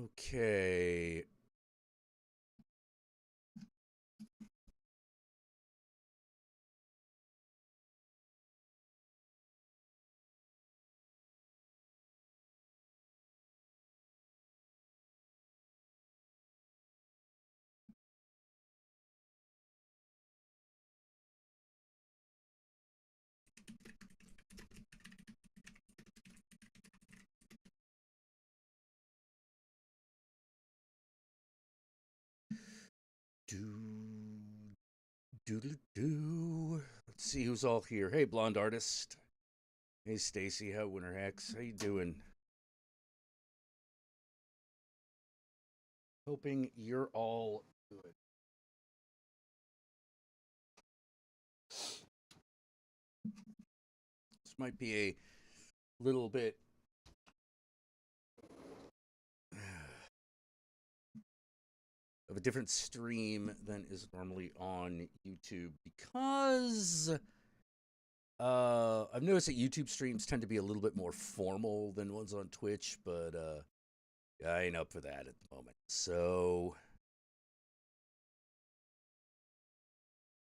Okay. Do doodle doo. Let's see who's all here. Hey, blonde artist. Hey, Stacy. How Winter Hex? How you doing? Hoping you're all good. This might be a little bit of a different stream than is normally on YouTube because I've noticed that YouTube streams tend to be a little bit more formal than ones on Twitch, but I ain't up for that at the moment. So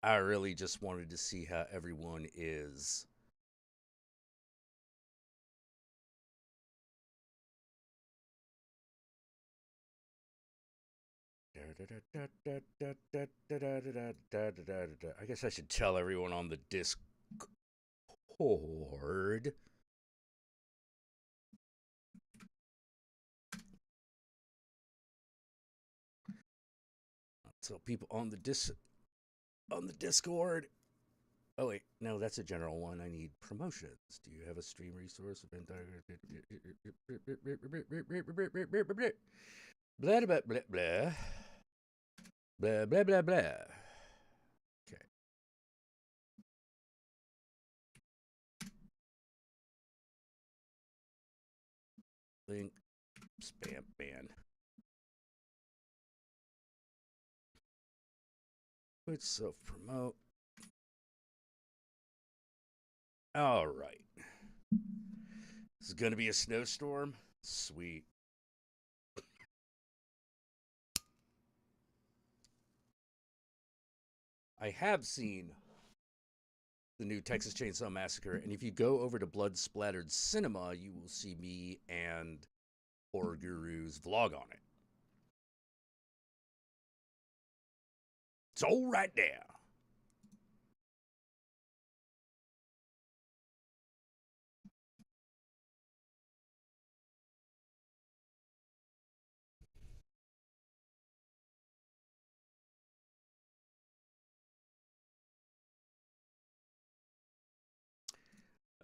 I really just wanted to see how everyone is. I guess I should tell everyone on the Discord. So people on the Discord. Oh wait, no, that's a general one. I need promotions. Do you have a stream resource? Blah blah blah blah blah blah blah blah. Okay. Link spam ban. Let's self promote. All right. This is gonna be a snowstorm. Sweet. I have seen the new Texas Chainsaw Massacre, and if you go over to Blood Splattered Cinema, you will see me and Horror Guru's vlog on it. It's all right there.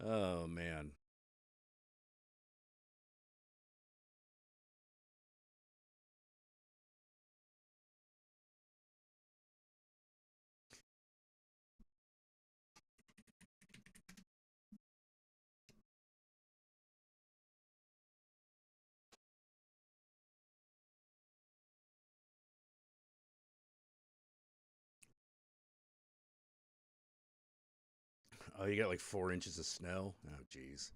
Oh man. Oh, you got like 4 inches of snow? Oh, geez.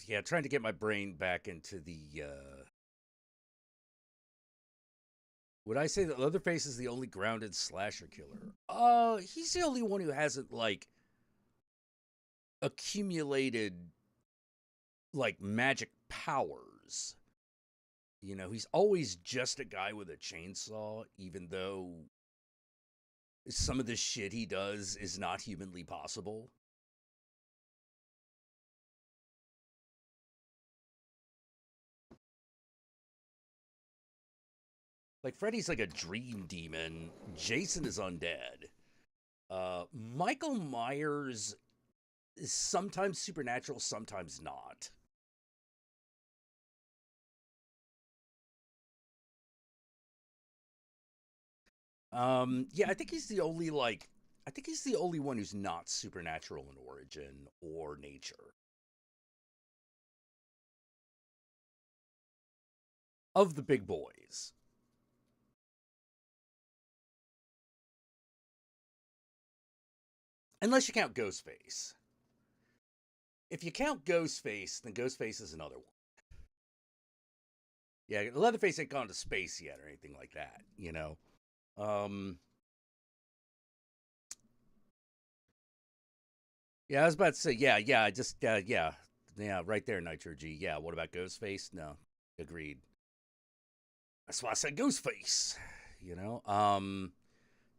Yeah, trying to get my brain back into the. Would I say that Leatherface is the only grounded slasher killer? He's the only one who hasn't, like, accumulated like magic powers. You know, he's always just a guy with a chainsaw, even though some of the shit he does is not humanly possible. Like Freddy's like a dream demon. Jason is undead. Michael Myers is sometimes supernatural, sometimes not. Yeah, I think he's the only like I think he's the only one who's not supernatural in origin or nature of the big boys. Unless you count Ghostface. If you count Ghostface, then Ghostface is another one. Yeah, Leatherface ain't gone to space yet or anything like that, you know. Um yeah, I was about to say, yeah, I just yeah, right there, Nitro G. Yeah, what about Ghostface? No, agreed. That's why I said Ghostface. You know,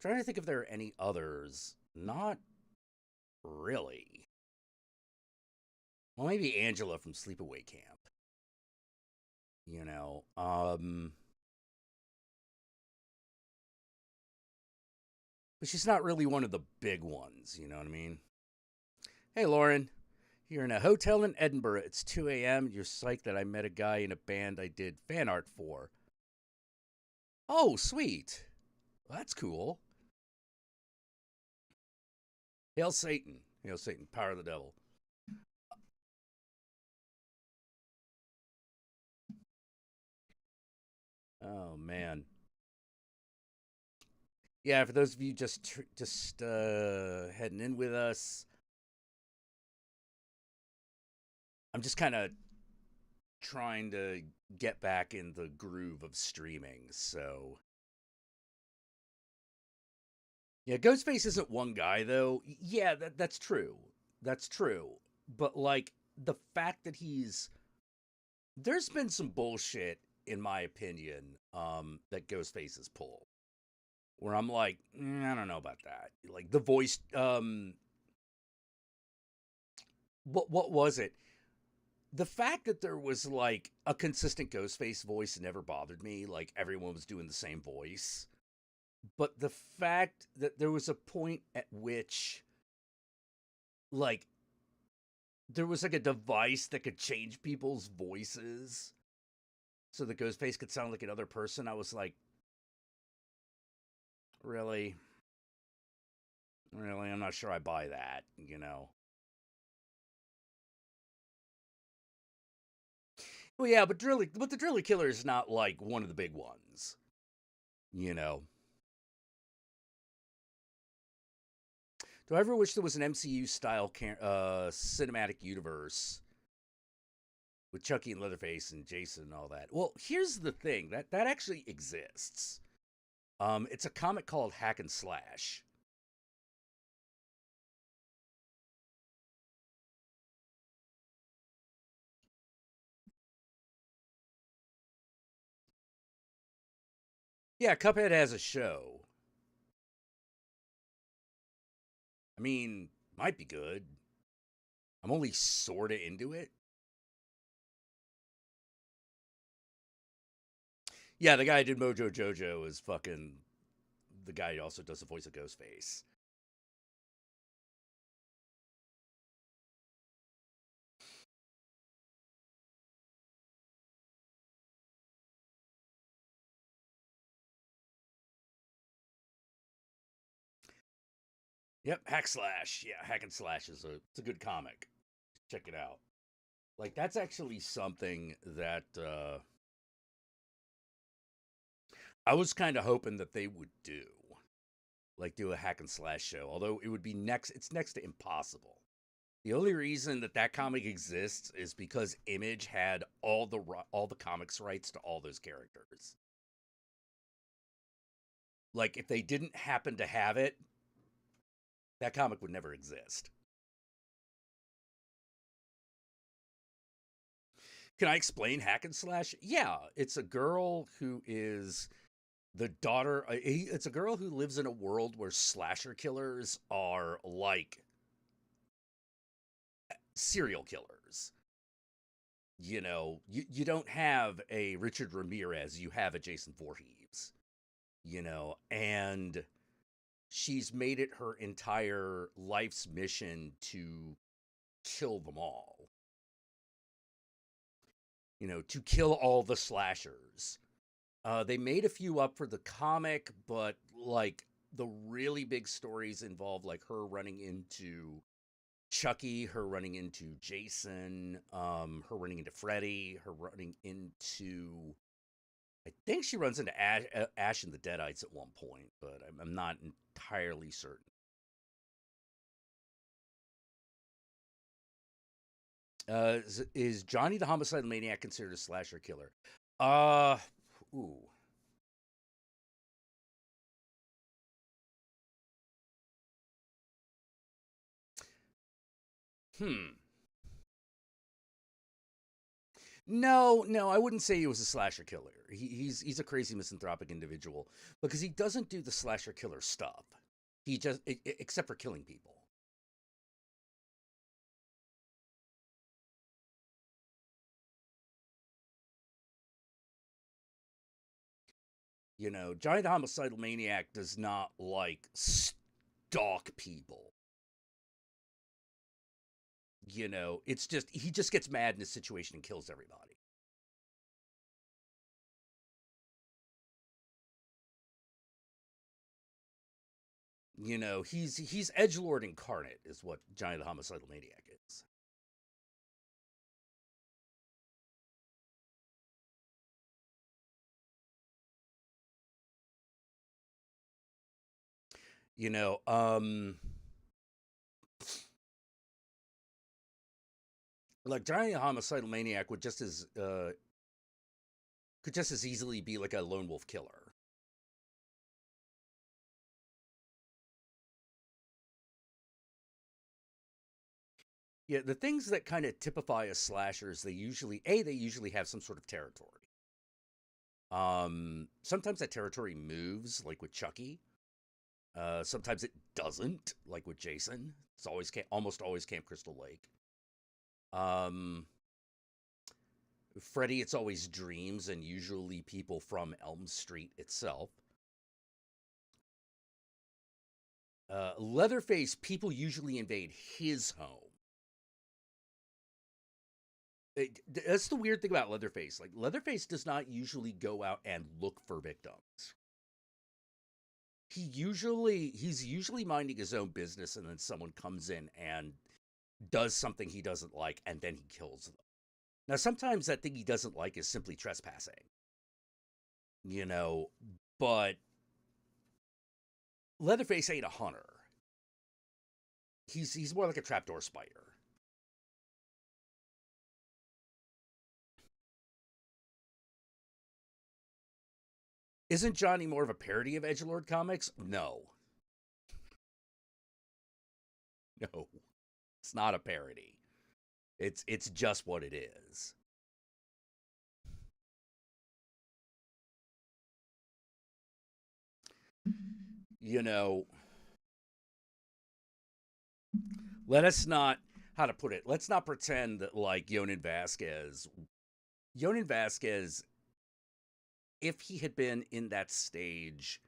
trying to think if there are any others. Not really. Well, maybe Angela from Sleepaway Camp. You know, but she's not really one of the big ones. You know what I mean? Hey, Lauren, you're in a hotel in Edinburgh. It's 2 a.m. You're psyched that I met a guy in a band I did fan art for. Oh, sweet. Well, that's cool. Hail Satan. Hail Satan. Power of the devil. Oh man. Yeah, for those of you just heading in with us, I'm just kind of trying to get back in the groove of streaming. So yeah, Ghostface isn't one guy though. Yeah, that's true. That's true. But like the fact that there's been some bullshit in my opinion that Ghostface has pulled where I'm like, I don't know about that. Like the voice what was it? The fact that there was like a consistent Ghostface voice never bothered me. Like everyone was doing the same voice. But the fact that there was a point at which like there was like a device that could change people's voices so the Ghostface could sound like another person, I was like, really? Really? I'm not sure I buy that, you know. Well, yeah, but the Driller Killer is not like one of the big ones, you know. Do I ever wish there was an MCU style cinematic universe with Chucky and Leatherface and Jason and all that? Well, here's the thing that actually exists. It's a comic called Hack and Slash. Yeah, Cuphead has a show. I mean, might be good. I'm only sorta into it. Yeah, the guy who did Mojo Jojo is fucking the guy who also does the voice of Ghostface. Yep, Hack Slash. Yeah, Hack and Slash is it's a good comic. Check it out. Like that's actually something that I was kind of hoping that they would do. Like do a Hack and Slash show. Although it would be next it's next to impossible. The only reason that that comic exists is because Image had all the comics rights to all those characters. Like if they didn't happen to have it, that comic would never exist. Can I explain hack and slash? Yeah, it's a girl who is the daughter. It's a girl who lives in a world where slasher killers are like serial killers. You don't have a Richard Ramirez, you have a Jason Voorhees, and she's made it her entire life's mission to kill them all, to kill all the slashers. They made a few up for the comic, but like the really big stories involve like her running into Chucky, her running into Jason, her running into Freddy, her running into. I think she runs into Ash and the Deadites at one point, but I'm not entirely certain. Is Johnny the Homicidal Maniac considered a slasher killer? Uh, ooh. Hmm. No, no, I wouldn't say he was a slasher killer. He's a crazy misanthropic individual because he doesn't do the slasher killer stuff. He just except for killing people. Johnny the Homicidal Maniac does not like stalk people. It's just he just gets mad in a situation and kills everybody. He's edgelord incarnate is what Johnny the Homicidal Maniac is. You know, like Johnny the Homicidal Maniac could just as easily be like a lone wolf killer. Yeah, the things that kind of typify as slashers, they usually have some sort of territory. Sometimes that territory moves, like with Chucky. Sometimes it doesn't, like with Jason. It's almost always Camp Crystal Lake. Um, Freddy, it's always dreams and usually people from Elm Street itself. Leatherface, people usually invade his home. That's the weird thing about Leatherface. Like Leatherface does not usually go out and look for victims. He's usually minding his own business, and then someone comes in and does something he doesn't like, and then he kills them. Now, sometimes that thing he doesn't like is simply trespassing, you know, but Leatherface ain't a hunter. He's more like a trapdoor spider. Isn't Johnny more of a parody of Edgelord comics? No, no, it's not a parody. It's just what it is. You know, let us not how to put it. Let's not pretend that like Yonan Vasquez, if he had been in that stage,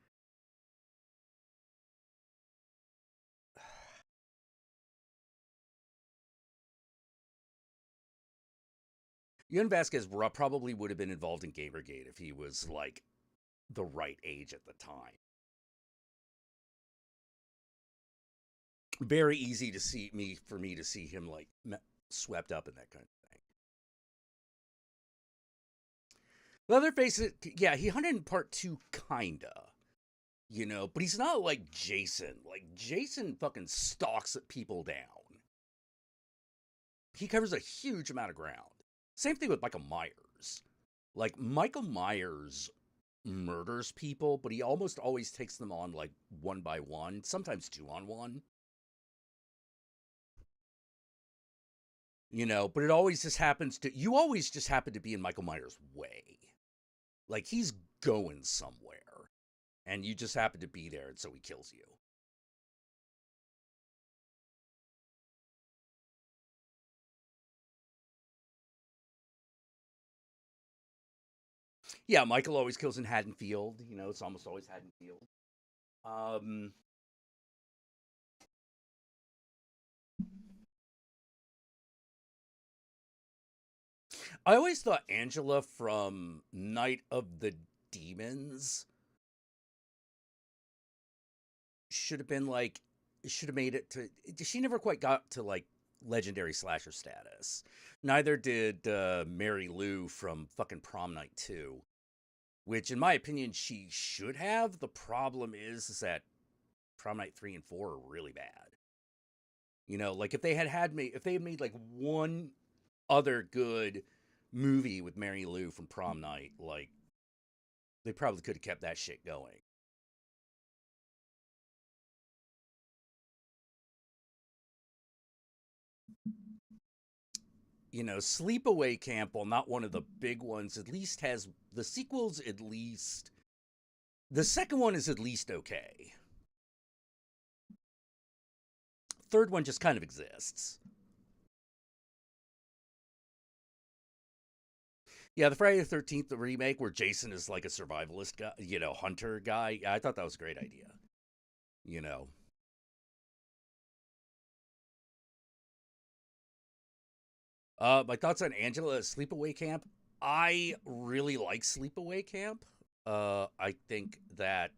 Yonan Vasquez probably would have been involved in Gamergate if he was like the right age at the time. Very easy to see me for me to see him like swept up in that kind of thing. Leatherface, yeah, he hunted in part two, kinda, but he's not like Jason. Like Jason fucking stalks people down. He covers a huge amount of ground. Same thing with Michael Myers. Like Michael Myers murders people, but he almost always takes them on like one by one, sometimes two on one. But it always just happens to you always just happen to be in Michael Myers' way. Like he's going somewhere and you just happen to be there and so he kills you. Yeah, Michael always kills in Haddonfield. It's almost always Haddonfield. Um, I always thought Angela from Night of the Demons should have been like, should have made it to. She never quite got to like legendary slasher status. Neither did Mary Lou from fucking Prom Night 2, which in my opinion she should have. The problem is that Prom Night 3 and 4 are really bad. Like if they if they had made like one other good movie with Mary Lou from Prom Night, like they probably could have kept that shit going. Sleepaway Camp, while not one of the big ones, at least has the sequels. At least the second one is at least okay. Third one just kind of exists. Yeah, the Friday the 13th the remake where Jason is like a survivalist guy, hunter guy. Yeah, I thought that was a great idea. You know. My thoughts on Angela Sleepaway Camp. I really like Sleepaway Camp. I think that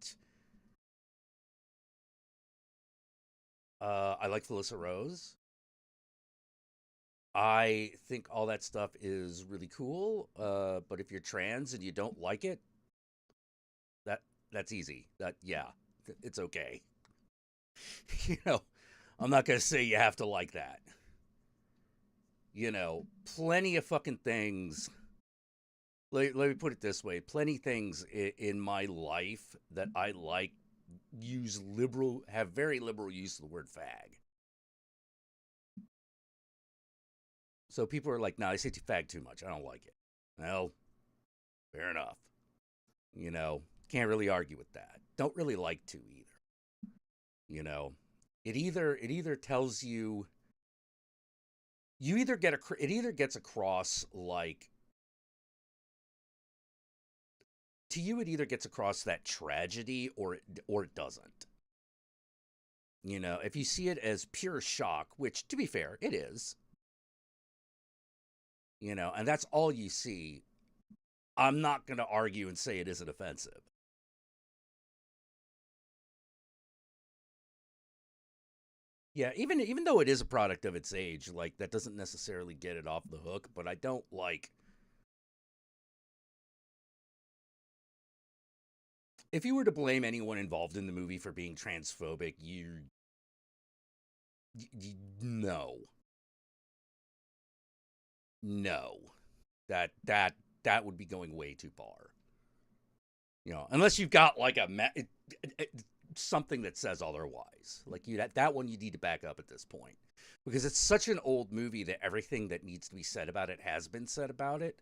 I like Felissa Rose. I think all that stuff is really cool. But if you're trans and you don't like it, that that's easy. It's okay. you know, I'm not gonna say you have to like that. Plenty of fucking things. Let me put it this way: plenty things in my life that I like have very liberal use of the word fag. So people are like, "No, I say fag too much. I don't like it." Well, fair enough. Can't really argue with that. Don't really like to either. You know, it either tells you it either gets across like to you it either gets across that tragedy or it doesn't. If you see it as pure shock, which to be fair, it is, and that's all you see, I'm not going to argue and say it isn't offensive. Yeah, even though it is a product of its age, like that doesn't necessarily get it off the hook, but I don't like if you were to blame anyone involved in the movie for being transphobic, no. No. That would be going way too far. Unless you've got like something that says otherwise. Like that one you need to back up at this point. Because it's such an old movie that everything that needs to be said about it has been said about it.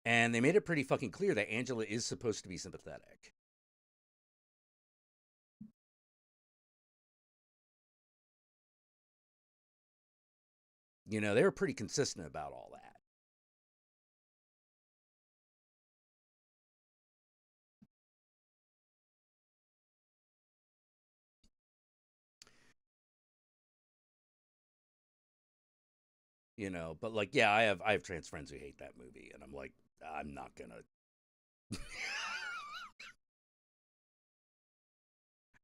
And they made it pretty fucking clear that Angela is supposed to be sympathetic. They were pretty consistent about all that. But like, yeah, I have trans friends who hate that movie, and I'm like, I'm not gonna,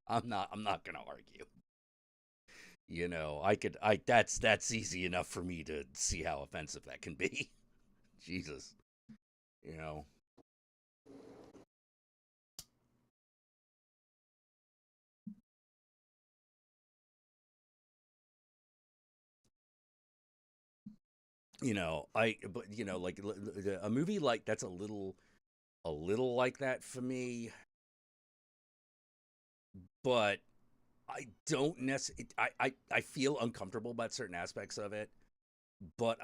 I'm not gonna argue. That's easy enough for me to see how offensive that can be. Jesus, you know, but like a movie like that's a little like that for me, but I don't necessarily. I feel uncomfortable about certain aspects of it. but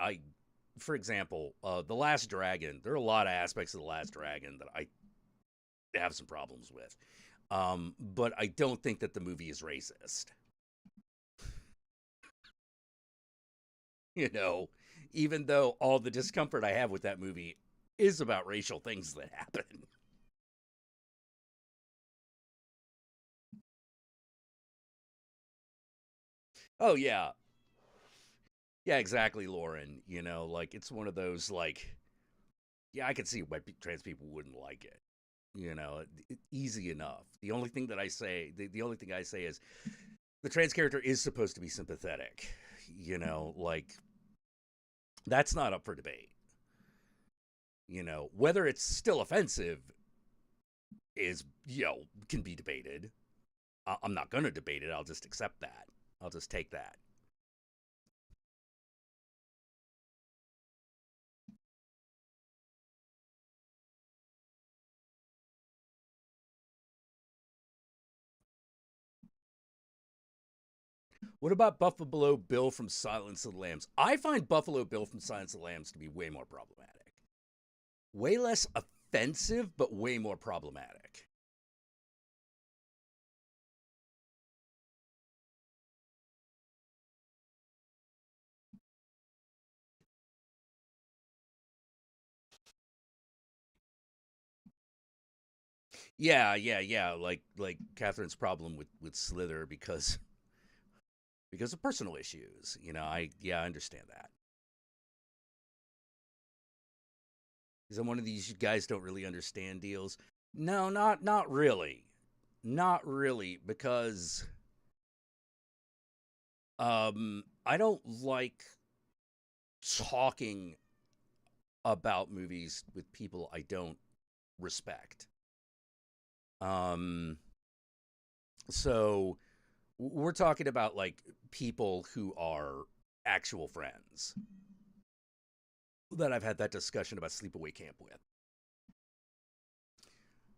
for example, The Last Dragon, there are a lot of aspects of The Last Dragon that I have some problems with. But I don't think that the movie is racist. You know, even though all the discomfort I have with that movie is about racial things that happen. Oh yeah. Yeah, exactly, Lauren. Like it's one of those like yeah, I could see why trans people wouldn't like it. Easy enough. The only thing I say is the trans character is supposed to be sympathetic. Like that's not up for debate. Whether it's still offensive is, can be debated. I'm not going to debate it. I'll just accept that. I'll just take that. What about Buffalo Bill from Silence of the Lambs? I find Buffalo Bill from Silence of the Lambs to be way more problematic. Way less offensive, but way more problematic. Yeah, yeah, yeah. Like Catherine's problem with Slither because of personal issues. I understand that. Because I'm one of these guys don't really understand deals. No, not really. Not really, because I don't like talking about movies with people I don't respect. Um so we're talking about like people who are actual friends that I've had that discussion about sleepaway camp with.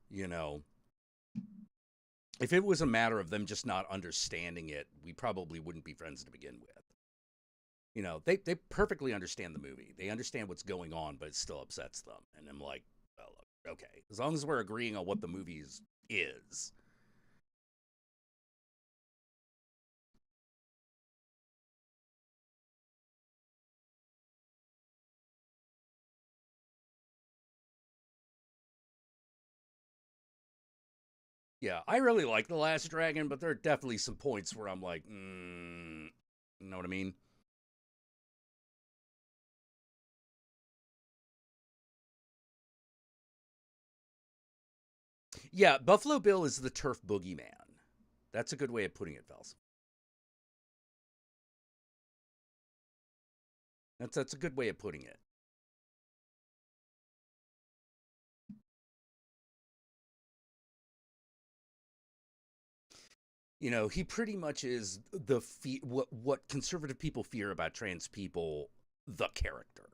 You know, if it was a matter of them just not understanding it, we probably wouldn't be friends to begin with. They perfectly understand the movie. They understand what's going on, but it still upsets them. And I'm like, well, okay, as long as we're agreeing on what the movie is. Yeah, I really like The Last Dragon, but there are definitely some points where I'm like, you know what I mean? Yeah, Buffalo Bill is the turf boogeyman. That's a good way of putting it, Fels. That's a good way of putting it. He pretty much is what conservative people fear about trans people, the character.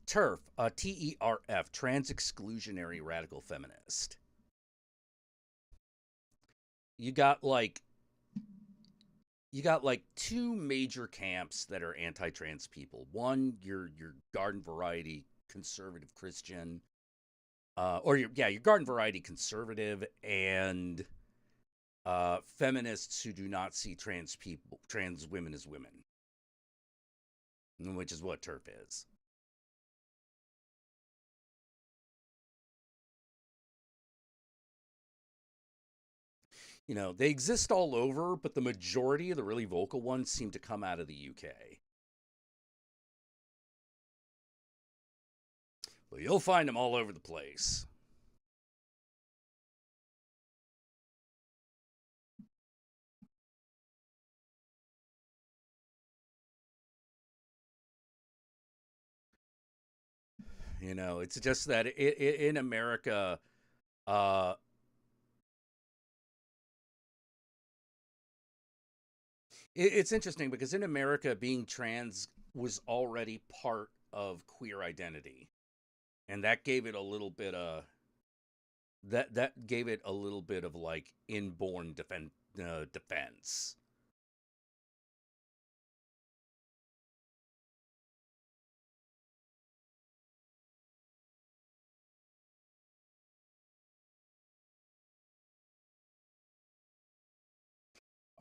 TERF, TERF, trans exclusionary radical feminist. You got like you got like two major camps that are anti-trans people. One, your garden variety conservative Christian, or your garden variety conservative, and feminists who do not see trans women as women, which is what TERF is. They exist all over, but the majority of the really vocal ones seem to come out of the UK. But you'll find them all over the place. It's just that in America, uh, It's interesting because in America, being trans was already part of queer identity, and that gave it a little bit of that gave it a little bit of like inborn defense.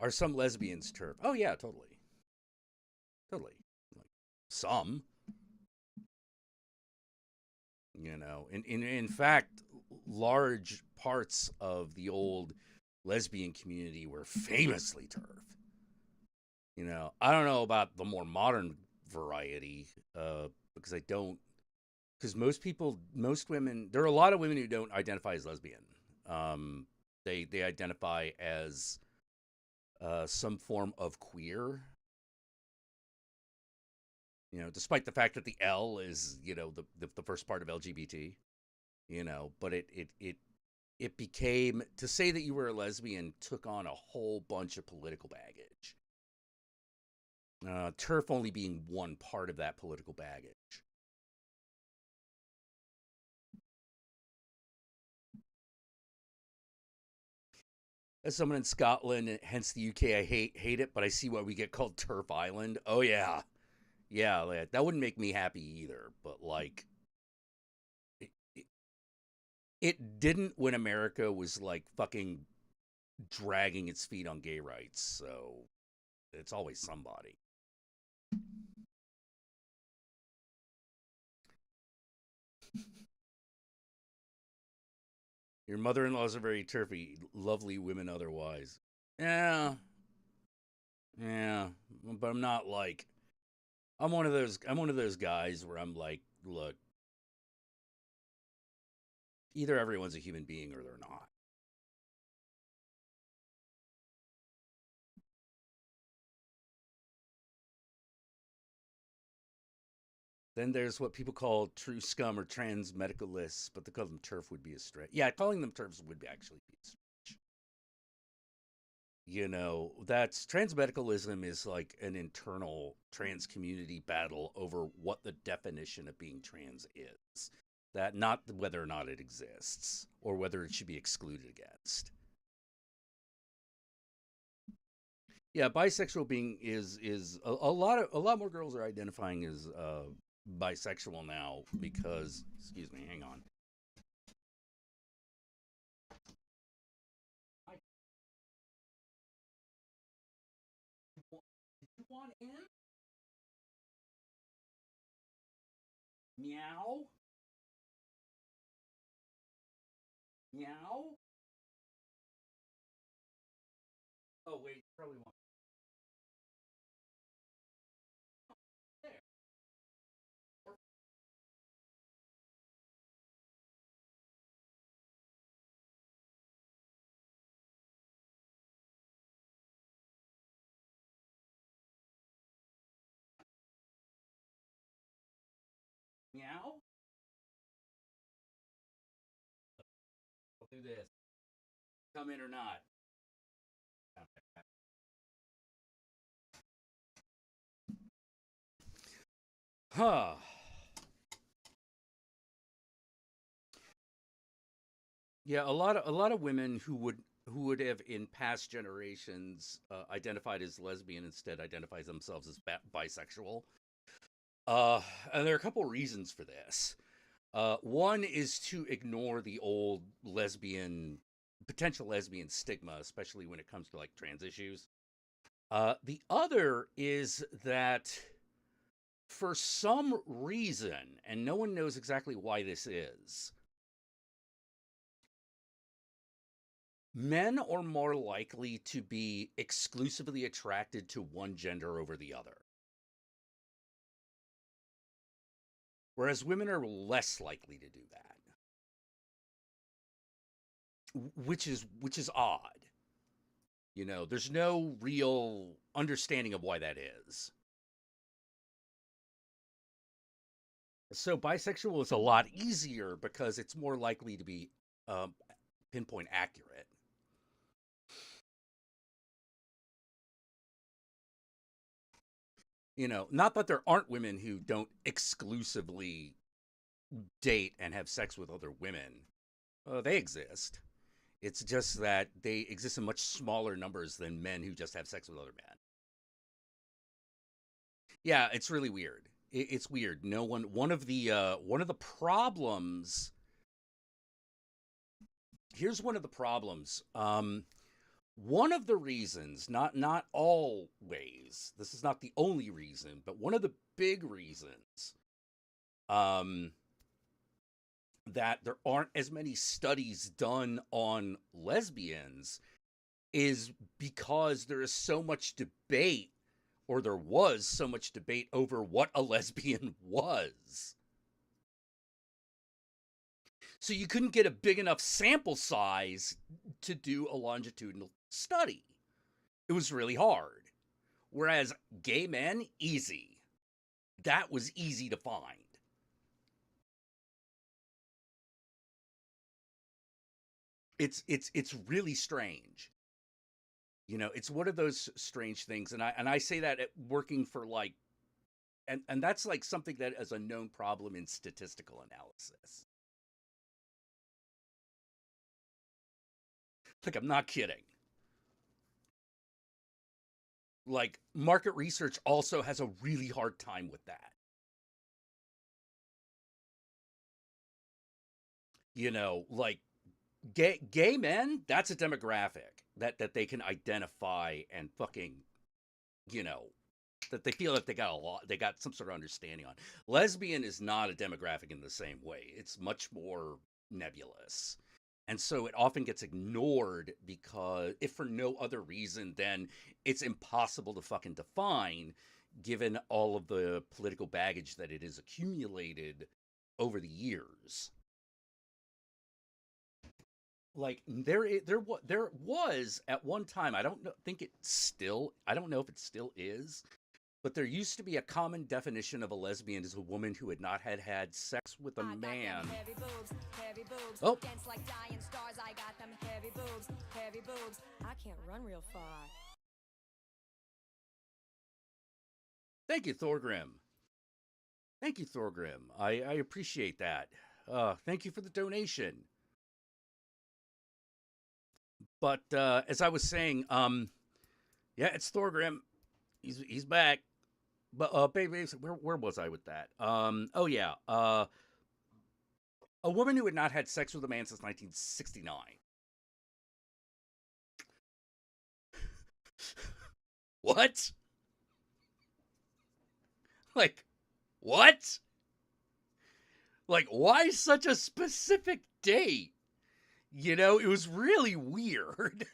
Are some lesbians turf? Oh yeah, totally, totally. Like some, in fact, large parts of the old lesbian community were famously turf. I don't know about the more modern variety, because I don't. Because most women, there are a lot of women who don't identify as lesbian. Um, they identify as some form of queer. Despite the fact that the L is the first part of LGBT. But it became, to say that you were a lesbian took on a whole bunch of political baggage. Turf only being one part of that political baggage. As someone in Scotland, hence the UK, I hate it, but I see why we get called Turf Island. Oh yeah, yeah, that wouldn't make me happy either. But like, it, it, it didn't when America was like fucking dragging its feet on gay rights. So it's always somebody. Your mother-in-laws are very turfy, lovely women otherwise. Yeah, yeah, but I'm not like I'm one of those guys where I'm like, look, either everyone's a human being or they're not. Then there's what people call true scum or trans medicalists, but to call them turf would be a stretch. Yeah, calling them turfs would be actually be a stretch. That's trans medicalism is like an internal trans community battle over what the definition of being trans is. That not whether or not it exists or whether it should be excluded against. Yeah, bisexual being is a lot more girls are identifying as bisexual now because, excuse me, hang on. Did you want in? Meow? Meow? Oh wait, probably want there. Meow? I'll do this. Come in or not. Huh. Yeah, a lot of women who would have in past generations identified as lesbian instead identifies themselves as bisexual. Uh, and there are a couple reasons for this. One is to ignore the old potential lesbian stigma, especially when it comes to like trans issues. The other is that for some reason, and no one knows exactly why this is, men are more likely to be exclusively attracted to one gender over the other, whereas women are less likely to do that, which is odd. There's no real understanding of why that is. So bisexual is a lot easier because it's more likely to be um, pinpoint accurate. Not that there aren't women who don't exclusively date and have sex with other women. They exist. It's just that they exist in much smaller numbers than men who just have sex with other men. Yeah, it's really weird. It's weird. No one. One of the problems. Here's one of the problems. One of the reasons, not always. This is not the only reason, but one of the big reasons. Um, that there aren't as many studies done on lesbians is because there is so much debate, or there was so much debate over what a lesbian was. So you couldn't get a big enough sample size to do a longitudinal study. It was really hard. Whereas gay men, easy. That was easy to find. It's really strange. It's one of those strange things, and I say that at working for like, and that's like something that is a known problem in statistical analysis. Like, I'm not kidding. Like, market research also has a really hard time with that. Like gay men, that's a demographic that they can identify and fucking, you know, that they feel that they got some sort of understanding on. Lesbian is not a demographic in the same way. It's much more nebulous. And so it often gets ignored because, if for no other reason than it's impossible to fucking define, given all of the political baggage that it has accumulated over the years. Like there was at one time, I don't know if it still is, but there used to be a common definition of a lesbian as a woman who had not had sex with a man. Heavy boobs, Oh, dance like dying stars. I got them heavy boobs, heavy boobs. I can't run real far. thank you, Thorgrim. Thank you, Thorgrim. I appreciate that. Thank you for the donation. But as I was saying, yeah, it's Thorgrim. He's back. But baby, where was I with that? Oh yeah, a woman who had not had sex with a man since 1969. What? Like, what? Like, why such a specific date? It was really weird.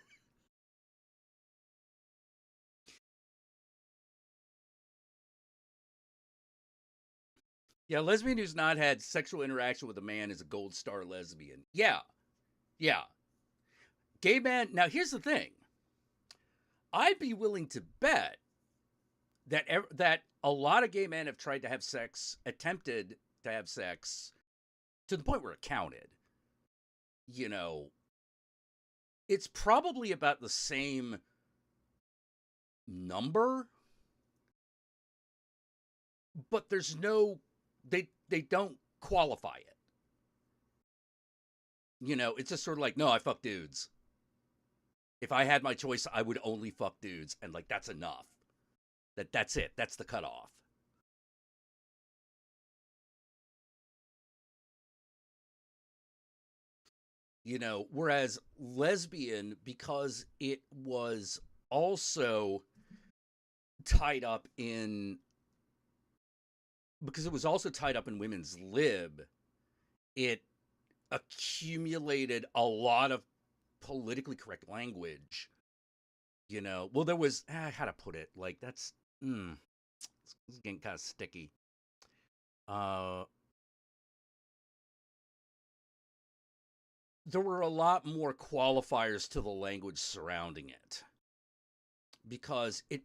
Yeah, lesbian who's not had sexual interaction with a man is a gold star lesbian. Yeah, yeah. Gay man. Now, here's the thing. I'd be willing to bet that a lot of gay men have tried to have sex, attempted to have sex, to the point where it counted. You know, it's probably about the same number, but they don't qualify it. It's just sort of like, no, I fuck dudes. If I had my choice, I would only fuck dudes, and like that's enough. That's it. That's the cutoff. Whereas lesbian, also tied up in because it was also tied up in women's lib, it accumulated a lot of politically correct language. Well, there was how to put it, like that's it's getting kind of sticky. Uh, there were a lot more qualifiers to the language surrounding it because it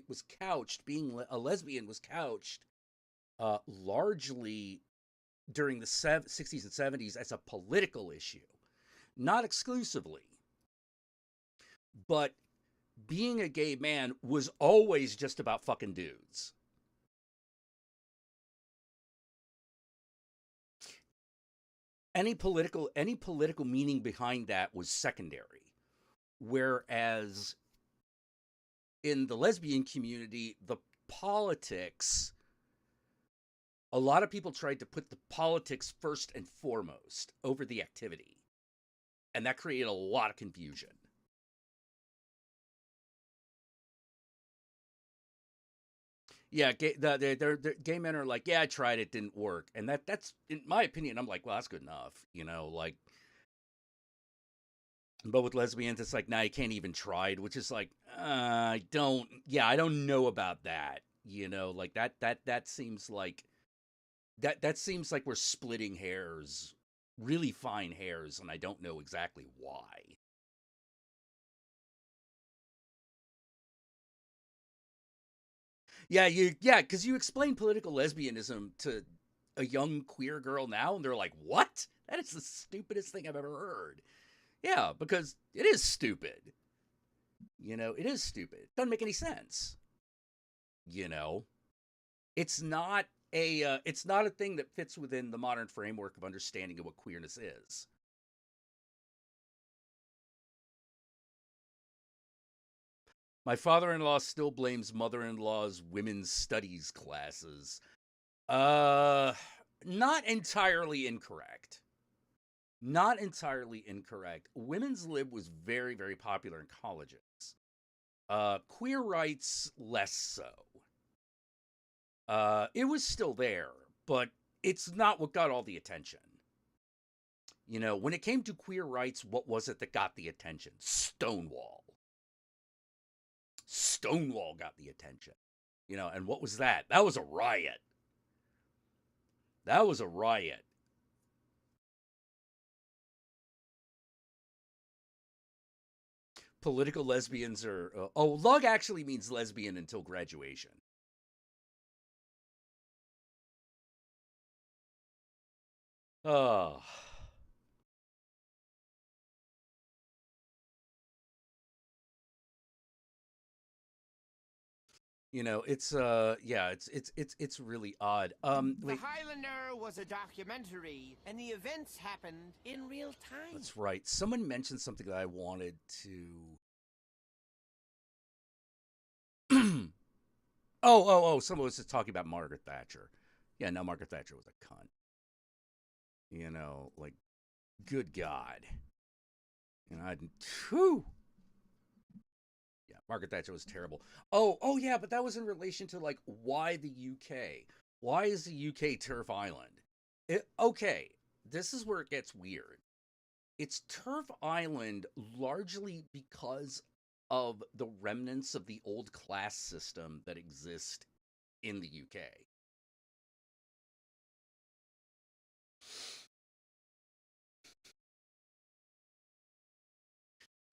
was couched, being a lesbian was couched largely during the 60s and 70s as a political issue, not exclusively, but being a gay man was always just about fucking dudes. Any political meaning behind that was secondary. Whereas in the lesbian community, the politics, a lot of people tried to put the politics first and foremost over the activity. And that created a lot of confusion. Yeah, gay men are like, yeah, I tried, it didn't work, and that's in my opinion. I'm like, well, that's good enough, like. But with lesbians, it's like, nah, you can't even try it, which is like, I don't know about that, like that seems like that seems like we're splitting hairs, really fine hairs, and I don't know exactly why. Because you explain political lesbianism to a young queer girl now, and they're like, "What? That is the stupidest thing I've ever heard." Yeah, because it is stupid. It is stupid. It doesn't make any sense. You know, it's not a thing that fits within the modern framework of understanding of what queerness is. My father-in-law still blames mother-in-law's women's studies classes. Uh, Not entirely incorrect. Not entirely incorrect. Women's lib was very, very popular in colleges. Queer rights, less so. It was still there, but it's not what got all the attention. When it came to queer rights, what was it that got the attention? Stonewall. Stonewall got the attention. And what was that? That was a riot. That was a riot. Political lesbians are. Lug actually means lesbian until graduation. Oh. It's it's really odd. The Wait, Highlander was a documentary, and the events happened in real time. that's right. Someone mentioned something that I wanted to. Someone was just talking about Margaret Thatcher. Yeah, no, Margaret Thatcher was a cunt. Like, good God. I, whew, yeah, Margaret Thatcher was terrible. Yeah, but that was in relation to like why the UK? Why is the UK turf island? Okay, this is where it gets weird. It's turf island largely because of the remnants of the old class system that exist in the UK.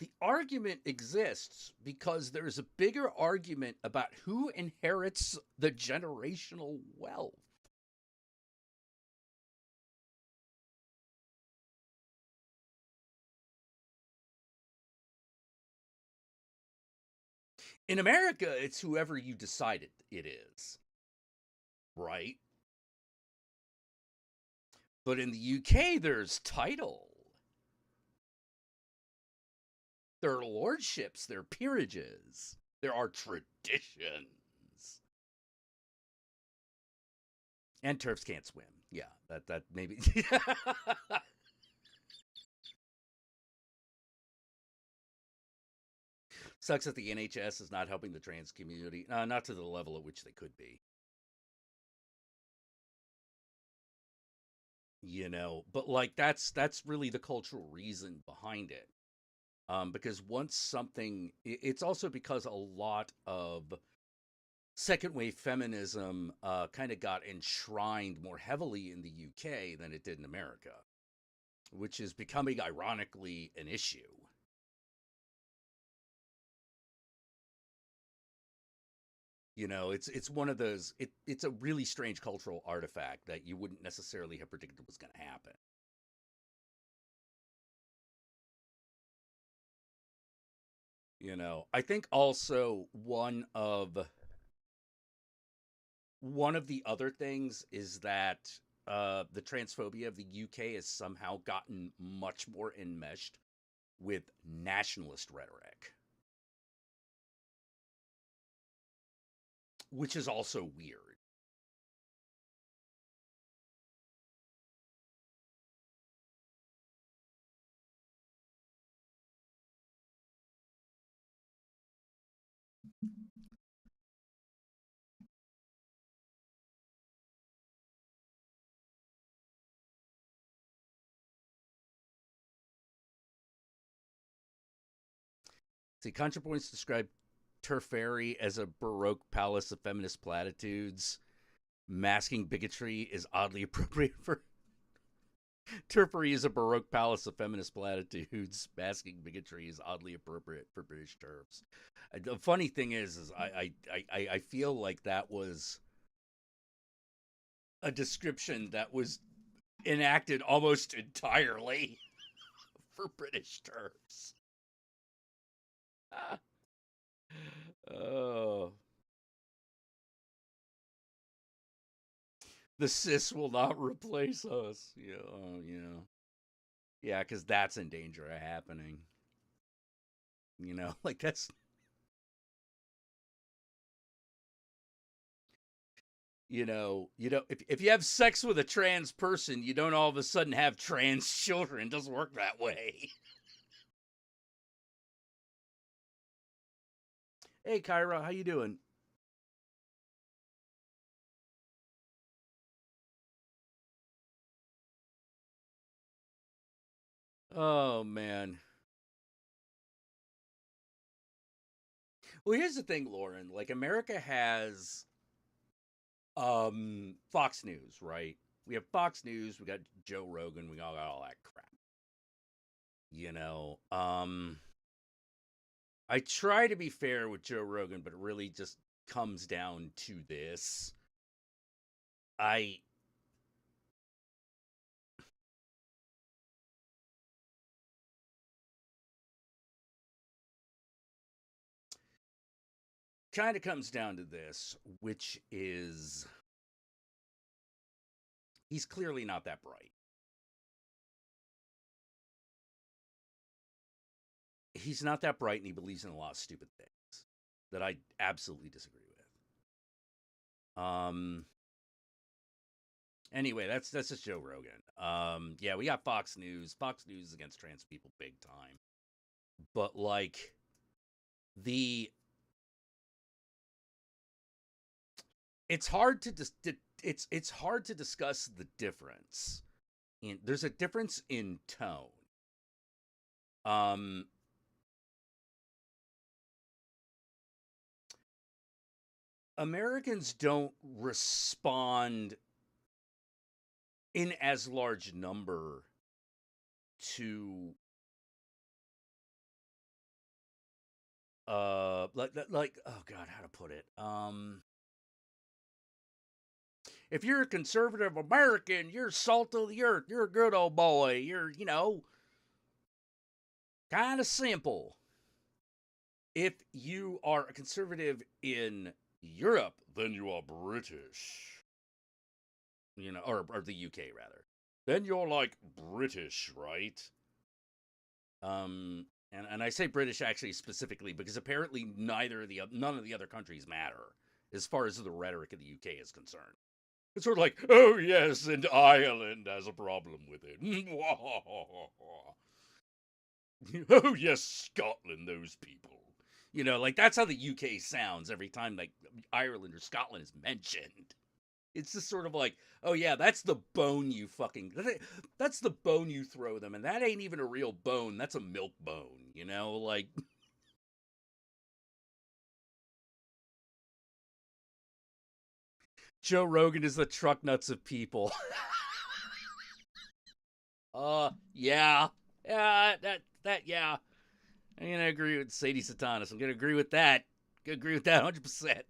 The argument exists because there's a bigger argument about who inherits the generational wealth. In America, it's whoever you decided it is, right? But in the UK, there's title. There are lordships, there are peerages, there are traditions. And turfs can't swim. Yeah, that maybe. Sucks that the NHS is not helping the trans community, not to the level at which they could be. But like that's really the cultural reason behind it. Because once something, it's also because a lot of second wave feminism kind of got enshrined more heavily in the UK than it did in America, which is becoming ironically an issue. It's one of those. It's a really strange cultural artifact that you wouldn't necessarily have predicted was going to happen. I think also one of the other things is that the transphobia of the UK has somehow gotten much more enmeshed with nationalist rhetoric, which is also weird. See, ContraPoints described Turfairy as a Baroque palace of feminist platitudes. Masking bigotry is oddly appropriate for Turfairy is a Baroque palace of feminist platitudes. Masking bigotry is oddly appropriate for British turfs. The funny thing is I feel like that was a description that was enacted almost entirely for British turfs. Oh, the cis will not replace us. Yeah, because that's in danger of happening. Like that's if you have sex with a trans person, you don't all of a sudden have trans children. It doesn't work that way. Hey, Kyra, how you doing? Oh man. Well, here's the thing, Lauren. Like America has Fox News, right? We have Fox News, we got Joe Rogan, we all got all that crap. You know, I try to be fair with Joe Rogan, but it really just comes down to this. I kind of comes down to this, which is he's clearly not that bright. He's not that bright, and he believes in a lot of stupid things that I absolutely disagree with. Anyway, that's just Joe Rogan. Yeah, we got Fox News. Fox News is against trans people big time. But like the it's hard to it's hard to discuss the difference. There's a difference in tone. Um Americans don't respond in as large number to like oh god, how to put it? If you're a conservative American, you're salt of the earth, you're a good old boy, you're, kind of simple. If you are a conservative in Europe, then you are British. Or the UK rather. Then you're like British, right? And I say British actually specifically because apparently none of the other countries matter as far as the rhetoric of the UK is concerned. It's sort of like, oh yes, and Ireland has a problem with it. Oh yes, Scotland, those people. Like that's how the UK sounds every time like Ireland or Scotland is mentioned. It's just sort of like, oh yeah, that's the bone you fucking that's the bone you throw them, and that ain't even a real bone. That's a milk bone, like Joe Rogan is the truck nuts of people. Yeah. Yeah, that yeah. I'm gonna agree with Sadie Satanis. I'm gonna agree with that. Gonna agree with that 100%.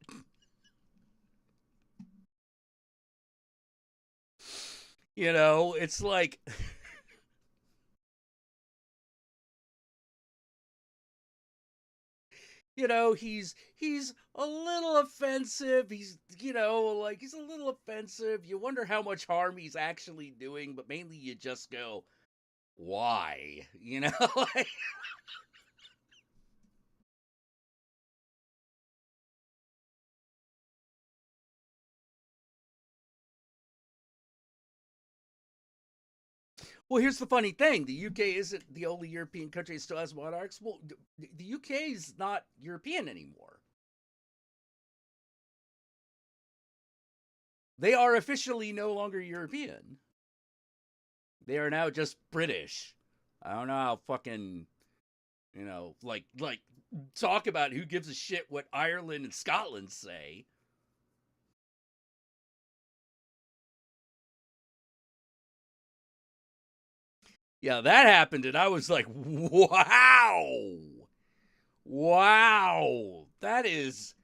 It's like He's a little offensive. He's a little offensive. You wonder how much harm he's actually doing, but mainly you just go, why? Like, well, here's the funny thing: the UK isn't the only European country that still has monarchs. Well, the UK is not European anymore. They are officially no longer European. They are now just British. I don't know how fucking like talk about who gives a shit what Ireland and Scotland say. Yeah, that happened, and I was like, wow, wow, that is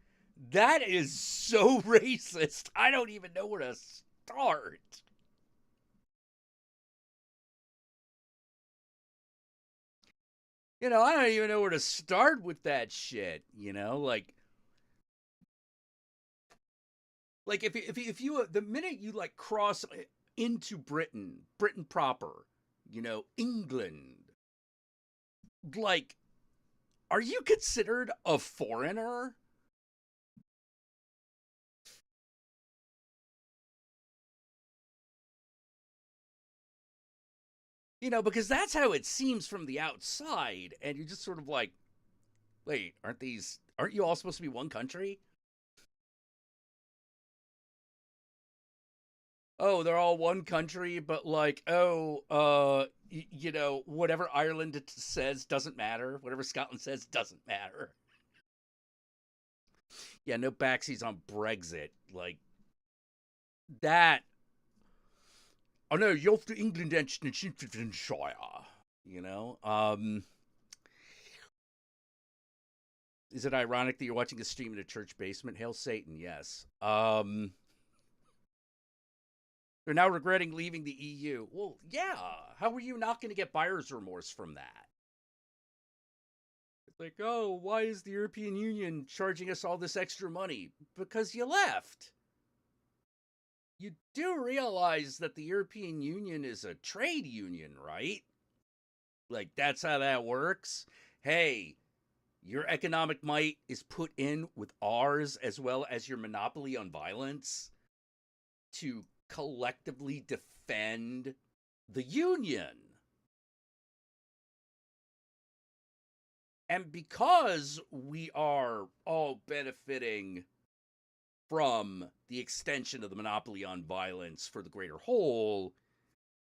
so racist. I don't even know where to start. I don't even know where to start with that shit. Like if you the minute you like cross into Britain proper, England, like, are you considered a foreigner? Because that's how it seems from the outside, and you're just sort of like, wait, aren't you all supposed to be one country? Oh, they're all one country, but like, oh, whatever Ireland says doesn't matter. Whatever Scotland says doesn't matter. Yeah, no backsies on Brexit. Like that. Oh no, you're to England and Shire. You know. Is it ironic that you're watching a stream in a church basement? Hail Satan, yes. They're now regretting leaving the EU. Well, yeah. How are you not going to get buyer's remorse from that? It's like, oh, why is the European Union charging us all this extra money? Because you left. You do realize that the European Union is a trade union, right? Like, that's how that works. Hey, your economic might is put in with ours as well as your monopoly on violence to collectively defend the union. And because we are all benefiting from the extension of the monopoly on violence for the greater whole,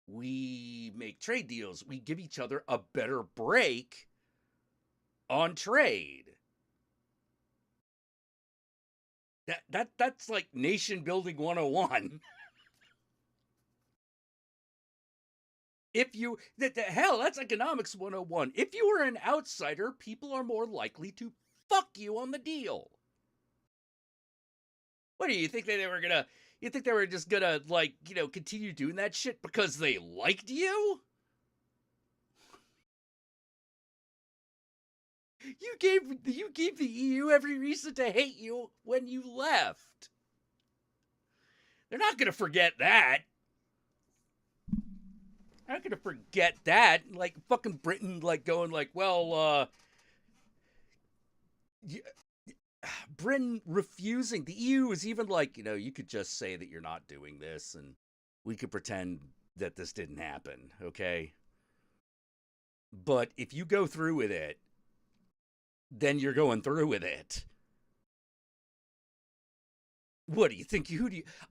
we make trade deals. We give each other a better break on trade. That's like nation building 101. If you hell, that's economics 101. If you are an outsider, people are more likely to fuck you on the deal. What do you think they were gonna? You think they were just gonna like continue doing that shit because they liked you? You gave the EU every reason to hate you when you left. They're not gonna forget that. I'm not gonna forget that. Like fucking Britain, like going like, well, Britain refusing. The EU is even like, you could just say that you're not doing this, and we could pretend that this didn't happen, okay? But if you go through with it, then you're going through with it. What do you think?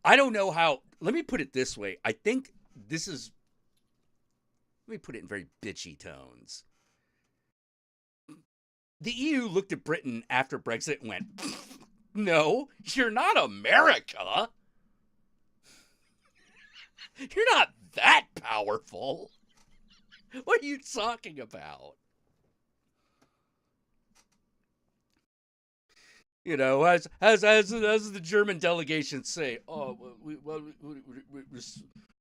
I don't know how. Let me put it this way. I think this is. Let me put it in very bitchy tones. The EU looked at Britain after Brexit and went, no, you're not America. You're not that powerful. What are you talking about? As the German delegation say, oh,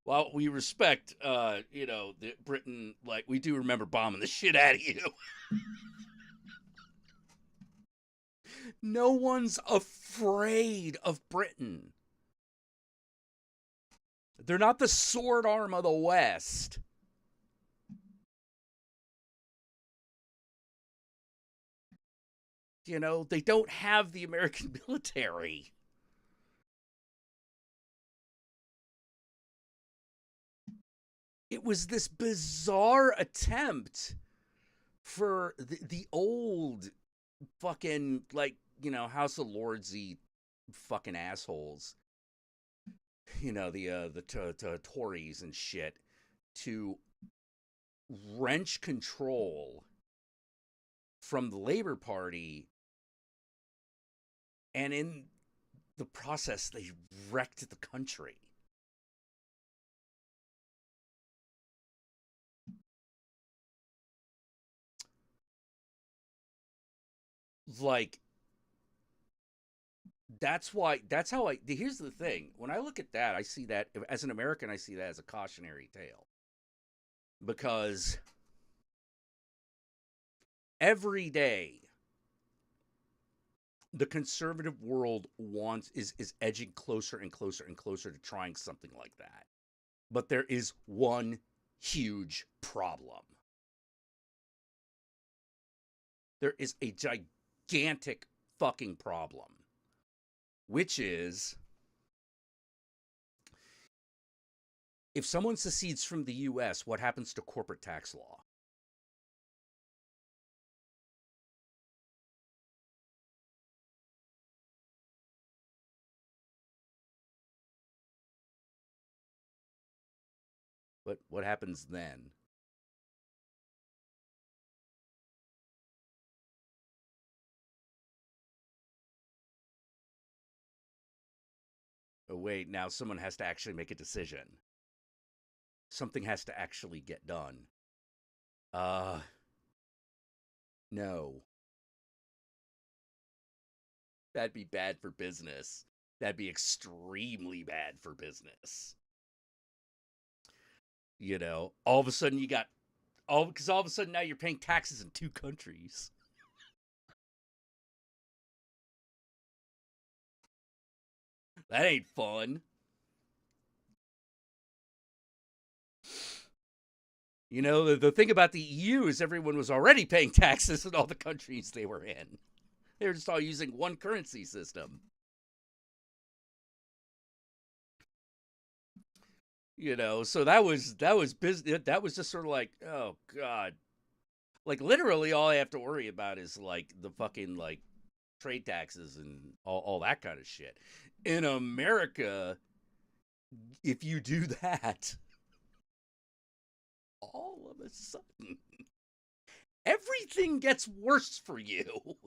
while we respect, the Britain, like we do remember bombing the shit out of you. No one's afraid of Britain. They're not the sword arm of the West. You know, they don't have the American military. It was this bizarre attempt for the old fucking, like, you know, House of Lordsy fucking assholes, you know, the Tories and shit, to wrench control from the Labor Party, and in the process, they wrecked the country. Like, that's why, that's how I, here's the thing. When I look at that, I see that, as an American, I see that as a cautionary tale. Because every day, the conservative world is edging closer and closer and closer to trying something like that. But there is one huge problem. There is a gigantic fucking problem, which is, if someone secedes from the US, what happens to corporate tax law? But what happens then? Oh, wait, now someone has to actually make a decision. Something has to actually get done. Uh, no. That'd be bad for business. That'd be extremely bad for business. You know, all of a sudden you got because all of a sudden now you're paying taxes in two countries. That ain't fun. You know, the thing about the EU is everyone was already paying taxes in all the countries they were in. They were just all using one currency system. You know, so that was business. That was just sort of like, oh god, like literally all I have to worry about is like the fucking like trade taxes and all that kind of shit. In America, if you do that, all of a sudden everything gets worse for you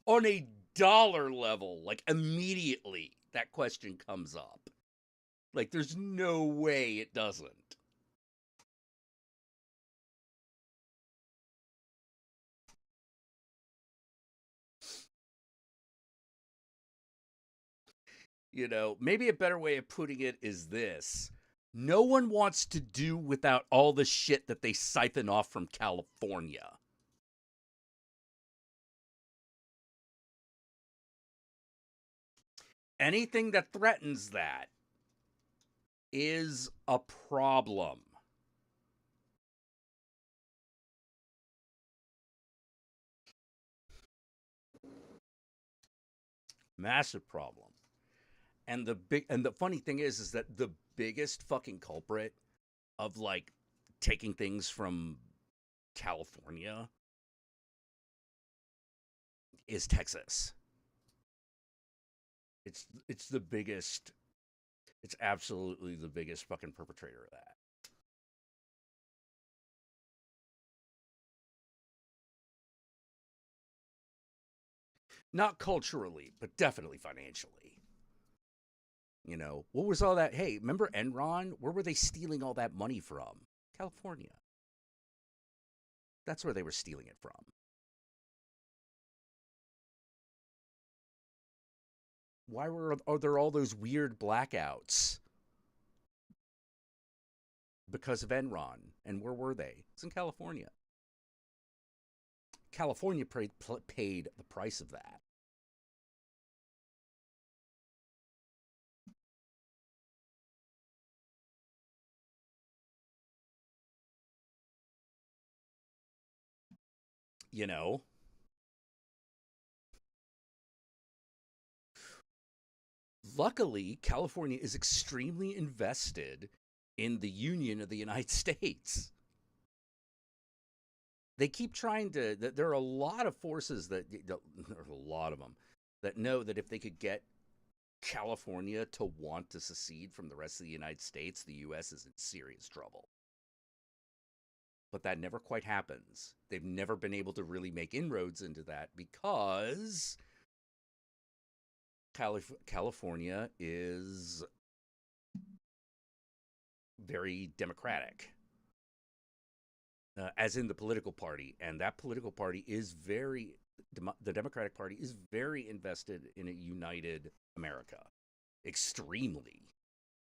on a dollar level. Like immediately that question comes up. Like there's no way it doesn't. You know, maybe a better way of putting it is this: no one wants to do without all the shit that they siphon off from California. Anything that threatens that is a problem. Massive problem. And the funny thing is that the biggest fucking culprit of like taking things from California is Texas. It's the biggest. It's absolutely the biggest fucking perpetrator of that. Not culturally, but definitely financially. You know, what was all that? Hey, remember Enron? Where were they stealing all that money from? California. That's where they were stealing it from. Why are there all those weird blackouts? Because of Enron. And where were they? It's in California. California paid the price of that. You know, luckily, California is extremely invested in the Union of the United States. They keep trying to. There are a lot of forces there are a lot of them that know that if they could get California to want to secede from the rest of the United States, the U.S. is in serious trouble. But that never quite happens. They've never been able to really make inroads into that because California is very democratic, as in the political party, and that political party is the Democratic Party is very invested in a united America, extremely,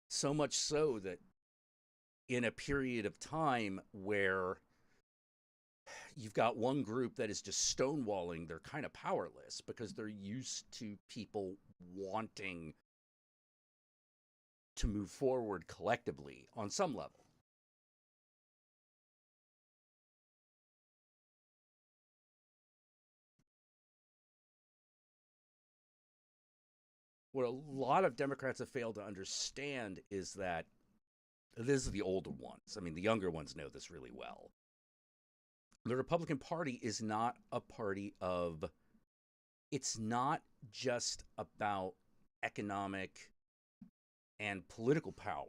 so much so that in a period of time where you've got one group that is just stonewalling, they're kind of powerless because they're used to people wanting to move forward collectively on some level. What a lot of Democrats have failed to understand is that this is the older ones. I mean, the younger ones know this really well. The Republican Party is not a party of, it's not just about economic and political power.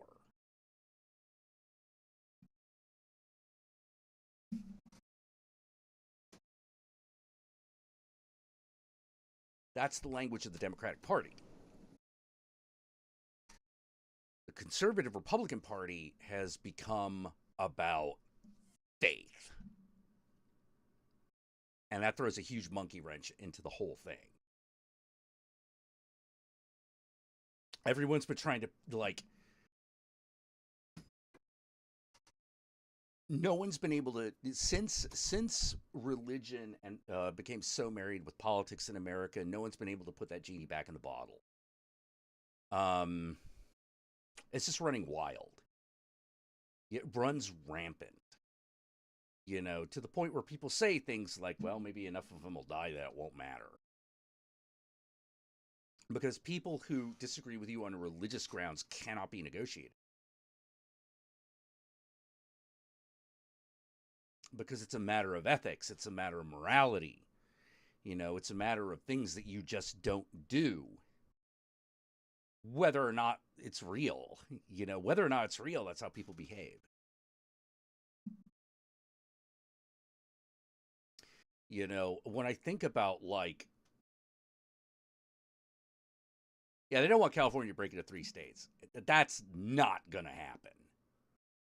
That's the language of the Democratic Party. The conservative Republican Party has become about faith. And that throws a huge monkey wrench into the whole thing. Everyone's been trying to, like, no one's been able to, since religion and became so married with politics in America, no one's been able to put that genie back in the bottle. It's just running wild. It runs rampant. To the point where people say things like, well, maybe enough of them will die that it won't matter. Because people who disagree with you on religious grounds cannot be negotiated. Because it's a matter of ethics, it's a matter of morality. It's a matter of things that you just don't do. Whether or not it's real. Whether or not it's real, that's how people behave. When I think about, like, yeah, they don't want California to break into 3 states. That's not going to happen.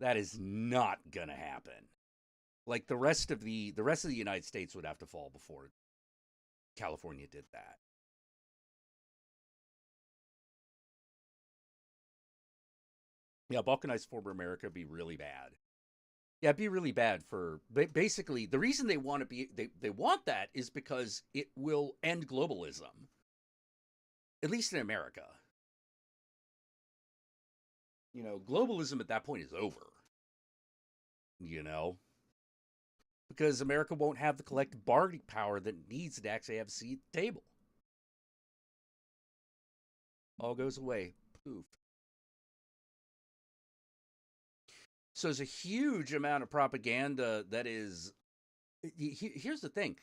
That is not going to happen. Like, the rest of the United States would have to fall before California did that. Yeah, balkanized former America would be really bad. Yeah, it'd be really bad for basically the reason they want to be they want that is because it will end globalism, at least in America. Globalism at that point is over. Because America won't have the collective bargaining power that it needs to actually have a seat at the table. All goes away. Poof. So there's a huge amount of propaganda that is. Here's the thing.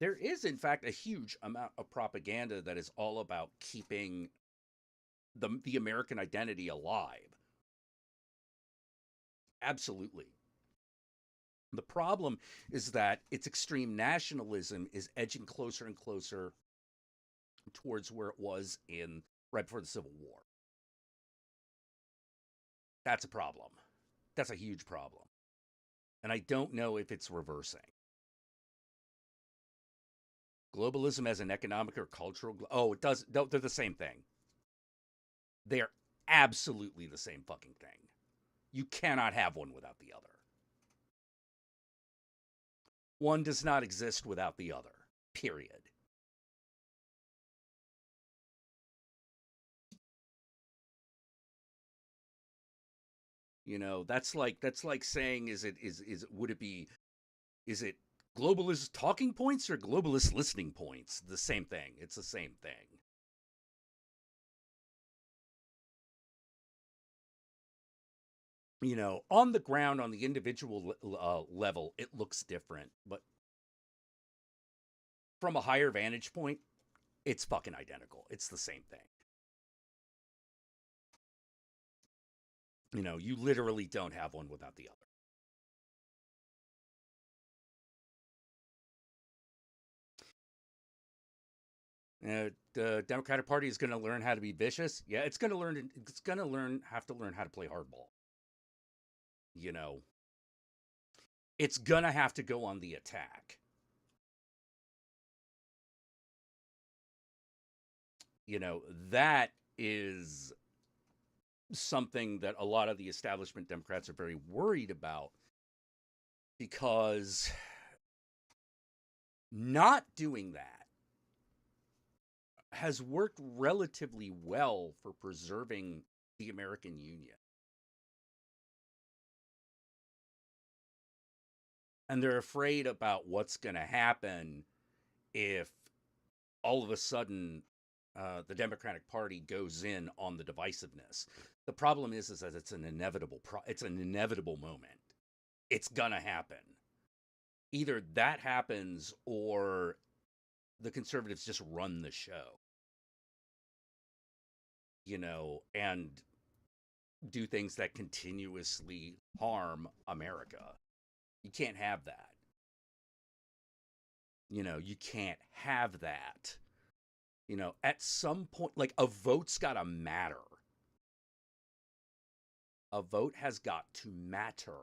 There is, in fact, a huge amount of propaganda that is all about keeping the American identity alive. Absolutely. The problem is that its extreme nationalism is edging closer and closer towards where it was right before the Civil War. That's a problem. That's a huge problem. And I don't know if it's reversing. Globalism as an economic or cultural... Oh, it does... They're the same thing. They are absolutely the same fucking thing. You cannot have one without the other. One does not exist without the other. Period. You know, that's like saying, is would it be, is it globalist talking points or globalist listening points? The same thing. It's the same thing. You know, on the ground, on the individual level, it looks different, but from a higher vantage point, it's fucking identical. It's the same thing. You know, you literally don't have one without the other. The Democratic Party is going to learn how to be vicious. Yeah, it's going to learn. It's going to have to learn how to play hardball. You know, it's going to have to go on the attack. You know, that is something that a lot of the establishment Democrats are very worried about, because not doing that has worked relatively well for preserving the American Union. And they're afraid about what's going to happen if all of a sudden the Democratic Party goes in on the divisiveness. The problem is that it's an inevitable moment. It's gonna happen. Either that happens or the conservatives just run the show, you know, and do things that continuously harm America. You can't have that. You know, you can't have that. You know, at some point, like, a vote's gotta matter. A vote has got to matter.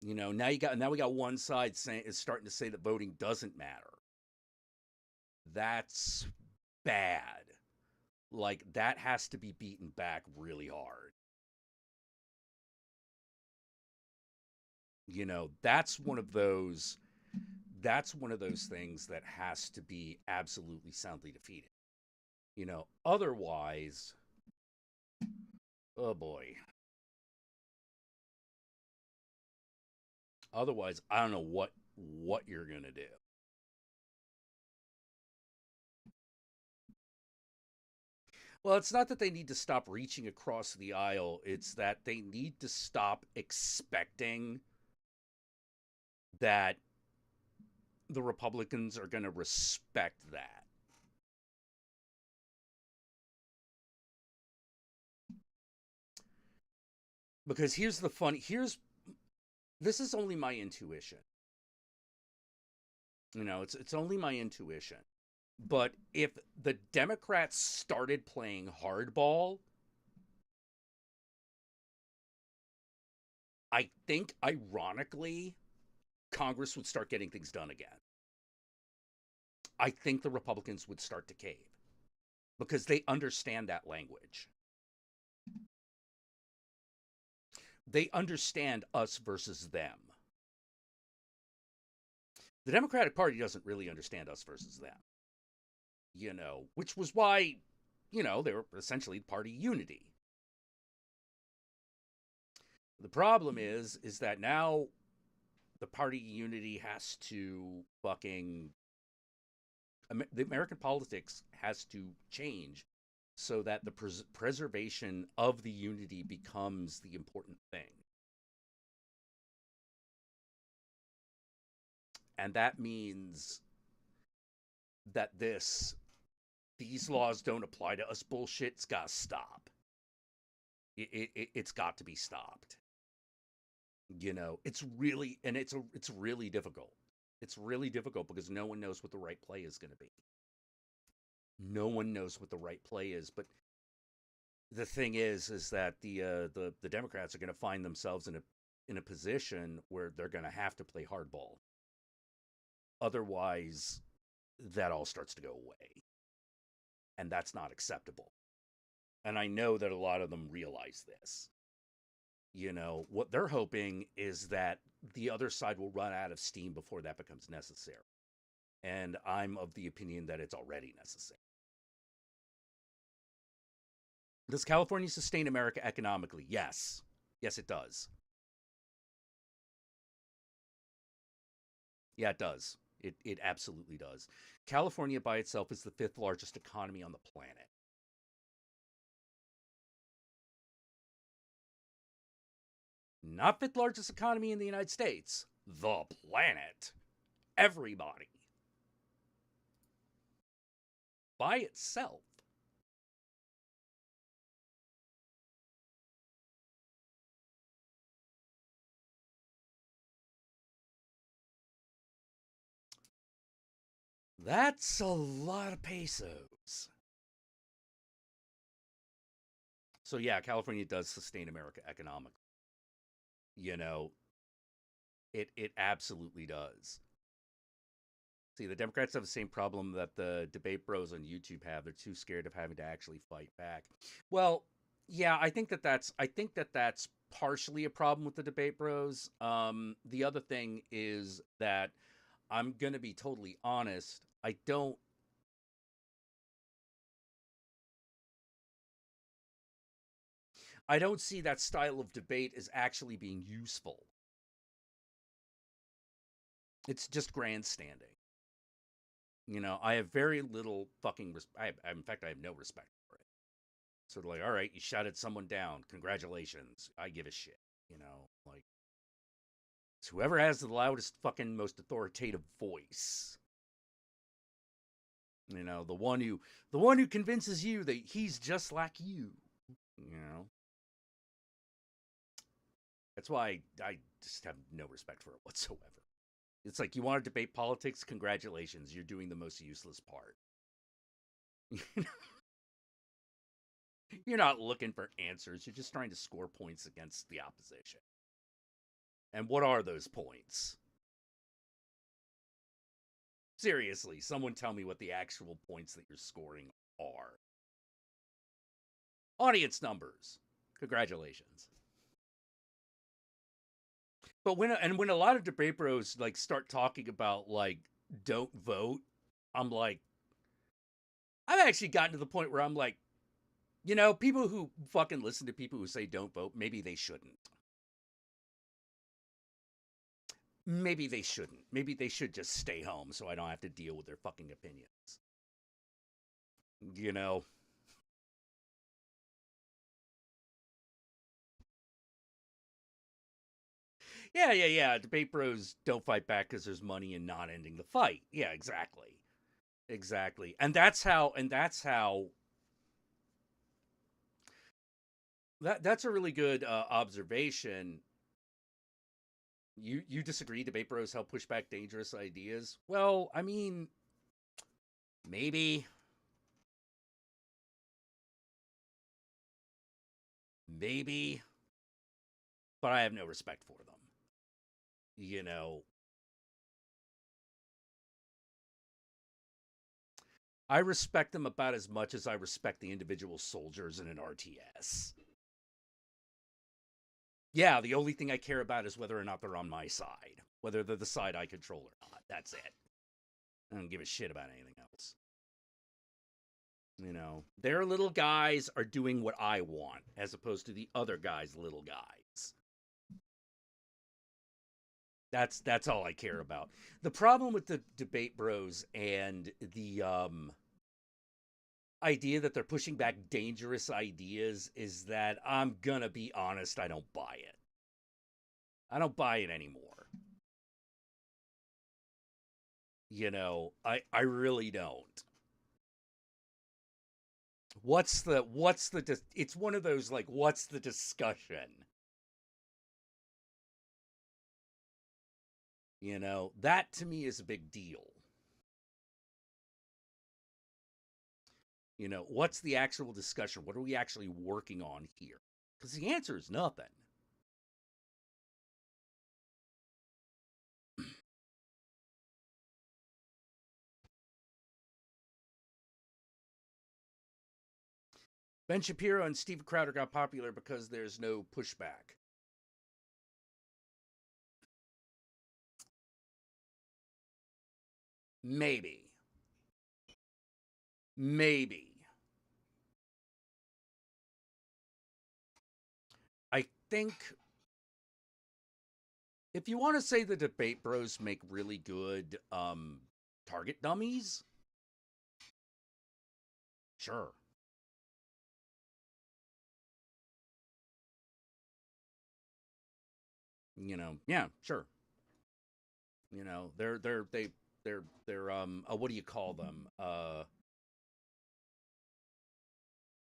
You know, now we got one side saying, is starting to say that voting doesn't matter. That's bad. Like, that has to be beaten back really hard. You know, that's one of those things that has to be absolutely soundly defeated. You know, otherwise, oh boy. Otherwise, I don't know what you're going to do. Well, it's not that they need to stop reaching across the aisle, it's that they need to stop expecting that the Republicans are going to respect that. Because this is only my intuition. You know, it's only my intuition. But if the Democrats started playing hardball, I think ironically Congress would start getting things done again. I think the Republicans would start to cave because they understand that language. They understand us versus them. The Democratic Party doesn't really understand us versus them. You know, which was why, you know, they were essentially party unity. The problem is that now the party unity has to fucking, the American politics has to change so that the preservation of the unity becomes the important thing. And that means that these laws don't apply to us bullshit's got to stop. It's got to be stopped. You know, it's really difficult. It's really difficult because no one knows what the right play is going to be. No one knows what the right play is, but the thing is that the Democrats are going to find themselves in a position where they're going to have to play hardball. Otherwise, that all starts to go away, and that's not acceptable. And I know that a lot of them realize this. What they're hoping is that the other side will run out of steam before that becomes necessary. And I'm of the opinion that it's already necessary. Does California sustain America economically? Yes. Yes, it does. Yeah, it does. It absolutely does. California by itself is the fifth largest economy on the planet. Not fifth largest economy in the United States. The planet. Everybody. By itself. That's a lot of pesos. So yeah, California does sustain America economically. You know, it absolutely does. See, the Democrats have the same problem that the debate bros on YouTube have. They're too scared of having to actually fight back. Well, yeah, I think that that's partially a problem with the debate bros. The other thing is that I'm gonna be totally honest. I don't see that style of debate as actually being useful. It's just grandstanding. I have very little fucking in fact, I have no respect for it. Sort of like, all right, you shouted someone down. Congratulations. I give a shit. Like it's whoever has the loudest fucking most authoritative voice. The one who convinces you that he's just like you. You know, that's why I just have no respect for it whatsoever. It's like you want to debate politics. Congratulations, you're doing the most useless part. You're not looking for answers. You're just trying to score points against the opposition. And what are those points? Seriously, someone tell me what the actual points that you're scoring are. Audience numbers. Congratulations. But when a lot of debate bros like start talking about like don't vote, I'm like, I've actually gotten to the point where I'm like, people who fucking listen to people who say don't vote, maybe they shouldn't. Maybe they shouldn't. Maybe they should just stay home so I don't have to deal with their fucking opinions. You know? Yeah, yeah, yeah. Debate bros don't fight back because there's money in not ending the fight. Yeah, exactly. Exactly. And that's how that's a really good observation. You disagree debate bros help push back dangerous ideas? Well, I mean, maybe, maybe, but I have no respect for them. You know, I respect them about as much as I respect the individual soldiers in an RTS. Yeah, the only thing I care about is whether or not they're on my side, whether they're the side I control or not. That's it. I don't give a shit about anything else. Their little guys are doing what I want, as opposed to the other guy's little guys. That's all I care about. The problem with the debate bros and the idea that they're pushing back dangerous ideas is that I'm gonna be honest, I don't buy it. I don't buy it anymore. I really don't. It's one of those like what's the discussion? That to me is a big deal. What's the actual discussion? What are we actually working on here? Because the answer is nothing. Ben Shapiro and Steve Crowder got popular because there's no pushback. Maybe. Maybe. I think if you want to say the Debate Bros make really good target dummies, sure. Yeah, sure. They're what do you call them?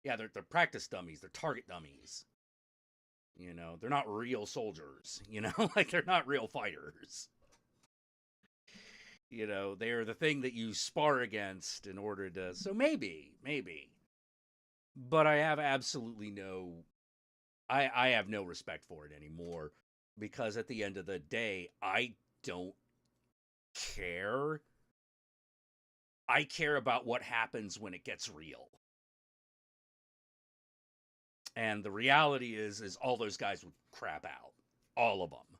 Yeah, they're practice dummies. They're target dummies. They're not real soldiers. Like they're not real fighters. They're the thing that you spar against in order to. So maybe, but I have absolutely no. I have no respect for it anymore because at the end of the day, I don't care. I care about what happens when it gets real. And the reality is all those guys would crap out. All of them.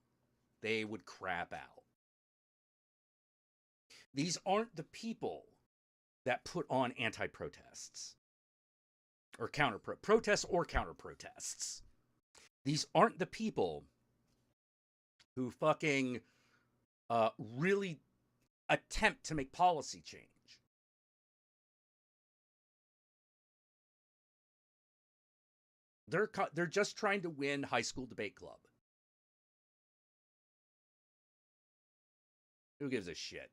They would crap out. These aren't the people that put on anti-protests or protests or counter-protests. These aren't the people who fucking really attempt to make policy change. They're just trying to win high school debate club. Who gives a shit?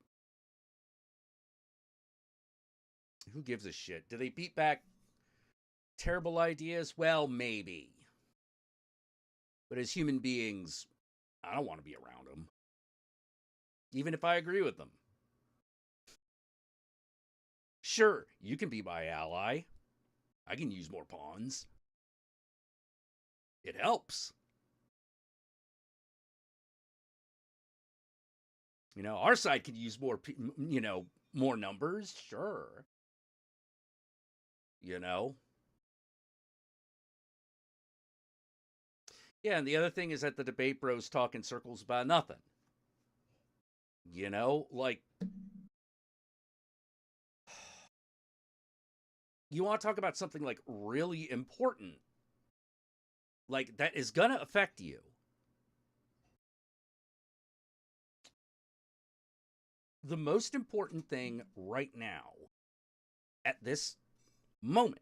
Who gives a shit? Do they beat back terrible ideas? Well, maybe. But as human beings, I don't want to be around them. Even if I agree with them. Sure, you can be my ally. I can use more pawns. It helps. Our side could use more, more numbers. Sure. Yeah, and the other thing is that the debate bros talk in circles about nothing. Like, you want to talk about something like really important, like that is gonna affect you. The most important thing right now, at this moment,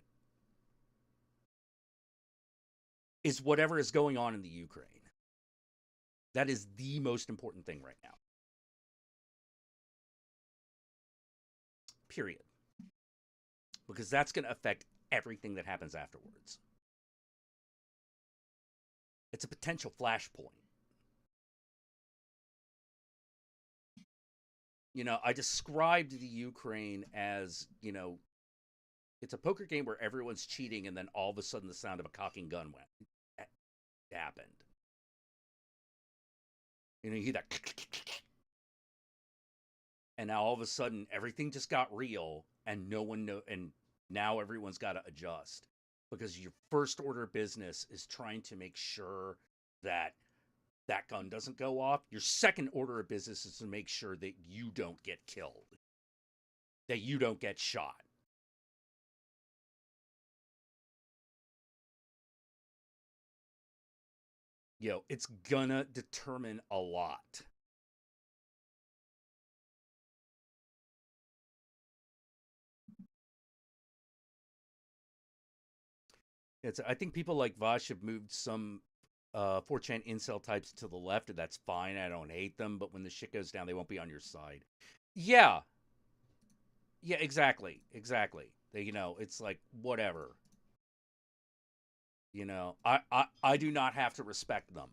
is whatever is going on in the Ukraine. That is the most important thing right now. Period. Because that's going to affect everything that happens afterwards. It's a potential flashpoint. I described the Ukraine as, it's a poker game where everyone's cheating and then all of a sudden the sound of a cocking gun happened. You hear that. And now all of a sudden everything just got real and no one know, and now everyone's got to adjust because your first order of business is trying to make sure that that gun doesn't go off. Your second order of business is to make sure that you don't get killed, that you don't get shot. It's gonna determine a lot. I think people like Vosh have moved some 4chan incel types to the left, and that's fine. I don't hate them, but when the shit goes down, they won't be on your side. Yeah. Yeah, exactly. It's like, whatever. I do not have to respect them.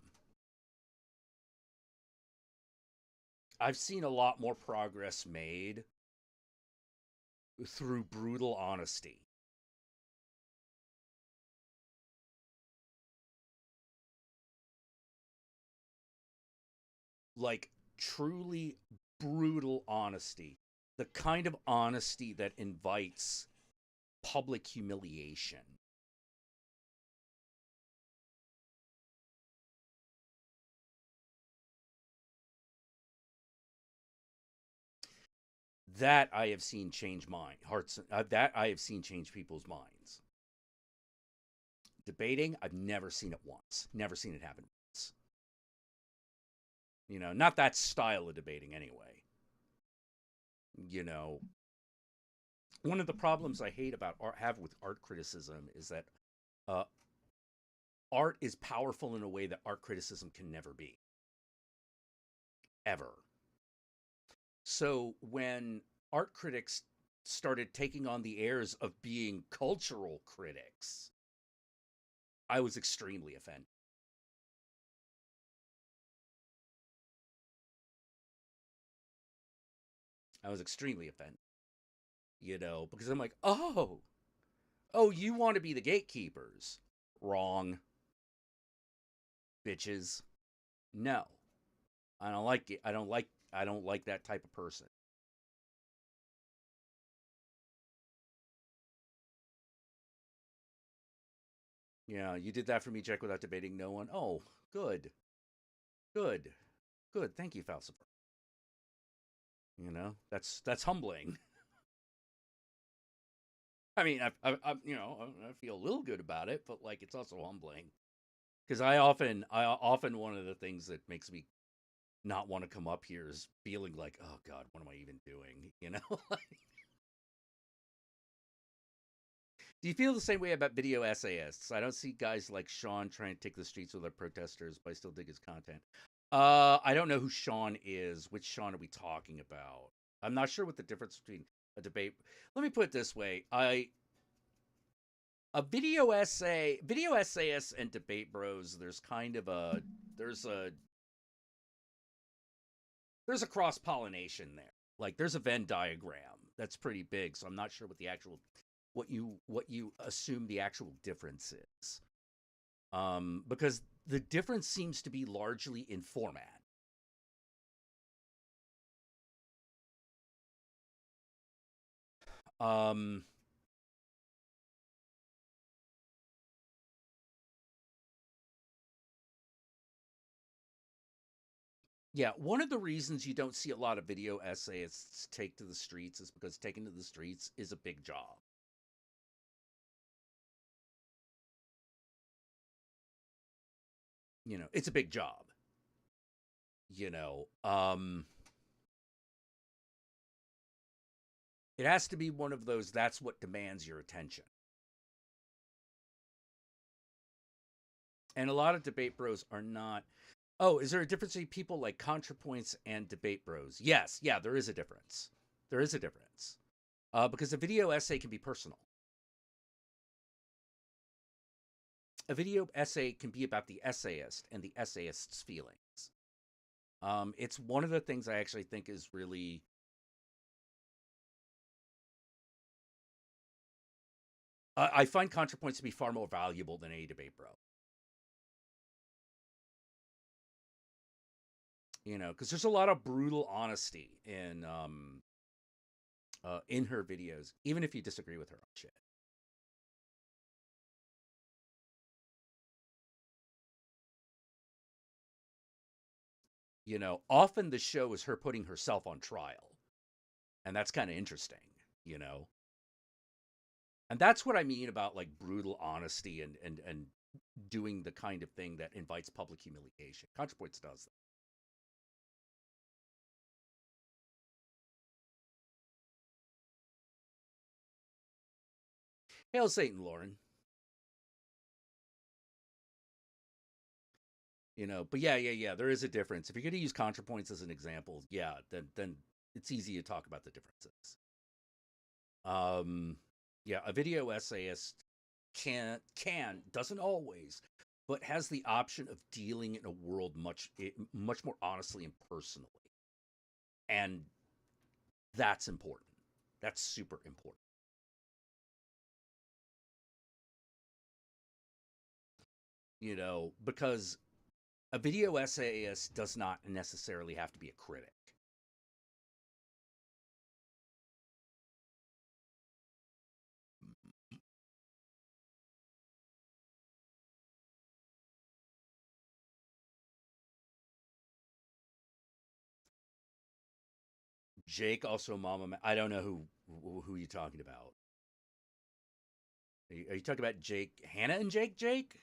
I've seen a lot more progress made through brutal honesty. Like, truly brutal honesty. The kind of honesty that invites public humiliation. That I have seen change hearts. That I have seen change people's minds. Debating, I've never seen it once. Never seen it happen once. Not that style of debating anyway. You know, one of the problems I hate about art, have with art criticism is that uh, art is powerful in a way that art criticism can never be, ever. So when art critics started taking on the airs of being cultural critics, I was extremely offended. I was extremely offended, because I'm like, oh, you want to be the gatekeepers. Wrong, bitches. No. I don't like it. I don't like that type of person. Yeah, you did that for me, Jack, without debating no one. Oh, good. Good. Good. Thank you, Falcifer. That's humbling. I mean, I feel a little good about it, but like it's also humbling because I often one of the things that makes me not want to come up here is feeling like, oh God, what am I even doing? Do you feel the same way about video essayists? I don't see guys like Sean trying to take the streets with our protesters, but I still dig his content. I don't know who Sean is. Which Sean are we talking about? I'm not sure what the difference between a debate. Let me put it this way: a video essayists and debate bros. There's a there's a cross pollination there. Like there's a Venn diagram that's pretty big. So I'm not sure what you assume the actual difference is. Because the difference seems to be largely in format. Um, yeah, one of the reasons you don't see a lot of video essayists take to the streets is because taking to the streets is a big job. It's a big job. You know, um, it has to be one of those. That's what demands your attention. And a lot of debate bros are not. Oh, is there a difference between people like ContraPoints and debate bros? Yes, yeah, there is a difference. There is a difference. Because a video essay can be personal. A video essay can be about the essayist and the essayist's feelings. It's one of the things I actually think is really. I find ContraPoints to be far more valuable than any debate bro. Because there's a lot of brutal honesty in her videos, even if you disagree with her on shit. Often the show is her putting herself on trial, and that's kind of interesting. You know, and that's what I mean about like brutal honesty and doing the kind of thing that invites public humiliation. ContraPoints does that. Hail Satan, Lauren. But yeah, there is a difference. If you're going to use ContraPoints as an example, yeah, then it's easy to talk about the differences. Um, yeah, a video essayist can doesn't always, but has the option of dealing in a world much more honestly and personally, and that's important. That's super important. Because a video essayist does not necessarily have to be a critic. Jake, also I don't know who you're talking about. Are you talking about Jake, Hannah and Jake?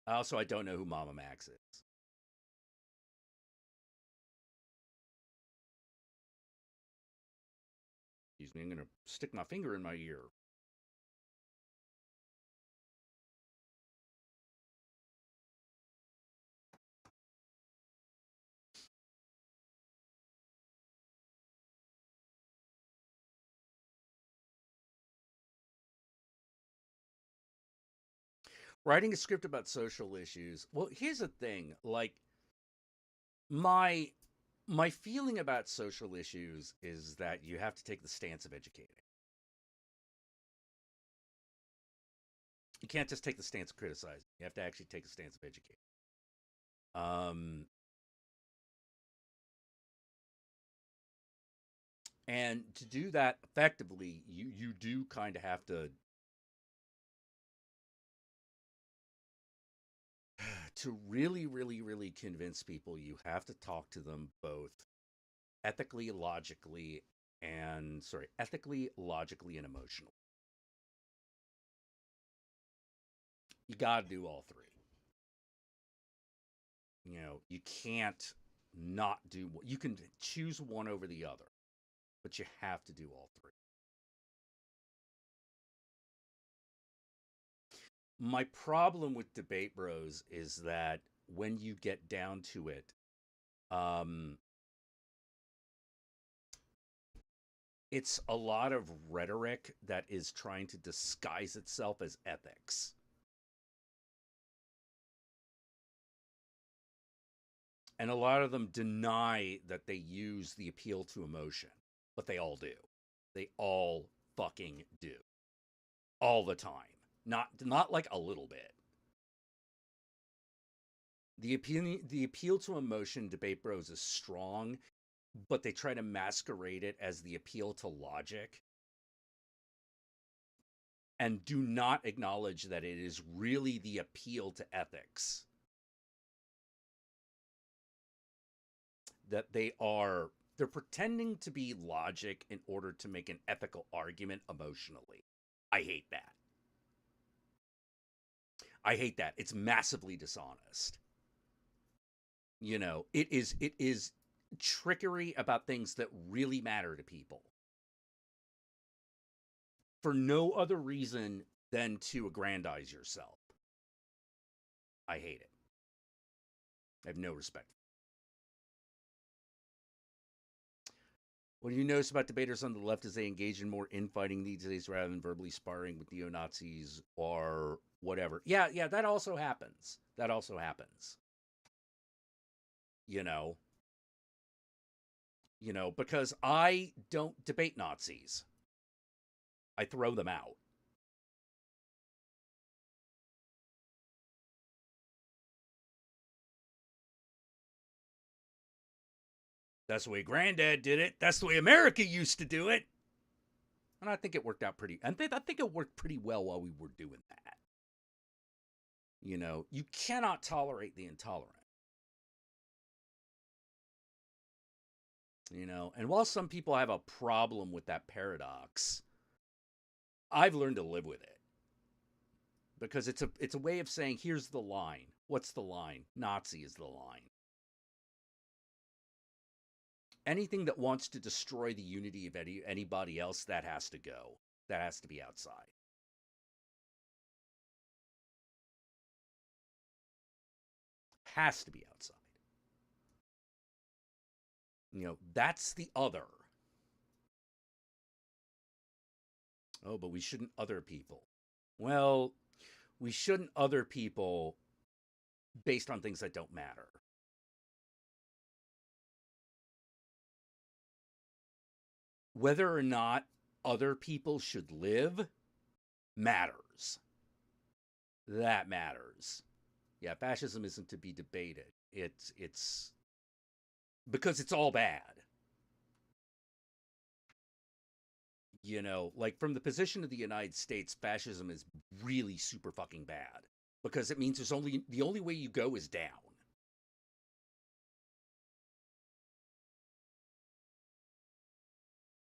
Also, I don't know who Mama Max is. Excuse me, I'm going to stick my finger in my ear. Writing a script about social issues. Well, here's the thing. Like, my my feeling about social issues is that you have to take the stance of educating. You can't just take the stance of criticizing. You have to actually take the stance of educating. Um, and to do that effectively, you do kind of have to really convince people. You have to talk to them both ethically, logically, ethically, logically, and emotionally. You got to do all three. You can't not do. You can choose one over the other, but you have to do all three. My problem with Debate Bros is that when you get down to it, um, it's a lot of rhetoric that is trying to disguise itself as ethics. And a lot of them deny that they use the appeal to emotion, but they all do. They all fucking do. All the time. Not like a little bit. The appeal to emotion, Debate Bros, is strong, but they try to masquerade it as the appeal to logic and do not acknowledge that it is really the appeal to ethics. That they're pretending to be logic in order to make an ethical argument emotionally. I hate that. I hate that. It's massively dishonest. It is trickery about things that really matter to people for no other reason than to aggrandize yourself. I hate it. I have no respect. What do you notice about debaters on the left is they engage in more infighting these days rather than verbally sparring with neo-Nazis or whatever. Yeah, that also happens. That also happens. You know, because I don't debate Nazis. I throw them out. That's the way Granddad did it. That's the way America used to do it. And I think it worked out pretty. I think it worked pretty well while we were doing that. You cannot tolerate the intolerant. And while some people have a problem with that paradox, I've learned to live with it. Because it's a way of saying, here's the line. What's the line? Nazi is the line. Anything that wants to destroy the unity of anybody else, that has to go. That has to be outside. Has to be outside. That's the other. Oh, but we shouldn't other people. Well, we shouldn't other people based on things that don't matter. Whether or not other people should live matters. That matters. Yeah, fascism isn't to be debated. It's because it's all bad. You know, like from the position of the United States, fascism is really super fucking bad because it means the only way you go is down.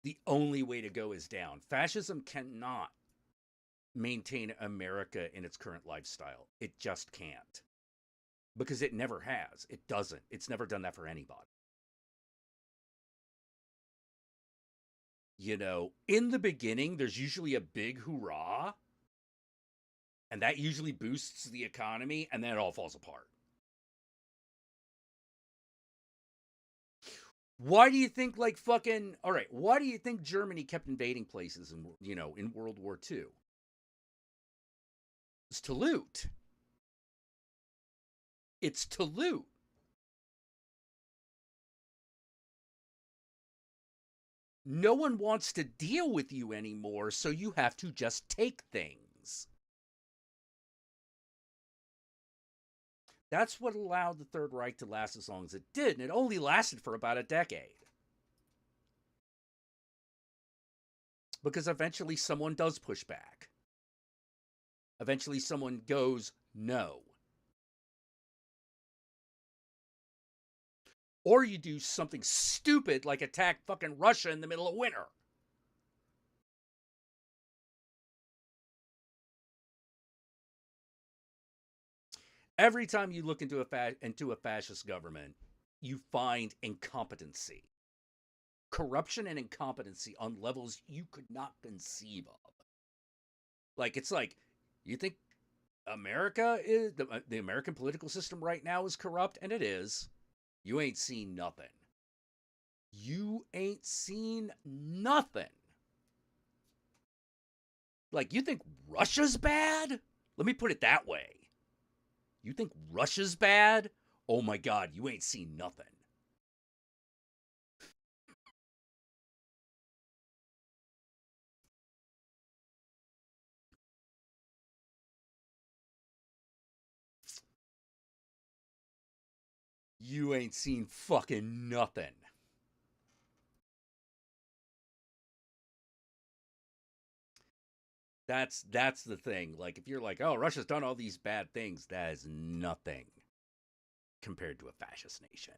The only way to go is down. Fascism cannot maintain America in its current lifestyle. It just can't. Because it never has. It doesn't. It's never done that for anybody. You know, in the beginning, there's usually a big hoorah, and that usually boosts the economy, and then it all falls apart. Why do you think, like, fucking. All right, why do you think Germany kept invading places in World War II? It's to loot. It's to loot. No one wants to deal with you anymore, so you have to just take things. That's what allowed the Third Reich to last as long as it did, and it only lasted for about a decade. Because eventually someone does push back. Eventually someone goes, no. Or you do something stupid like attack fucking Russia in the middle of winter. Every time you look into a fascist government, you find incompetency. Corruption and incompetency on levels you could not conceive of. Like, it's like, you think America is the American political system right now is corrupt, and it is. You ain't seen nothing. You ain't seen nothing. Like, you think Russia's bad? Let me put it that way. You think Russia's bad? Oh my God, you ain't seen nothing. You ain't seen fucking nothing. That's the thing. Like, if you're like, oh, Russia's done all these bad things, that is nothing compared to a fascist nation.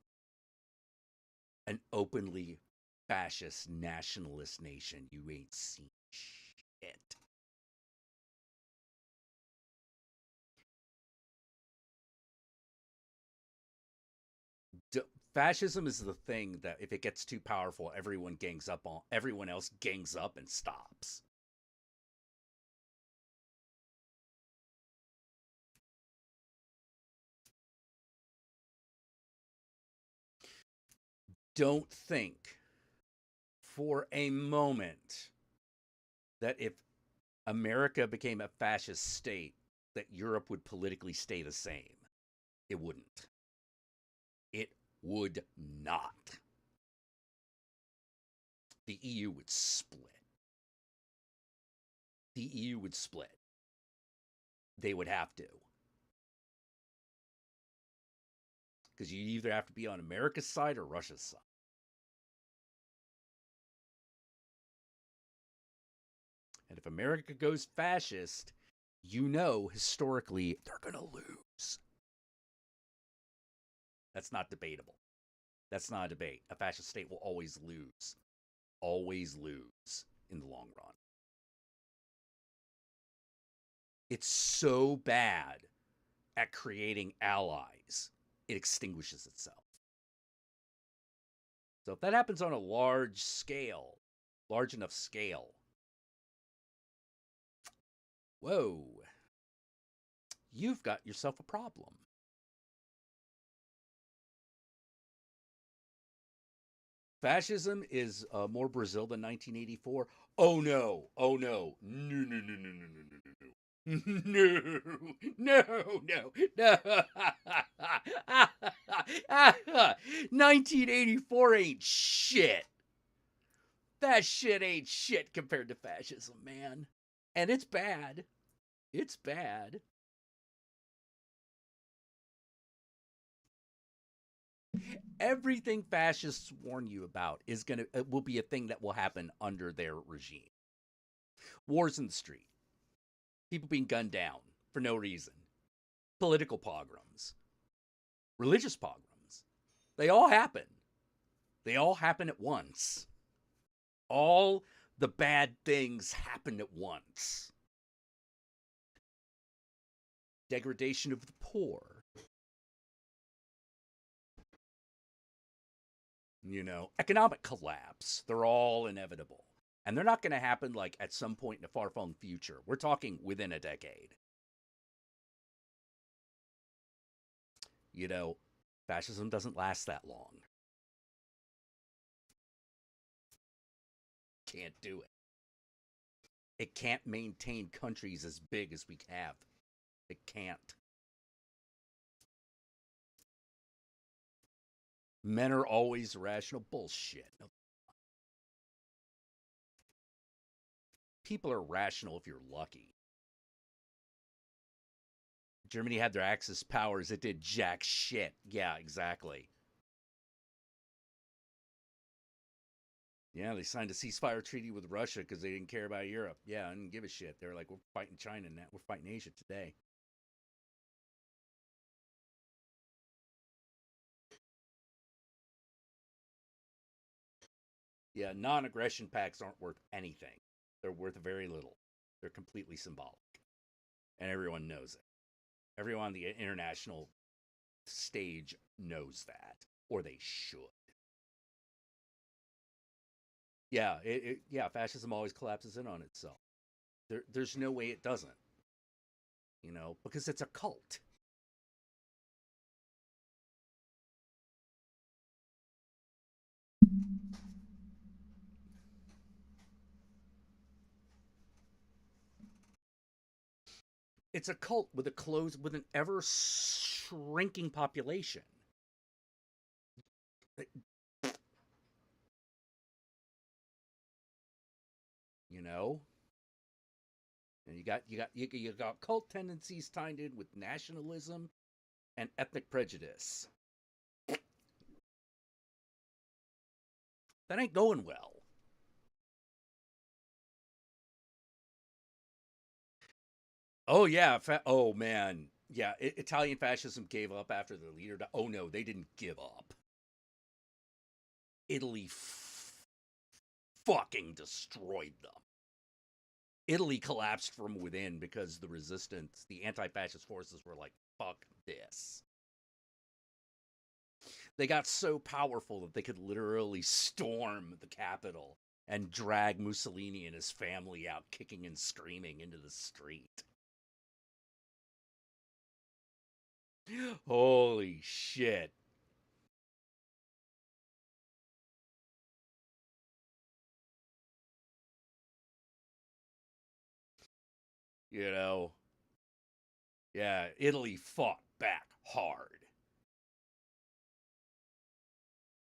An openly fascist nationalist nation. You ain't seen shit. Fascism is the thing that if it gets too powerful, everyone else gangs up and stops. Don't think for a moment that if America became a fascist state, that Europe would politically stay the same. It wouldn't. It would not. The EU would split. The EU would split. They would have to. Because you either have to be on America's side or Russia's side. And if America goes fascist, you know historically they're going to lose. That's not debatable. That's not a debate. A fascist state will always lose. Always lose in the long run. It's so bad at creating allies, it extinguishes itself. So if that happens on a large enough scale, whoa, you've got yourself a problem. Fascism is more Brazil than 1984. Oh no! Oh no! No! No! No! No! No! No! No! No! No! No! No! 1984 ain't shit. That shit ain't shit compared to fascism, man. And it's bad. It's bad. Everything fascists warn you about will be a thing that will happen under their regime. Wars in the street. People being gunned down for no reason. Political pogroms. Religious pogroms. They all happen. They all happen at once. All the bad things happen at once. Degradation of the poor. Economic collapse. They're all inevitable. And they're not going to happen like at some point in a far-flung future. We're talking within a decade. Fascism doesn't last that long. Can't do it. It can't maintain countries as big as we have. It can't. Men are always rational. Bullshit. People are rational if you're lucky. Germany had their Axis powers. It did jack shit. Yeah, exactly. Yeah, they signed a ceasefire treaty with Russia because they didn't care about Europe. Yeah, I didn't give a shit. They were like, we're fighting China now. We're fighting Asia today. Yeah, non-aggression pacts aren't worth anything. They're worth very little. They're completely symbolic. And everyone knows it. Everyone on the international stage knows that. Or they should. Yeah, fascism always collapses in on itself. There's no way it doesn't. Because it's a cult. It's a cult with an ever shrinking population. And you got cult tendencies tied in with nationalism and ethnic prejudice. That ain't going well. Oh yeah, oh man, yeah. Italian fascism gave up after the leader died. Oh no, they didn't give up. Italy fucking destroyed them. Italy collapsed from within because the resistance, the anti-fascist forces were like, fuck this. They got so powerful that they could literally storm the capital and drag Mussolini and his family out kicking and screaming into the street. Holy shit. Yeah, Italy fought back hard.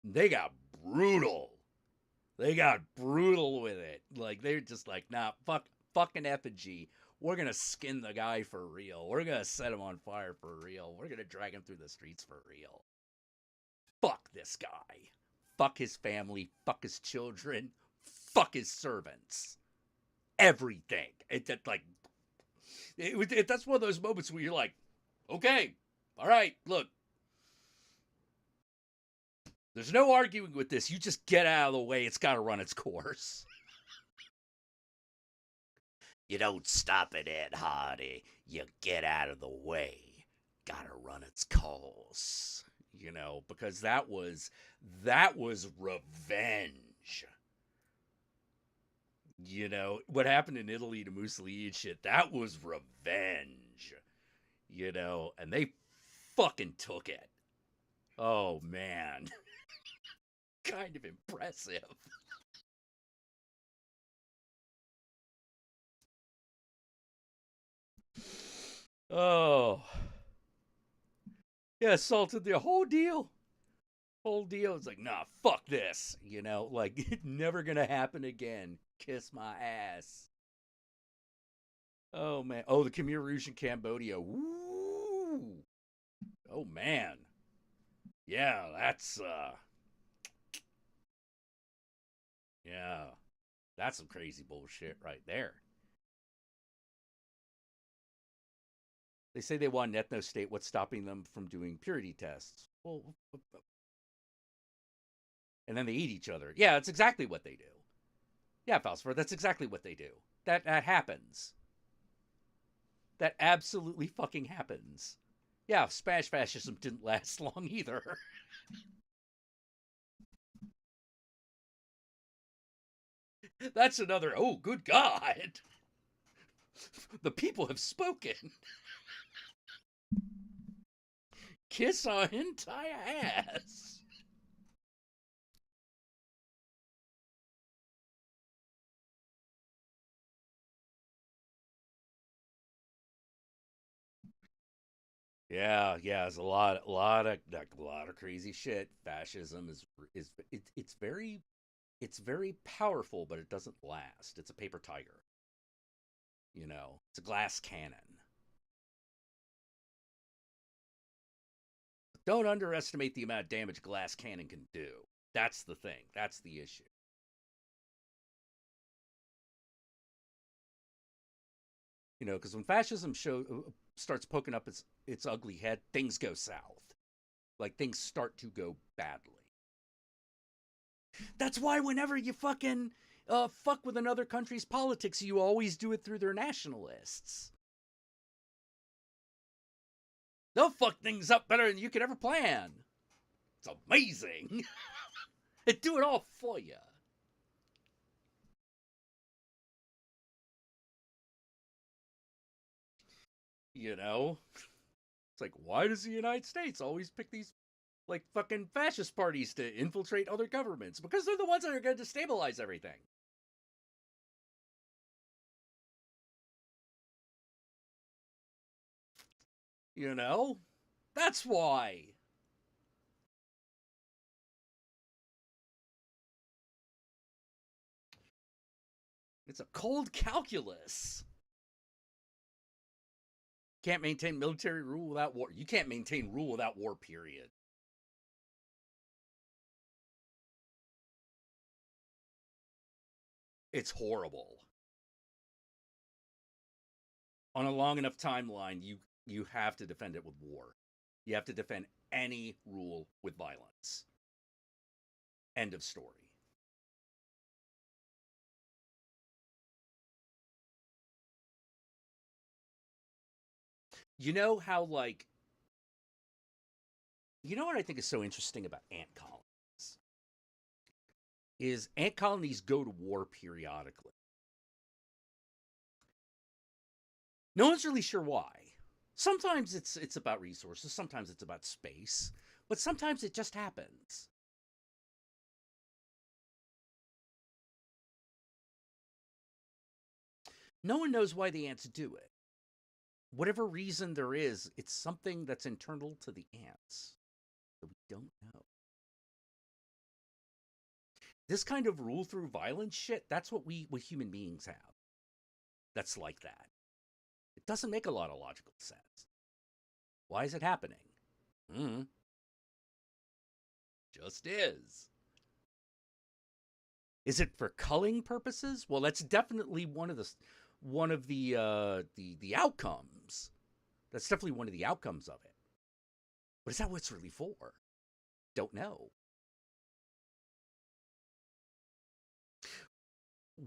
They got brutal. They got brutal with it. Like, they're just like, nah, fucking effigy. We're going to skin the guy for real. We're going to set him on fire for real. We're going to drag him through the streets for real. Fuck this guy. Fuck his family. Fuck his children. Fuck his servants. Everything. That's one of those moments where you're like, okay, all right, look. There's no arguing with this. You just get out of the way. It's got to run its course. You don't stop it, Ed Hardy. You get out of the way. Got to run its course. Because that was revenge. What happened in Italy to Mussolini and shit, that was revenge. And they fucking took it. Oh, man. Kind of impressive. Oh. Yeah, assaulted the whole deal. Whole deal. It's like, nah, fuck this. Like, never gonna happen again. Kiss my ass. Oh, man. Oh, the Khmer Rouge in Cambodia. Woo! Oh, man. Yeah, yeah. That's some crazy bullshit right there. They say they want an ethno state. What's stopping them from doing purity tests? Well, and then they eat each other. Yeah, that's exactly what they do. Yeah, Falsifer, that's exactly what they do. That happens. That absolutely fucking happens. Yeah, Spanish fascism didn't last long either. That's another, oh, good God. The people have spoken. Kiss our entire ass. Yeah, there's a lot of crazy shit. Fascism it's very powerful, but it doesn't last. It's a paper tiger. It's a glass cannon. Don't underestimate the amount of damage a glass cannon can do. That's the thing. That's the issue. Because when fascism starts poking up its ugly head, things go south. Like things start to go badly. That's why whenever you fucking fuck with another country's politics, you always do it through their nationalists. They'll fuck things up better than you could ever plan. It's amazing. They do it all for you. You know? It's like, why does the United States always pick these, like, fucking fascist parties to infiltrate other governments? Because they're the ones that are going to destabilize everything. You know? That's why. It's a cold calculus. Can't maintain military rule without war. You can't maintain rule without war, period. It's horrible. On a long enough timeline, you have to defend it with war. You have to defend any rule with violence. End of story. You know how, like, you know what I think is so interesting about ant colonies? Is ant colonies go to war periodically. No one's really sure why. Sometimes it's about resources, sometimes it's about space, but sometimes it just happens. No one knows why the ants do it. Whatever reason there is, it's something that's internal to the ants that we don't know. This kind of rule through violence shit, that's what human beings have. That's like that. It doesn't make a lot of logical sense. Why is it happening? Mm, just is. Is it for culling purposes? Well, that's definitely one of the outcomes. That's definitely one of the outcomes of it. But is that what it's really for? Don't know.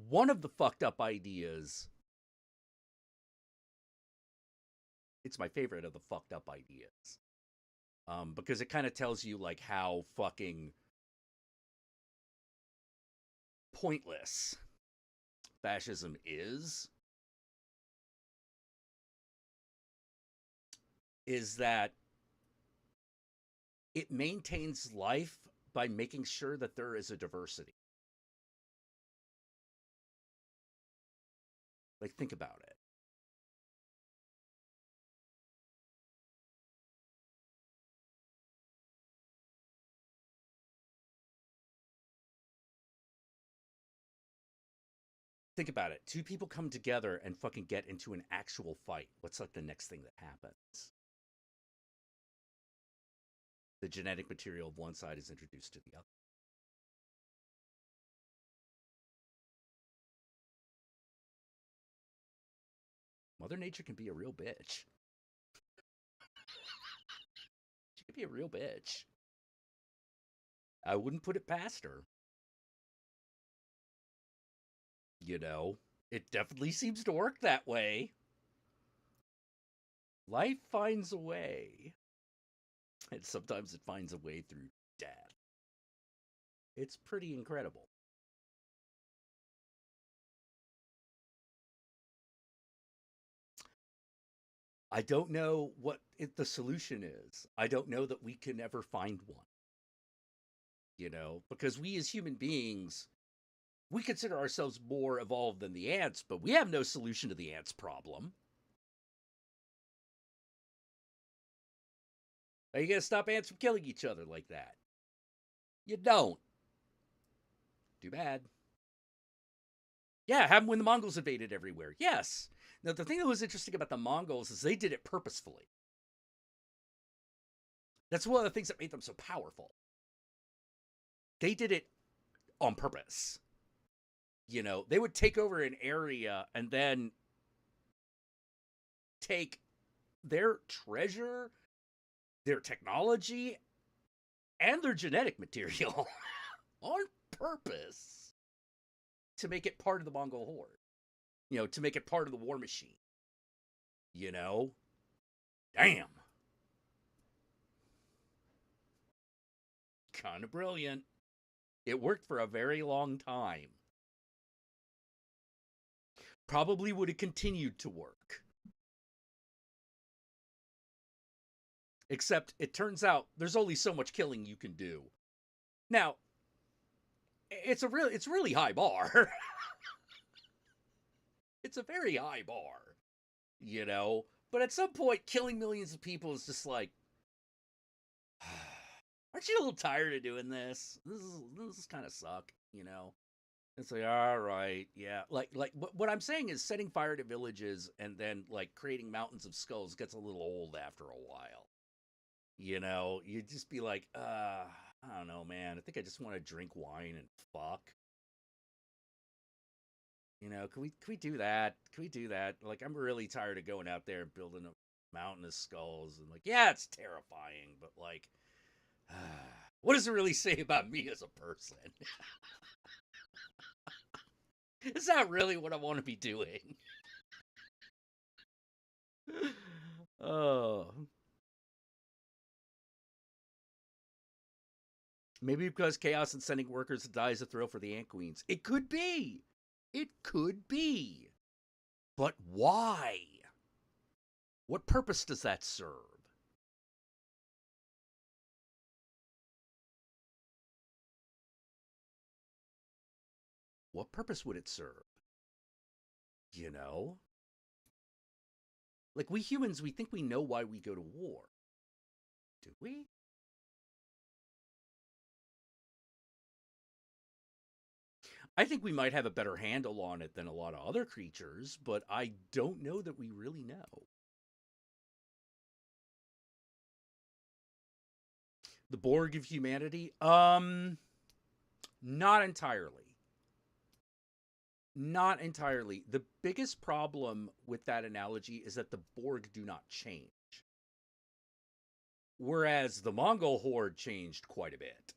One of the fucked up ideas, it's my favorite of the fucked up ideas. Because it kind of tells you like how fucking pointless fascism is that it maintains life by making sure that there is a diversity. Like, think about it. Think about it. Two people come together and fucking get into an actual fight. What's like the next thing that happens? The genetic material of one side is introduced to the other. Mother Nature can be a real bitch. She could be a real bitch. I wouldn't put it past her. You know, it definitely seems to work that way. Life finds a way. And sometimes it finds a way through death. It's pretty incredible. I don't know what the solution is. I don't know that we can ever find one. You know, because we as human beings, we consider ourselves more evolved than the ants, but we have no solution to the ants' problem. Are you going to stop ants from killing each other like that? You don't. Too bad. Yeah, happened when the Mongols invaded everywhere. Yes. Now, the thing that was interesting about the Mongols is they did it purposefully. That's one of the things that made them so powerful. They did it on purpose. You know, they would take over an area and then take their treasure, their technology, and their genetic material on purpose to make it part of the Mongol horde. You know, to make it part of the war machine. You know? Damn. Kind of brilliant. It worked for a very long time. Probably would have continued to work. Except it turns out there's only so much killing you can do. Now, it's really high bar. It's a very high bar, you know? But at some point, killing millions of people is just like, aren't you a little tired of doing this? This is kind of suck, you know? It's like, all right, yeah. Like what I'm saying is setting fire to villages and then like creating mountains of skulls gets a little old after a while. You know, you'd just be like, I don't know, man. I think I just want to drink wine and fuck. You know, can we do that? Can we do that? Like, I'm really tired of going out there and building a mountain of skulls and like, yeah, it's terrifying, but like, what does it really say about me as a person? Is that really what I want to be doing? Oh. Maybe because chaos and sending workers to die is a thrill for the ant queens. It could be. It could be. But why? What purpose does that serve? What purpose would it serve? You know? Like, we humans, we think we know why we go to war. Do we? I think we might have a better handle on it than a lot of other creatures, but I don't know that we really know. The Borg of humanity? Not entirely. Not entirely. The biggest problem with that analogy is that the Borg do not change. Whereas the Mongol horde changed quite a bit.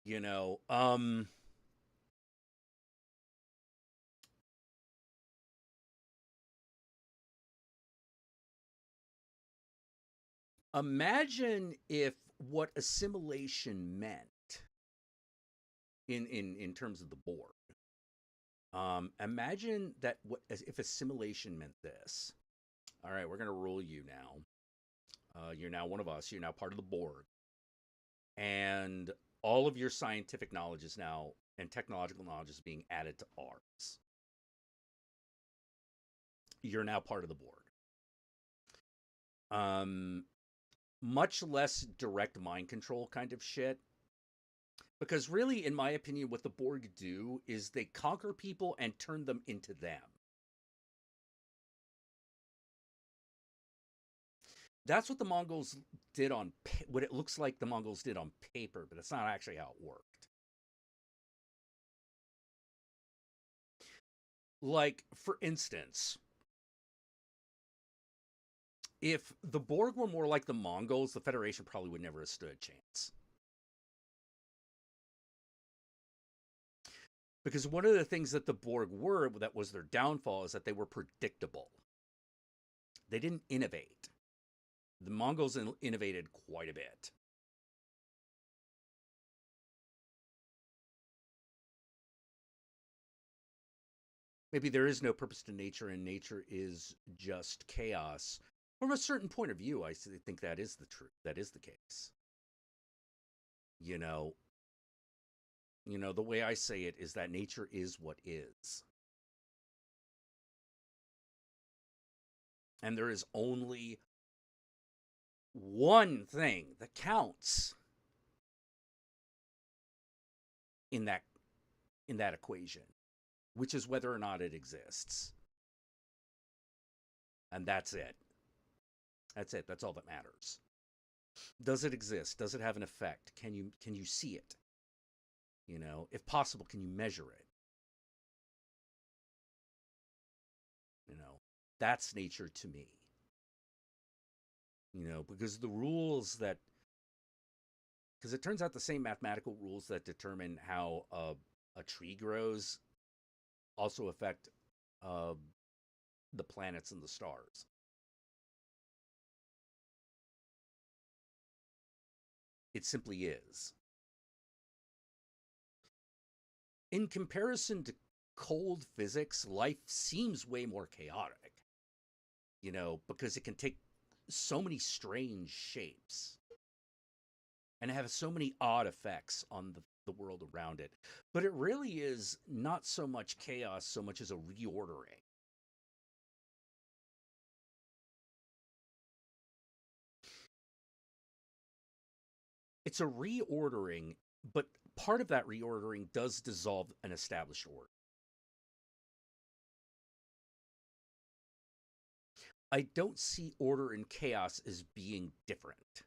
You know, imagine if what assimilation meant in terms of the Borg. Imagine that if assimilation meant this. All right, we're gonna rule you now. You're now one of us. You're now part of the Borg, and all of your scientific knowledge is now and technological knowledge is being added to ours. You're now part of the Borg. Much less direct mind control kind of shit. Because really, in my opinion, what the Borg do is they conquer people and turn them into them. That's what the Mongols did what it looks like the Mongols did on paper, but that's not actually how it worked. Like, for instance, if the Borg were more like the Mongols, the Federation probably would never have stood a chance. Because one of the things that the Borg were, that was their downfall, is that they were predictable. They didn't innovate. The Mongols innovated quite a bit. Maybe there is no purpose to nature, and nature is just chaos. From a certain point of view, I think that is the truth. That is the case. You know, the way I say it is that nature is what is. And there is only one thing that counts in that equation, which is whether or not it exists. And that's it. That's it. That's all that matters. Does it exist? Does it have an effect? Can you see it? If possible, can you measure it? That's nature to me. Because because it turns out the same mathematical rules that determine how a tree grows also affect the planets and the stars. It simply is. In comparison to cold physics, life seems way more chaotic, because it can take so many strange shapes and have so many odd effects on the world around it. But it really is not so much chaos so much as a reordering. It's a reordering, but part of that reordering does dissolve an established order. I don't see order and chaos as being different.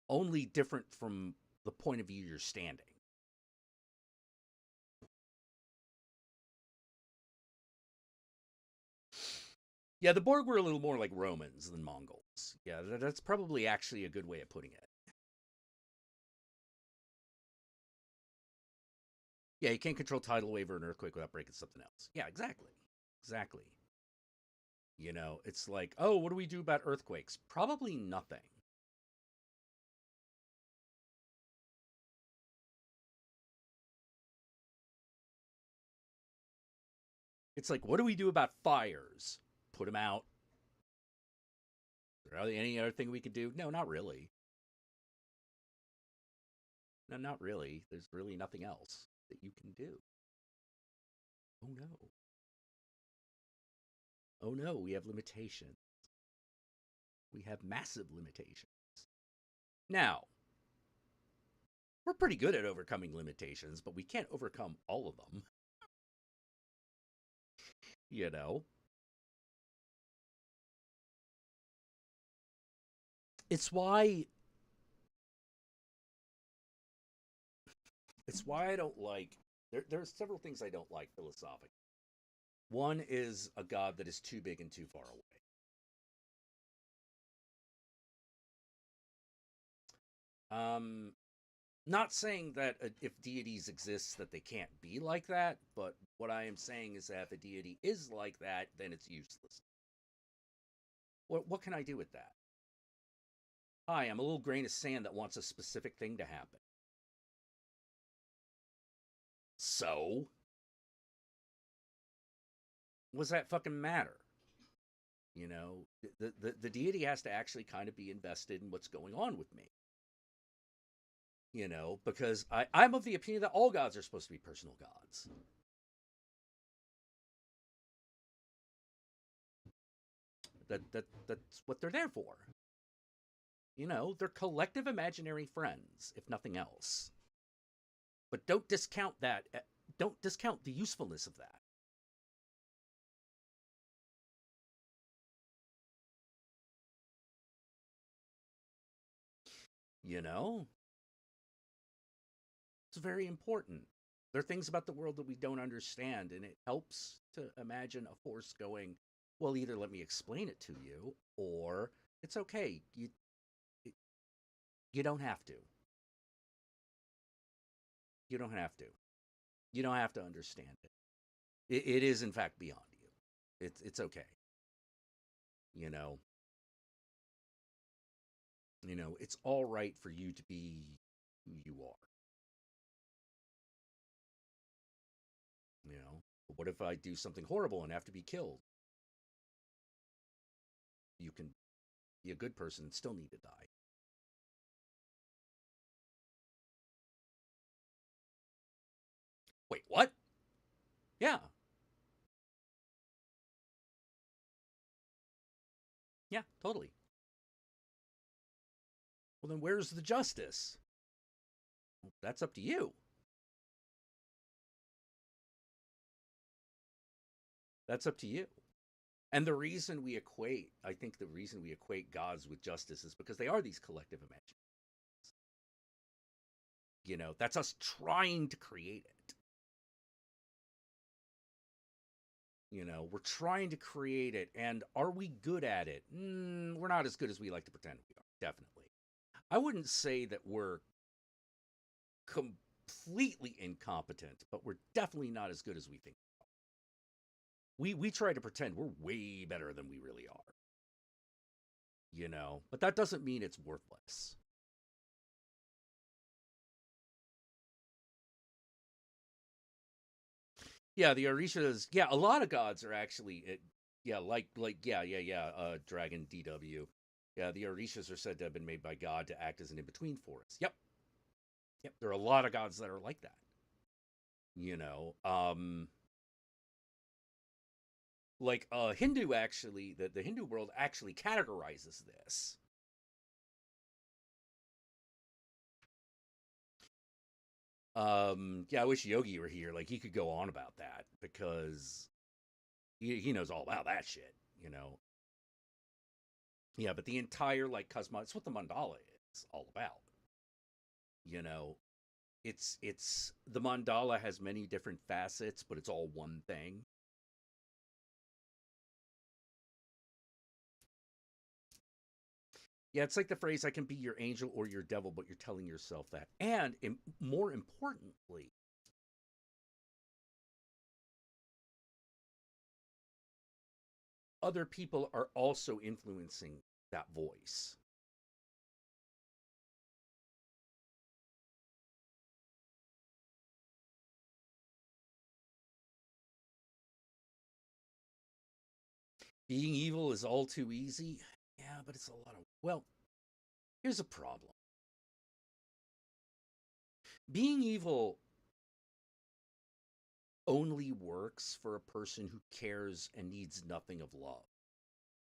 Only different from the point of view you're standing. Yeah, the Borg were a little more like Romans than Mongols. Yeah, that's probably actually a good way of putting it. Yeah, you can't control tidal wave or an earthquake without breaking something else. Yeah, exactly. Exactly. It's like, oh, what do we do about earthquakes? Probably nothing. It's like, what do we do about fires? Put them out. Is there any other thing we could do? No, not really. No, not really. There's really nothing else that you can do. Oh no. Oh no, we have limitations. We have massive limitations. Now, we're pretty good at overcoming limitations, but we can't overcome all of them. You know? It's why I don't like there are several things I don't like philosophically. One is a god that is too big and too far away. Um Not saying that if deities exist that they can't be like that, but what I am saying is that if a deity is like that, then it's useless. What can I do with that? Hi, I'm a little grain of sand that wants a specific thing to happen. So, what's that fucking matter? The deity has to actually kind of be invested in what's going on with me. Because I'm of the opinion that all gods are supposed to be personal gods. That's what they're there for. They're collective imaginary friends, if nothing else. But don't discount that. Don't discount the usefulness of that. You know, it's very important. There are things about the world that we don't understand, and it helps to imagine a force going, well, either let me explain it to you, or it's okay. You don't have to. You don't have to. You don't have to understand it. It is in fact beyond you. It's okay. You know, it's all right for you to be who you are. But what if I do something horrible and have to be killed? You can be a good person and still need to die. Wait, what? Yeah, yeah, totally. Well, then where's the justice? Well, that's up to you. That's up to you. And the reason we equate, I think the reason we equate gods with justice is because they are these collective imaginations. That's us trying to create it. We're trying to create it. And are we good at it? We're not as good as we like to pretend we are, definitely. I wouldn't say that we're completely incompetent, but we're definitely not as good as we think. We try to pretend we're way better than we really are. But that doesn't mean it's worthless. Yeah, the Orishas. Yeah, a lot of gods are actually. Yeah, yeah. Dragon DW. Yeah, the Orishas are said to have been made by God to act as an in-between for us. Yep, yep. There are a lot of gods that are like that. You know, like Hindu actually, the Hindu world actually categorizes this. Yeah, I wish Yogi were here. Like he could go on about that because he knows all about that shit. You know, yeah, but the entire like cosmos, it's what the mandala is all about. You know, it's the mandala has many different facets, but it's all one thing. Yeah, it's like the phrase "I can be your angel or your devil," but you're telling yourself that. And more importantly, other people are also influencing that voice. Being evil is all too easy. Yeah, but it's a lot of. Well, here's a problem. Being evil only works for a person who cares and needs nothing of love.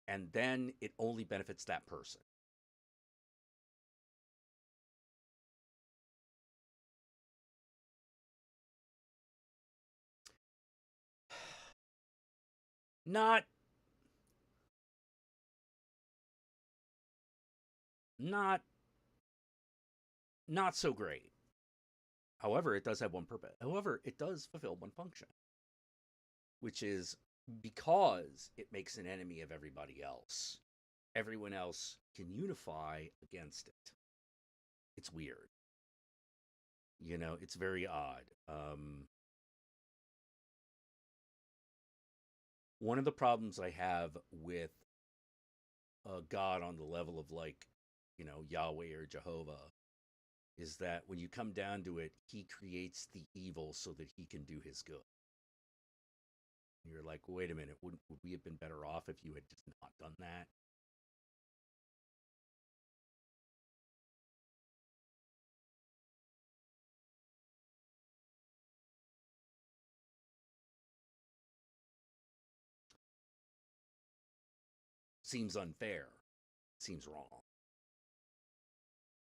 And then it only benefits that person. Not not not so great. However, it does have one purpose. However, it does fulfill one function, which is because it makes an enemy of everybody else. Everyone else can unify against it. It's weird. It's very odd. One of the problems I have with a God on the level of like, Yahweh or Jehovah is that when you come down to it, he creates the evil so that he can do his good. And you're like, wait a minute, would we have been better off if you had just not done that? Seems unfair. Seems wrong.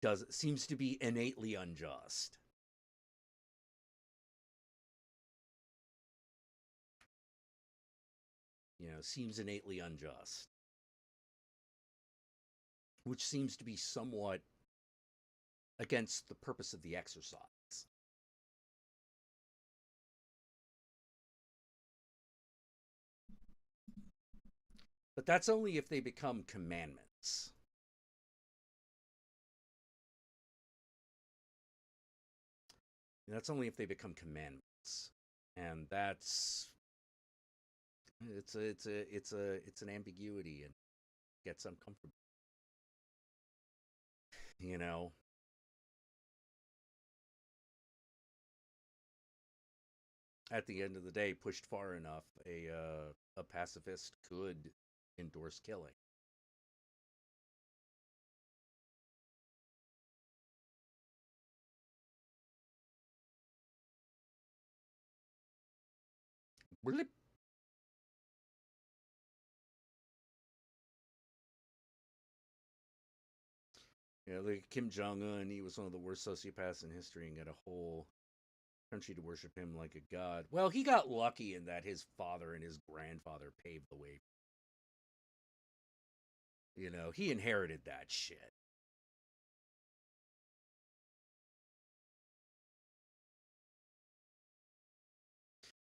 Does seems to be innately unjust. Seems innately unjust, which seems to be somewhat against the purpose of the exercise. But that's only if they become commandments. That's only if they become commandments. And that's it's an ambiguity and gets uncomfortable. You know, at the end of the day, pushed far enough, a pacifist could endorse killing. Blip. You know, like Kim Jong Un, he was one of the worst sociopaths in history and got a whole country to worship him like a god. Well, he got lucky in that his father and his grandfather paved the way. You know, he inherited that shit.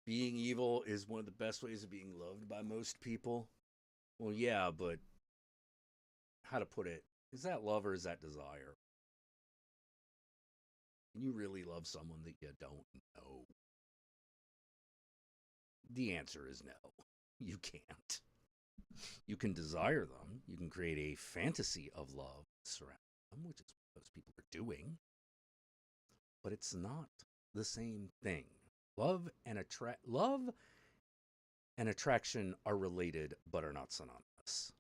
Being evil is one of the best ways of being loved by most people. Well, yeah, but how to put it? Is that love or is that desire? Can you really love someone that you don't know? The answer is no. You can't. You can desire them. You can create a fantasy of love surrounding them, which is what most people are doing. But it's not the same thing. Love and attraction are related but are not synonymous.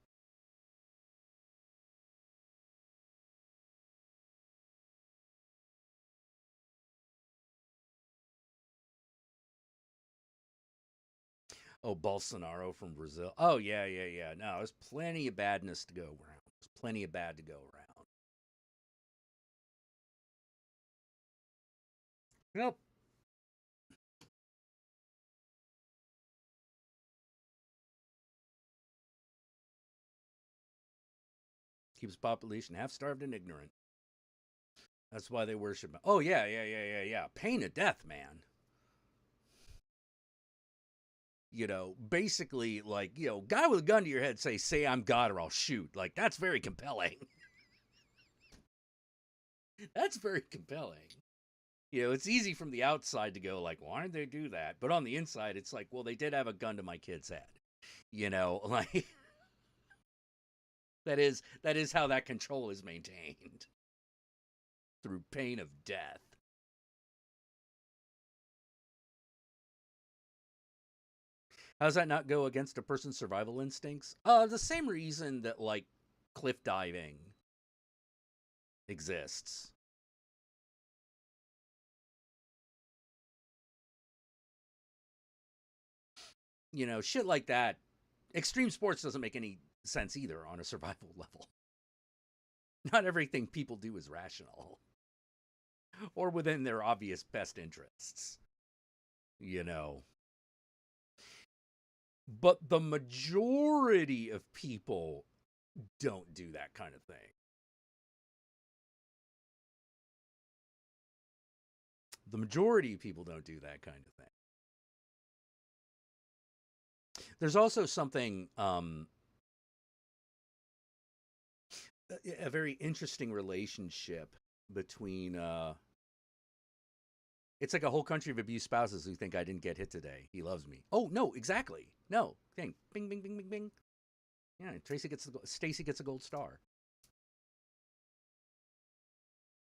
Oh, Bolsonaro from Brazil. Oh yeah, yeah, yeah. No, there's plenty of badness to go around. There's plenty of bad to go around. Yep. Keeps the population half starved and ignorant. That's why they worship him. Oh yeah, yeah, yeah, yeah, yeah. Pain of death, man. You know, basically, like, you know, guy with a gun to your head say I'm God or I'll shoot. Like, that's very compelling. That's very compelling. You know, it's easy from the outside to go like, why did they do that? But on the inside, it's like, well, they did have a gun to my kid's head. You know, like that is how that control is maintained through pain of death. How does that not go against a person's survival instincts? The same reason that like cliff diving exists. You know, shit like that. Extreme sports doesn't make any sense either on a survival level. Not everything people do is rational or within their obvious best interests, you know. But the majority of people don't do that kind of thing. The majority of people don't do that kind of thing. There's also something, a very interesting relationship between, it's like a whole country of abused spouses who think I didn't get hit today. He loves me. Oh, no, exactly. No. Thing. Bing, bing, bing, bing, bing. Yeah, Stacy gets a gold star.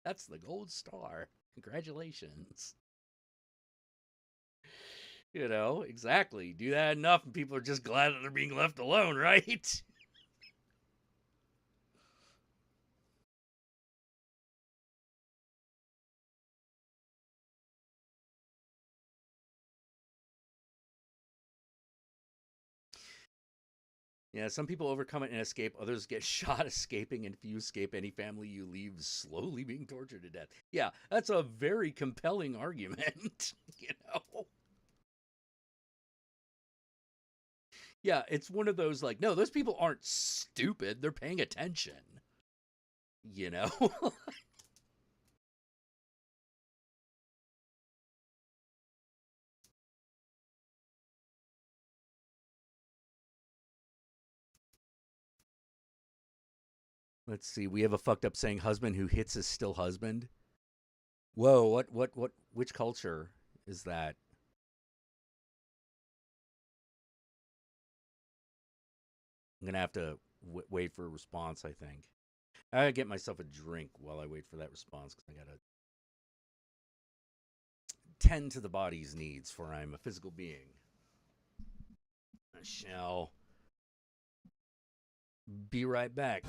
That's the gold star. Congratulations. You know, exactly. Do that enough, and people are just glad that they're being left alone, right? Yeah, some people overcome it and escape. Others get shot escaping, and if you escape, any family you leave slowly being tortured to death. Yeah, that's a very compelling argument, you know? Yeah, it's one of those like, no, those people aren't stupid. They're paying attention, you know? Let's see. We have a fucked up saying husband who hits his still husband. Whoa, which culture is that? I'm going to have to wait for a response, I think. I gotta get myself a drink while I wait for that response because I gotta tend to the body's needs, for I'm a physical being. I shall be right back.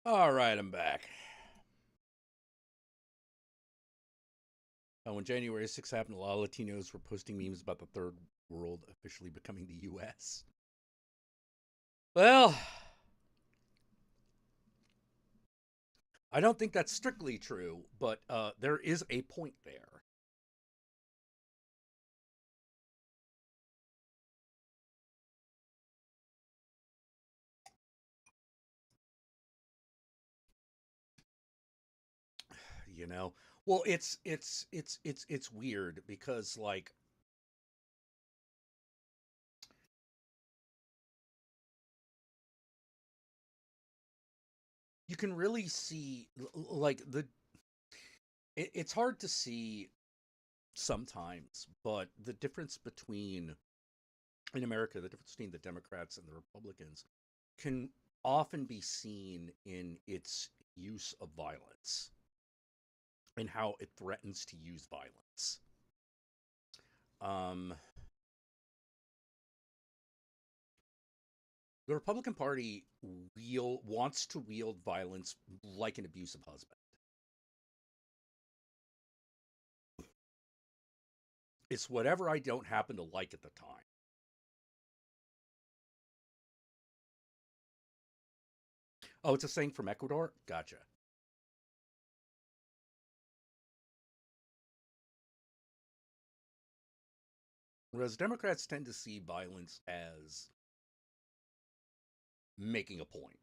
All right, I'm back. When January 6th happened, a lot of Latinos were posting memes about the third world officially becoming the U.S. Well, I don't think that's strictly true, but there is a point there. You know, well, it's weird because like you can really see like it's hard to see sometimes, but the difference between in America, the difference between the Democrats and the Republicans can often be seen in its use of violence and how it threatens to use violence. Um, the Republican Party wants to wield violence like an abusive husband. It's whatever I don't happen to like at the time. Oh, it's a saying from Ecuador? Gotcha. Whereas Democrats tend to see violence as making a point.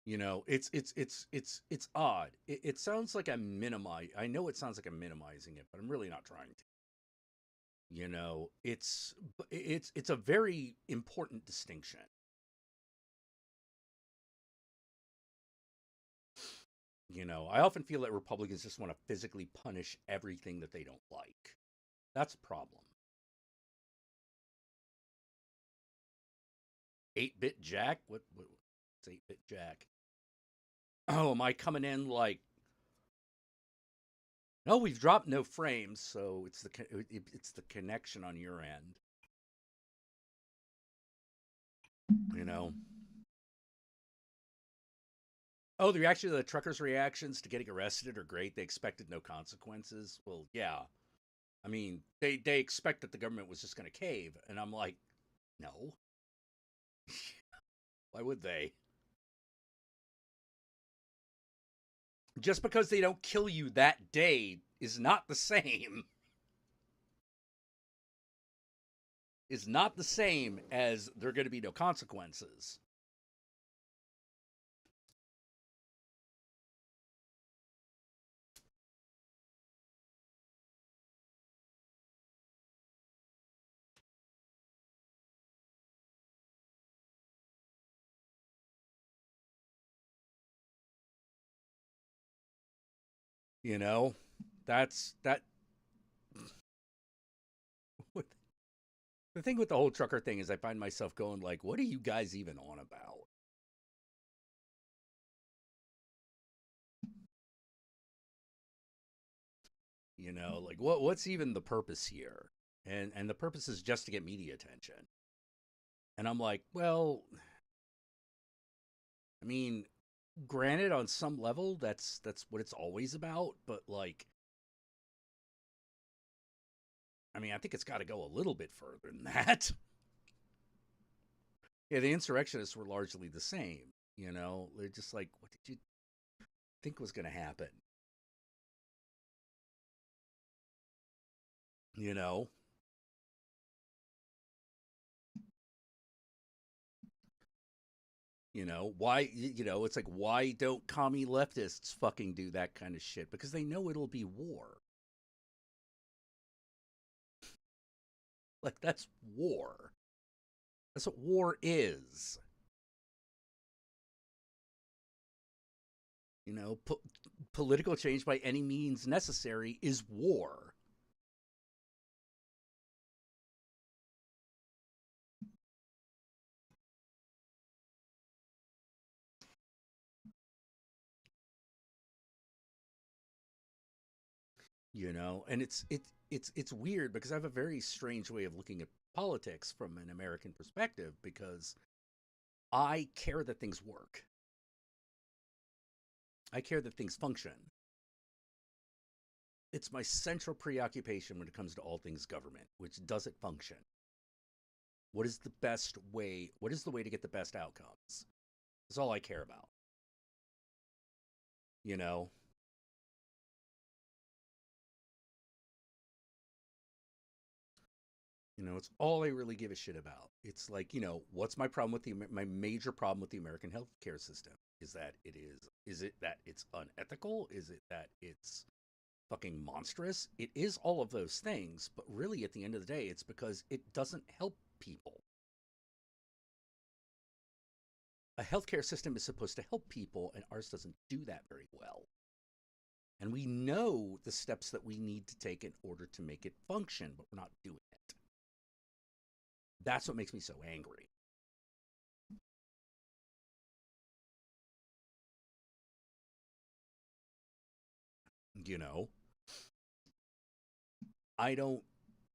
It's odd. It sounds like I'm minimize. I know it sounds like I'm minimizing it, but I'm really not trying to. It's a very important distinction. I often feel that Republicans just want to physically punish everything that they don't like. That's a problem. 8-bit Jack? What's 8-bit Jack? Oh, am I coming in like, no, we've dropped no frames, so it's the connection on your end, you know. Oh, the reaction to the truckers' reactions to getting arrested are great. They expected no consequences. Well, yeah. I mean, they expect that the government was just going to cave, and I'm like, no. Why would they? Just because they don't kill you that day is not the same. Is not the same as there are going to be no consequences. You know, that's that. The thing with the whole trucker thing is, I find myself going like, "What are you guys even on about?" Like what's even the purpose here? And the purpose is just to get media attention. And I'm like, well, I mean, granted, on some level, that's what it's always about. But like, I mean, I think it's got to go a little bit further than that. Yeah, the insurrectionists were largely the same. They're just like, what did you think was going to happen? You know, why? It's like, why don't commie leftists fucking do that kind of shit? Because they know it'll be war. Like that's war. That's what war is. You know, political change by any means necessary is war. And it's weird because I have a very strange way of looking at politics from an American perspective because I care that things work. I care that things function. It's my central preoccupation when it comes to all things government, which does it function? What is the best way? What is the way to get the best outcomes? That's all I care about. You know, it's all I really give a shit about. It's like, what's my problem with my major problem with the American healthcare system? Is it that it's unethical? Is it that it's fucking monstrous? It is all of those things, but really at the end of the day, it's because it doesn't help people. A healthcare system is supposed to help people, and ours doesn't do that very well. And we know the steps that we need to take in order to make it function, but we're not doing it. That's what makes me so angry. You know, I don't,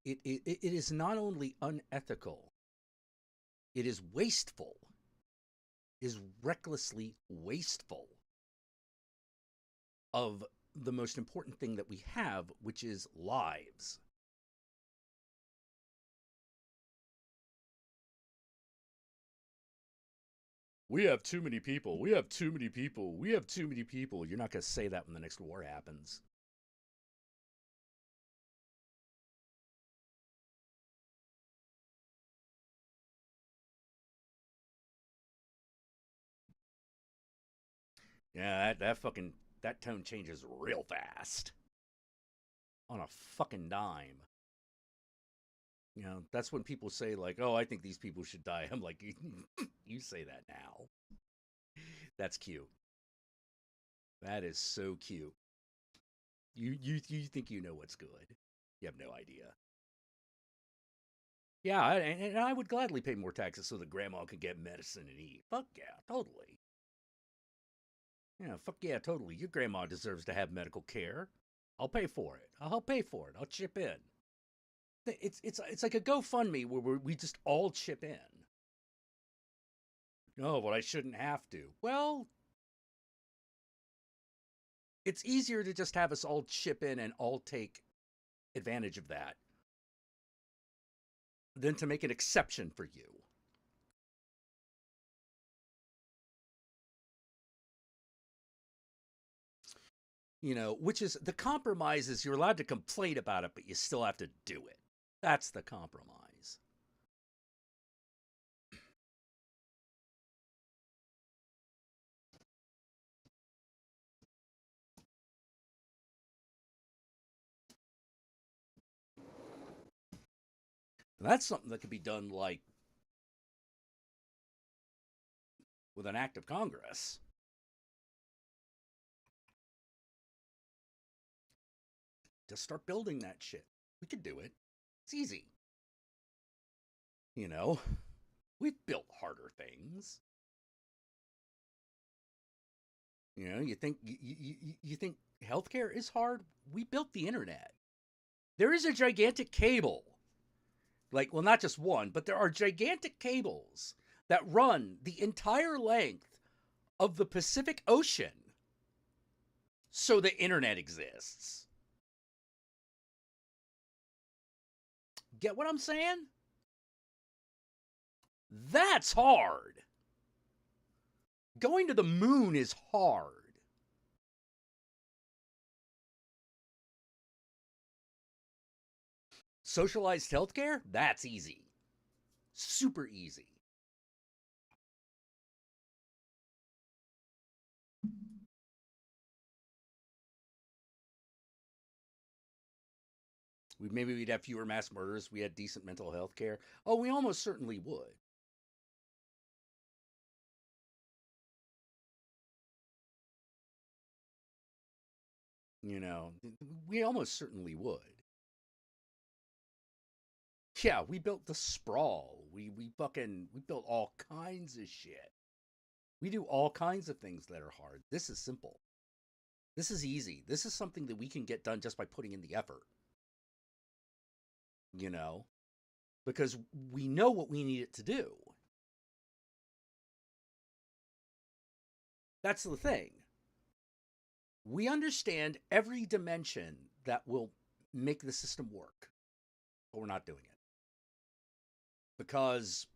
it is not only unethical, it is wasteful, is recklessly wasteful of the most important thing that we have, which is lives. We have too many people. We have too many people. We have too many people. You're not going to say that when the next war happens. Yeah, that tone changes real fast on a fucking dime. That's when people say like, "Oh, I think these people should die." I'm like, "You say that now." That's cute. That is so cute. You think you know what's good. You have no idea. Yeah, and I would gladly pay more taxes so that grandma could get medicine and eat. Fuck yeah, totally. Yeah, fuck yeah, totally. Your grandma deserves to have medical care. I'll pay for it. I'll pay for it. I'll chip in. It's like a GoFundMe where we just all chip in. No, but I shouldn't have to. Well, it's easier to just have us all chip in and all take advantage of that than to make an exception for you. Which is the compromise is you're allowed to complain about it, but you still have to do it. That's the compromise. That's something that could be done like with an act of Congress. Just start building that shit. We could do it. It's easy. You know, we've built harder things. You think healthcare is hard? We built the internet. There is a gigantic cable. Like, well, not just one, but there are gigantic cables that run the entire length of the Pacific Ocean so the internet exists. Get what I'm saying? That's hard. Going to the moon is hard. Socialized healthcare? That's easy. Super easy. Maybe we'd have fewer mass murders. We had decent mental health care. Oh, we almost certainly would. You know, we almost certainly would. Yeah, we built the sprawl. We built all kinds of shit. We do all kinds of things that are hard. This is simple. This is easy. This is something that we can get done just by putting in the effort. You know? because we know what we need it to do. That's the thing. We understand every dimension that will make the system work, but we're not doing it. Because,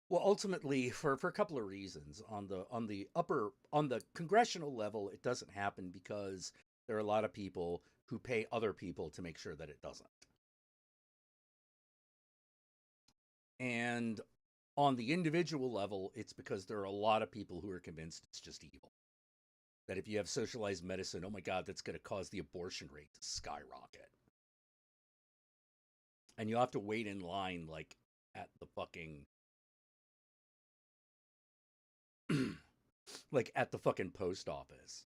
well, ultimately, for a couple of reasons. On the congressional level, it doesn't happen because there are a lot of people who pay other people to make sure that it doesn't. And on the individual level, it's because there are a lot of people who are convinced it's just evil. That if you have socialized medicine, oh my God, that's going to cause the abortion rate to skyrocket. And you have to wait in line like at the fucking like at the fucking post office,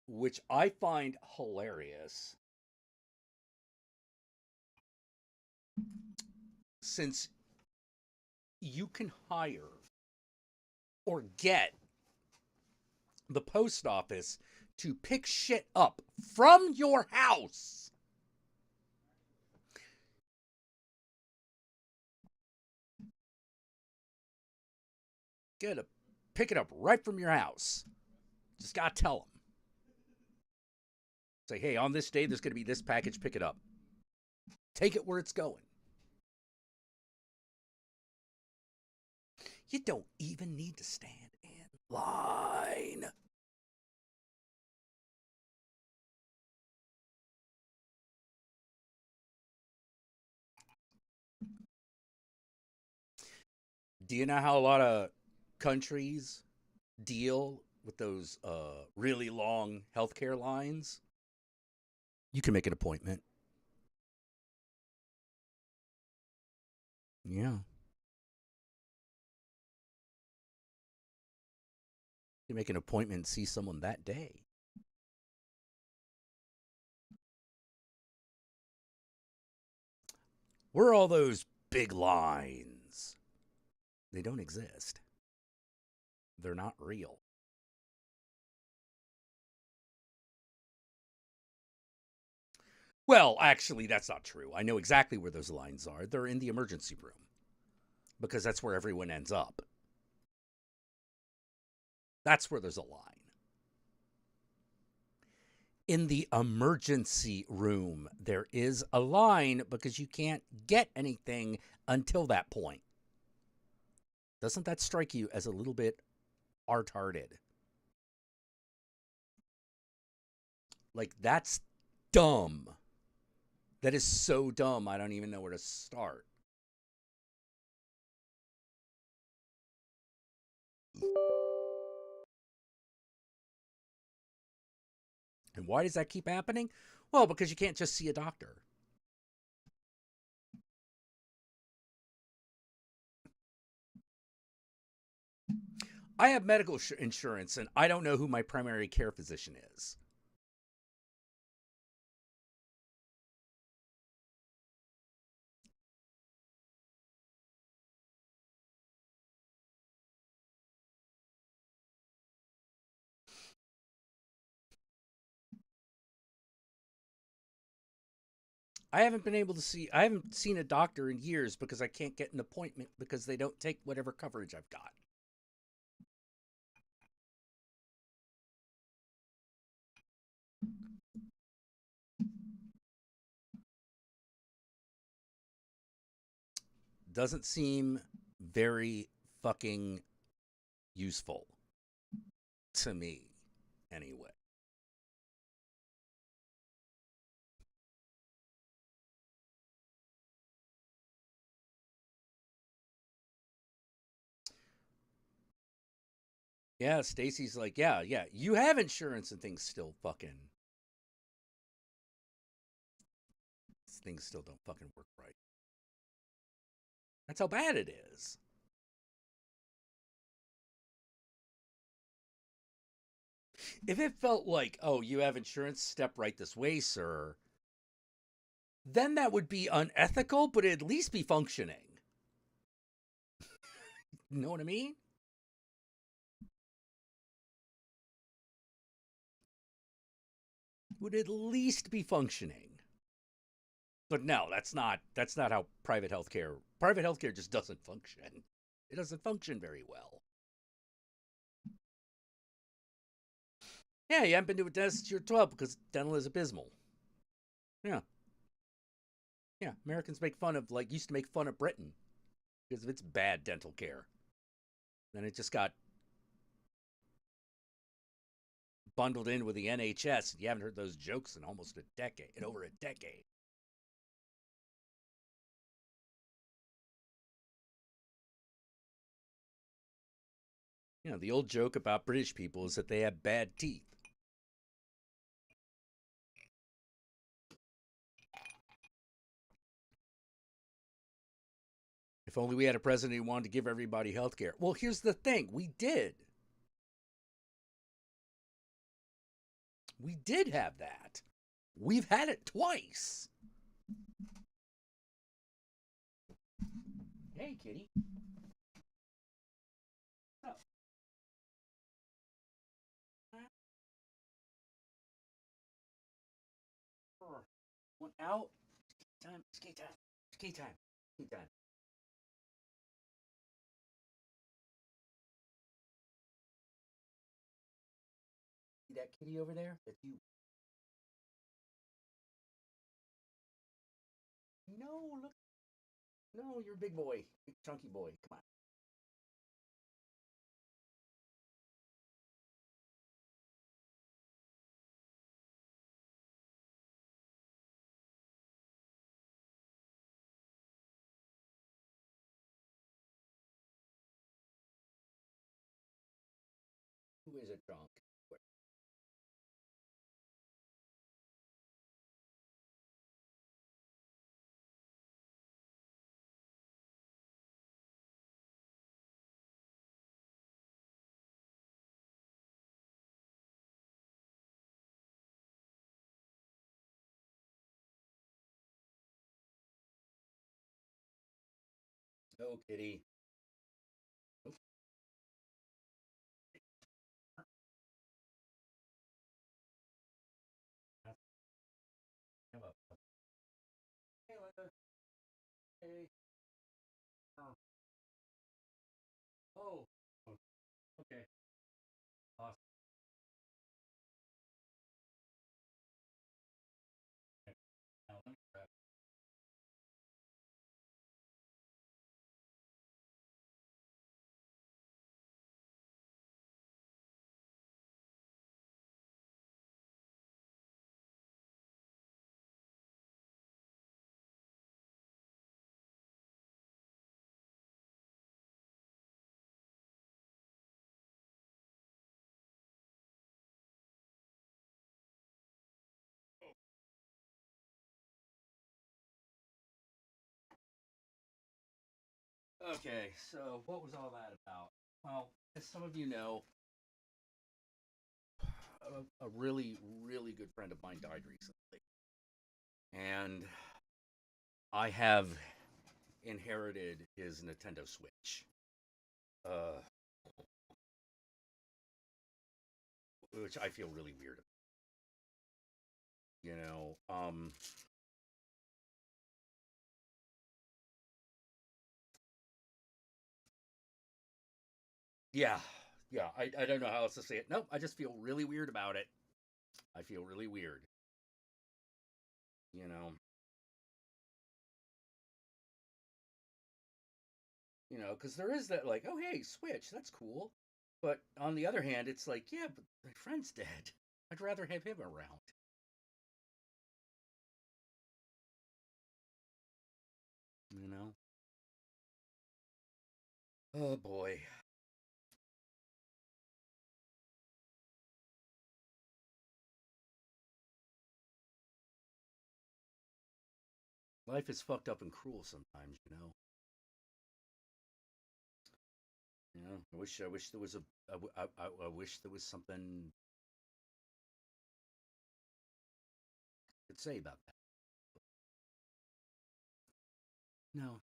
which I find hilarious since you can hire or get the post office to pick shit up from your house. Get to pick it up right from your house. Just gotta tell them. Say, hey, on this day, there's gonna be this package, pick it up. Take it where it's going. You don't even need to stand in line. Do you know how a lot of countries deal with those really long healthcare lines? You can make an appointment. Yeah. You can make an appointment and see someone that day. Where are all those big lines? They don't exist. They're not real. Well, actually, that's not true. I know exactly where those lines are. They're in the emergency room because that's where everyone ends up. That's where there's a line. In the emergency room, there is a line because you can't get anything until that point. Doesn't that strike you as a little bit art-hearted? Like, that's dumb. That is so dumb, I don't even know where to start. And why does that keep happening? Well, because you can't just see a doctor. I have medical insurance, and I don't know who my primary care physician is. I haven't seen a doctor in years because I can't get an appointment because they don't take whatever coverage I've got. Doesn't seem very fucking useful to me, anyway. Yeah, Stacy's like, yeah, you have insurance and things still don't fucking work right. That's how bad it is. If it felt like, oh, you have insurance, step right this way, sir, then that would be unethical, but it'd at least be functioning. You know what I mean? Would at least be functioning. But no, that's not how private healthcare just doesn't function. It doesn't function very well. Yeah, you haven't been to a dentist since you're 12 because dental is abysmal. Yeah, yeah. Americans make fun of like used to make fun of Britain because of its bad dental care. Then it just got bundled in with the NHS. You haven't heard those jokes in almost a decade, in over a decade. The old joke about British people is that they have bad teeth. If only we had a president who wanted to give everybody health care. Well, here's the thing we did. We did have that. We've had it twice. Hey, kitty. Oh. One out. Time. Skate time. Skate time. Skate time. See that kitty over there? That's you. No, look. No, you're a big boy. Big chunky boy. Come on. Who is a drunk? Oh, kitty. Oh, come up. Hey, Linda. Hey. Oh. Oh. Okay. Awesome. Now, let me grab. Okay, so what was all that about? Well, as some of you know, a really, really good friend of mine died recently. And I have inherited his Nintendo Switch, uh, which I feel really weird about. You know, yeah, yeah, I don't know how else to say it. Nope, I just feel really weird about it. I feel really weird, you know. Because there is that, like, oh, hey, Switch, that's cool. But on the other hand, it's like, yeah, but my friend's dead. I'd rather have him around, you know? Oh, boy. Life is fucked up and cruel sometimes, you know? I wish there was I wish there was something I could say about that. No,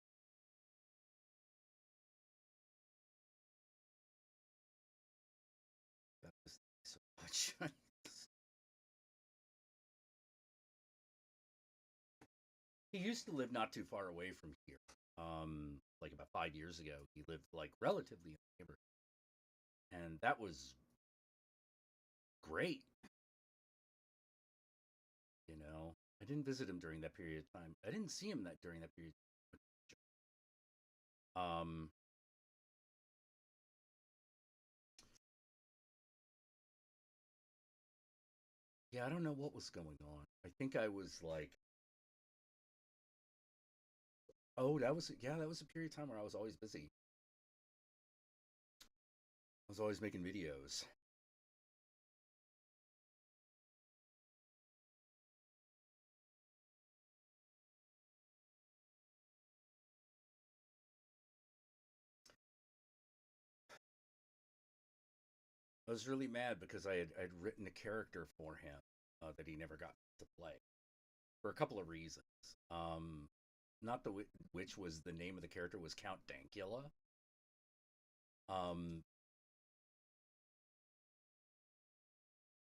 that was so much. He used to live not too far away from here. Like about 5 years ago, he lived like relatively in the neighborhood, and that was great. You know, I didn't visit him during that period of time. I didn't see him that during that period. Um, yeah, I don't know what was going on. I think I was like, oh, that was a period of time where I was always busy. I was always making videos. I was really mad because I'd written a character for him that he never got to play for a couple of reasons. Um, Not the which was the name of the character was Count Dankula. Um,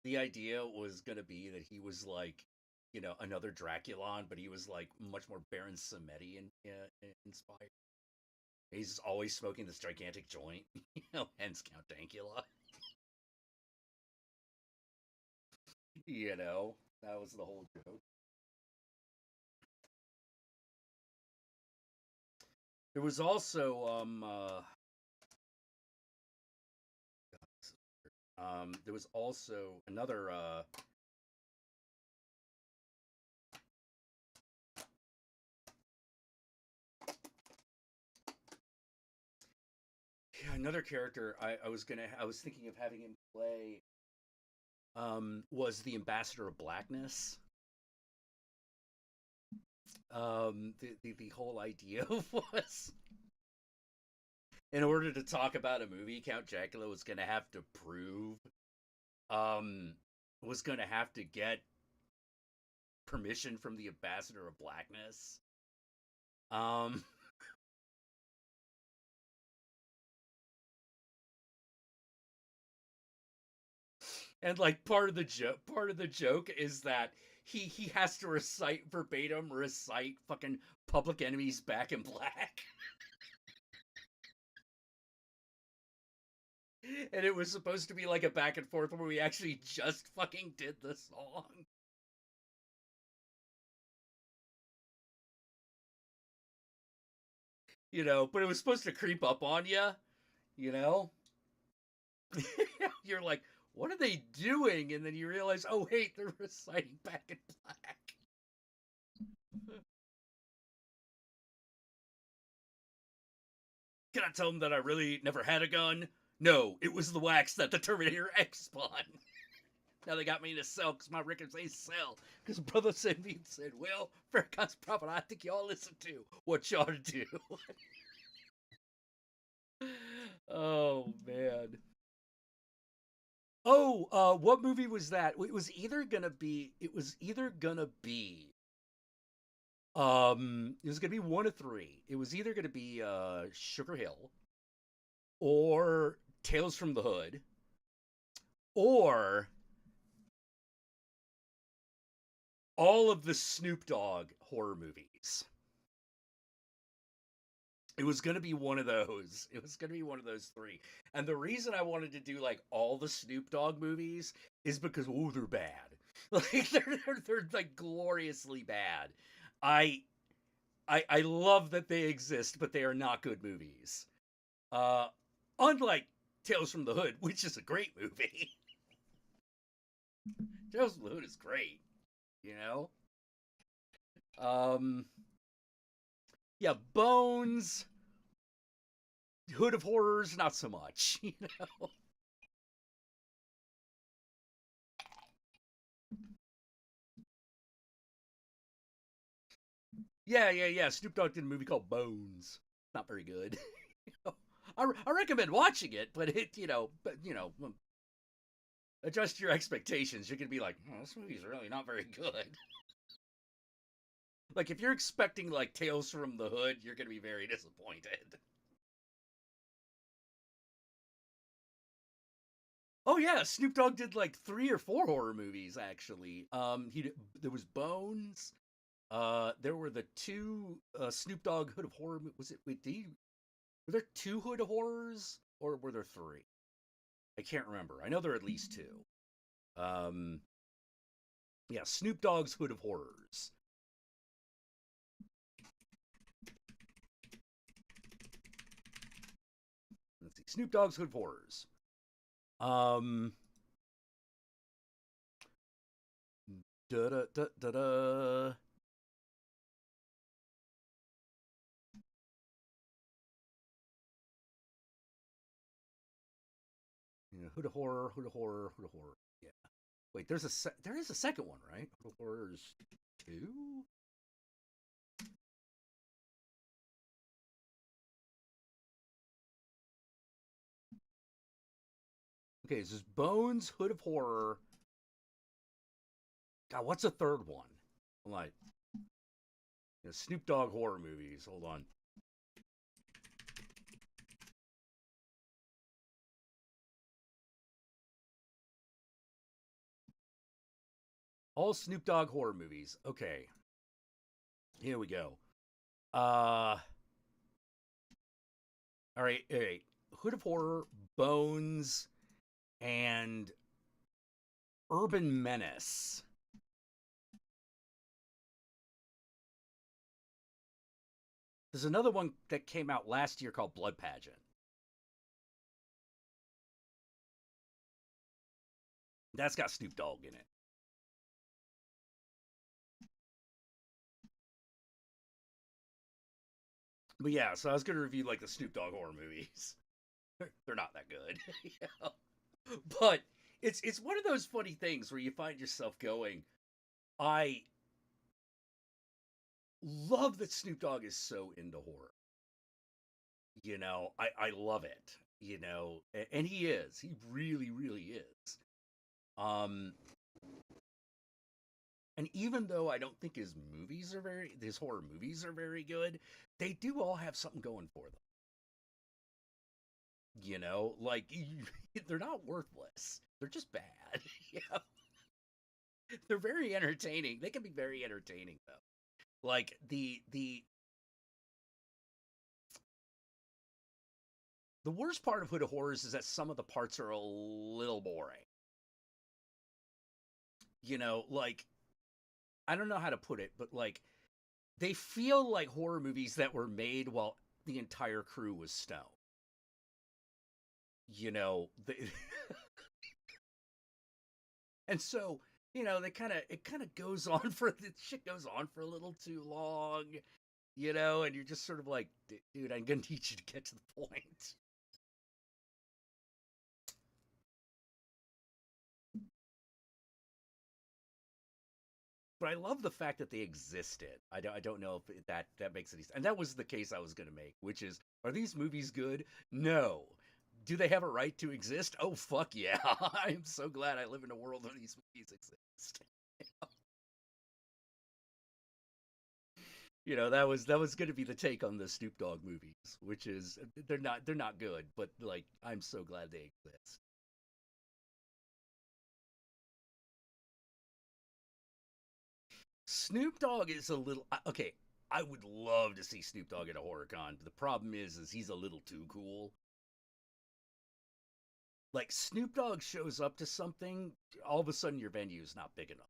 the idea was gonna be that he was like, you know, another Draculon, but he was like much more Baron Samedi inspired. He's always smoking this gigantic joint, you know, hence Count Dankula. You know, that was the whole joke. There was also there was also another yeah, another character I was thinking of having him play was the Ambassador of Blackness. The whole idea was in order to talk about a movie, Count Jackula was gonna have to prove um was gonna have to get permission from the Ambassador of Blackness. Um and like part of the joke is that he has to recite fucking Public Enemy's Back in Black. And it was supposed to be like a back and forth where we actually just fucking did the song. You know, but it was supposed to creep up on you, you know? You're like, what are they doing? And then you realize, oh, wait, they're reciting Back in Black. Can I tell them that I really never had a gun? No, it was the wax that the Terminator X spun. Now they got me in a cell because my records ain't sell. Because brother sent me and said, well, fair cuts profit, I think y'all listen to what y'all do. Oh, man. Oh, what movie was that? It was gonna be one of three. It was either gonna be Sugar Hill or Tales from the Hood or all of the Snoop Dogg horror movies. It was going to be one of those. It was going to be one of those three. And the reason I wanted to do like all the Snoop Dogg movies is because oh, they're bad. Like they're like gloriously bad. I I love that they exist, but they are not good movies. Uh Unlike Tales from the Hood, which is a great movie. Tales from the Hood is great, you know? Um yeah, Bones, Hood of Horrors, not so much, you know. Yeah. Snoop Dogg did a movie called Bones. Not very good. You know? I recommend watching it, but adjust your expectations. You're gonna be like, oh, this movie's really not very good. Like if you're expecting like Tales from the Hood, you're gonna be very disappointed. Oh yeah, Snoop Dogg did like 3 or 4 horror movies actually. There was Bones. There were the two Snoop Dogg Hood of Horror. Was it? Wait, were there two Hood of Horrors, or were there three? I can't remember. I know there are at least two. Um, yeah, Snoop Dogg's Hood of Horrors. Let's see, Snoop Dogg's Hood of Horrors. Um, da da da da da. You know, Hood of Horror, Hood of Horror, Hood of Horror. Yeah. Wait, there is a second one, right? Hood of Horrors 2? Okay, this is Bones, Hood of Horror. God, what's the third one? I'm like, Snoop Dogg horror movies. Hold on. All Snoop Dogg horror movies. Okay. Here we go. All right, all right. Hood of Horror, Bones, and Urban Menace. There's another one that came out last year called Blood Pageant. That's got Snoop Dogg in it. But yeah, so I was gonna review like the Snoop Dogg horror movies. They're not that good, you know? But it's one of those funny things where you find yourself going, I love that Snoop Dogg is so into horror. I love it. And he is. He really, really is. Um, and even though I don't think his horror movies are very good, they do all have something going for them. Like they're not worthless. They're just bad. you know? They're very entertaining. They can be very entertaining though. Like the worst part of Hood of Horrors is that some of the parts are a little boring. Like I don't know how to put it, but like they feel like horror movies that were made while the entire crew was stoned. You know, they, and so they kind of goes on for the shit goes on for a little too long, and you're just sort of like, dude, I'm gonna need you to get to the point. But I love the fact that they existed. I don't know if that makes any sense. And that was the case I was going to make, which is, are these movies good? No. Do they have a right to exist? Oh fuck yeah! I am so glad I live in a world where these movies exist. That was going to be the take on the Snoop Dogg movies, which is they're not good, but like I'm so glad they exist. Snoop Dogg is a little okay. I would love to see Snoop Dogg at a horror con. The problem is he's a little too cool. Like Snoop Dogg shows up to something, all of a sudden your venue is not big enough.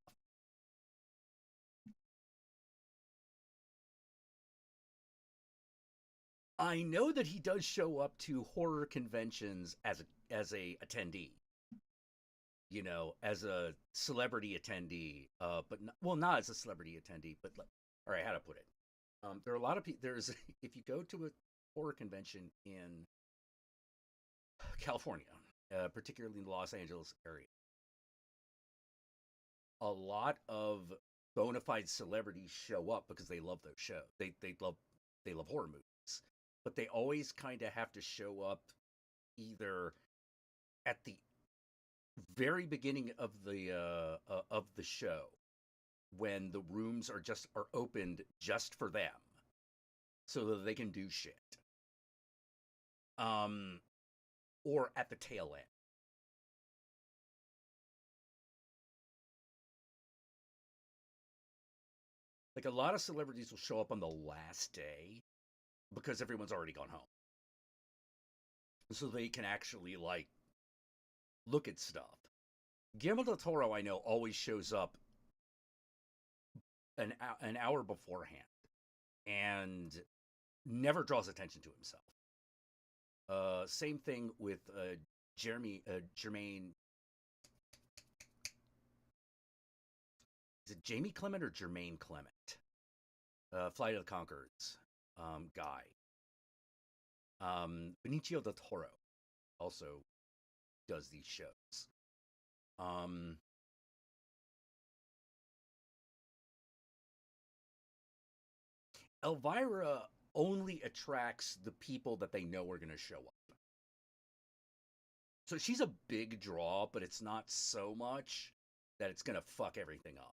I know that he does show up to horror conventions as a attendee, as a celebrity attendee, but not as a celebrity attendee, but like, all right, how to put it? There are a lot of people. There's if you go to a horror convention in California, particularly in the Los Angeles area, a lot of bona fide celebrities show up because they love those shows. They love horror movies, but they always kind of have to show up either at the very beginning of the show when the rooms are opened just for them so that they can do shit. Um, or at the tail end. Like a lot of celebrities will show up on the last day because everyone's already gone home. So they can actually like look at stuff. Guillermo del Toro, I know, always shows up an hour beforehand and never draws attention to himself. Same thing with Jermaine. Is it Jamie Clement or Jermaine Clement? Flight of the Conchords guy. Benicio del Toro also does these shows. Elvira only attracts the people that they know are going to show up. So she's a big draw, but it's not so much that it's going to fuck everything up.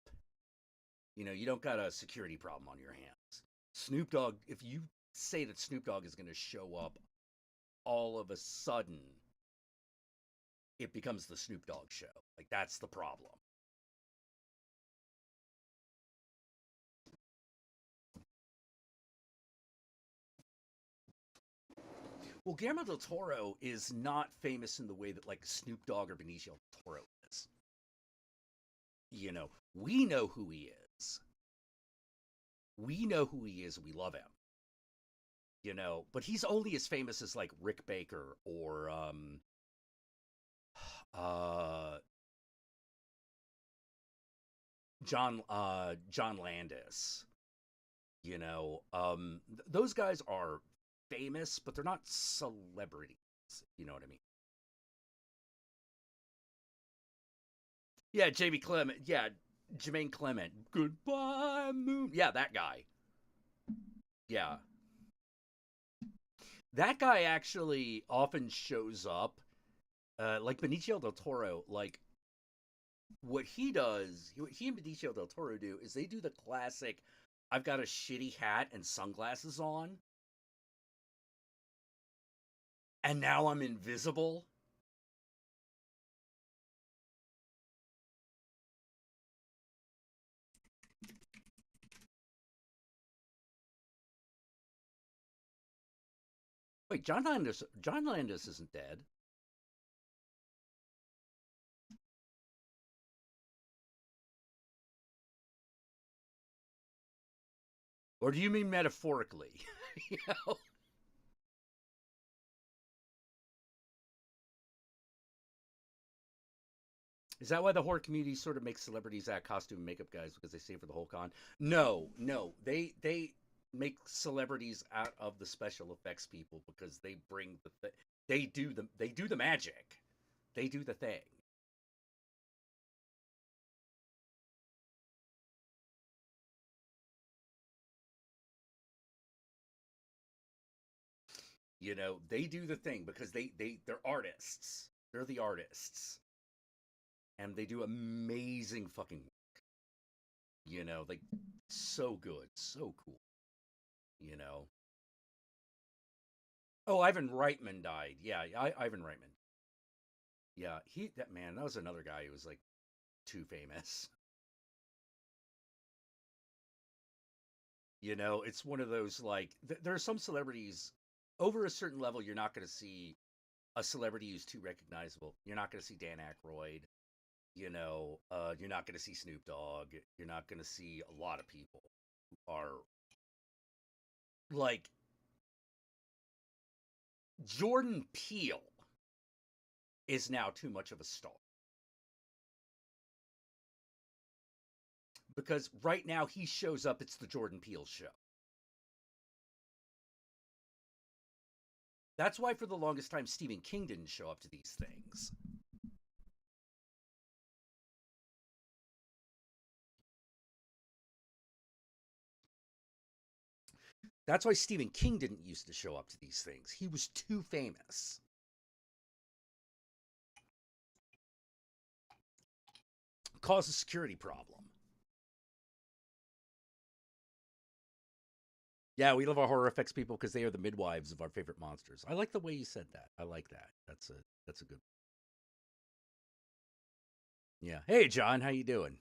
You know, you don't got a security problem on your hands. Snoop Dogg, if you say that Snoop Dogg is going to show up all of a sudden, it becomes the Snoop Dogg show. Like, that's the problem. Well, Guillermo del Toro is not famous in the way that, like, Snoop Dogg or Benicio del Toro is. You know, we know who he is. We know who he is. We love him. You know, but he's only as famous as, like, Rick Baker or, John Landis. You know, those guys are famous, but they're not celebrities. You know what I mean? Yeah, Jamie Clement. Yeah, Jermaine Clement. Goodbye, Moon. Yeah, that guy. Yeah. That guy actually often shows up. Like Benicio del Toro, like what he does, what he and Benicio del Toro do is they do the classic I've got a shitty hat and sunglasses on, and now I'm invisible. Wait, John Landis isn't dead. Or do you mean metaphorically? You know? Is that why the horror community sort of makes celebrities act costume and makeup guys because they save for the whole con? No, no. They make celebrities out of the special effects people because they bring they do the magic. They do the thing. You know, they do the thing because they're artists. They're the artists. And they do amazing fucking work. You know, like so good, so cool. You know. Oh, Ivan Reitman died. Yeah, Ivan Reitman. Yeah, that man, that was another guy who was like too famous. You know, it's one of those like there are some celebrities over a certain level you're not going to see a celebrity who's too recognizable. You're not going to see Dan Aykroyd. You know, you're not going to see Snoop Dogg. You're not going to see a lot of people who are like Jordan Peele is now too much of a star because right now he shows up. It's the Jordan Peele show. That's why for the longest time Stephen King didn't show up to these things. That's why Stephen King didn't used to show up to these things. He was too famous. Caused a security problem. Yeah, we love our horror effects people because they are the midwives of our favorite monsters. I like the way you said that. I like that. That's a good. Yeah. Hey, John, how you doing?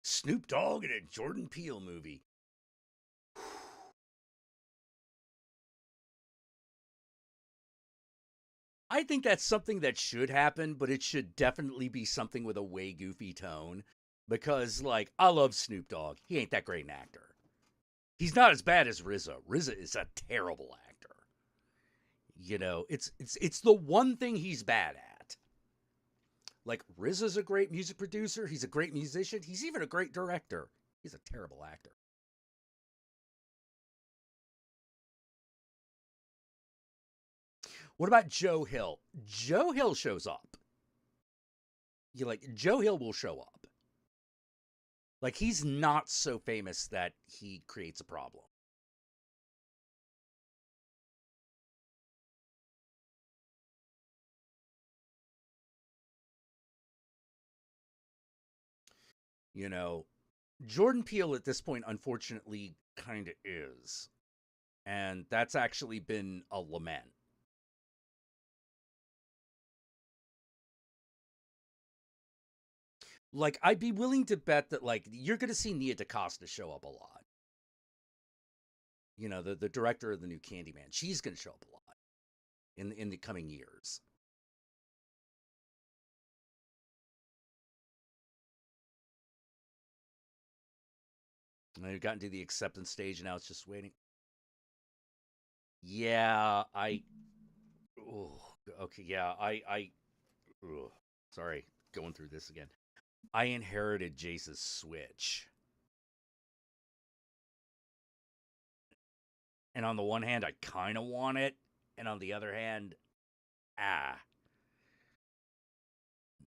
Snoop Dogg in a Jordan Peele movie. I think that's something that should happen, but it should definitely be something with a way goofy tone. Because, like, I love Snoop Dogg. He ain't that great an actor. He's not as bad as RZA. RZA is a terrible actor. You know, it's the one thing he's bad at. Like, RZA's a great music producer. He's a great musician. He's even a great director. He's a terrible actor. What about Joe Hill? Joe Hill shows up. You like Joe Hill will show up. Like he's not so famous that he creates a problem. You know, Jordan Peele at this point unfortunately kind of is. And that's actually been a lament. Like I'd be willing to bet that like you're going to see Nia DaCosta show up a lot. You know, the director of the new Candyman. She's going to show up a lot in the coming years. And they've gotten to the acceptance stage, and now it's just waiting. Yeah, Oh, okay, yeah, ugh, sorry, going through this again. I inherited Jace's Switch, and on the one hand, I kind of want it, and on the other hand, ah,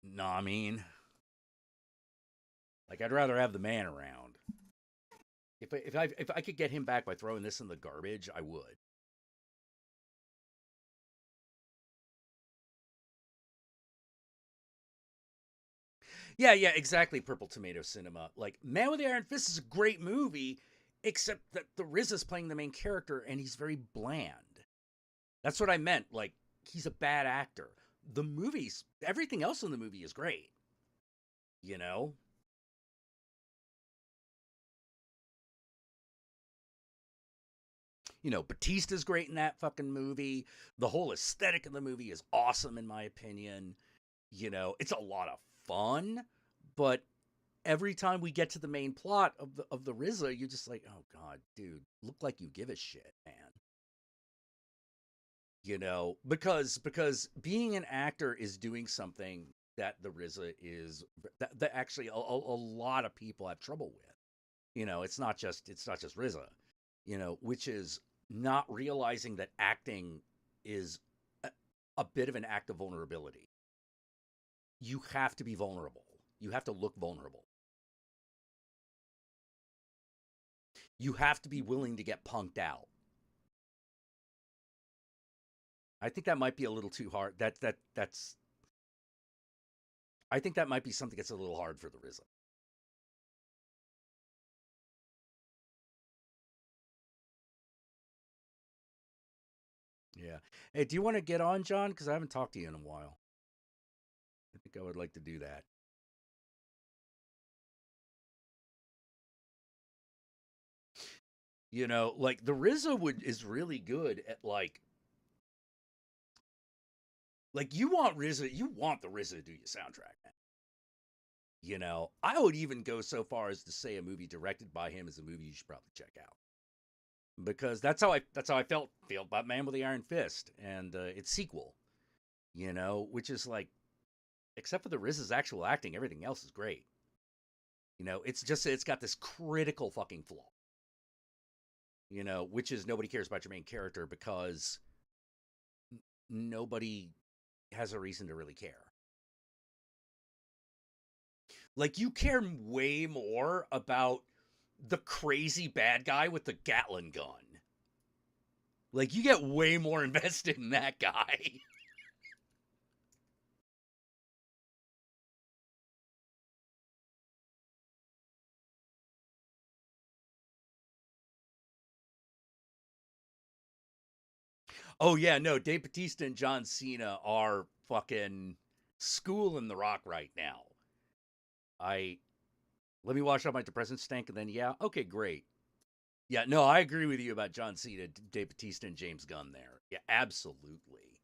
no, I mean, like I'd rather have the man around. If I could get him back by throwing this in the garbage, I would. Yeah, yeah, exactly. Purple Tomato Cinema. Like Man with the Iron Fist is a great movie, except that the Riz is playing the main character and he's very bland. That's what I meant. Like he's a bad actor. The movies, everything else in the movie is great. You know, Batista's great in that fucking movie. The whole aesthetic of the movie is awesome in my opinion. It's a lot of fun, but every time we get to the main plot of the RZA, you're just like, oh god, dude, look like you give a shit, man. Because being an actor is doing something that the RZA is that actually a lot of people have trouble with. It's not just RZA, which is not realizing that acting is a, a bit of an act of vulnerability. You have to be vulnerable. You have to look vulnerable. You have to be willing to get punked out. I think that might be a little too hard. That's I think that might be something that's a little hard for the RZA. Yeah. Hey, do you want to get on, John? Because I haven't talked to you in a while. I think I would like to do that. Like the RZA is really good at like you want the RZA to do your soundtrack, man. I would even go so far as to say a movie directed by him is a movie you should probably check out because that's how I feel about Man with the Iron Fist and its sequel. Which is like, except for the RZA's actual acting, everything else is great. It's just it's got this critical fucking flaw. Which is nobody cares about your main character because nobody has a reason to really care. Like you care way more about the crazy bad guy with the Gatling gun. Like you get way more invested in that guy. Oh yeah, no, Dave Batista and John Cena are fucking schooling the rock right now. I Let me wash out my depressant stank, and then yeah, okay, great. Yeah, no, I agree with you about John Cena, Dave Bautista, and James Gunn there. Yeah, absolutely.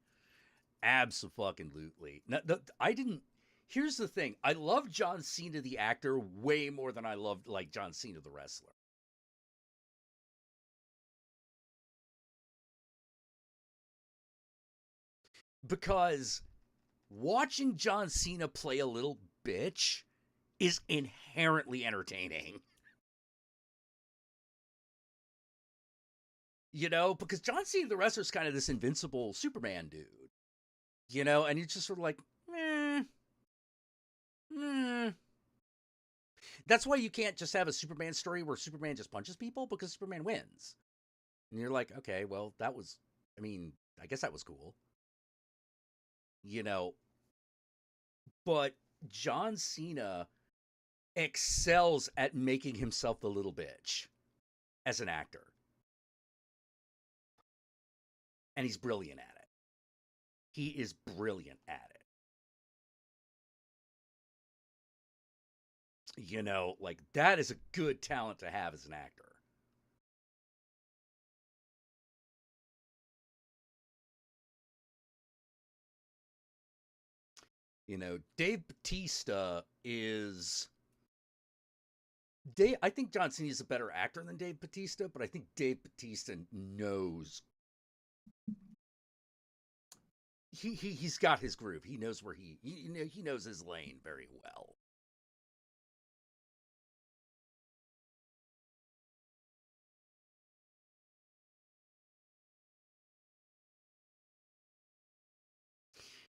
Absolutely. No, I didn't. Here's the thing. I love John Cena the actor way more than I loved like John Cena the wrestler. Because watching John Cena play a little bitch is inherently entertaining. Because John Cena the wrestler is kind of this invincible Superman dude. And you're just sort of like, eh, eh. That's why you can't just have a Superman story where Superman just punches people because Superman wins. And you're like, okay, well, I mean, I guess that was cool. You know, but John Cena excels at making himself the little bitch as an actor. And he's brilliant at it. He is brilliant at it. Like that is a good talent to have as an actor. Dave Batista is Dave. I think John Cena is a better actor than Dave Batista, but I think Dave Batista knows he's got his groove. He knows where he knows his lane very well.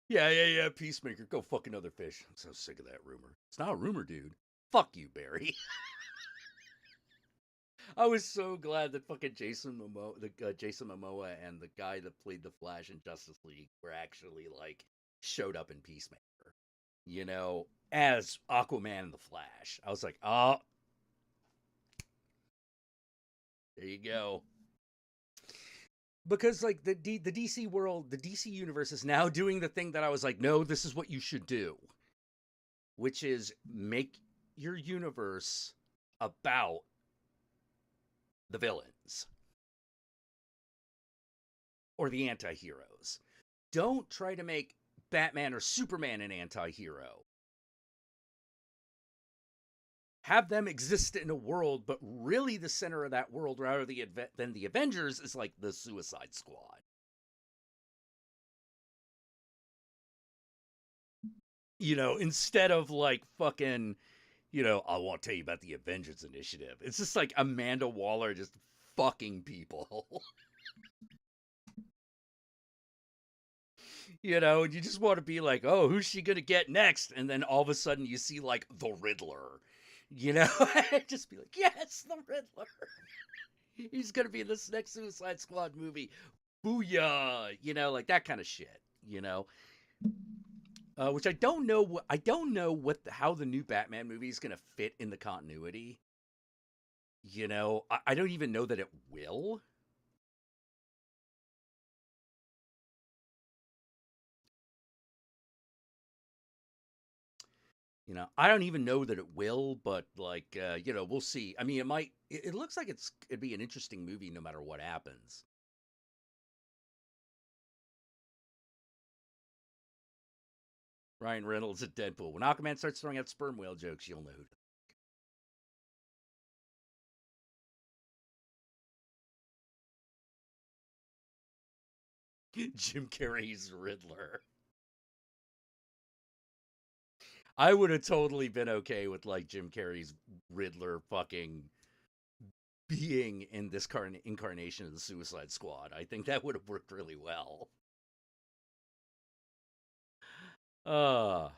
Yeah. Peacemaker, go fuck another fish. I'm so sick of that rumor. It's not a rumor, dude. Fuck you, Barry. I was so glad that fucking Jason Momoa and the guy that played the Flash in Justice League were actually like showed up in Peacemaker. As Aquaman and the Flash. I was like, oh, there you go. Because like the DC world, the DC universe is now doing the thing that I was like, no, this is what you should do, which is make your universe about the villains or the anti-heroes. Don't try to make Batman or Superman an anti-hero. Have them exist in a world, but really the center of that world, rather than the Avengers, is like the Suicide Squad. Instead of like fucking, I won't tell you about the Avengers Initiative. It's just like Amanda Waller just fucking people. And you just want to be like, oh, who's she gonna get next? And then all of a sudden you see like the Riddler. Just be like, yes, the Riddler. He's gonna be in this next Suicide Squad movie. Booyah! Like that kind of shit. Which I don't know. I don't know how the new Batman movie is gonna fit in the continuity. I don't even know that it will. I don't even know that it will, but like, we'll see. I mean, it might. It looks like it'd be an interesting movie no matter what happens. Ryan Reynolds at Deadpool. When Aquaman starts throwing out sperm whale jokes, you'll know who. Jim Carrey's Riddler. I would have totally been okay with like Jim Carrey's Riddler fucking being in this incarnation of the Suicide Squad. I think that would have worked really well. Uh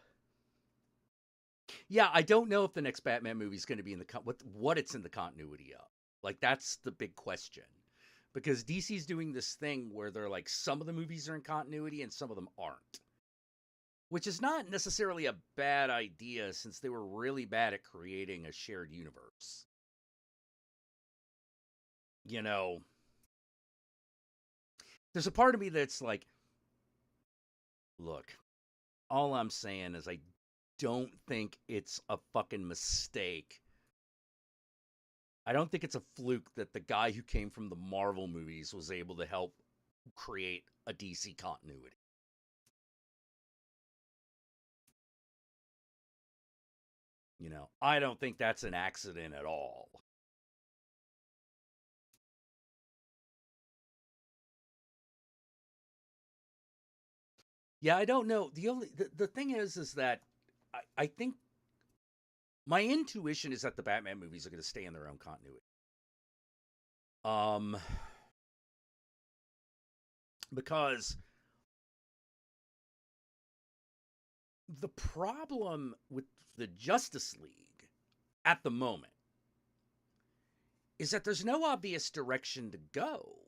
yeah, I don't know if the next Batman movie is going to be in the what it's in the continuity of. Like that's the big question. Because DC's doing this thing where they're like some of the movies are in continuity and some of them aren't. Which is not necessarily a bad idea since they were really bad at creating a shared universe. You know, there's a part of me that's like, look, all I'm saying is I don't think it's a fucking mistake I don't think it's a fluke that the guy who came from the Marvel movies was able to help create a DC continuity. I don't think that's an accident at all. Yeah, I don't know. The thing is that I think my intuition is that the Batman movies are going to stay in their own continuity. Um, because the problem with the Justice League at the moment is that there's no obvious direction to go.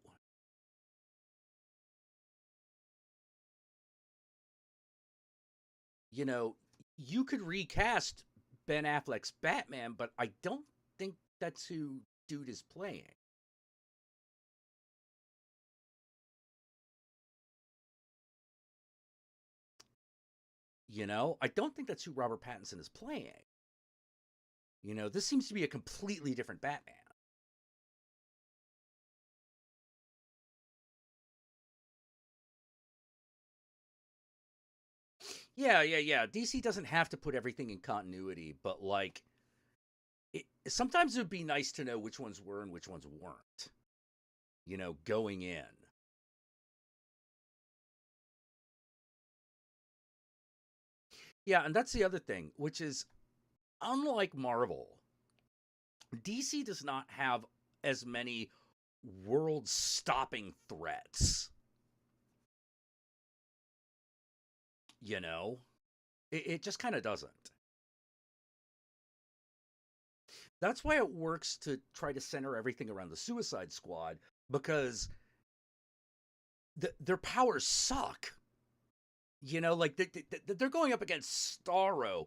You know, you could recast Ben Affleck's Batman, but I don't think that's who dude is playing. I don't think that's who Robert Pattinson is playing. This seems to be a completely different Batman. Yeah. DC doesn't have to put everything in continuity, but like, sometimes it would be nice to know which ones were and which ones weren't. Going in. Yeah, and that's the other thing, which is unlike Marvel, DC does not have as many world stopping threats. You know? It just kind of doesn't. That's why it works to try to center everything around the Suicide Squad, because their powers suck. Like they're going up against Starro.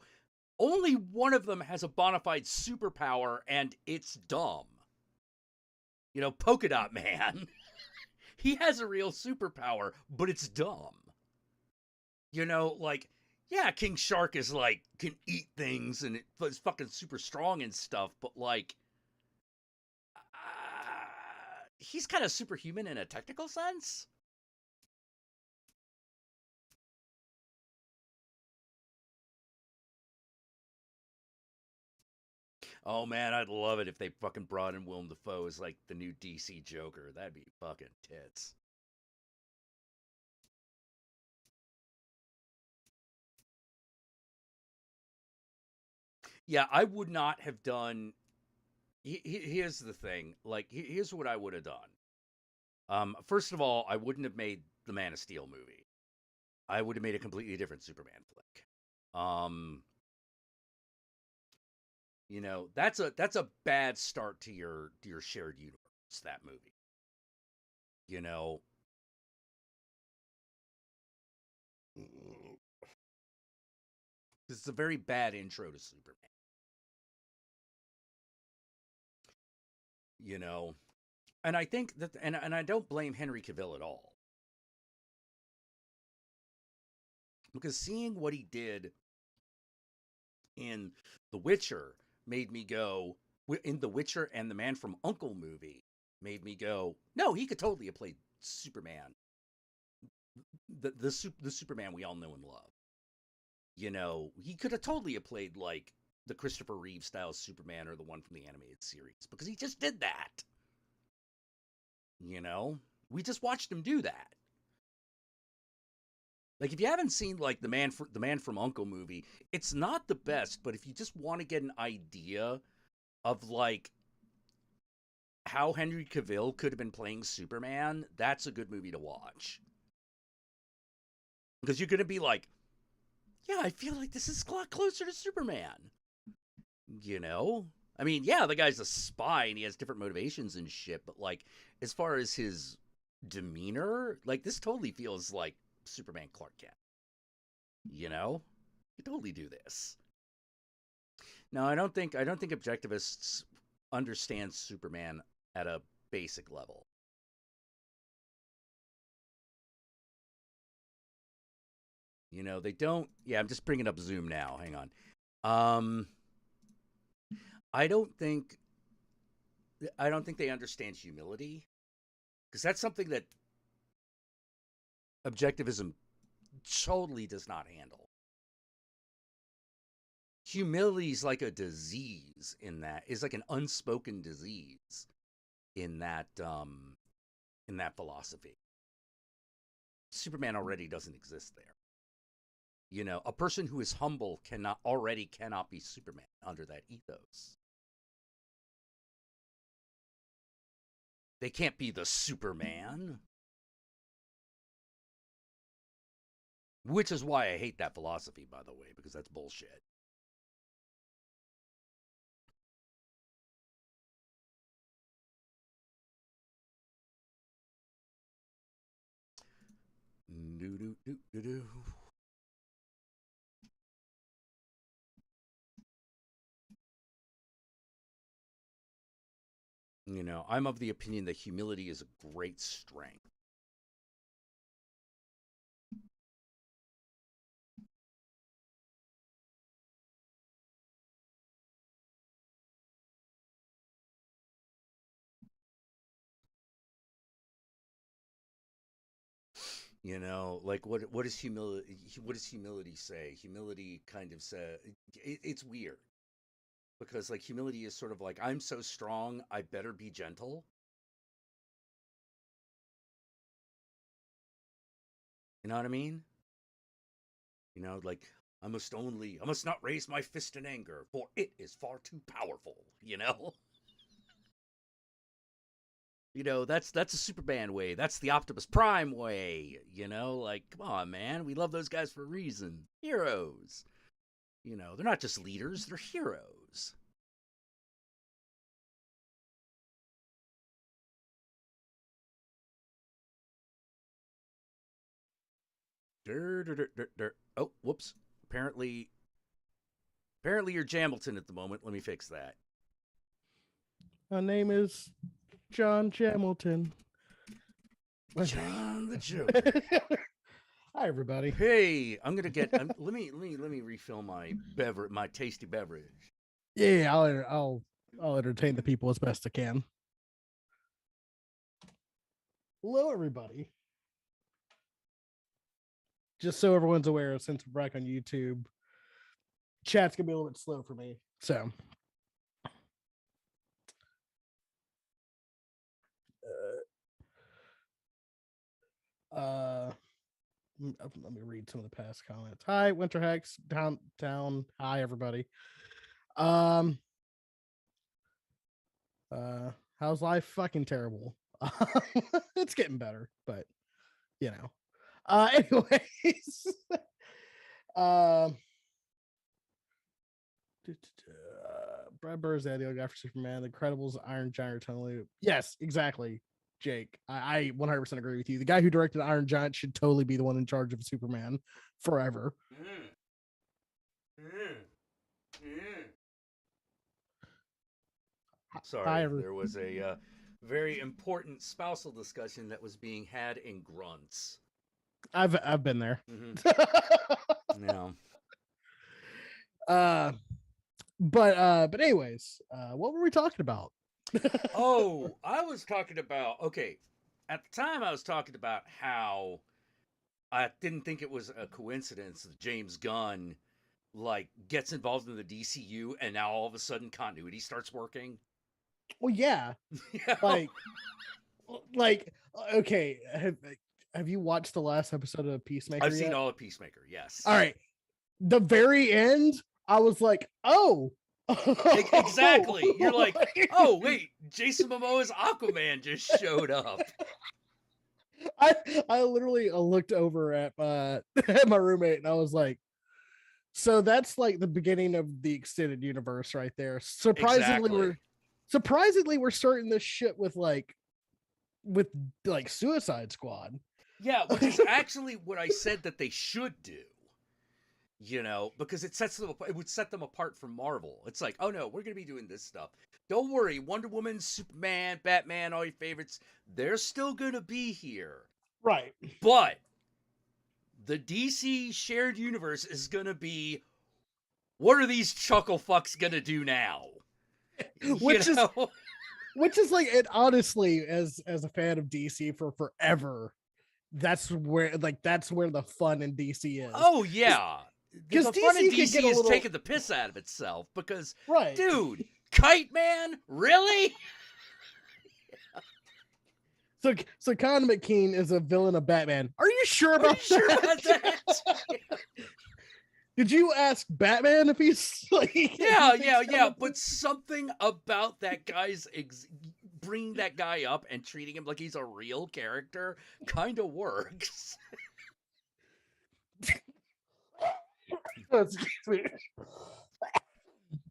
Only one of them has a bona fide superpower, and it's dumb. Polka Dot Man. He has a real superpower, but it's dumb. Like, yeah, King Shark is like, can eat things and it's fucking super strong and stuff, but like, he's kind of superhuman in a technical sense. Oh man, I'd love it if they fucking brought in Willem Dafoe as like the new DC Joker. That'd be fucking tits. Yeah, I would not have done. Here's the thing. Like, here's what I would have done. First of all, I wouldn't have made the Man of Steel movie. I would have made a completely different Superman flick. Um, that's a bad start to your shared universe. That movie. You know, it's a very bad intro to Superman. You know, and I think that, and I don't blame Henry Cavill at all, because seeing what he did in The Witcher made me go, in The Witcher and the Man from Uncle movie made me go, no, he could totally have played Superman, the Superman we all know and love. He could have totally have played like the Christopher Reeve style Superman or the one from the animated series, because he just did that. We just watched him do that. Like, if you haven't seen like the Man from Uncle movie, it's not the best, but if you just want to get an idea of like how Henry Cavill could have been playing Superman, that's a good movie to watch. Because you're going to be like, yeah, I feel like this is a lot closer to Superman. I mean, yeah, the guy's a spy and he has different motivations and shit, but like, as far as his demeanor, like, this totally feels like Superman Clark Kent. You totally do this. No, I don't think objectivists understand Superman at a basic level. They don't. Yeah, I'm just bringing up Zoom now. Hang on. Um, I don't think they understand humility, because that's something that objectivism totally does not handle. Humility is like a disease in that, is like an unspoken disease in that philosophy. Superman already doesn't exist there. You know, a person who is humble cannot be Superman under that ethos. They can't be the Superman. Which is why I hate that philosophy, by the way, because that's bullshit. Do. You know, I'm of the opinion that humility is a great strength. You know, like what does humility say? Humility kind of says it's weird, because like humility is sort of like, I'm so strong, I better be gentle. You know what I mean? You know, like, I must not raise my fist in anger, for it is far too powerful, you know? You know, that's a Superman way. That's the Optimus Prime way, you know? Like, come on, man. We love those guys for a reason. Heroes. You know, they're not just leaders, they're heroes. Oh, whoops. Apparently you're Jamilton at the moment. Let me fix that. My name is John Jamilton. John the Joker. Hi, everybody. Hey, I'm gonna get. let me refill my tasty beverage. Yeah, I'll entertain the people as best I can. Hello, everybody. Just so everyone's aware, since we're back on YouTube, chat's gonna be a little bit slow for me. So, let me read some of the past comments. Hi, Winter Hex downtown. Hi, everybody. How's life? Fucking terrible. It's getting better, but you know. Anyways. Brad Bird's the ideal guy for Superman. The Incredibles, Iron Giant, totally. Yes, exactly, Jake. I 100% agree with you. The guy who directed Iron Giant should totally be the one in charge of Superman forever. Sorry, there was a very important spousal discussion that was being had in grunts. I've been there. Mm-hmm. No. But anyways, what were we talking about? Oh, I was talking about, okay, at the time I was talking about how I didn't think it was a coincidence that James Gunn like gets involved in the DCU and now all of a sudden continuity starts working. Well, yeah. Yeah. Like okay, have you watched the last episode of Peacemaker? I've seen all of Peacemaker, yes. All right. The very end, I was like, oh. Exactly. You're like, oh, wait, Jason Momoa's Aquaman just showed up. I literally looked over at at my roommate and I was like, so that's like the beginning of the extended universe right there. Surprisingly, we're starting this shit with Suicide Squad. Yeah, which is actually what I said that they should do. You know, because it would set them apart from Marvel. It's like, oh no, we're gonna be doing this stuff. Don't worry, Wonder Woman, Superman, Batman, all your favorites, they're still gonna be here. Right. But the DC shared universe is gonna be, what are these chuckle fucks gonna do now? Which is like, it honestly, as a fan of DC for forever, that's where the fun in DC is. Oh yeah, Because the fun in DC could get DC a is little taking the piss out of itself because, right. dude, Kite Man, really? So Condiment King is a villain of Batman. Are you sure Are about you sure that? about that? Did you ask Batman if he's like? Yeah. But something about that guy's bringing that guy up and treating him like he's a real character kind of works. Excuse me.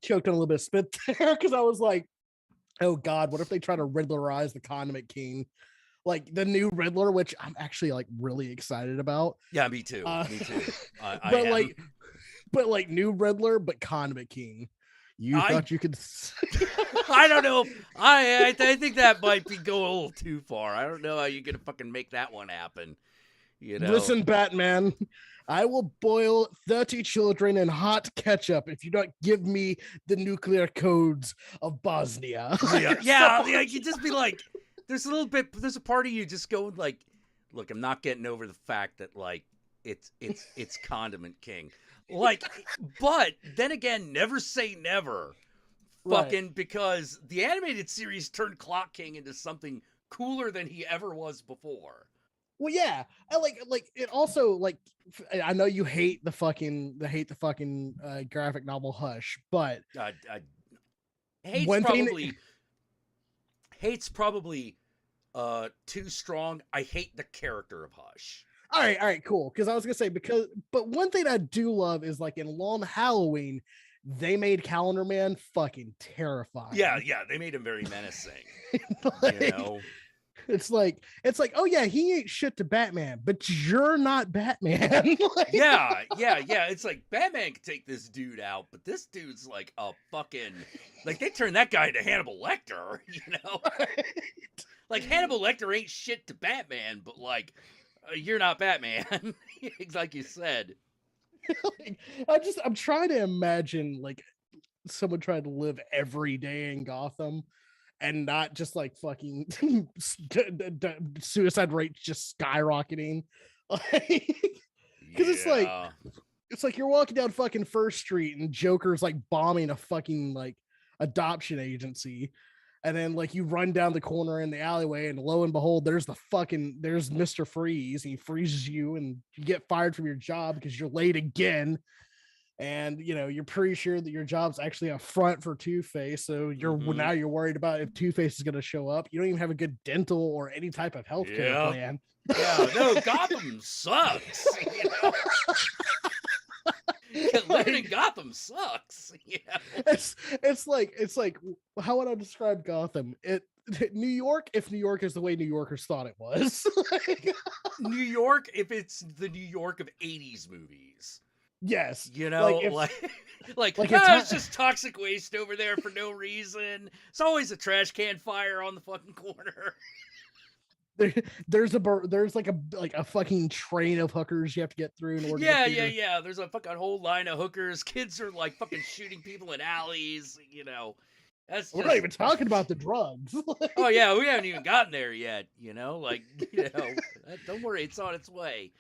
Choked on a little bit of spit there because I was like, oh God, what if they try to Riddlerize the Condiment King? Like the new Riddler, which I'm actually like really excited about. Yeah, me too. Me too. But like new Riddler, but Condiment King. You thought you could? I don't know. I think that might be going a little too far. I don't know how you're gonna fucking make that one happen. You know. Listen, Batman. I will boil 30 children in hot ketchup if you don't give me the nuclear codes of Bosnia. Yeah. You just be like, there's a part of you just going like, look, I'm not getting over the fact that like it's Condiment King. Like, but then again, never say never. Fucking right. Because the animated series turned Clock King into something cooler than he ever was before. Well, yeah, I like it. Also, like, I know you hate the fucking graphic novel Hush, but hate's probably too strong. I hate the character of Hush. All right, cool. Because I was gonna say but one thing I do love is like in Long Halloween, they made Calendar Man fucking terrifying. Yeah, they made him very menacing. Like, you know. It's like, oh yeah, he ain't shit to Batman, but you're not Batman. Like, yeah. It's like Batman can take this dude out, but this dude's like a fucking like they turned that guy into Hannibal Lecter, you know? Right. Like Hannibal Lecter ain't shit to Batman, but like you're not Batman, like you said. Like, I'm trying to imagine like someone trying to live every day in Gotham. And not just like fucking suicide rates just skyrocketing. Because it's like you're walking down fucking First Street and Joker's like bombing a fucking like adoption agency. And then like you run down the corner in the alleyway and lo and behold, there's Mr. Freeze. He freezes you and you get fired from your job because you're late again. And you know you're pretty sure that your job's actually a front for Two-Face, so now you're worried about if Two-Face is going to show up. You don't even have a good dental or any type of healthcare plan. Yeah, no, Gotham sucks. You know? Living in Gotham sucks. Yeah, it's like how would I describe Gotham? New York, if New York is the way New Yorkers thought it was. New York, if it's the New York of 80s movies. Yes, you know, it's just toxic waste over there for no reason. It's always a trash can fire on the fucking corner. There's like a fucking train of hookers you have to get through in order. Yeah. There's a fucking whole line of hookers. Kids are like fucking shooting people in alleys. You know, we're not even talking about the drugs. Oh yeah, we haven't even gotten there yet. You know, don't worry, it's on its way.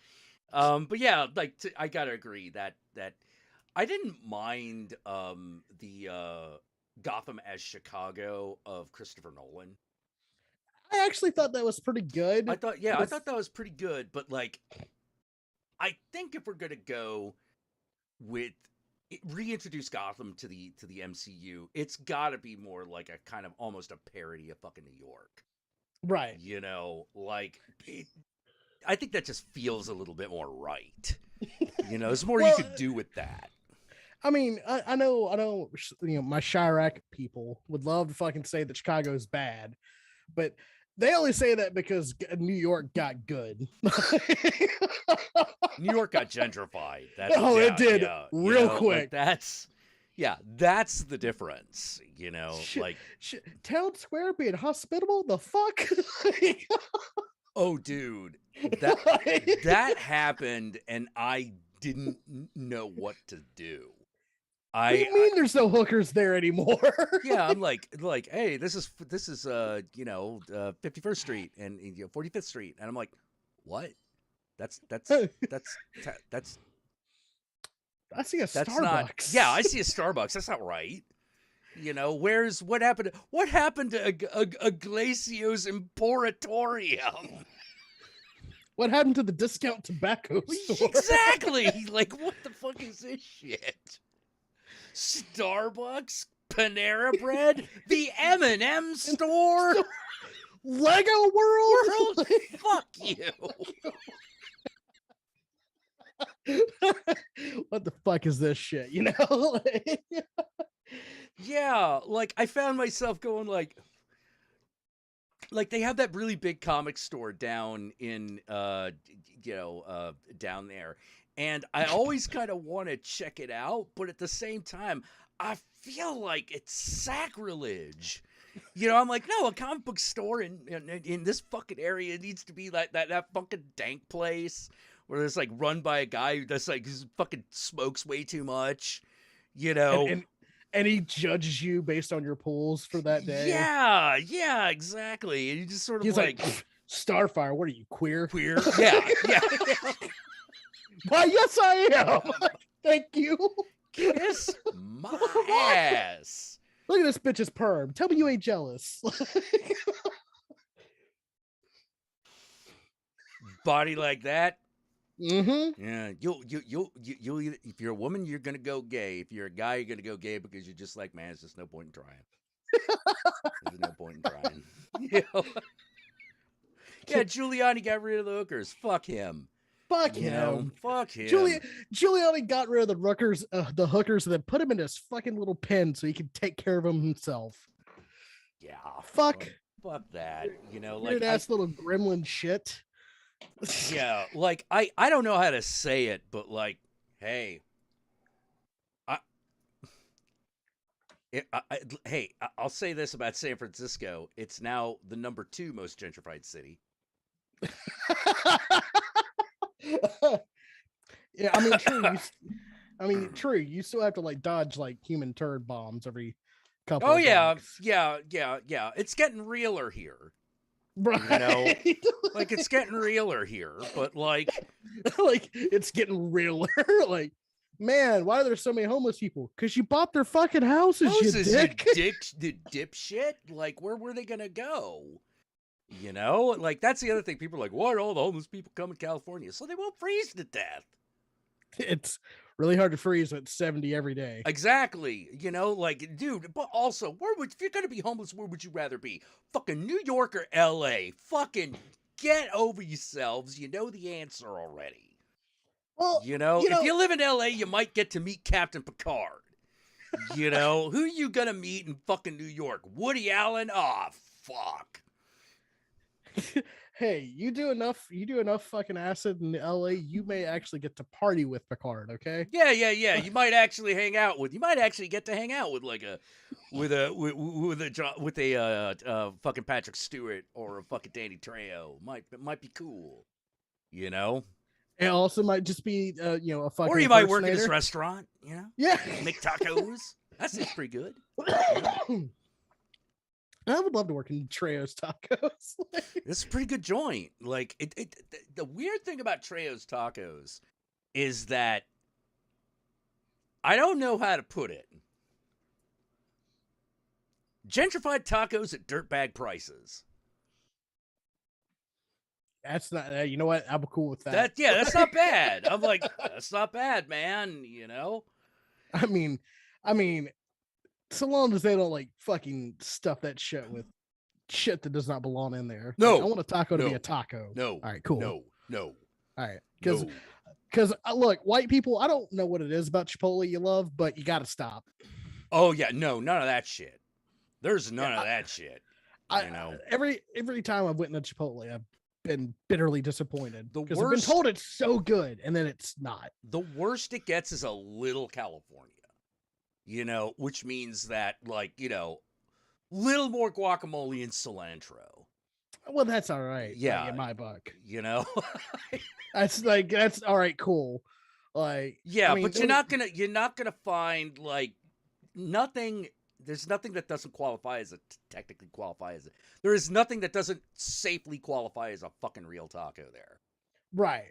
But yeah, like I gotta agree that I didn't mind the Gotham as Chicago of Christopher Nolan. I actually thought that was pretty good. I thought that was pretty good, but like I think if we're gonna go with reintroduce Gotham to the MCU, it's gotta be more like a kind of almost a parody of fucking New York. Right. You know, like I think that just feels a little bit more right. You know, there's more you could do with that. I mean, I know, you know, my Chirac people would love to fucking say that Chicago's bad, but they only say that because New York got good. New York got gentrified. It did real quick. Like that's the difference. You know, Town Square being hospitable. The fuck. Oh, dude, that happened, and I didn't know what to do. What do you mean there's no hookers there anymore? Yeah, I'm like, hey, this is 51st Street and 45th Street, and I'm like, what? That's I see a that's not. Starbucks. Yeah, I see a Starbucks. That's not right. What happened? What happened to Iglesias Emporium? What happened to the discount tobacco store? Exactly. Like, what the fuck is this shit? Starbucks, Panera Bread, the M&M store, Lego World. Fuck you. What the fuck is this shit? Yeah, like I found myself going like they have that really big comic store down in down there, and I always kind of want to check it out, but at the same time I feel like it's sacrilege. I'm like, no, a comic book store in this fucking area needs to be like that fucking dank place where it's like run by a guy who does like who fucking smokes way too much, and he judges you based on your pulls for that day. Yeah, exactly. And you just sort of He's like Starfire, what are you, queer? Queer? Yeah. Why, yes, I am. Thank you. Kiss my ass. Look at this bitch's perm. Tell me you ain't jealous. Body like that. Mm-hmm. Yeah, you if you're a woman, you're gonna go gay. If you're a guy, you're gonna go gay because you're just like, man, there's just no point in trying. There's no point in trying. Yeah, Giuliani got rid of the hookers. Fuck him. Fuck him. Fuck him. Giuliani got rid of the hookers, and then put him in his fucking little pen so he could take care of them himself. Yeah. Fuck that. Weird ass little gremlin shit. Yeah, like I don't know how to say it, but like, hey, I'll say this about San Francisco: it's now the number 2 most gentrified city. Yeah, true. You still have to like dodge like human turd bombs every couple. Oh of yeah, blocks. yeah. It's getting realer here. Right. Like it's getting realer here, but like it's getting realer. Like, man, why are there so many homeless people? Because you bought their fucking houses, you dick. The dipshit. Like, where were they gonna go? Like that's the other thing. People are like, why do all the homeless people come in California? So they won't freeze to death. It's really hard to freeze at 70 every day. Exactly. Like, dude, but also, if you're going to be homeless, where would you rather be? Fucking New York or LA? Fucking get over yourselves. You know the answer already. Well, if you live in LA, you might get to meet Captain Picard. Who you going to meet in fucking New York? Woody Allen? Aw, fuck. Hey, you do enough fucking acid in LA, you may actually get to party with Picard, okay? Yeah. You might actually get to hang out with like with a fucking Patrick Stewart or a fucking Danny Trejo. Might be cool. It also might just be a fucking, or you might work at this restaurant, Yeah. Make tacos. That seems pretty good. I would love to work in Trejo's Tacos. It's a pretty good joint. Like the weird thing about Trejo's Tacos is that I don't know how to put it. Gentrified tacos at dirtbag prices. That's not. You know what? I'm cool with that. That's not bad. I'm like, that's not bad, man. I mean, so long as they don't like fucking stuff that shit with shit that does not belong in there. No, like, I want a taco to be a taco. No. All right, cool. No. All right, because look, white people. I don't know what it is about Chipotle you love, but you got to stop. Oh yeah, no, none of that shit. There's none of that shit. Every time I've went into Chipotle, I've been bitterly disappointed because I've been worst- told it's so good, and then it's not. The worst it gets is a little California. Which means that, like, little more guacamole and cilantro. Well, that's all right. Yeah. Like, in my book. You know? That's all right, cool. Like, Yeah, I mean, but you're not gonna find like nothing. There's nothing that doesn't qualify as technically qualify as there is nothing that doesn't safely qualify as a fucking real taco there. right,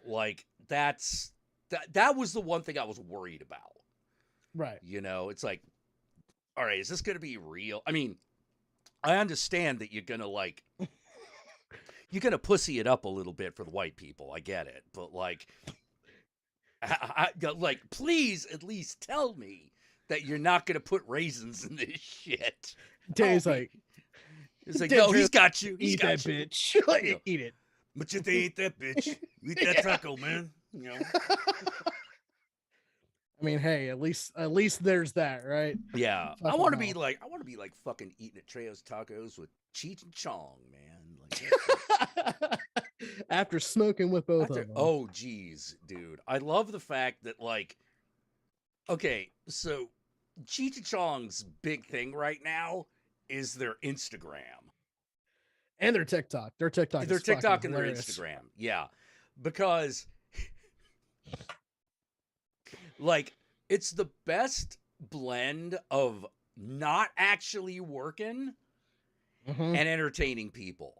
Like that was the one thing I was worried about. right. It's like, all right, is this gonna be real? I mean, I understand that you're gonna pussy it up a little bit for the white people. I get it, but like, like, please at least tell me that you're not gonna put raisins in this shit. Dave's like, it's like, no, he's got you. He's eat got that you. bitch. You know, Eat it. but you eat that bitch. You eat that taco, man. I mean, hey, at least there's that, right? Yeah, I Fucking want to hell. be like fucking eating at Trejo's Tacos with Cheech and Chong, man. Like, After smoking with both of them. oh, geez, dude. I love the fact that, like, okay, so Cheech and Chong's big thing right now is their Instagram. And their TikTok. Their TikTok. Their is TikTok fucking and their hilarious. Instagram. Yeah. Because, like, it's the best blend of not actually working Mhm. and entertaining people.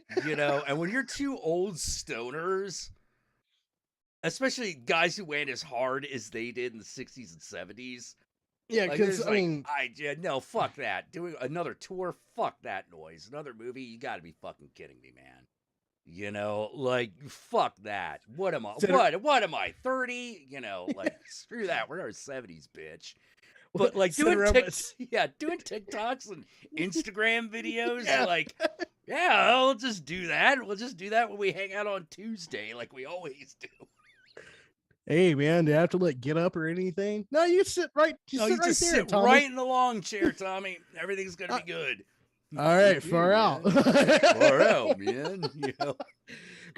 And when you're two old stoners, especially guys who went as hard as they did in the 60s and 70s, Yeah, like, because there's I mean, no, fuck that. Doing another tour, fuck that noise. Another movie, you gotta be fucking kidding me, man. Like, fuck that. What am I? What am I? 30? Like, screw that. We're in our 70s, bitch. But like doing doing TikToks and Instagram videos, Yeah. like, yeah, we'll just do that. We'll just do that when we hang out on Tuesday, like we always do. hey man, do you have to like get up or anything? No, you sit right. You sit right just there, sit Tommy. right in the lawn chair, Tommy. Everything's gonna be good. All right, Here, far man. out. Far out, man.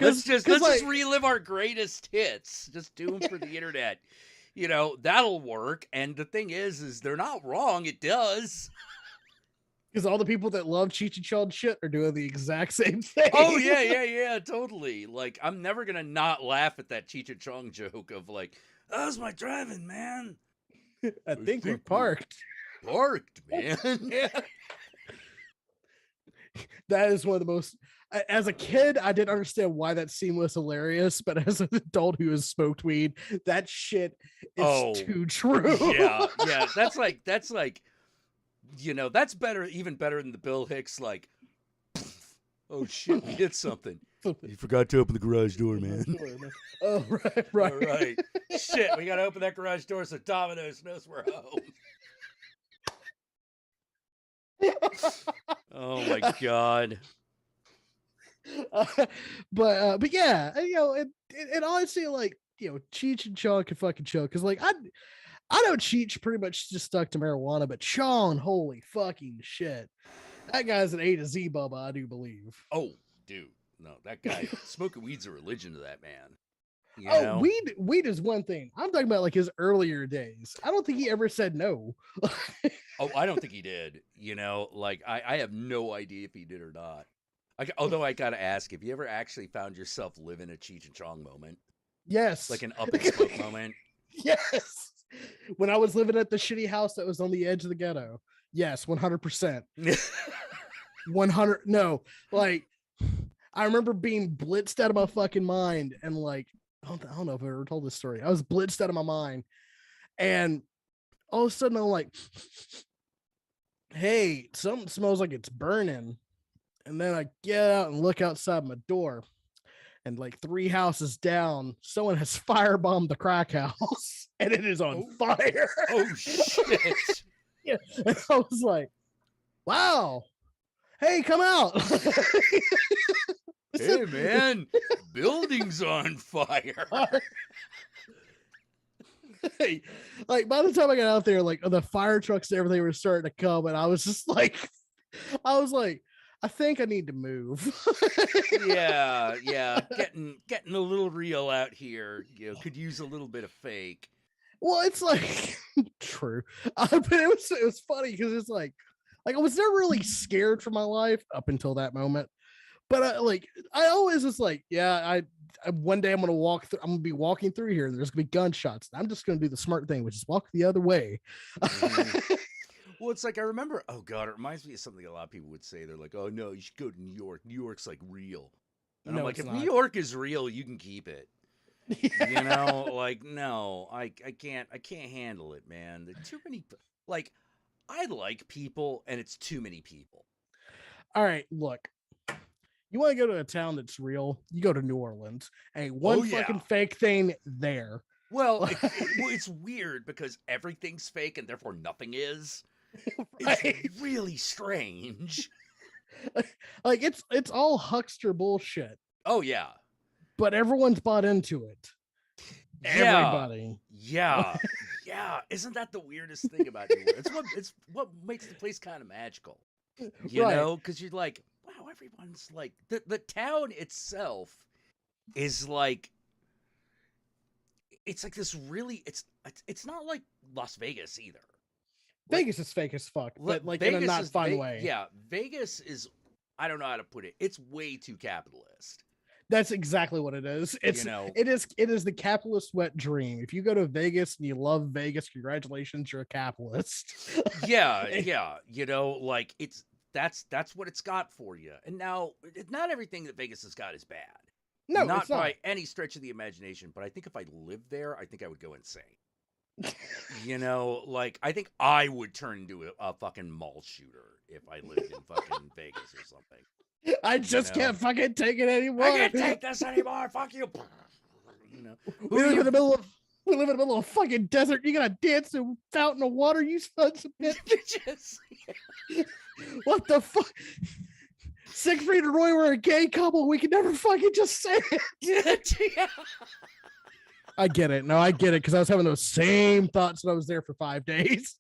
Let's just like, relive our greatest hits. Just do them for the internet. That'll work. And the thing is they're not wrong. It does. Because all the people that love Cheech and Chong shit are doing the exact same thing. Oh yeah, totally. Like, I'm never gonna not laugh at that Cheech and Chong joke of like, how's my driving, man? I think we're parked. Parked, man. Yeah. That is one of the most. As a kid, I didn't understand why that scene was hilarious, but as an adult who has smoked weed, that shit is too true. Yeah. That's like, that's better, even better than the Bill Hicks, like, oh shit, we hit something. You forgot to open the garage door, man. Oh, right. All right. Shit, we gotta open that garage door so Domino's knows we're home. Oh my god. But yeah, and honestly, like, Cheech and Chong can fucking chill, because like I know Cheech pretty much just stuck to marijuana, but Chong, holy fucking shit, that guy's an A to Z Bubba, I do believe. Oh, dude, no, that guy smoking weed's a religion to that man. Weed is one thing. I'm talking about like his earlier days. I don't think he ever said no. Oh, I don't think he did. Like, I have no idea if he did or not. Although I gotta ask, have you ever actually found yourself living a Cheech and Chong moment? Yes. Like an up and smoke moment? Yes. When I was living at the shitty house that was on the edge of the ghetto. Yes, 100%. 100. No, like, I remember being blitzed out of my fucking mind, and like, I don't know if I ever told this story. I was blitzed out of my mind, and all of a sudden I'm like, hey, something smells like it's burning. And then I get out and look outside my door, and like 3 houses down, someone has firebombed the crack house, and it is on fire. Oh shit. Yeah. And I was like, wow, hey, come out. Hey man, building's on fire. Hey, like, by the time I got out there, like, the fire trucks and everything were starting to come, and I was just like, I think I need to move. Yeah, getting a little real out here. Could use a little bit of fake. Well, it's like true, but it was funny because it's like I was never really scared for my life up until that moment. But I always was like, yeah, one day I'm gonna walk through. I'm gonna be walking through here. And there's gonna be gunshots. I'm just gonna do the smart thing, which is walk the other way. Mhm. Well, it's like I remember. Oh God, it reminds me of something a lot of people would say. They're like, "Oh no, you should go to New York. New York's like real." And I'm No, like, it's if New not. York is real, you can keep it. You know, like no, I can't handle it, man. There are too many. Like, I like people, and it's too many people. All right, look. You want to go to a town that's real? You go to New Orleans. Hey, Oh one yeah. fucking fake thing there. Well, it's weird because everything's fake and therefore nothing is. It's Right? really strange. Like it's all huckster bullshit, Oh yeah. but everyone's bought into it. Yeah. Everybody. Yeah. Yeah. Isn't that the weirdest thing about New Orleans? It's what makes the place kind of magical. You Right. know, because you're like, wow, everyone's like the town itself is like it's like this really it's not like Las Vegas either. Like Vegas is fake as fuck, Le- but like in a Vegas not is fun way. yeah, Vegas is I don't know how to put it. It's way too capitalist. That's exactly what it is. You know. It is the capitalist wet dream. If you go to Vegas and you love Vegas, congratulations, you're a capitalist. Yeah, yeah, you know, like that's what it's got for you. And now not everything that Vegas has got is bad. No, Not it's not. by any stretch of the imagination, but I think if I lived there, I think I would go insane. You know, like I think I would turn into a fucking mall shooter if I lived in fucking Vegas or something. I just know? can't fucking take it anymore. I can't take this anymore. Fuck you. You know, We live in the middle of a fucking desert. You gotta dance in a fountain of water. You sons of bitch. bitches. What the fuck? Siegfried and Roy were a gay couple. We can never fucking just say it. Yeah. I get it. No, I get it because I was having those same thoughts when I was there for 5 days.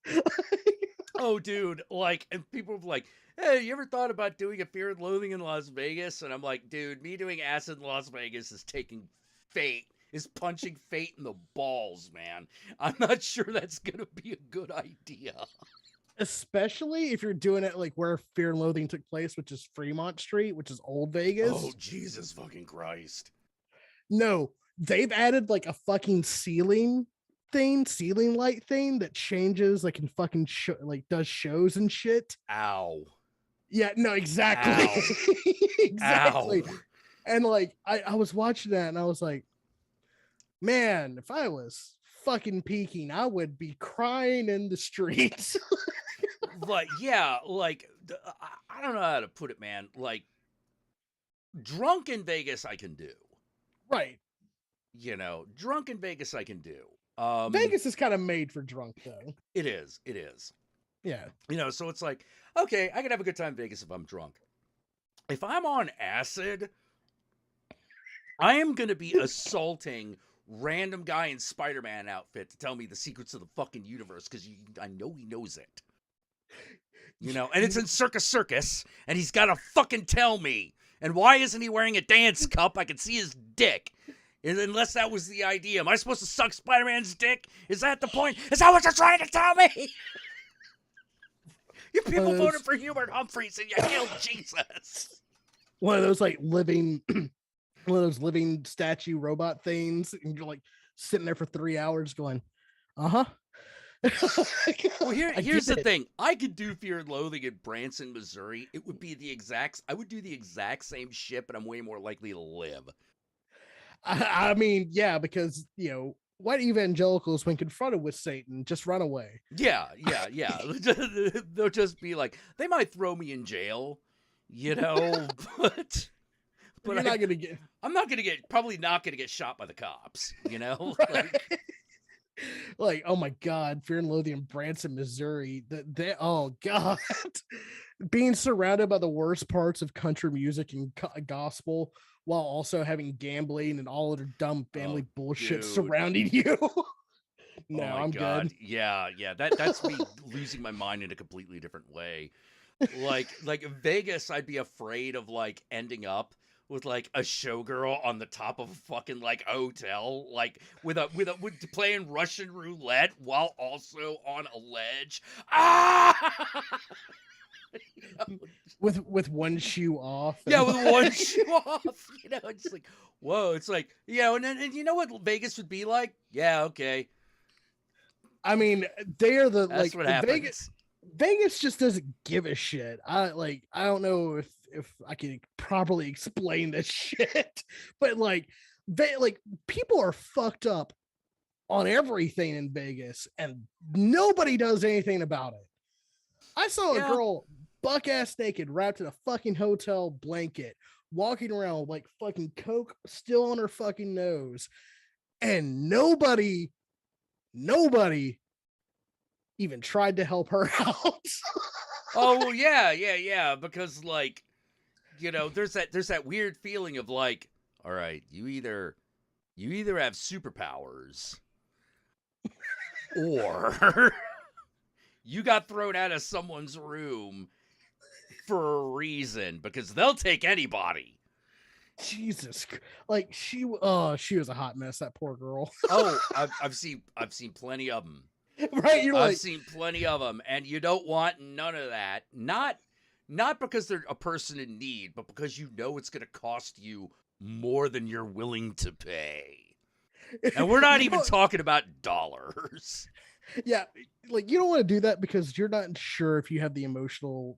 Oh, dude, like, and people were like, hey, you ever thought about doing a Fear and Loathing in Las Vegas? And I'm like, dude, me doing acid in Las Vegas is taking fate, is punching fate in the balls, man. I'm not sure that's going to be a good idea. Especially if you're doing it like where Fear and Loathing took place, which is Fremont Street, which is old Vegas. Oh, Jesus fucking Christ. No, they've added like a fucking ceiling light thing that changes like in fucking like does shows and shit. Ow. Yeah, no, exactly. Ow. Exactly. Ow. And like I was watching that and I was like, man, if I was fucking peaking, I would be crying in the streets. Like, yeah, like, I don't know how to put it, man. Like, drunk in Vegas, I can do. Right. You know, drunk in Vegas, I can do. Vegas is kind of made for drunk, though. It is. It is. Yeah. You know, so it's like, okay, I can have a good time in Vegas if I'm drunk. If I'm on acid, I am going to be assaulting random guy in Spider-Man outfit to tell me the secrets of the fucking universe because I know he knows it. You know, and it's in Circus, and he's got to fucking tell me. And why isn't he wearing a dance cup? I can see his dick. Unless that was the idea. Am I supposed to suck Spider-Man's dick? Is that the point? Is that what you're trying to tell me? You people voted for Hubert Humphreys and you killed Jesus. One of those like living, one of those living statue robot things, and you're like sitting there for 3 hours going, uh-huh. Well, here's the thing. I could do Fear and Loathing in Branson, Missouri. It would be I would do the exact same shit, but I'm way more likely to live. I mean, yeah, because, you know, white evangelicals, when confronted with Satan, just run away. Yeah. They'll just be like, they might throw me in jail, you know, but you're not gonna get. I'm not gonna get, probably not gonna get shot by the cops, you know. Right. Like, oh my God, Fear and Loathing in Branson, Missouri. Oh God, being surrounded by the worst parts of country music and gospel, while also having gambling and all of the dumb family bullshit surrounding you. No, I'm good. Yeah. That's me losing my mind in a completely different way. Like Vegas, I'd be afraid of like ending up with like a showgirl on the top of a fucking like hotel, like with playing Russian roulette while also on a ledge. Ah! with one shoe off. Yeah, with one shoe off. You know, it's like, whoa, it's like, and you know what Vegas would be like? Yeah, okay. I mean, they are the That's like what Vegas. happens. Vegas just doesn't give a shit. I don't know if I can properly explain this shit, but like people are fucked up on everything in Vegas, and nobody does anything about it. I saw a Yeah. girl buck ass naked, wrapped in a fucking hotel blanket, walking around with like fucking coke still on her fucking nose, and nobody even tried to help her out. Oh, well, yeah, because like, there's that weird feeling of like, all right, you either have superpowers or you got thrown out of someone's room for a reason because they'll take anybody. Jesus, like she was a hot mess. That poor girl. Oh, I've seen plenty of them. Right? You're I've like, seen plenty of them, and you don't want none of that. Not because they're a person in need, but because it's going to cost you more than you're willing to pay. And we're not even talking about dollars. yeah, like you don't want to do that because you're not sure if you have the emotional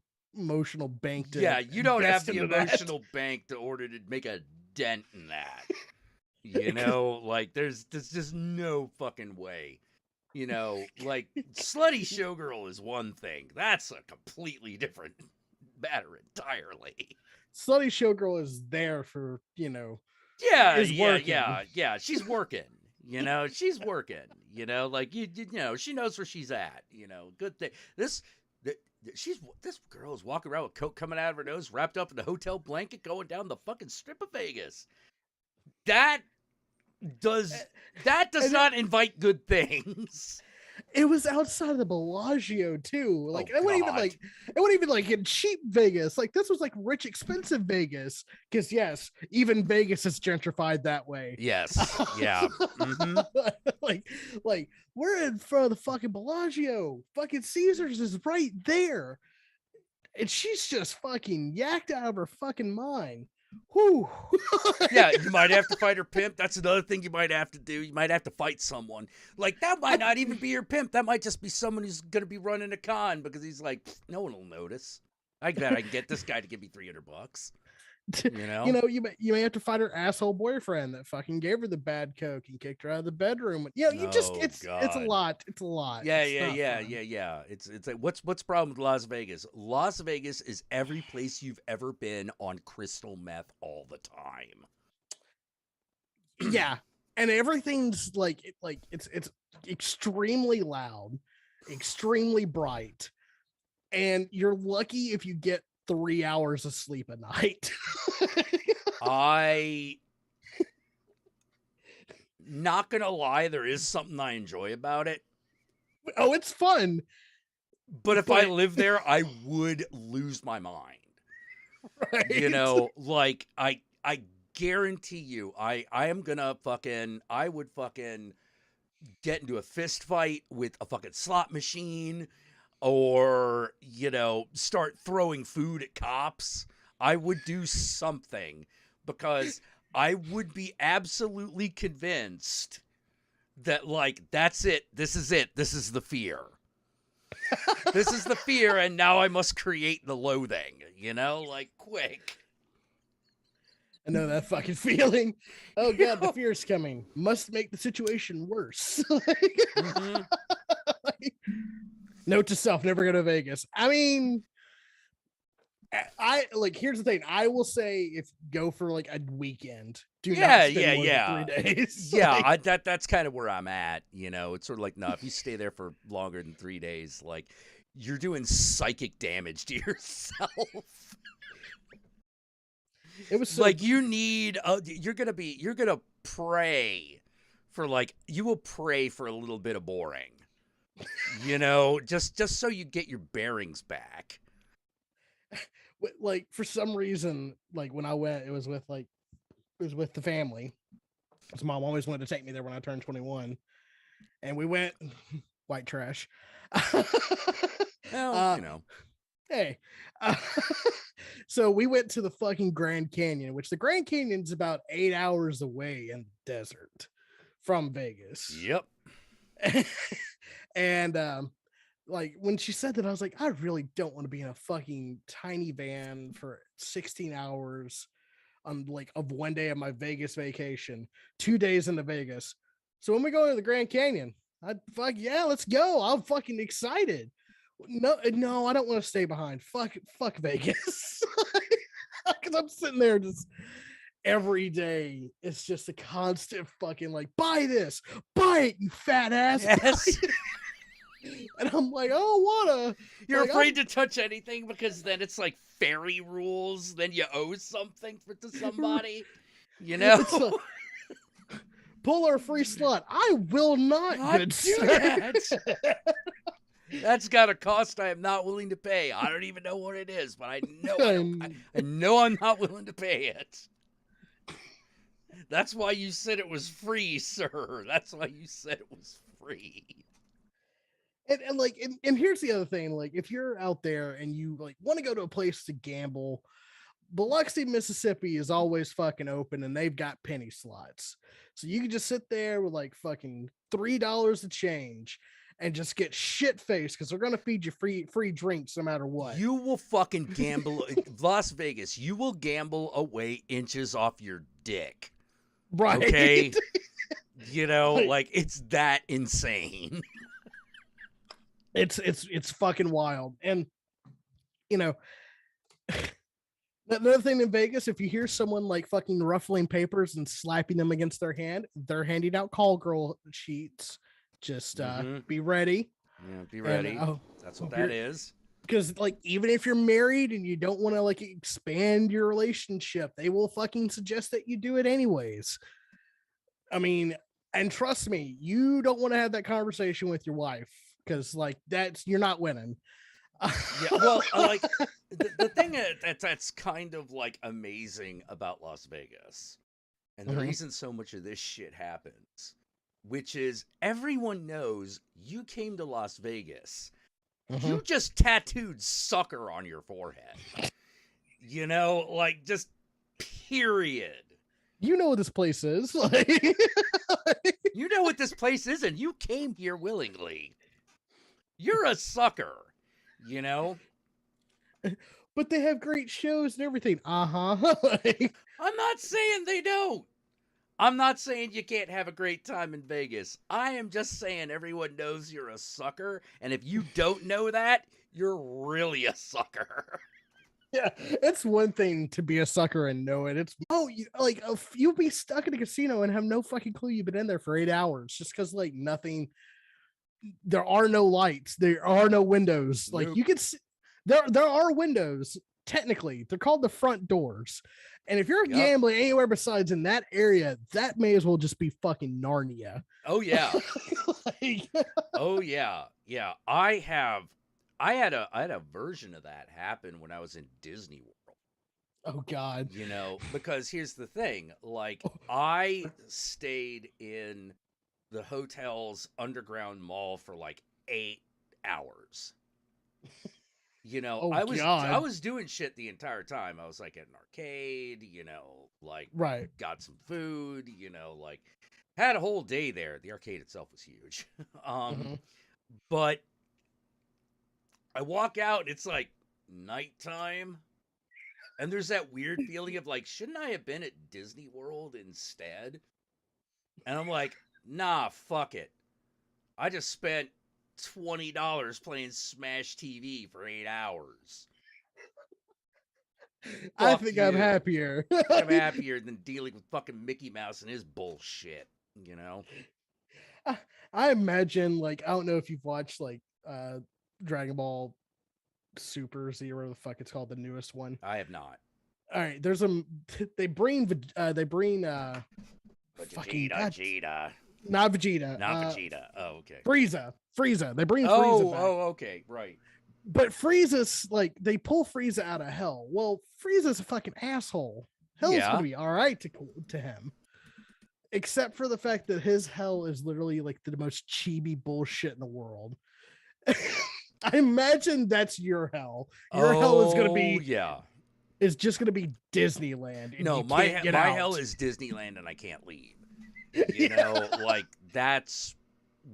bank to Yeah, you don't have invest the into that. emotional bank to order to make a dent in that. Like there's just no fucking way. Like slutty showgirl is one thing. That's a completely different matter entirely. Slutty showgirl is there for Yeah, is working. yeah. She's working. She's working. Like she knows where she's at. Good thing. This girl is walking around with coke coming out of her nose, wrapped up in a hotel blanket, going down the fucking strip of Vegas. That does not invite good things. It was outside of the Bellagio too. Like Oh, it wasn't God. even like in cheap Vegas. Like this was like rich, expensive Vegas. Because yes, even Vegas is gentrified that way. Yes. Yeah. Mhm. like we're in front of the fucking Bellagio. Fucking Caesars is right there. And she's just fucking yacked out of her fucking mind. Whew. Yeah, you might have to fight her pimp. That's another thing you might have to do. You might have to fight someone. Like, that might not even be your pimp. That might just be someone who's going to be running a con because he's like, no one will notice. I bet I can get this guy to give me $300. You may have to fight her asshole boyfriend that fucking gave her the bad coke and kicked her out of the bedroom. It's a lot. It's a lot. Yeah, It's not yeah. fun. It's like what's the problem with Las Vegas? Las Vegas is every place you've ever been on crystal meth all the time. Yeah, and everything's like it's extremely loud, extremely bright, and you're lucky if you get 3 hours of sleep a night. I not gonna lie, there is something I enjoy about it. Oh, it's fun. But if I lived there, I would lose my mind. Right? Like I guarantee you, I would fucking get into a fist fight with a fucking slot machine or, start throwing food at cops. I would do something because I would be absolutely convinced that, like, that's it. This is it. This is the fear. This is the fear, and now I must create the loathing, like, quick. I know that fucking feeling. Oh god, the fear's coming. Must make the situation worse. Mhm. Note to self: never go to Vegas. I mean, I like. Here's the thing. I will say, if go for like a weekend, do not spend more than 3 days. Yeah, that's kind of where I'm at. It's sort of like, no, if you stay there for longer than 3 days, like, you're doing psychic damage to yourself. It was like you need. You're gonna pray for, like, you will pray for a little bit of boring. Just so you get your bearings back. like for some reason, like when I went, it was with the family. His mom always wanted to take me there when I turned 21, and we went. White trash. Well, Hey, So we went to the fucking Grand Canyon, which the Grand Canyon's about 8 hours away in the desert from Vegas. Yep. And like when she said that, I was like, I really don't want to be in a fucking tiny van for 16 hours on like of one day of my Vegas vacation, 2 days into Vegas. So when we go to the Grand Canyon, I'd fuck yeah, let's go. I'm fucking excited. No, I don't want to stay behind. Fuck Vegas. Because I'm sitting there just every day. It's just a constant fucking like, buy this, buy it, you fat ass. Yes. And I'm like, I don't wanna. You're like, afraid to touch anything because then it's like fairy rules. Then you owe something to somebody. You know? Pull our free slot. I will not, good do sir. that. That's got a cost I am not willing to pay. I don't even know what it is, but I know I know I'm not willing to pay it. That's why you said it was free, sir. That's why you said it was free. And like, and here's the other thing: like, if you're out there and you like want to go to a place to gamble, Biloxi, Mississippi is always fucking open, and they've got penny slots, so you can just sit there with like fucking $3 to change and just get shit faced because they're gonna feed you free drinks no matter what. You will fucking gamble. Las Vegas, you will gamble away inches off your dick. Right? Okay. You know, like it's that insane. It's fucking wild. And you know, another thing in Vegas, if you hear someone like fucking ruffling papers and slapping them against their hand, they're handing out call girl sheets. Just be ready. Yeah, be ready. And, that's what that is. Because like even if you're married and you don't want to like expand your relationship, they will fucking suggest that you do it anyways. I mean, and trust me, you don't want to have that conversation with your wife because like you're not winning. Yeah, well, like the thing that's kind of like amazing about Las Vegas, and the reason so much of this shit happens, which is everyone knows you came to Las Vegas. You just tattooed sucker on your forehead. You know, like just period. You know what this place is. You know what this place is, and you came here willingly. You're a sucker, you know? But they have great shows and everything. I'm not saying they don't. I'm not saying you can't have a great time in Vegas. I am just saying everyone knows you're a sucker, and if you don't know that, you're really a sucker. Yeah, it's one thing to be a sucker and know it. It's you'll be stuck in a casino and have no fucking clue you've been in there for 8 hours just because like nothing. There are no lights. There are no windows. Nope. Like you can see, there are windows. Technically, they're called the front doors. And if you're gambling anywhere besides in that area, that may as well just be fucking Narnia. Oh yeah. Oh yeah. Yeah. I had a version of that happen when I was in Disney World. Oh God. You know, because here's the thing, like I stayed in the hotel's underground mall for like 8 hours. You know, I was doing shit the entire time. I was like at an arcade, you know, like got some food, you know, like had a whole day there. The arcade itself was huge. But I walk out, it's like nighttime, and there's that weird feeling of like, shouldn't I have been at Disney World instead? And I'm like, nah, fuck it. I just spent $20 playing Smash TV for 8 hours. I think I'm happier. I'm happier than dealing with fucking Mickey Mouse and his bullshit, you know? I imagine, like, I don't know if you've watched, like, Dragon Ball Super Zero, the fuck it's called, the newest one. I have not. All right, they bring Vegeta. Not Vegeta. Not Vegeta. Oh, okay. Frieza. They bring Frieza back. Oh, okay, right. But Frieza's like they pull Frieza out of hell. Well, Frieza's a fucking asshole. Hell's gonna be all right to him, except for the fact that his hell is literally like the most chibi bullshit in the world. I imagine that's your hell. Your hell is gonna be is just gonna be Disneyland, and No, you can't get my out. hell is Disneyland, and I can't leave. Yeah. Like that's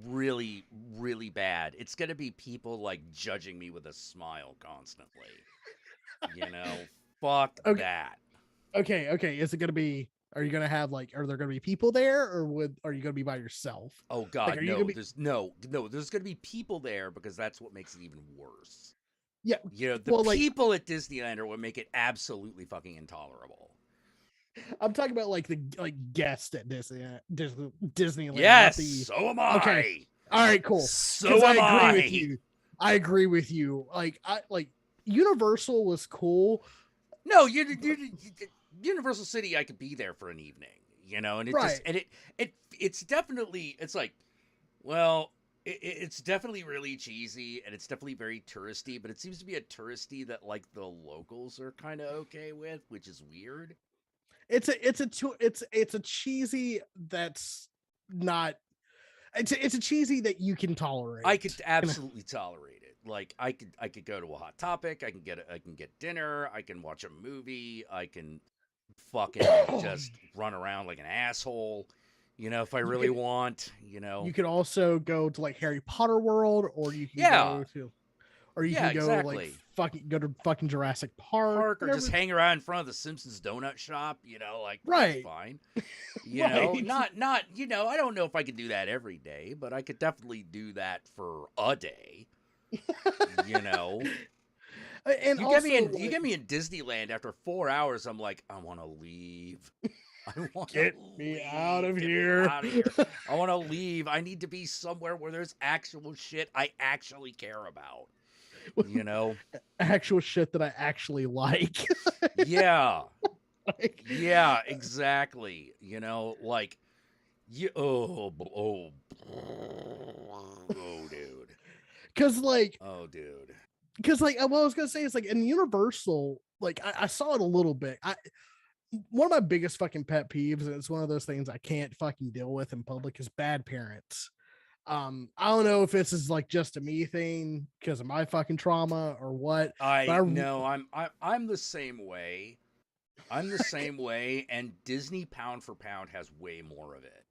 really, really bad. It's gonna be people like judging me with a smile constantly. You know, fuck Okay, that. okay. Is it gonna be? Are you gonna have like? Are there gonna be people there, or are you gonna be by yourself? Oh Like, God, are you gonna no. be? There's no. There's gonna be people there because that's what makes it even worse. Yeah. The Well, like people at Disneyland are what make it absolutely fucking intolerable. I'm talking about like the guests at Disneyland, not Yes, the. so am Okay. I. All right. Cool. Because So I am agree with I. you. I agree with you. Like Universal was cool. No, Universal City. I could be there for an evening, and Right. it's definitely it's like, well, it's definitely really cheesy and it's definitely very touristy, but it seems to be a touristy that like the locals are kind of okay with, which is weird. It's a cheesy that's not. It's a cheesy that you can tolerate. I could absolutely tolerate it. Like I could go to a Hot Topic. I can get dinner. I can watch a movie. I can fucking just run around like an asshole. If I really want. You could also go to like Harry Potter World, or you can Yeah. go to, or you Yeah, can go exactly. like go to fucking Jurassic Park, or just hang around in front of the Simpsons donut shop. Like Right. that's fine. Right. Not I don't know if I could do that every day, but I could definitely do that for a day. And You get me in Disneyland after 4 hours. I'm like, I want to leave. I want Get to me leave. out of Get me here. out of here. I want to leave. I need to be somewhere where there's actual shit I actually care about. Actual shit that I actually like. Yeah. Like, Yeah, exactly. Like oh dude. Cause like Oh dude. what I was gonna say is like in Universal, like I saw it a little bit. One of my biggest fucking pet peeves, and it's one of those things I can't fucking deal with in public, is bad parents. I don't know if this is like just a me thing because of my fucking trauma or what. I know I'm the same way. I'm the same way, and Disney pound for pound has way more of it.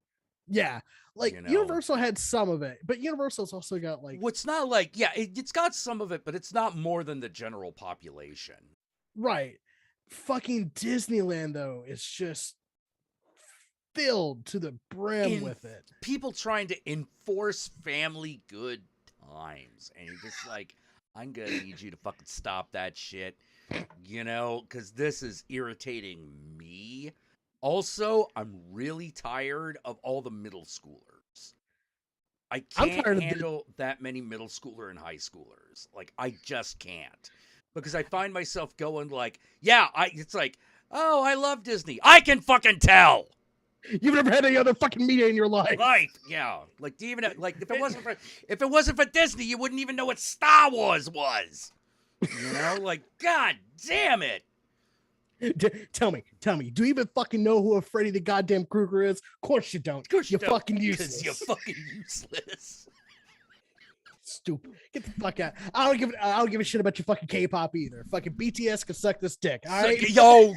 Yeah, like Universal had some of it, but Universal's also got like what's not like it's got some of it, but it's not more than the general population. Right. Fucking Disneyland though is just filled to the brim with it. People trying to enforce family good times, and you're just like, I'm gonna need you to fucking stop that shit, because this is irritating me. Also, I'm really tired of all the middle schoolers. I can't handle that many middle schooler and high schoolers. Like, I just can't. Because I find myself going like, it's like, oh, I love Disney. I can fucking tell. You've never had any other fucking media in your life. Yeah. Like, do you even like if it wasn't for Disney, you wouldn't even know what Star Wars was. Like, god damn it. Tell me, do you even fucking know who a Freddy the goddamn Krueger is? Of course you don't. Of course you're fucking useless. Because you're fucking useless. Stupid. Get the fuck out. I don't give a shit about your fucking K-pop either. Fucking BTS can suck this dick. All right. Yo,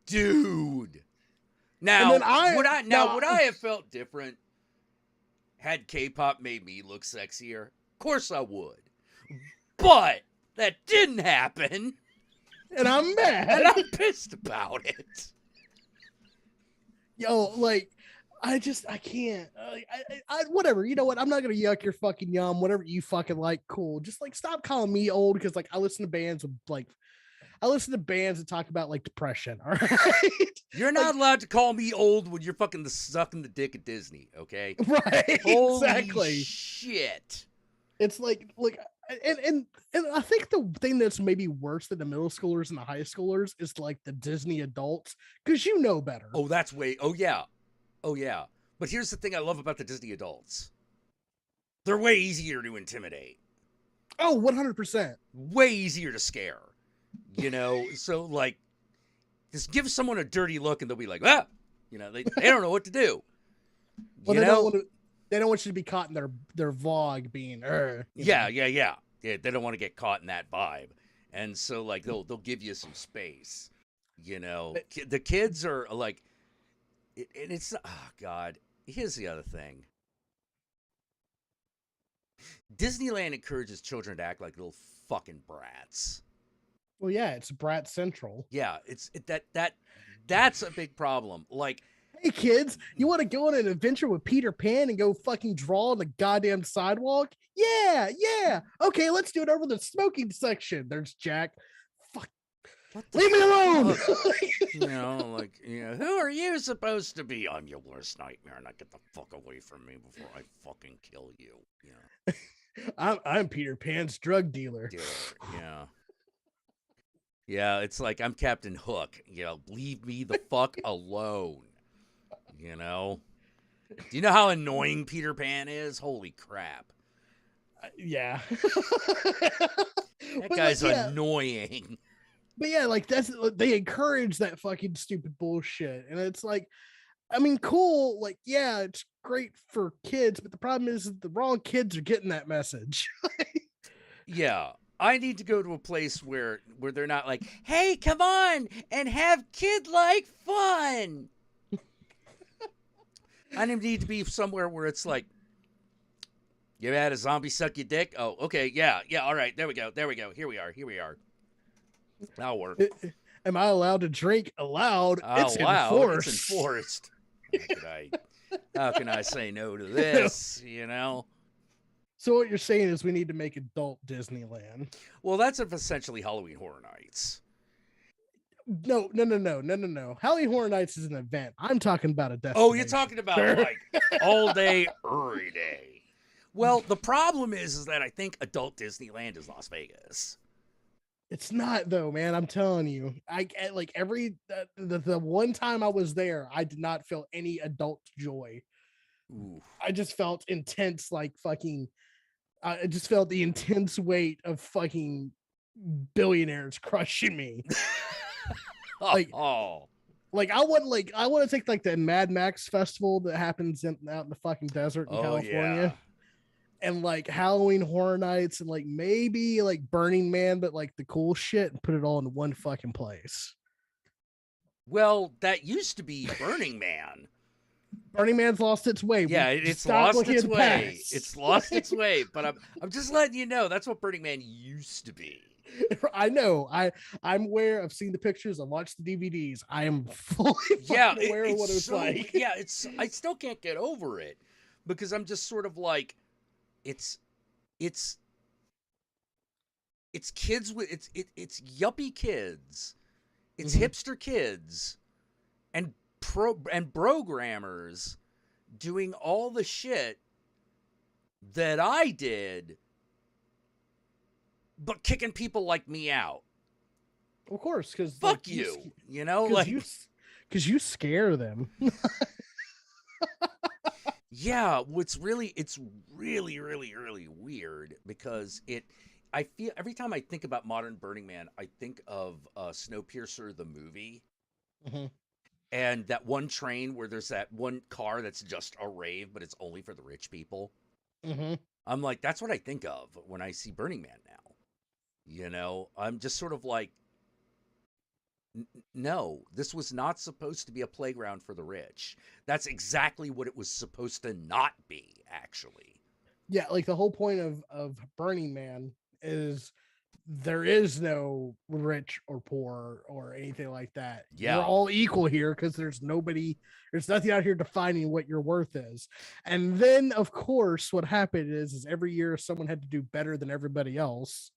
dude. Now, would I have felt different had K-pop made me look sexier? Of course I would. But that didn't happen. And I'm mad. And I'm pissed about it. Yo, like, I can't. Whatever. You know what? I'm not gonna yuck your fucking yum. Whatever you fucking like, cool. Just like stop calling me old because like I listen to bands that talk about like depression. All right. You're not allowed to call me old when you're fucking sucking the dick at Disney. Okay. Right. Holy exactly. Shit. It's like. And I think the thing that's maybe worse than the middle schoolers and the high schoolers is like the Disney adults, because you know better. Oh, yeah. But here's the thing I love about the Disney adults. They're way easier to intimidate. Oh, 100%. Way easier to scare. So like, just give someone a dirty look and they'll be like, they don't know what to do. Well, they don't want you to be caught in their vlog being Yeah. They don't want to get caught in that vibe. and so like they'll give you some space. You know, the kids are like, and it's oh god. Here's the other thing. Disneyland encourages children to act like little fucking brats. Well, yeah, it's Brat Central. Yeah, that's a big problem. Like, Hey kids, you want to go on an adventure with Peter Pan and go fucking draw on the goddamn sidewalk? Yeah, yeah. Okay, let's do it over the smoking section. There's Jack. Fuck. what the Leave me alone. who are you supposed to be? I'm your worst nightmare, and I get the fuck away from me before I fucking kill you. Yeah, I'm Peter Pan's drug dealer. yeah. Yeah, it's like I'm Captain Hook. Leave me the fuck alone. You know? Do you know how annoying Peter Pan is? Holy crap. Yeah. That guy's annoying. But yeah, like they encourage that fucking stupid bullshit. And it's like, I mean, cool, like, yeah, it's great for kids, but the problem is the wrong kids are getting that message. Yeah. I need to go to a place where they're not like, hey, come on and have kid-like fun. I need to be somewhere where it's like, you ever had a zombie suck your dick? Oh, okay, yeah, all right, there we go, here we are. That'll work. Am I allowed to drink? Allowed. It's enforced. enforced. It's enforced. How can I say no to this, So what you're saying is we need to make adult Disneyland. Well, that's essentially Halloween Horror Nights. No. Halloween Horror Nights is an event. I'm talking about a destination. Oh, you're talking about like all day, every day. Well, the problem is that I think adult Disneyland is Las Vegas. It's not though, man. I'm telling you. I like the one time I was there, I did not feel any adult joy. Ooh. I just felt intense, like fucking. I just felt the intense weight of fucking billionaires crushing me. Like, like I want to take like the Mad Max festival that happens out in the fucking desert in California. Yeah. And like Halloween Horror Nights and like maybe like Burning Man, but like the cool shit, and put it all in one fucking place. Well, that used to be Burning Man. Burning Man's lost its way. Yeah, it's lost its way. It's lost its way. But I'm just letting you know that's what Burning Man used to be. I know. I'm aware. I've seen the pictures. I've watched the DVDs. I am fully aware of what it was like. Yeah, I still can't get over it because I'm just sort of like, it's kids with it's yuppie kids, it's hipster kids, and programmers doing all the shit that I did, but kicking people like me out. Of course, because fuck like, like because you scare them. Yeah, it's really weird because I feel every time I think about modern Burning Man, I think of Snowpiercer the movie. And that one train where there's that one car that's just a rave, but it's only for the rich people. I'm like, that's what I think of when I see Burning Man now. I'm just sort of like, no, this was not supposed to be a playground for the rich. That's exactly what it was supposed to not be, actually. Yeah, like the whole point of Burning Man is there is no rich or poor or anything like that. Yeah. We're all equal here because there's nothing out here defining what your worth is. And then, of course, what happened is every year someone had to do better than everybody else.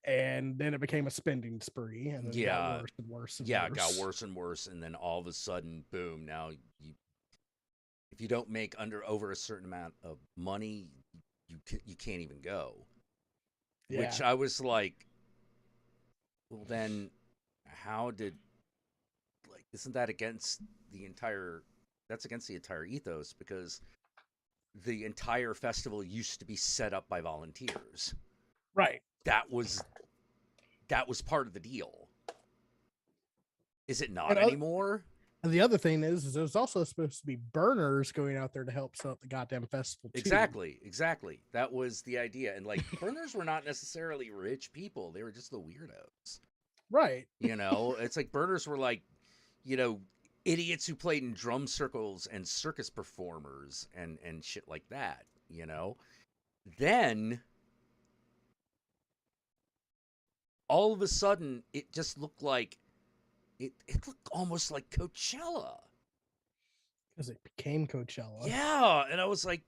And then it became a spending spree, and then it got worse and worse and worse. It got worse and worse, and then all of a sudden, boom! Now, if you don't make over a certain amount of money, you can't even go. Yeah. Which I was like, well, then how did isn't that against the entire? That's against the entire ethos because the entire festival used to be set up by volunteers. Right. That was part of the deal. Is it not anymore? And the other thing is there's also supposed to be burners going out there to help set up the goddamn festival too. Exactly. That was the idea. And like burners were not necessarily rich people. They were just the weirdos. Right. It's like burners were like, you know, idiots who played in drum circles and circus performers and shit like that, Then all of a sudden it just looked like it looked almost like Coachella. Because it became Coachella. Yeah, and I was like,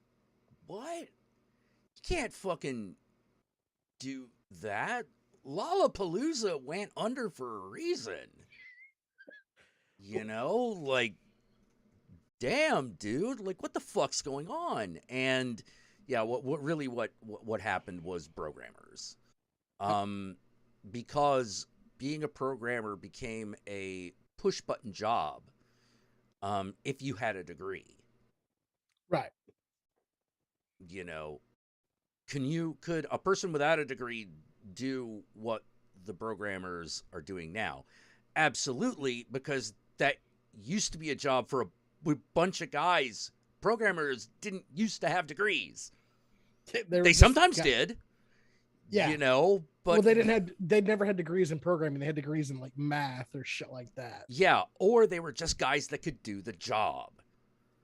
what? You can't fucking do that. Lollapalooza went under for a reason. Like, damn, dude, like what the fuck's going on? And yeah, what happened was programmers. Because being a programmer became a push button job if you had a degree. Right. Could a person without a degree do what the programmers are doing now? Absolutely, because that used to be a job for a bunch of guys. Programmers didn't used to have degrees. They sometimes did. Yeah. But they never had degrees in programming. They had degrees in like math or shit like that. Yeah, or they were just guys that could do the job.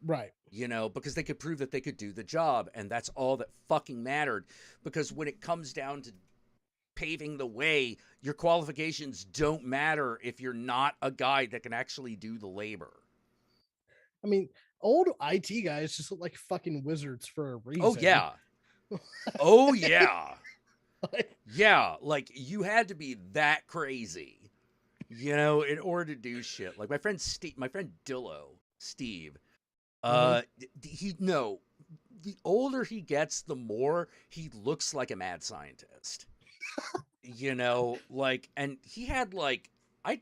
Right. Because they could prove that they could do the job, and that's all that fucking mattered. Because when it comes down to paving the way, your qualifications don't matter if you're not a guy that can actually do the labor. I mean, old IT guys just look like fucking wizards for a reason. Oh, yeah. Oh, yeah. Yeah, like you had to be that crazy, in order to do shit. Like my friend Dillo, Steve, the older he gets, the more he looks like a mad scientist. And he had I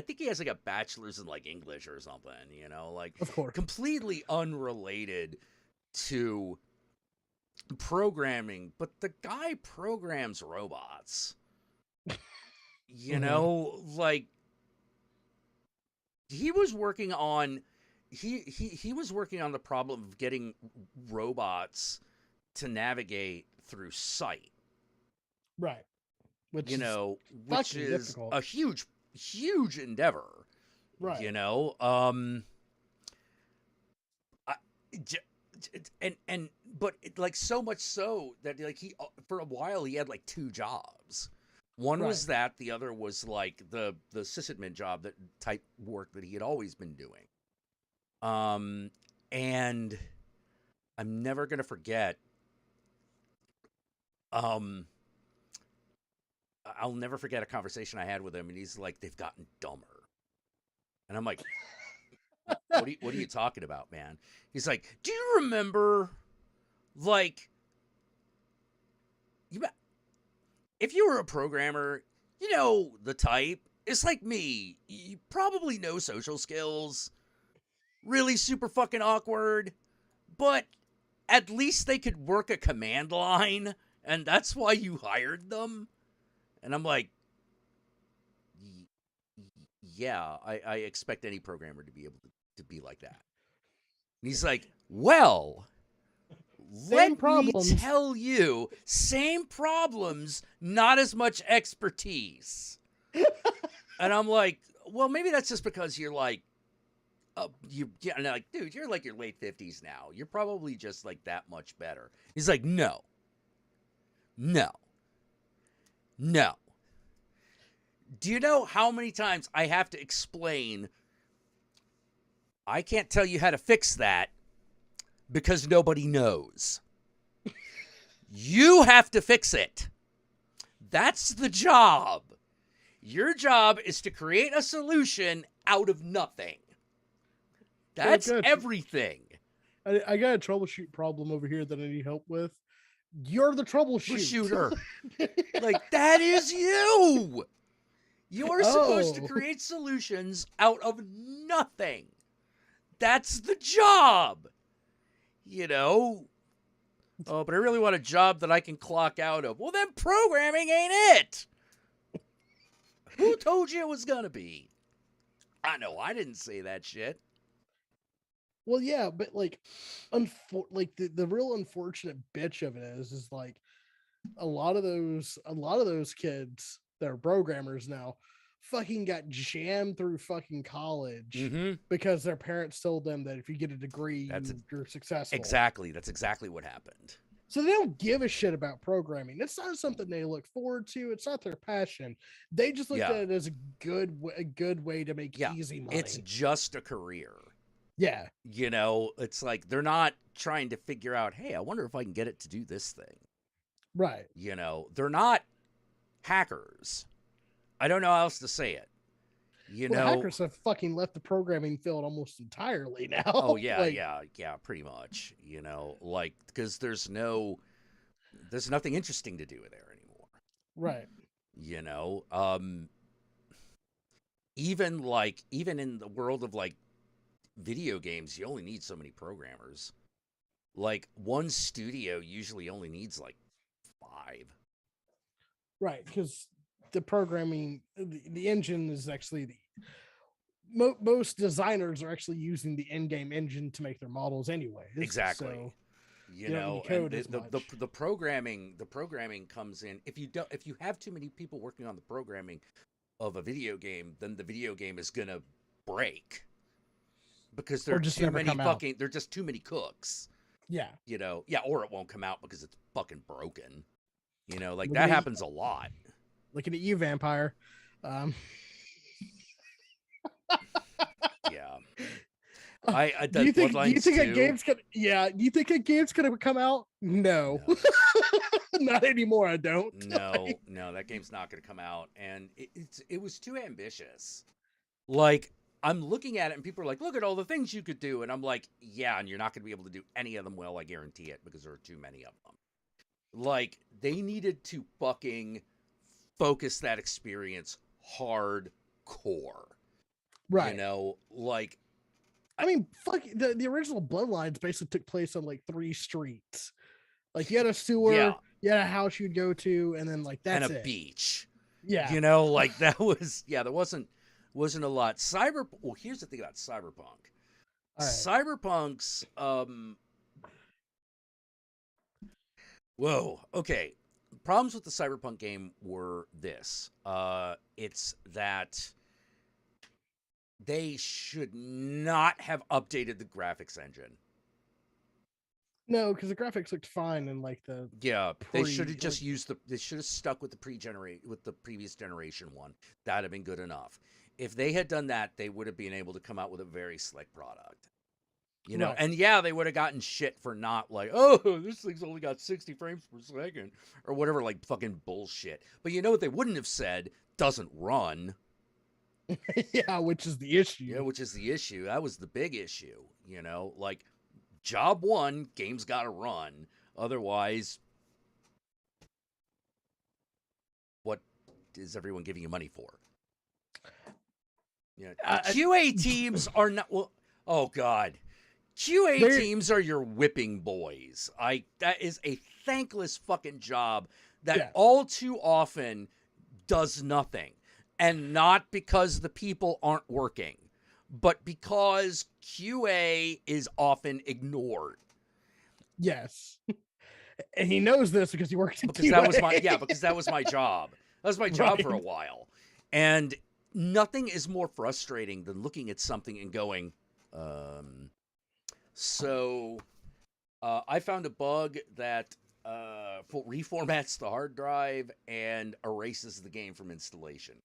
think he has like a bachelor's in like English or something, of course, completely unrelated to programming, but the guy programs robots. Like he was working on he was working on the problem of getting robots to navigate through sight. Right. Which is difficult. a huge endeavor. Right. But like so much so that like he for a while he had like two jobs. One was that, the other was like the sysadmin job, that type work that he had always been doing. And I'm never gonna forget. I'll never forget a conversation I had with him, and he's like, "They've gotten dumber," and I'm like, what are you talking about, man? He's like, do you remember, like, if you were a programmer, the type, it's like me. You probably know social skills, really super fucking awkward, but at least they could work a command line, and that's why you hired them. And I'm like, yeah, I expect any programmer to be able to be like that. And he's like, well, let me tell you, same problems, not as much expertise. And I'm like, well, maybe that's just because you're like, dude, you're like your late 50s now. You're probably just like that much better. He's like, no. Do you know how many times I have to explain, I can't tell you how to fix that because nobody knows. You have to fix it. That's the job. Your job is to create a solution out of nothing. That's everything. I got a troubleshoot problem over here that I need help with. You're the troubleshooter. Like, that is you. You're supposed to create solutions out of nothing. That's the job. Oh, but I really want a job that I can clock out of. Well, then programming ain't it. Who told you it was going to be? I know I didn't say that shit. Well, yeah, but like, like the real unfortunate bitch of it is like a lot of those kids that are programmers now fucking got jammed through fucking college Mm-hmm. because their parents told them that if you get a degree, That's you're successful. exactly. That's exactly what happened. So they don't give a shit about programming. It's not something they look forward to. It's not their passion. They just looked Yeah. at it as a good way to make Yeah. easy It's money. just a career. Yeah, You know, it's like they're not trying to figure out, hey, I wonder if I can get it to do this thing. right. You know, they're not hackers. I don't know how else to say it. You Well, know, hackers have fucking left the programming field almost entirely now. oh yeah, like, yeah, pretty much. You know, like because there's nothing interesting to do there anymore. right. You know, even in the world of like video games, you only need so many programmers. Like one studio usually only needs like 5. Right, because the programming, the engine is actually most designers are actually using the in-game engine to make their models anyways. Exactly. So You you don't need know, to and code as much. the programming comes in. If you have too many people working on the programming of a video game, then the video game is gonna break because there Or are just too never many come out. fucking. There are just too many cooks. Yeah. You know, yeah, or it won't come out because it's fucking broken. You know, like Looking that at happens a lot. looking at you, vampire. Um, Yeah, I do you that think? Do you Bloodlines think a 2. game's gonna? Yeah. Do you think a game's gonna come out? No, No, not anymore. I don't. no, no, that game's not going to come out, and it was too ambitious. Like I'm looking at it, and people are like, "Look at all the things you could do," and I'm like, "Yeah," and you're not going to be able to do any of them well. I guarantee it because there are too many of them. Like they needed to fucking focus that experience hardcore. You Right. know, like I mean, fuck. The original Bloodlines basically took place on like 3 streets. Like you had a yeah, sewer, you had a house you'd go to, and then like and a that's it. beach. Yeah. You know, like that was yeah, there wasn't a lot. Well, here's the thing about Cyberpunk. All right. Cyberpunk's whoa, okay. Problems with the Cyberpunk game were this. It's that they should not have updated the graphics engine. No, because the graphics looked fine in like the Yeah, they should have pre. just Like, used they should have stuck with the previous generation one. That'd have been good enough. If they had done that, they would have been able to come out with a very slick product. You know, right. and yeah, they would have gotten shit for not like, oh, this thing's only got 60 frames per second or whatever, like fucking bullshit. But you know what they wouldn't have said? Doesn't run. Yeah, which is the issue. Yeah, which is the issue. That was the big issue. You know, like job one, game's got to run. Otherwise, what is everyone giving you money for? You know, QA teams are not well. Oh God, QA They're- teams are your whipping boys. That is a thankless fucking job that Yeah. all too often does nothing, and not because the people aren't working, but because QA is often ignored. Yes. And he knows this because he works in Because that was my QA. because that was my job. That was my job for a Right. while, and nothing is more frustrating than looking at something and going, so I found a bug that reformats the hard drive and erases the game from installation.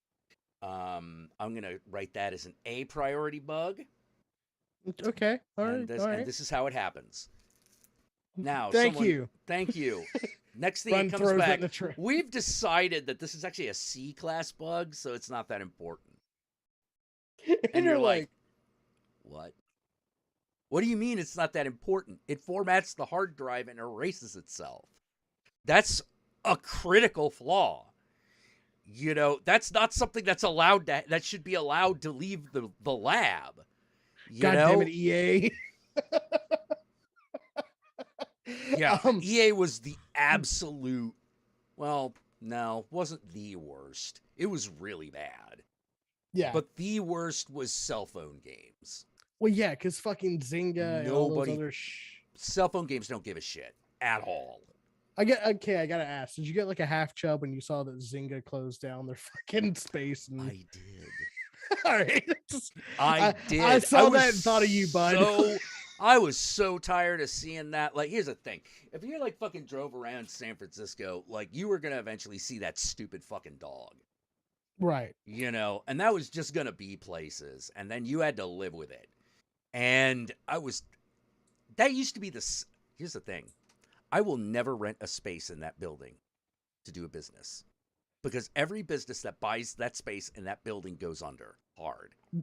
I'm gonna write that as an A priority bug, Okay. All and right. this All right. and this is how it happens. Now, Thank you. Thank you. Next thing Run it comes throws it back, in the trash. we've decided that this is actually a C class bug, so it's not that important. And you're like, What? What do you mean it's not that important? It formats the hard drive and erases itself. That's a critical flaw. You know, that's not something that should be allowed to leave the lab. You God know? damn it, EA. Yeah, EA was the absolute, well, no, wasn't the worst. It was really bad. Yeah. But the worst was cell phone games. Well, yeah, because fucking Zynga and all those Nobody, other cell phone games don't give a shit at all. I gotta ask. Did you get like a half chub when you saw that Zynga closed down their fucking space? And I did. all right, I did. I saw was that and thought of you, bud. I was so tired of seeing that. Like, here's the thing: if you like fucking drove around San Francisco, like you were gonna eventually see that stupid fucking dog, Right. you know, and that was just gonna be places, and then you had to live with it. And that used to be this. Here's the thing: I will never rent a space in that building to do a business because every business that buys that space in that building goes under hard. Do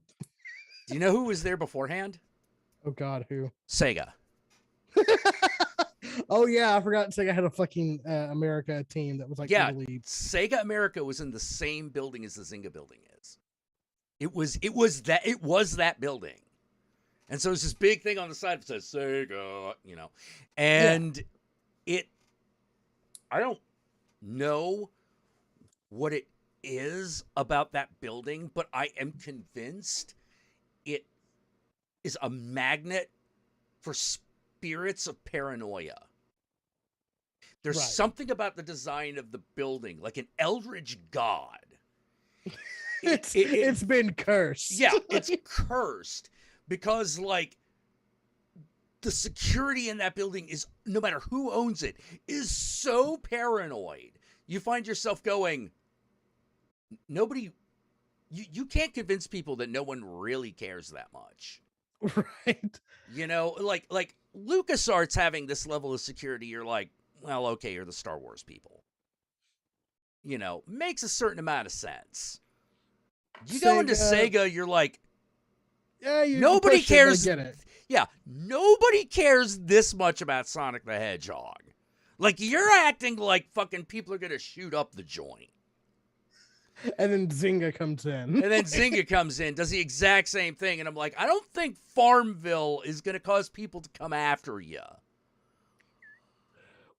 you know who was there beforehand? Oh God, who? Sega. Oh yeah, I forgot Sega had a fucking America team that was like Yeah, really... Sega America was in the same building as the Zynga building is. It was that building. And so it's this big thing on the side that says Sega, you know. And I don't know what it is about that building, but I am convinced it is a magnet for spirits of paranoia. There's Right. something about the design of the building, like an eldritch god. It's been cursed. Yeah, it's cursed because, like, the security in that building is, no matter who owns it, is so paranoid. You find yourself going, nobody, you can't convince people that no one really cares that much. Right. You know, like LucasArts having this level of security, you're like, well, okay, you're the Star Wars people. You know, makes a certain amount of sense. You go into Sega, you're like, yeah, nobody cares. Get it. Yeah, nobody cares this much about Sonic the Hedgehog. Like, you're acting like fucking people are going to shoot up the joint. And then Zynga comes in. And then Zynga comes in, does the exact same thing. And I'm like, I don't think Farmville is going to cause people to come after you.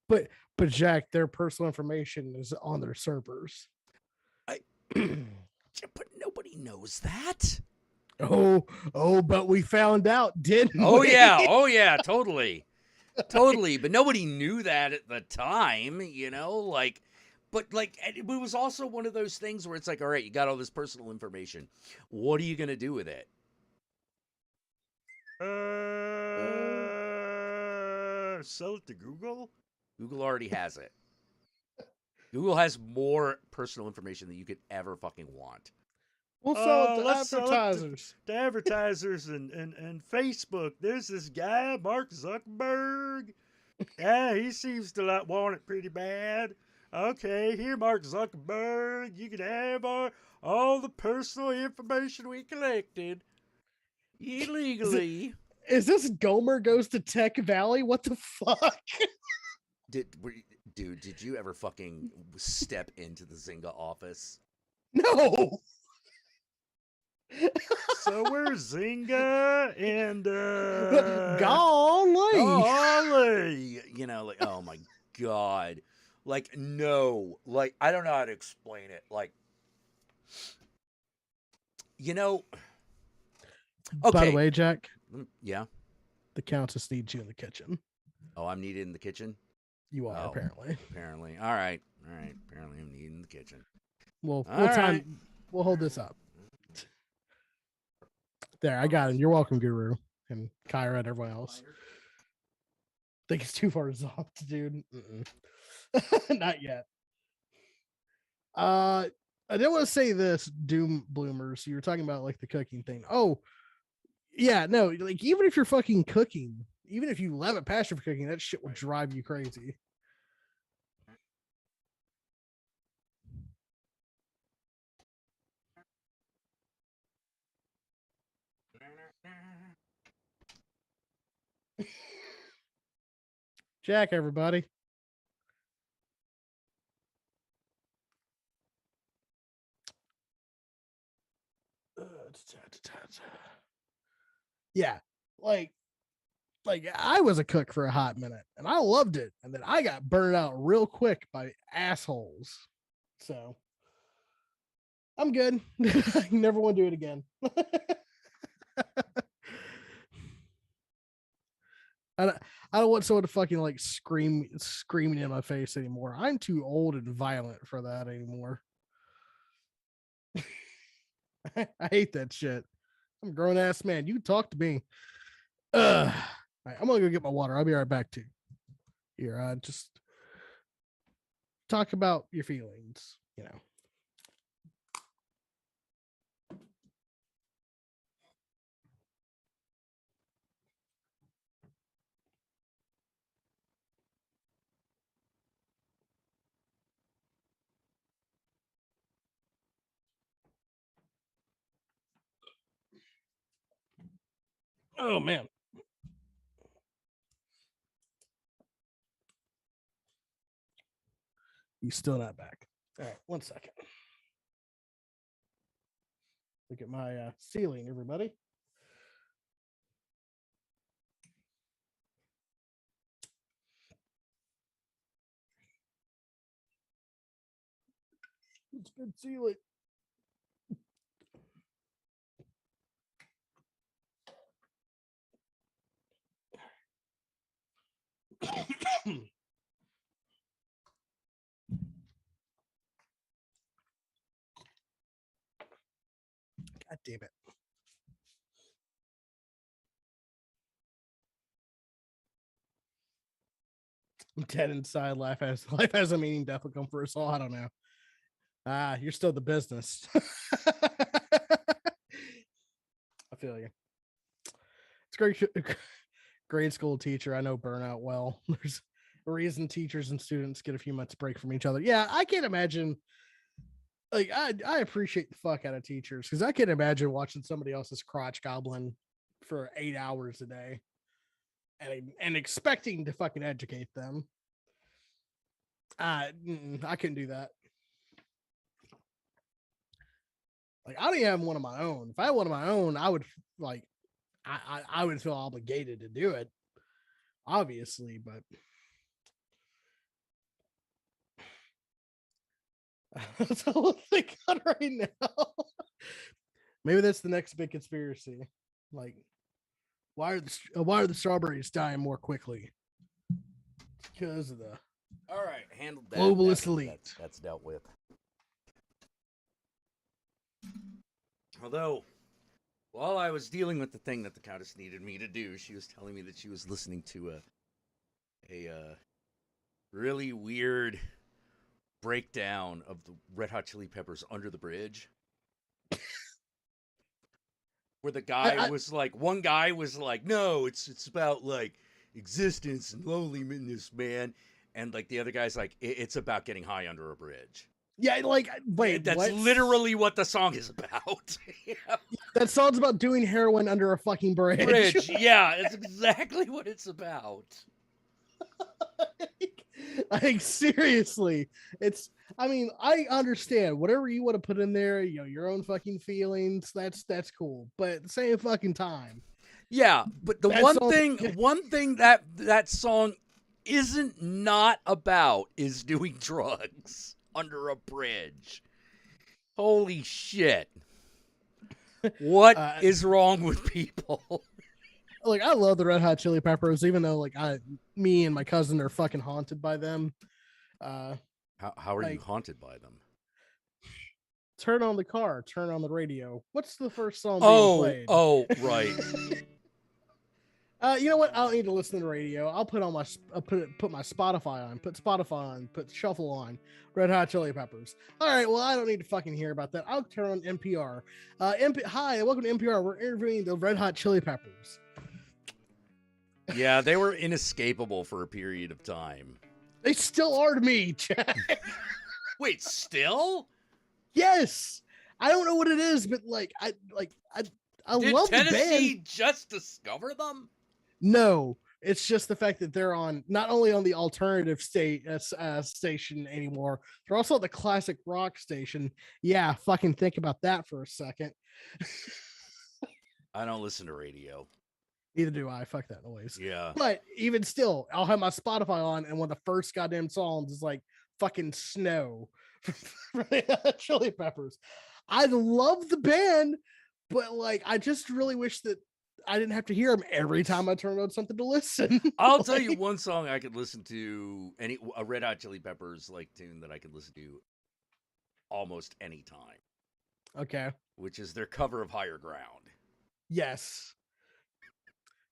But Jack, their personal information is on their servers. But nobody knows that. Oh, but we found out, didn't we? Oh, yeah, totally. Totally. But nobody knew that at the time, you know? Like, but like, it was also one of those things where it's like, all right, you got all this personal information. What are you going to do with it? Sell it to Google? Google already has it. Google has more personal information than you could ever fucking want. We'll sell it to advertisers. To advertisers and Facebook. There's this guy, Mark Zuckerberg. Yeah, he seems to want it pretty bad. Okay, here, Mark Zuckerberg. You can have all the personal information we collected illegally. Is this Gomer Goes to Tech Valley? What the fuck? Dude, did you ever fucking step into the Zynga office? No. So we're Zynga and golly. You know, like, oh my God. Like, no. Like, I don't know how to explain it. Like, you know. Okay. By the way, Jack. Yeah. The Countess needs you in the kitchen. Oh, I'm needed in the kitchen? You are, apparently. Apparently. All right. Apparently I'm needed in the kitchen. We'll hold this up. There, I got him. You're welcome, Guru. And Kyra and everyone else. I think it's too far resolved, dude. Not yet. I did want to say this, Doom Bloomers. You were talking about like the cooking thing. Oh, yeah, no, like even if you're fucking cooking, even if you have a passion for cooking, that shit will drive you crazy. Jack, everybody. Yeah, like I was a cook for a hot minute and I loved it, and then I got burned out real quick by assholes. So I'm good. I never want to do it again. I don't, I don't want someone to fucking like screaming in my face anymore. I'm too old and violent for that anymore. I hate that shit. I'm a grown ass man. You talk to me. All right, I'm gonna go get my water. I'll be right back too. Here, just talk about your feelings. You know. Oh man, he's still not back. All right, 1 second. Look at my ceiling, everybody. It's good ceiling. God damn it. I'm dead inside. Life has a meaning. Death will come for us all. I don't know. You're still the business. I feel you. It's great. Grade school teacher. I know burnout well. There's a reason teachers and students get a few months break from each other. Yeah, I can't imagine. Like I appreciate the fuck out of teachers because I can't imagine watching somebody else's crotch goblin for 8 hours a day and expecting to fucking educate them. I couldn't do that. Like I don't even have one of my own. If I had one of my own, I would like I would feel obligated to do it, obviously, but that's all I'm thinking on right now. Maybe that's the next big conspiracy. Like, why are the strawberries dying more quickly? Because of the All right, handled that. globalist elite. That's dealt with. Although, while I was dealing with the thing that the Countess needed me to do, she was telling me that she was listening to a really weird breakdown of the Red Hot Chili Peppers Under the Bridge. Where the guy was like, one guy was like, no, it's about like existence and loneliness, man. And like the other guy's like, it's about getting high under a bridge. Yeah, like wait, that's what? Literally what the song is about. Yeah. That song's about doing heroin under a fucking bridge. Yeah, it's exactly what it's about. Like seriously, it's. I mean, I understand whatever you want to put in there. You know, your own fucking feelings. That's cool. But at the same fucking time, yeah. But the one thing that song isn't not about is doing drugs under a bridge. Holy shit! What is wrong with people? Like I love the Red Hot Chili Peppers, even though like me and my cousin are fucking haunted by them. How are you haunted by them? Turn on the car, turn on the radio. What's the first song being played? Oh, right. You know what? I don't need to listen to the radio. I'll put on my put my Spotify on, put Spotify on, put shuffle on. Red Hot Chili Peppers. All right. Well, I don't need to fucking hear about that. I'll turn on NPR. Hi, welcome to NPR. We're interviewing the Red Hot Chili Peppers. Yeah, they were inescapable for a period of time. They still are to me, Jack. Wait, still? Yes. I don't know what it is, but like I Did love the Tennessee band. just discover them? No, it's just the fact that they're on not only on the alternative station anymore, they're also the classic rock station. Yeah, fucking think about that for a second. I don't listen to radio. Neither do I. Fuck that noise. Yeah. But even still, I'll have my Spotify on, and one of the first goddamn songs is like fucking Snow Chili Peppers. I love the band, but like I just really wish that I didn't have to hear them every time I turned on something to listen. I'll tell you Like, one song I could listen to, a Red Hot Chili Peppers like tune that I could listen to almost any time, okay. which is their cover of Higher Ground. Yes.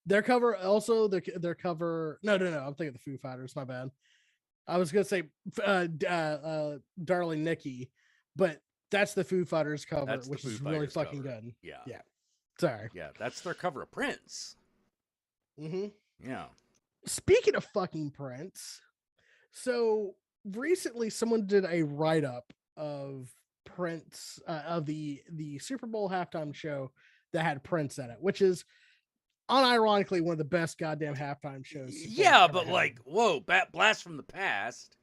Their cover also their cover. No. I'm thinking the Foo Fighters. My bad. I was gonna say Darling Nikki, but that's the Foo Fighters cover, That's the which Foo is really Fighters fucking cover. good. Yeah. Yeah. Sorry. Yeah, that's their cover of Prince. Mm-hmm. Yeah. Speaking of fucking Prince, so recently someone did a write up of Prince of the Super Bowl halftime show that had Prince in it, which is unironically one of the best goddamn halftime shows. Super Bowl's Yeah, ever but had. like, whoa, blast from the past.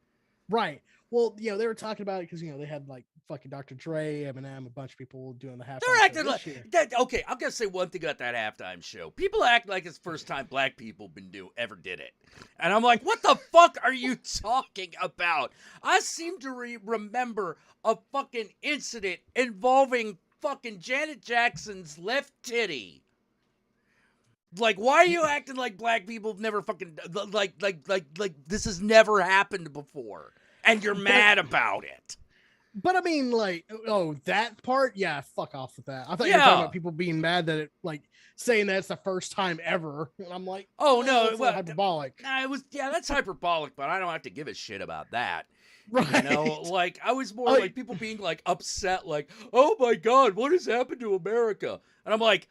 Right. Well, they were talking about it because they had like fucking Dr. Dre, Eminem, a bunch of people doing the halftime They're show acting this like year. that. Okay, I'm gonna say one thing about that halftime show. People act like it's the first time black people ever did it, and I'm like, what the fuck are you talking about? I seem to remember a fucking incident involving fucking Janet Jackson's left titty. Like, why are you acting like black people have never fucking like this has never happened before, and you're mad about it? But I mean, like, oh, that part, yeah, fuck off with that. I thought you were talking Yeah. about people being mad that it, like, saying that's the first time ever. And I'm like, Oh no, it's a little hyperbolic. Nah, it was that's hyperbolic, but I don't have to give a shit about that. Right. You know, like I was more Oh, like people being like upset, like, oh my god, what has happened to America? And I'm like,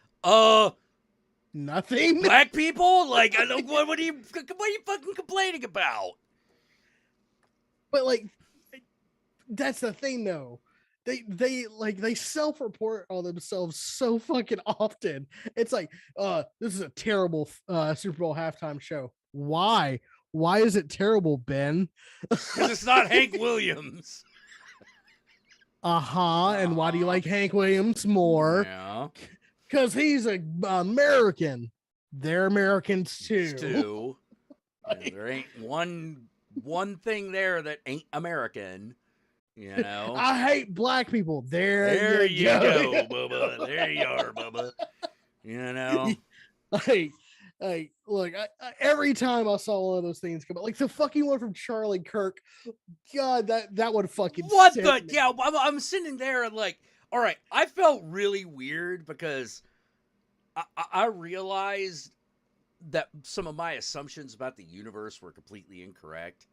nothing. black people? Like, I don't. What are you fucking complaining about? But like, that's the thing, though. They self-report on themselves so fucking often. It's like, this is a terrible Super Bowl halftime show. Why? Why is it terrible, Ben? Because it's not Hank Williams. And why do you like Hank Williams more? Yeah. Because he's an American. They're Americans too. There ain't one thing there that ain't American. You know. I hate black people. There you go, Bubba. There you are, Bubba. You know. Like, look, every time I saw one of those things come out, like the fucking one from Charlie Kirk, God, that would fucking What sent the? me. Yeah, I'm sitting there and like, all right, I felt really weird because I realized that some of my assumptions about the universe were completely incorrect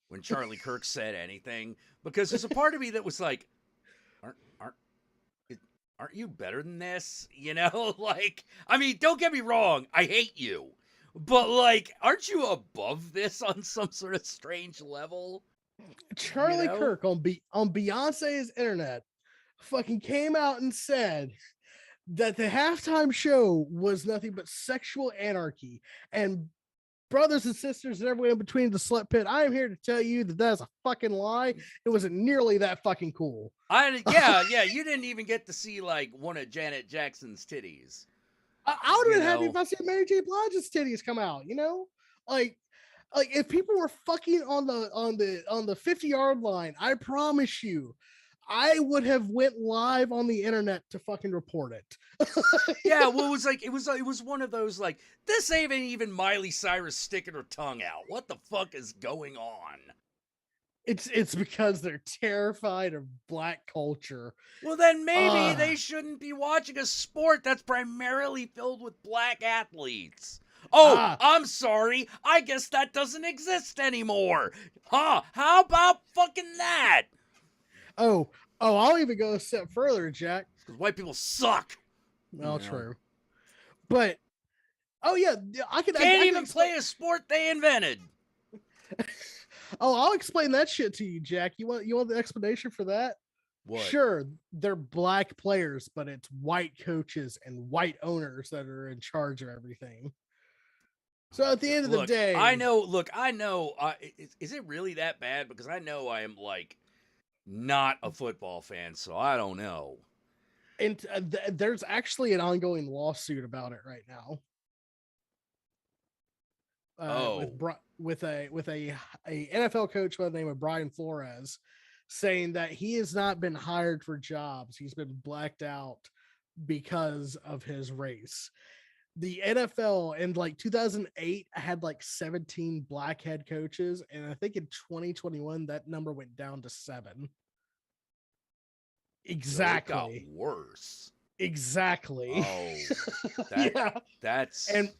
when Charlie Kirk said anything, because there's a part of me that was like, aren't you better than this? You know, like, I mean, don't get me wrong, I hate you, but like, aren't you above this on some sort of strange level? Charlie You know? Kirk on Beyonce's internet fucking came out and said that the halftime show was nothing but sexual anarchy. And brothers and sisters and everyone in between the slut pit, I am here to tell you that that's a fucking lie. It wasn't nearly that fucking cool. Yeah, you didn't even get to see like one of Janet Jackson's titties. I would have been happy if I seen Mary J. Blige's titties come out, like if people were fucking on the 50-yard line, I promise you, I would have went live on the internet to fucking report it. Yeah, well, it was one of those like, this ain't even Miley Cyrus sticking her tongue out. What the fuck is going on? It's because they're terrified of black culture. Well, then maybe they shouldn't be watching a sport that's primarily filled with black athletes. Oh, I'm sorry. I guess that doesn't exist anymore. Huh? How about fucking that? Oh, I'll even go a step further, Jack. Because white people suck. Well, true. But, oh yeah, I can even play a sport they invented. I'll explain that shit to you, Jack. You want the explanation for that? What? Sure, they're black players, but it's white coaches and white owners that are in charge of everything. So at the end of the day, I know. Is it really that bad? Because I know I am like not a football fan, so I don't know. And there's actually an ongoing lawsuit about it right now. With a NFL coach by the name of Brian Flores saying that he has not been hired for jobs. He's been blacked out because of his race. The NFL in like 2008 had like 17 black head coaches, and I think in 2021 that number went down to 7. So it got Exactly. worse. Exactly. Oh, Yeah. that's And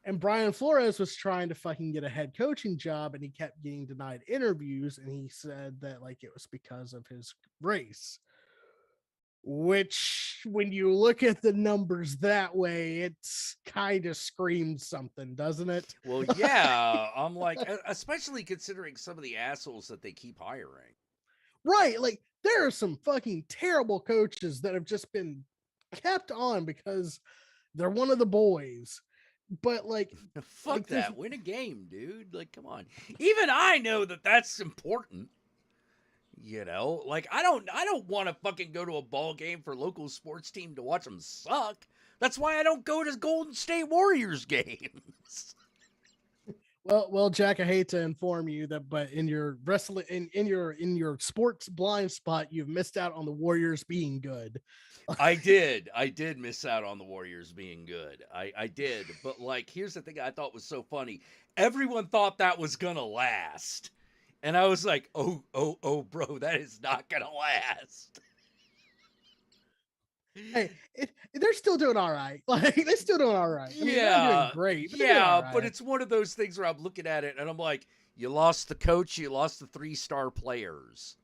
and Brian Flores was trying to fucking get a head coaching job, and he kept getting denied interviews, and he said that like it was because of his race. Which, when you look at the numbers that way, it's kind of screams something, doesn't it? well, yeah. I'm like, especially considering some of the assholes that they keep hiring. Right. Like, there are some fucking terrible coaches that have just been kept on because they're one of the boys. But like, Fuck there's that. Win a game, dude. Like, come on. Even I know that that's important. You know, like I don't want to fucking go to a ball game for local sports team to watch them suck. That's why I don't go to Golden State Warriors games. well, Jack, I hate to inform you that, but in your wrestling, in your sports blind spot, you've missed out on the Warriors being good. I did miss out on the Warriors being good. I did, but like, here's the thing I thought was so funny. Everyone thought that was gonna last, and I was like, oh, bro, that is not gonna last. Hey, they're still doing all right. Like, they're still doing all right. I mean, they're not doing great. But yeah, but it's one of those things where I'm looking at it and I'm like, you lost the coach, you lost the 3-star players.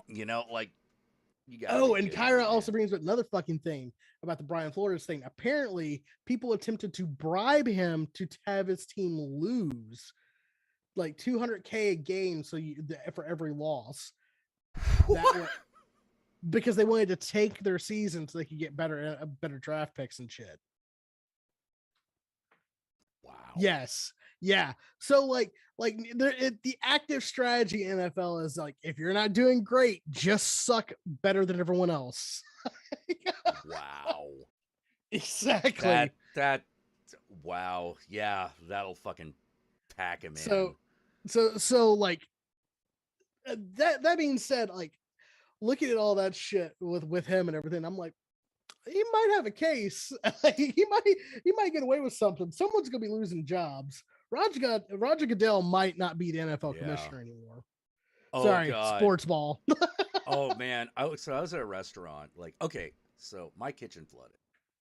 You know, like, you got. Oh, and Kyra also brings up another fucking thing about the Brian Flores thing. Apparently, people attempted to bribe him to have his team lose like $200K a game, so for every loss. That because they wanted to take their season so they could get better draft picks and shit. Wow. Yes. Yeah. So like the active strategy in NFL is like, if you're not doing great, just suck better than everyone else. Wow. Exactly. That wow. Yeah, that'll fucking pack him So in. so like that being said, like looking at all that shit with him and everything, I'm like, he might have a case. he might get away with something. Someone's gonna be losing jobs. Roger Goodell might not be the NFL commissioner anymore. Oh, Sorry, God. sports ball. Oh man, I was at a restaurant. Like, okay, so my kitchen flooded.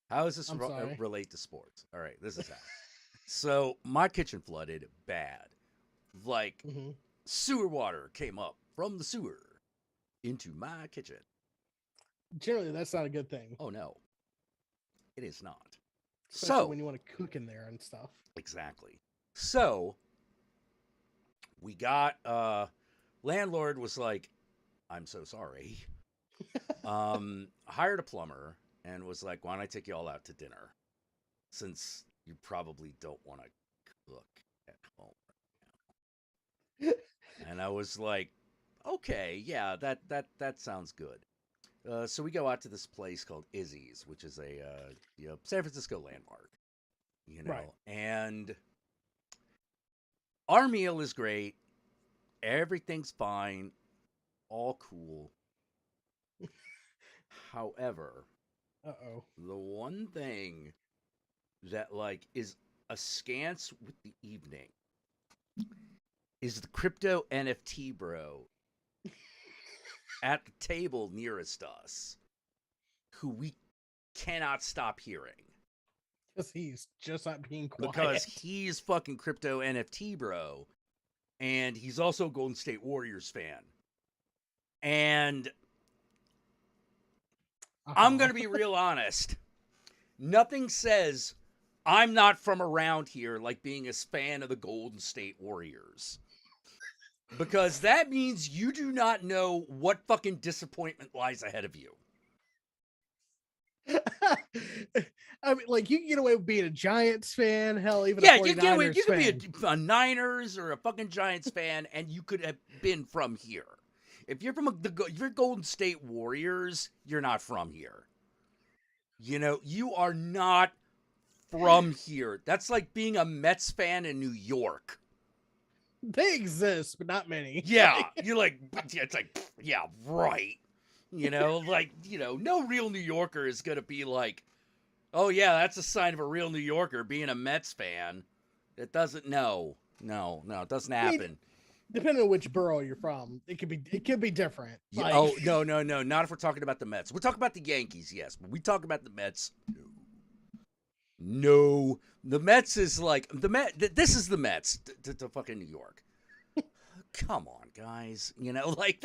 How does this relate to sports? All right, this is how. So my kitchen flooded bad. Like, sewer water came up from the sewer into my kitchen. Generally, that's not a good thing. Oh no, it is not. Especially when you want to cook in there and stuff. Exactly. So we got landlord was like, I'm so sorry. Hired a plumber and was like, why don't I take you all out to dinner? Since you probably don't want to cook at home right now. And I was like, okay, yeah, that sounds good. So we go out to this place called Izzy's, which is a San Francisco landmark, right. And our meal is great. Everything's fine, all cool. However, the one thing that like is askance with the evening is the crypto NFT bro at the table nearest us, who we cannot stop hearing. Because he's just not being quiet. Because he's fucking crypto NFT bro, and he's also a Golden State Warriors fan. And I'm going to be real honest. Nothing says I'm not from around here like being a fan of the Golden State Warriors. Because that means you do not know what fucking disappointment lies ahead of you. I mean, like, you can get away with being a Giants fan, hell, even yeah, a 49ers you get away. You fan. could be a Niners or a fucking Giants fan, and you could have been from here. If you're if you're Golden State Warriors, you're not from here. You are not from here. That's like being a Mets fan in New York. They exist, but not many. Yeah, you're like, it's like, yeah, right. No real New Yorker is gonna be like, oh yeah, that's a sign of a real New Yorker being a Mets fan. It doesn't. No, it doesn't I mean, happen. depending on which borough you're from, it could be different. Yeah, Like, oh no, not if we're talking about the Mets. We're talking about the Yankees, yes, but we talk about the Mets. No, the Mets is like the Met. This is the Mets to fucking New York. Come on, guys. Like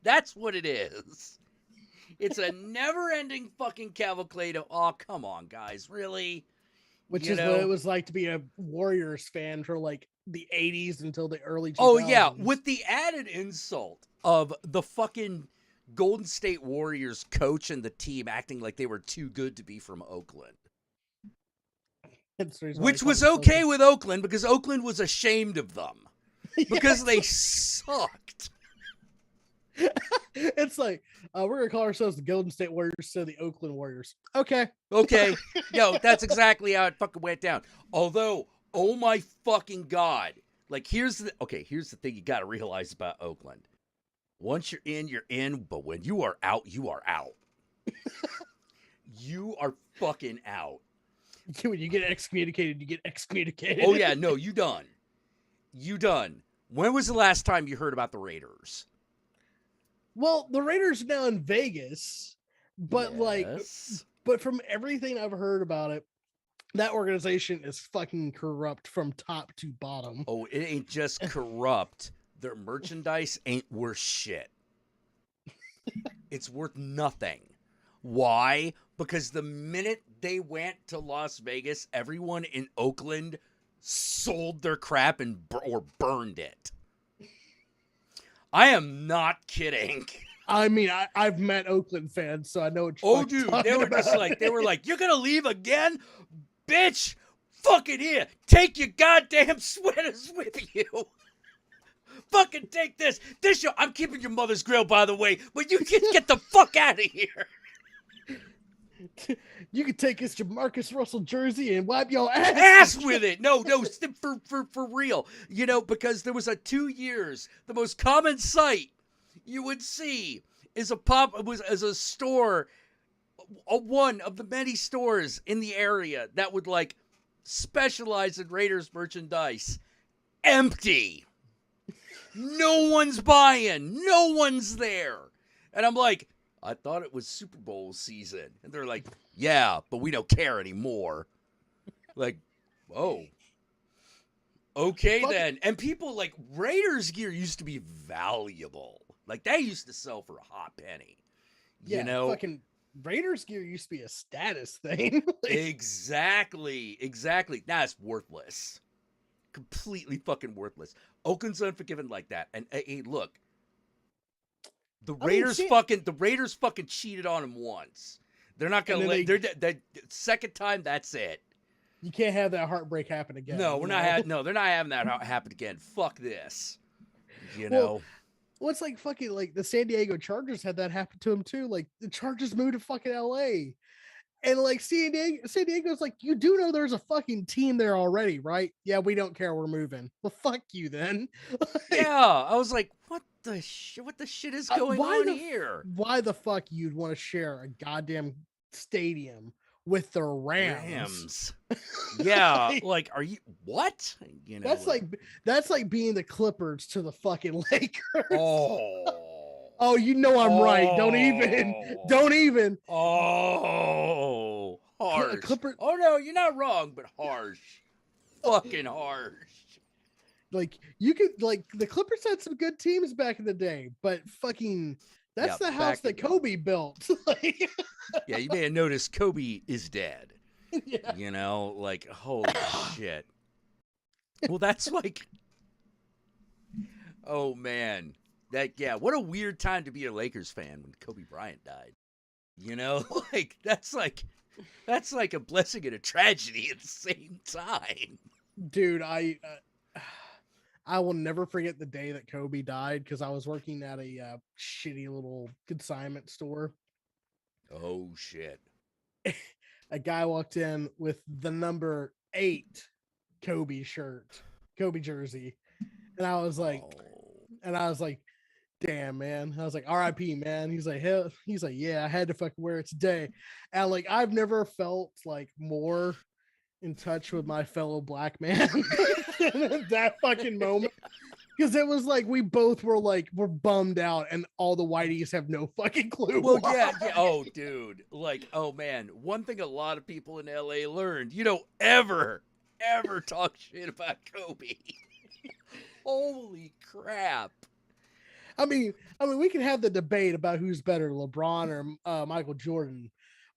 that's what it is. It's a never-ending fucking cavalcade of, oh, come on, guys, really? which is what it was like to be a Warriors fan for like the 80s until the early 2000s. Oh yeah, with the added insult of the fucking Golden State Warriors coach and the team acting like they were too good to be from Oakland. Which was okay with Oakland because Oakland was ashamed of them. Because they sucked. It's like, we're going to call ourselves the Golden State Warriors instead of the Oakland Warriors. Okay. Yo, that's exactly how it fucking went down. Although, oh my fucking God. Like, here's the thing you got to realize about Oakland. Once you're in, but when you are out, you are out. You are fucking out. When you get excommunicated, you get excommunicated. Oh yeah, no, you done. When was the last time you heard about the Raiders? Well, the Raiders are now in Vegas, but yes. but from everything I've heard about it, that organization is fucking corrupt from top to bottom. Oh, it ain't just corrupt. Their merchandise ain't worth shit. It's worth nothing. Why? Because the minute they went to Las Vegas, everyone in Oakland sold their crap or burned it. I am not kidding. I mean, I've met Oakland fans, so I know what you're dude, they were just like, you're gonna leave again? Bitch, fucking here. Take your goddamn sweaters with you. Fucking take this. I'm keeping your mother's grill, by the way, but you can get the fuck out of here. You can take this Jamarcus Russell jersey and wipe your ass with it. No, for real. Because there was 2 years, the most common sight you would see is a store, one of the many stores in the area that would like specialize in Raiders merchandise. Empty. No one's buying. No one's there. And I'm like, I thought it was Super Bowl season. And they're like, yeah, but we don't care anymore. Like, oh. Okay, then. And people, like, Raiders gear used to be valuable. Like, they used to sell for a hot penny. Yeah, fucking Raiders gear used to be a status thing. Exactly. Now it's worthless. Completely fucking worthless. Oakland's unforgiven like that. And hey, look. The Raiders fucking cheated on him once. They're not gonna the second time. That's it. You can't have that heartbreak happen again. No, they're not having that happen again. Fuck this. Well, it's like fucking like the San Diego Chargers had that happen to them too. Like the Chargers moved to fucking LA. And like San Diego's like, you do know there's a fucking team there already, right? Yeah, we don't care. We're moving. Well, fuck you then. Yeah, I was like, what the shit is going on here? Why the fuck you'd want to share a goddamn stadium with the Rams? Yeah, like, are you what? That's like being the Clippers to the fucking Lakers. Oh, you know I'm right. Don't even. Oh, harsh. Oh no, you're not wrong, but harsh. Fucking harsh. Like you could like the Clippers had some good teams back in the day, but fucking that's the house that Kobe built. Yeah, you may have noticed Kobe is dead. Yeah. Like holy shit. Well, that's like, oh man. What a weird time to be a Lakers fan when Kobe Bryant died. Like that's like a blessing and a tragedy at the same time. Dude, I will never forget the day that Kobe died because I was working at a shitty little consignment store. Oh shit. A guy walked in with the number 8 Kobe jersey. And I was like, Oh. damn, man. I was like, R.I.P. man. He's like, hell, he's like, yeah, I had to fucking wear it today. And like, I've never felt like more in touch with my fellow black man than that fucking moment. Because it was like we both were bummed out, and all the whiteys have no fucking clue. Well, why. yeah. Oh, dude. Like, oh man. One thing a lot of people in LA learned: you don't ever talk shit about Kobe. Holy crap! I mean, we can have the debate about who's better, LeBron or Michael Jordan,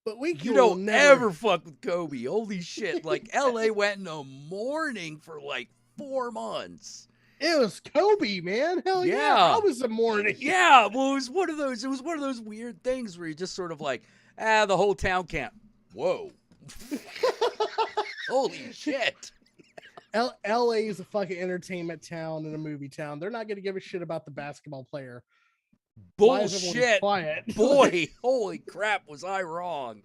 but we You will don't never ever fuck with Kobe. Holy shit! Like LA went in the morning for like 4 months. It was Kobe, man. Hell yeah, Yeah. I was the morning. Yeah, well, it was one of those. It was one of those weird things where you just sort of like, the whole town can't. Whoa, holy shit! LA is a fucking entertainment town and a movie town. They're not going to give a shit about the basketball player. Why is everyone Bullshit, quiet? boy! Holy crap, was I wrong?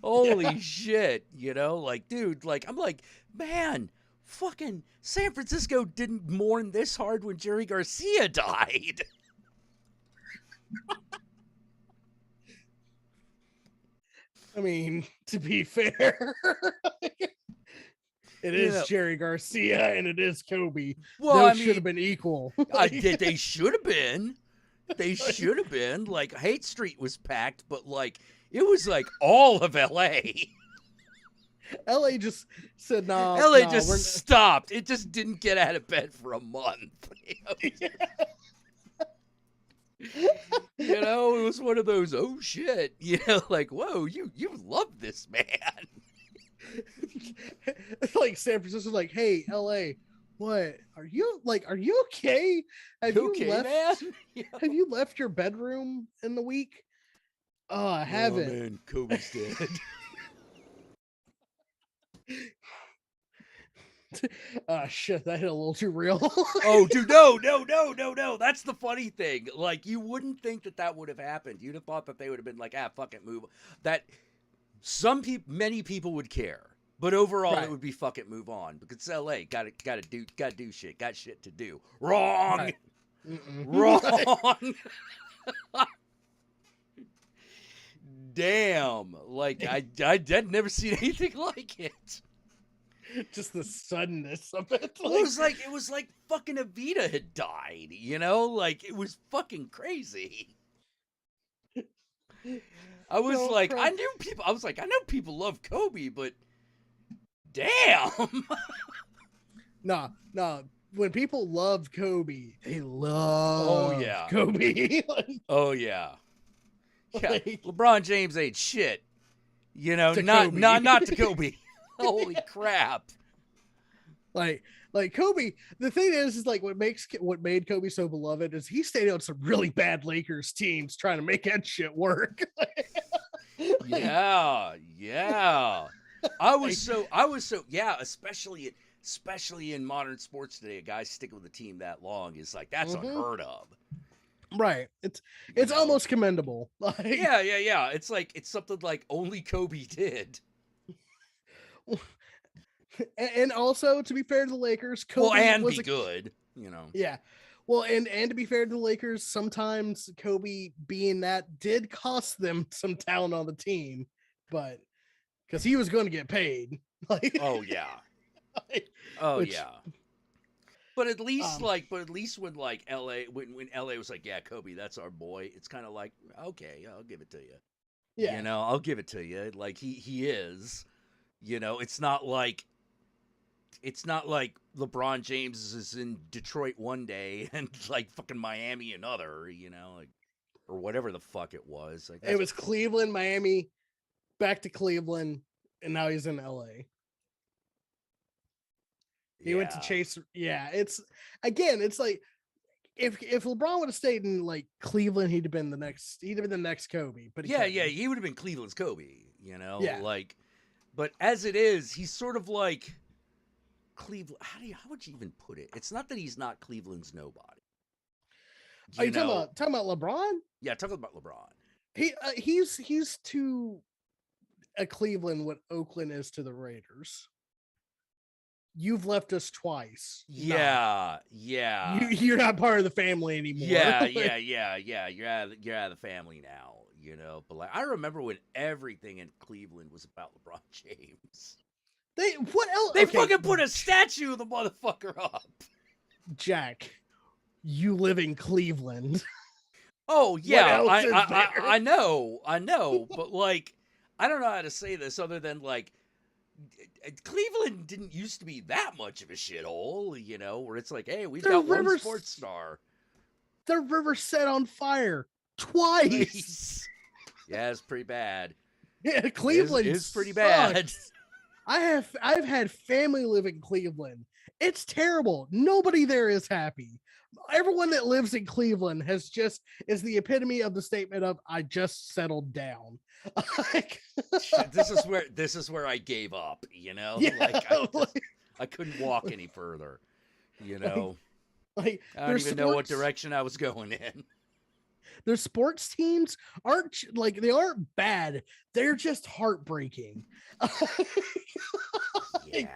Holy shit! You know, like, dude, like, I'm like, man, fucking San Francisco didn't mourn this hard when Jerry Garcia died. I mean, to be fair, it is Yeah. Jerry Garcia and it is Kobe. Well, Those I should have mean, been equal. they should have been. They should have been. Like, Hate Street was packed, but like, it was like all of LA. LA just said, "Nah, LA nah, just we're stopped. It just didn't get out of bed for a month. You know, it was one of those, oh shit, you know, like, whoa, you love this man. like San Francisco's like, hey, LA, what are you okay? Have you Okay, left? man? Yeah. Have you left your bedroom in the week? Oh, I haven't. Oh man, Kobe's dead. Shit, that hit a little too real. Oh, dude, no. That's the funny thing. Like, you wouldn't think that would have happened. You'd have thought that they would have been like, fuck it, move. That many people would care, but overall, Right. it would be fuck it, move on, because it's LA. Got to do shit. Got shit to do. Wrong. Right. Wrong. Damn. Like, I'd never seen anything like it. Just the suddenness of it. Well, it was like fucking Evita had died, you know? Like, it was fucking crazy. I was No, like, bro. I know people love Kobe, but damn. Nah. When people love Kobe, they love yeah. Kobe. Oh yeah. Yeah. Like- LeBron James ain't shit. You know, To not Kobe. to Kobe. Holy crap. like Kobe, the thing is like what made Kobe so beloved is he stayed on some really bad Lakers teams trying to make that shit work. Yeah. I was so yeah, especially in modern sports today, a guy sticking with a team that long is like, that's unheard of. Right. It's You know? almost commendable. Like, Yeah. It's like, it's something like only Kobe did. and also to be fair to the Lakers, Kobe Well, and was be good, you know. Yeah. Well, and to be fair to the Lakers, sometimes Kobe being that did cost them some talent on the team, but because he was going to get paid. Like, Oh yeah. like, Oh which- yeah. But at least when like when LA was like, yeah, Kobe, that's our boy, it's kind of like, okay, I'll give it to you. yeah. You know, I'll give it to you. Like he is. You know, it's not like LeBron James is in Detroit one day and like fucking Miami another, you know, like, or whatever the fuck it was. Like, It was Cleveland, Miami, back to Cleveland, and now he's in LA. He went to Chase. Yeah, it's like if LeBron would have stayed in like Cleveland, he'd have been the next Kobe. But Yeah, he would have been Cleveland's Kobe, you know? Yeah. Like, but as it is, he's sort of like Cleveland. How would you even put it? It's not that he's not Cleveland's nobody. Are you talking about LeBron? Yeah, talking about LeBron. He's to Cleveland what Oakland is to the Raiders. you've left us twice. Nah. Yeah. You're not part of the family anymore. Yeah. Like, You're out of the family now, you know. But like, I remember when everything in Cleveland was about LeBron James. what else? They Okay, fucking put a statue of the motherfucker up. Jack, you live in Cleveland. Oh What yeah, else is there? I know, but like, I don't know how to say this other than like, Cleveland didn't used to be that much of a shithole, you know, where it's like, hey, we've Their got one rivers, sports star. their river set on fire twice. Yeah, it's pretty bad. Yeah, Cleveland is pretty sucks. bad. I've had family live in Cleveland. It's terrible. Nobody there is happy. Everyone that lives in Cleveland is the epitome of the statement of I just settled down. Like, This is where I gave up, you know? yeah, Like I couldn't walk any further, you know. like I don't even know what direction I was going in. Their sports teams they aren't bad. They're just heartbreaking. Yeah.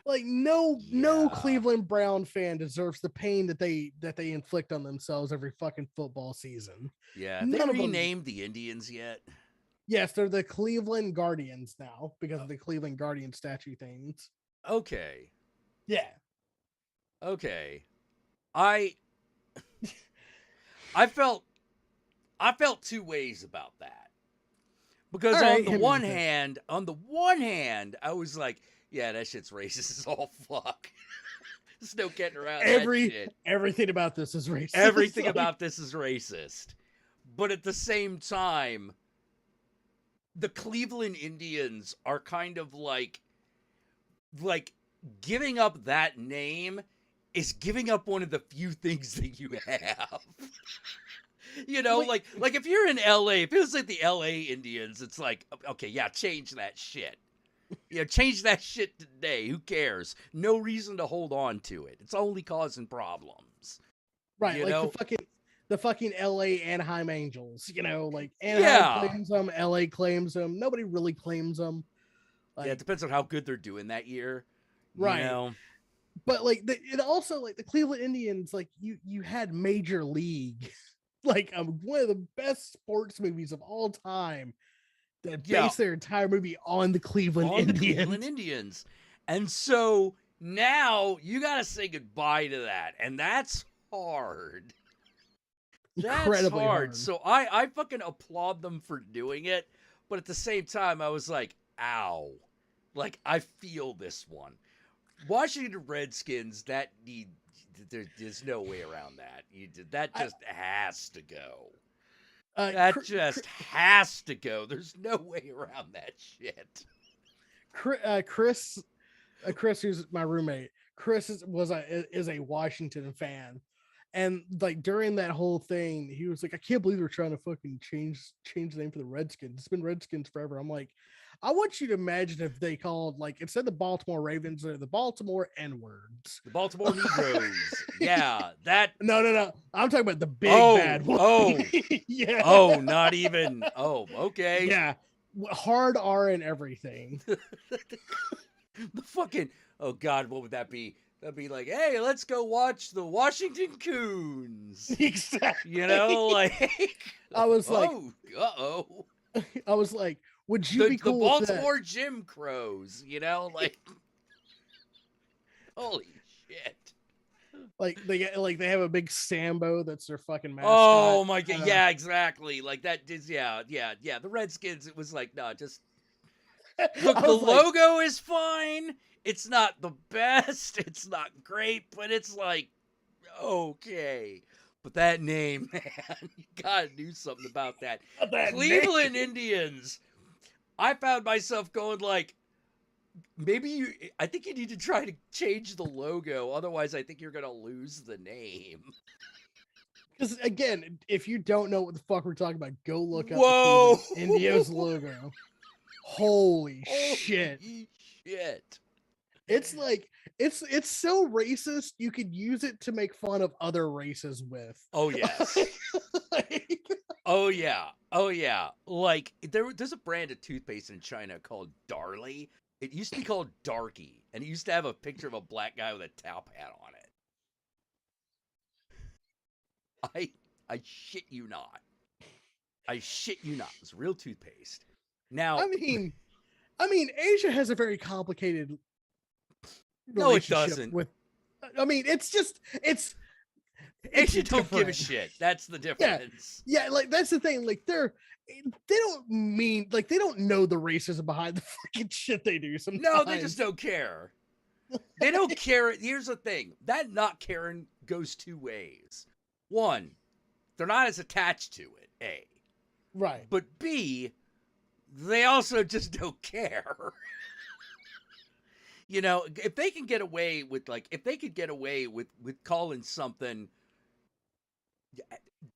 Like no Yeah. Cleveland Brown fan deserves the pain that they inflict on themselves every fucking football season. Yeah. None They of them. renamed the Indians yet? Yes, they're the Cleveland Guardians now because of the Cleveland Guardian statue things. Okay. Yeah. Okay. I felt two ways about that. Because All right, on the hit me one with it. hand, I was like, yeah, that shit's racist as all fuck. There's no getting around that shit. Everything about this is racist. Everything Like, about this is racist. But at the same time, the Cleveland Indians are kind of like giving up that name is giving up one of the few things that you have. You know, like if you're in LA, if it was like the LA Indians, it's like, okay, yeah, change that shit. Yeah, change that shit today. Who cares? No reason to hold on to it. It's only causing problems. right, You like know? the fucking LA Anaheim Angels, you know, like Anaheim claims them, LA claims them, nobody really claims them. Like, yeah, it depends on how good they're doing that year. Right. You know? But like it also like the Cleveland Indians, like you had Major League, like one of the best sports movies of all time that based their entire movie on the Cleveland Indians. And so now you got to say goodbye to that. And that's hard. Incredibly hard. So I fucking applaud them for doing it. But at the same time, I was like, ow. Like, I feel this one. Washington Redskins, there's no way around that. That just has to go. That just has to go. There's no way around that shit. Chris, who's my roommate, Chris is a Washington fan, and like during that whole thing, he was like, "I can't believe they're trying to fucking change the name for the Redskins. It's been Redskins forever." I'm like, I want you to imagine if they called, like, instead of the Baltimore Ravens, they're the Baltimore N-words. The Baltimore Negroes. Yeah, that. No. I'm talking about the big bad one. Yeah. Oh, not even. Oh, okay. Yeah. Hard R and everything. The fucking. Oh, God, what would that be? That'd be like, hey, let's go watch the Washington Coons. Exactly. You know, like. I was like, uh-oh. I was like, would you be cool the with Baltimore that? Jim Crows, you know, like, holy shit! Like they have a big Sambo that's their fucking mascot. Oh my god! Yeah, exactly. Like that is yeah. The Redskins. It was like no, just look. The logo is fine. It's not the best. It's not great, but it's like okay. But that name, man, you gotta do something about that. Cleveland Indians. I found myself going like, I think you need to try to change the logo. Otherwise, I think you're going to lose the name. Because again, if you don't know what the fuck we're talking about, go look up Whoa! the Cleveland Indians logo. Holy shit. It's like, it's so racist, you could use it to make fun of other races with. Oh, yes. Oh yeah. Like there's a brand of toothpaste in China called Darlie. It used to be called Darky. and it used to have a picture of a black guy with a top hat on it. I shit you not. I shit you not. It's real toothpaste. Now, I mean, Asia has a very complicated no, it relationship doesn't. with. I mean, it's Asia don't give a different. shit. That's the difference. Yeah, like that's the thing. Like they don't mean like they don't know the racism behind the fucking shit they do sometimes. No, they just don't care. They don't care. Here's the thing. That not caring goes two ways. One, they're not as attached to it, A. Right. But B, they also just don't care. You know, if they can get away with if they could get away with calling something,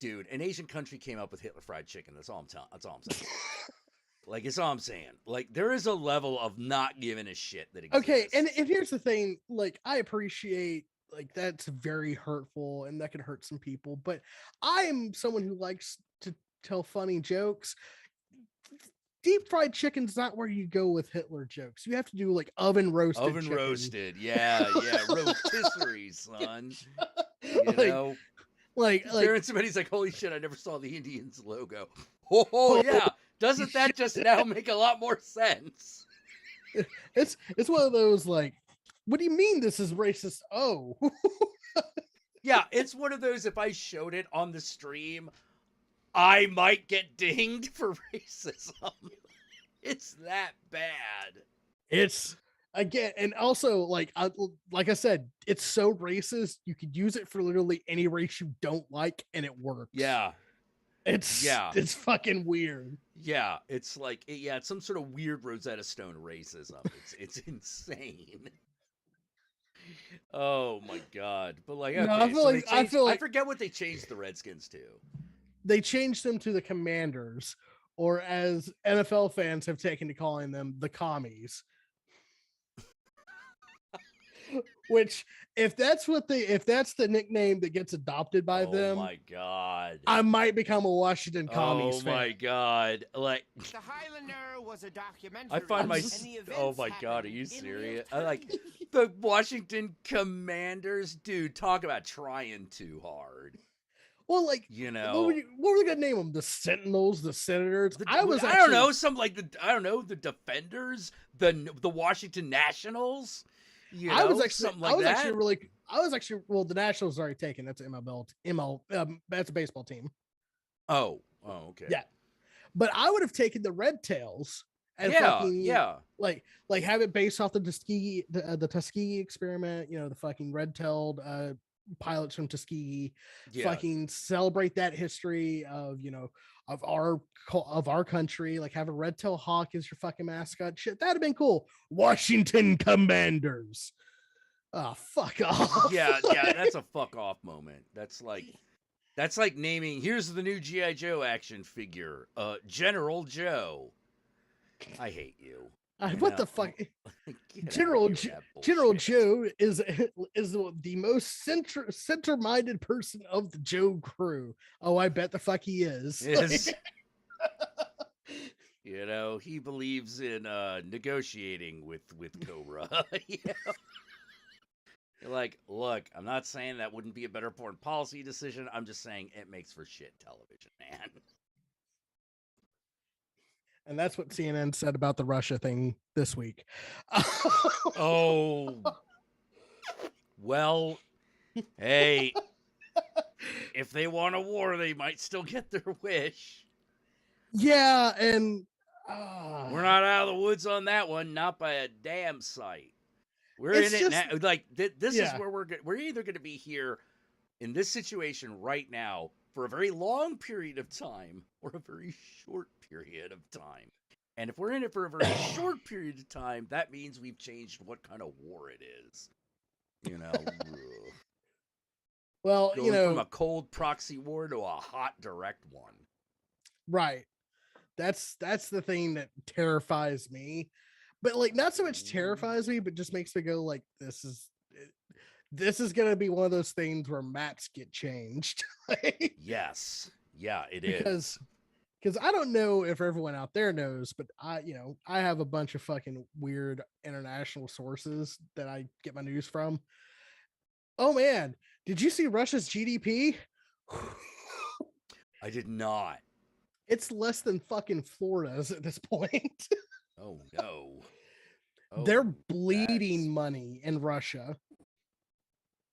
dude, an Asian country came up with Hitler fried chicken. That's all I'm saying. It's all I'm saying. Like, there is a level of not giving a shit that exists. Okay, and here's the thing. Like, I appreciate that's very hurtful and that can hurt some people, but I am someone who likes to tell funny jokes. Deep fried chicken's not where you go with Hitler jokes. You have to do oven roasted. Oven chicken. roasted, yeah, rotisserie, son. You know, somebody's like, "Holy shit! I never saw the Indians logo." Oh yeah, doesn't that just now make a lot more sense? It's one of those what do you mean this is racist? Oh, yeah, it's one of those. If I showed it on the stream, I might get dinged for racism. It's that bad. It's again, and also like I said, it's so racist. You could use it for literally any race you don't like, and it works. Yeah, it's fucking weird. Yeah, it's it's some sort of weird Rosetta Stone racism. It's insane. Oh my god! But okay, no, I forget what they changed the Redskins to. They changed them to the Commanders, or as NFL fans have taken to calling them, the Commies. Which, if that's the nickname that gets adopted by them, oh my god, I might become a Washington Commies fan. Oh my god, The Highlander was a documentary. I find oh my god, are you serious? The Washington Commanders, dude. Talk about trying too hard. Well, what were they gonna name them? The Sentinels, the Senators. I don't know, the Defenders, the Washington Nationals. I was actually the Nationals are already taken. That's that's a baseball team. Oh, okay. Yeah, but I would have taken the Red Tails and have it based off the Tuskegee experiment. You know, the fucking red-tailed pilots from Tuskegee. Fucking celebrate that history of of our country. Have a red-tailed hawk as your fucking mascot. Shit, that'd have been cool. Washington Commanders. Oh, fuck off. Yeah, that's a fuck off moment. That's like naming, here's the new G.I. Joe action figure, General Joe. I hate you. What the fuck? General Joe is the most center-minded person of the Joe crew. Oh, I bet the fuck he is. He believes in negotiating with Cobra. Look, I'm not saying that wouldn't be a better foreign policy decision. I'm just saying it makes for shit television, man. And that's what CNN said about the Russia thing this week. Oh. Well, hey, if they want a war, they might still get their wish. Yeah, and we're not out of the woods on that one, not by a damn sight. We're in it now. This is where we're either going to be here in this situation right now for a very long period of time or a very short period of time. And if we're in it for a very short period of time, that means we've changed what kind of war it is. Well, going from a cold proxy war to a hot direct one. Right. That's the thing that terrifies me. But not so much terrifies me, but just makes me go this is gonna be one of those things where maps get changed. Yes. Yeah, it is. because I don't know if everyone out there knows, but I have a bunch of fucking weird international sources that I get my news from. Oh man, did you see Russia's GDP? I did not. It's less than fucking Florida's at this point. Oh no. They're Oh, bleeding that's... money in Russia.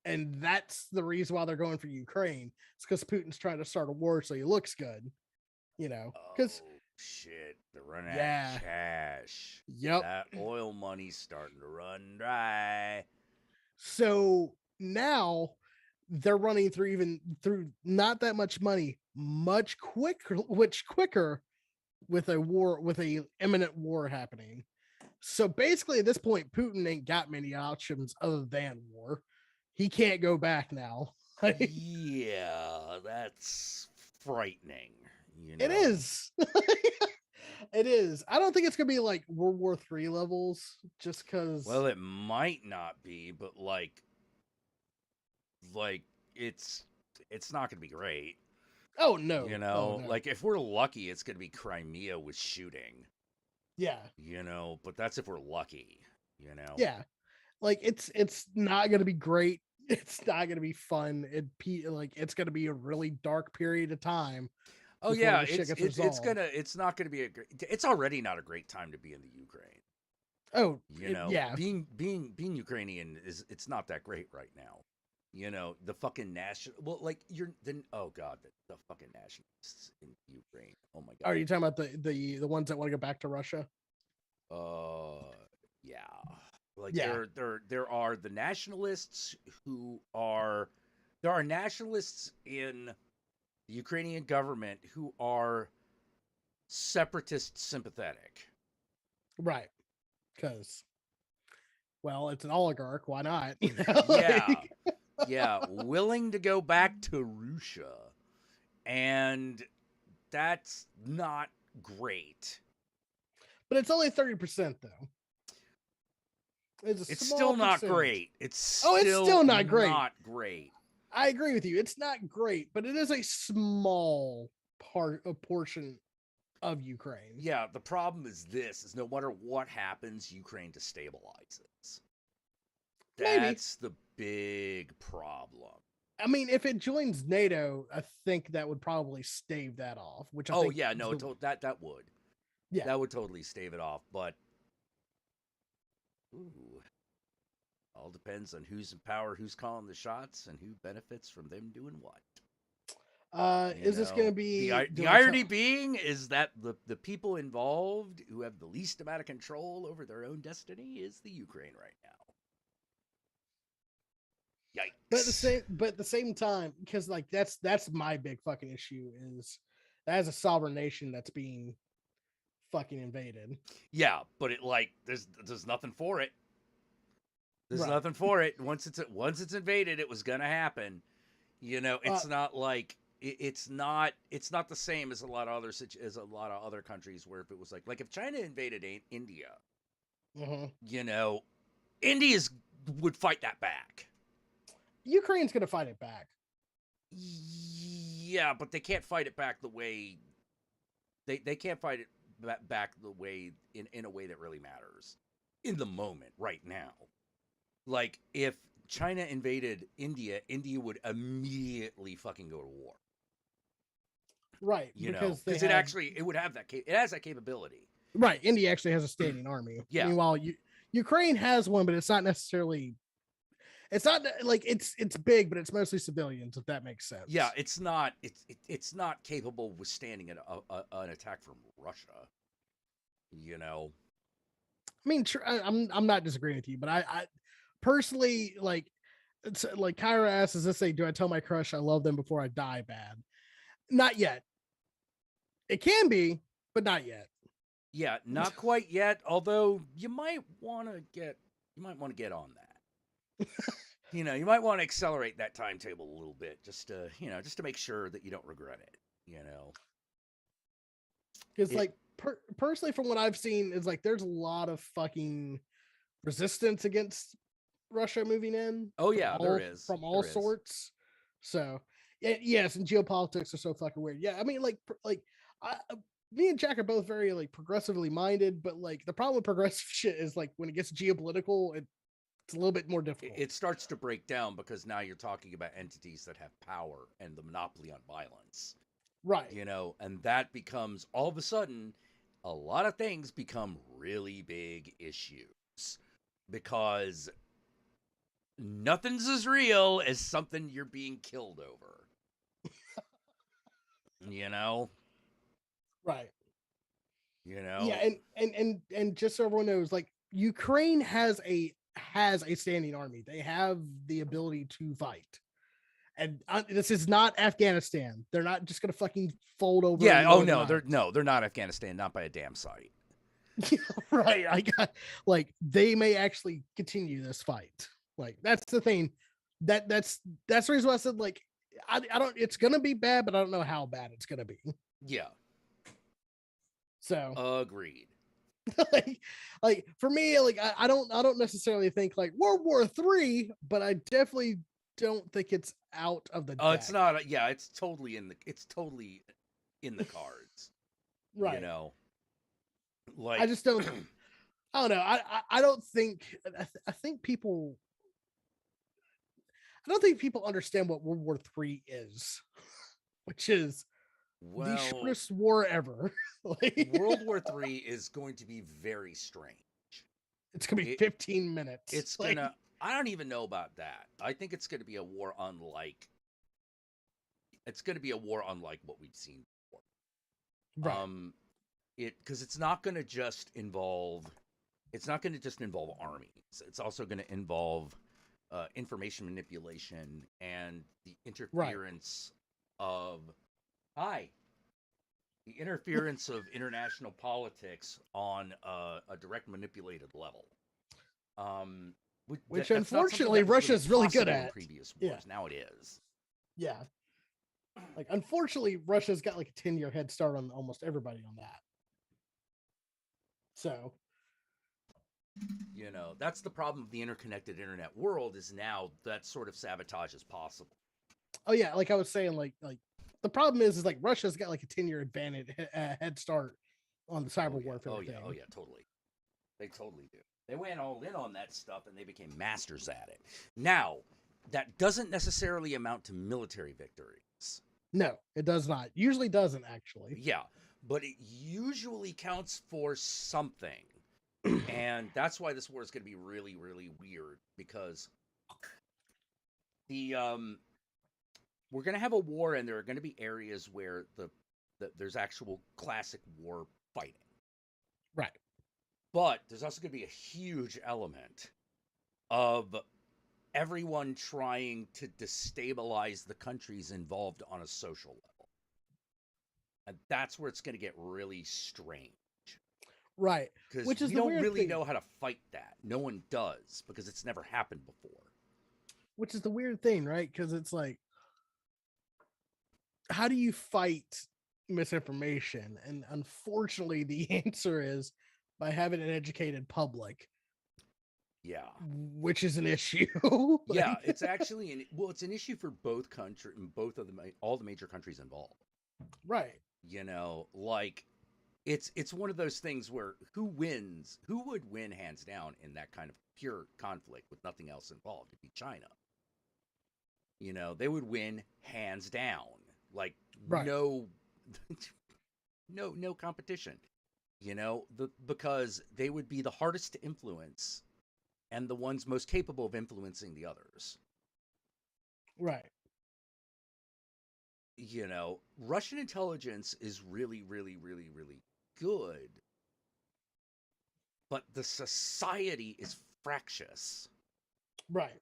And that's the reason why they're going for Ukraine. It's because Putin's trying to start a war so he looks good. Because Oh shit, they're running out yeah, of cash. yep. That oil money's starting to run dry. So now they're running through not that much money, much quicker with a imminent war happening. So basically, at this point, Putin ain't got many options other than war. He can't go back now. Yeah, that's frightening. It is. It is. I don't think it's gonna be like World War III levels, just because. Well, it might not be, but like it's not gonna be great. Oh no. Oh, no. Like if we're lucky, it's gonna be Crimea with shooting. Yeah. But that's if we're lucky. Yeah. Like it's not gonna be great. It's not gonna be fun. It's gonna be a really dark period of time. Oh yeah, it's not gonna be it's already not a great time to be in the Ukraine. Oh, yeah. Being Ukrainian it's not that great right now. The fucking national oh god, the fucking nationalists in Ukraine. Oh my god. Are you talking about the ones that want to go back to Russia? Yeah. Like there are the nationalists there are nationalists in the Ukrainian government who are separatist sympathetic. Right. Because, well, it's an oligarch. Why not? Yeah. Yeah. Willing to go back to Russia. And that's not great. But it's only 30%, though. It's still not great. It's still not great. Not great. I agree with you. It's not great, but it is a small portion of Ukraine. Yeah, the problem is no matter what happens, Ukraine destabilizes. That's the big problem. I mean, if it joins NATO, I think that would probably stave that off. That would. Yeah, that would totally stave it off. But all depends on who's in power, who's calling the shots, and who benefits from them doing what. Is this going to be the irony being is that the people involved who have the least amount of control over their own destiny is the Ukraine right now. Yikes! But at the same time, because like that's my big fucking issue is that as a sovereign nation that's being fucking invaded. Yeah, but there's nothing for it. There's nothing for it. Once it's invaded, it was gonna happen. It's not like it's not the same as a lot of other countries where if it was like if China invaded India, India would fight that back. Ukraine's gonna fight it back. Yeah, but they can't fight it back the way they can't fight it back the way in a way that really matters in the moment right now. Like if China invaded India, India would immediately fucking go to war. Right, because it would have it has that capability. Right, India actually has a standing army. Yeah. Meanwhile, Ukraine has one, but it's not necessarily. It's not like it's big, but it's mostly civilians. If that makes sense. Yeah, it's not capable of withstanding an attack from Russia. I mean, I'm not disagreeing with you, but I personally it's like Kyra asks, "Does this say do I tell my crush I love them before I die?" Bad. Not yet. It can be, but not yet. Yeah, not quite yet. Although you might want to get on that. You might want to accelerate that timetable a little bit, just to make sure that you don't regret it. Because personally, from what I've seen, is like there's a lot of fucking resistance against Russia moving in. Oh yeah, there is from all sorts. So yes, and geopolitics are so fucking weird. Yeah, I mean, I, me and Jack are both very like progressively minded, but like the problem with progressive shit is like when it gets geopolitical, it's a little bit more difficult. It starts to break down because now you're talking about entities that have power and the monopoly on violence. Right. You know, and that becomes all of a sudden a lot of things become really big issues because nothing's as real as something you're being killed over. You know? Right. You Yeah, know? and just so everyone knows, like Ukraine has a standing army. They have the ability to fight. And this is not Afghanistan. They're not just gonna fucking fold over in Yeah, the oh middle of the no, night. they're not Afghanistan, not by a damn sight. Right. I got like they may actually continue this fight. Like that's the thing. That's the reason why I said like I don't it's gonna be bad, but I don't know how bad it's gonna be. Yeah, So agreed. like, like for me, like I don't necessarily think like World War III, but I definitely don't think it's out of the deck. It's not. Yeah, it's totally in the cards. You Right. know, I like just don't I don't know. I don't think I think people I don't think people understand what World War III is, which is the well, shortest war ever. Like, World War III is going to be very strange. it's gonna be It 15 minutes. it's Like, gonna. I don't even know about that. I think it's gonna be a war unlike. It's gonna be a war unlike what we've seen before. right, It because it's not gonna just involve. It's not going to just involve armies. It's also going to involve information manipulation and the right. interference of hi the interference of international politics on a direct manipulated level. Um, Which that's not something unfortunately that was really Russia's really good possible in at. previous Yeah, wars. Now it is. yeah. Like, unfortunately, Russia's got like a 10-year head start on almost everybody on that. So, You know, that's the problem of the interconnected internet world is now that sort of sabotage is possible. oh yeah, like I was saying, like the problem is like Russia's got like a 10-year advantage head start on the Oh cyber yeah. warfare Oh yeah. Oh thing. yeah. Totally. They totally do. They went all in on that stuff and they became masters at it. Now, that doesn't necessarily amount to military victories. No, it does not. Usually doesn't actually. Yeah, but it usually counts for something. And that's why this war is going to be really, really weird because the we're going to have a war and there are going to be areas where there's actual classic war fighting. Right. But there's also going to be a huge element of everyone trying to destabilize the countries involved on a social level. And that's where it's going to get really strange. Right. Because Which is we the don't weird really thing. know how to fight that. No one does because it's never happened before. Which is the weird thing, right? Because it's like, how do you fight misinformation? And unfortunately, the answer is by having an educated public, Yeah. which is an issue. Yeah, Like, it's actually it's an issue for both country both of all the major countries involved. right. You know, like it's one of those things where who would win hands down in that kind of pure conflict with nothing else involved? It'd be China. You know, they would win hands down. Like Right. no no competition. You know, because they would be the hardest to influence and the ones most capable of influencing the others. Right. You know, Russian intelligence is really, really, really, really good, but the society is fractious. Right.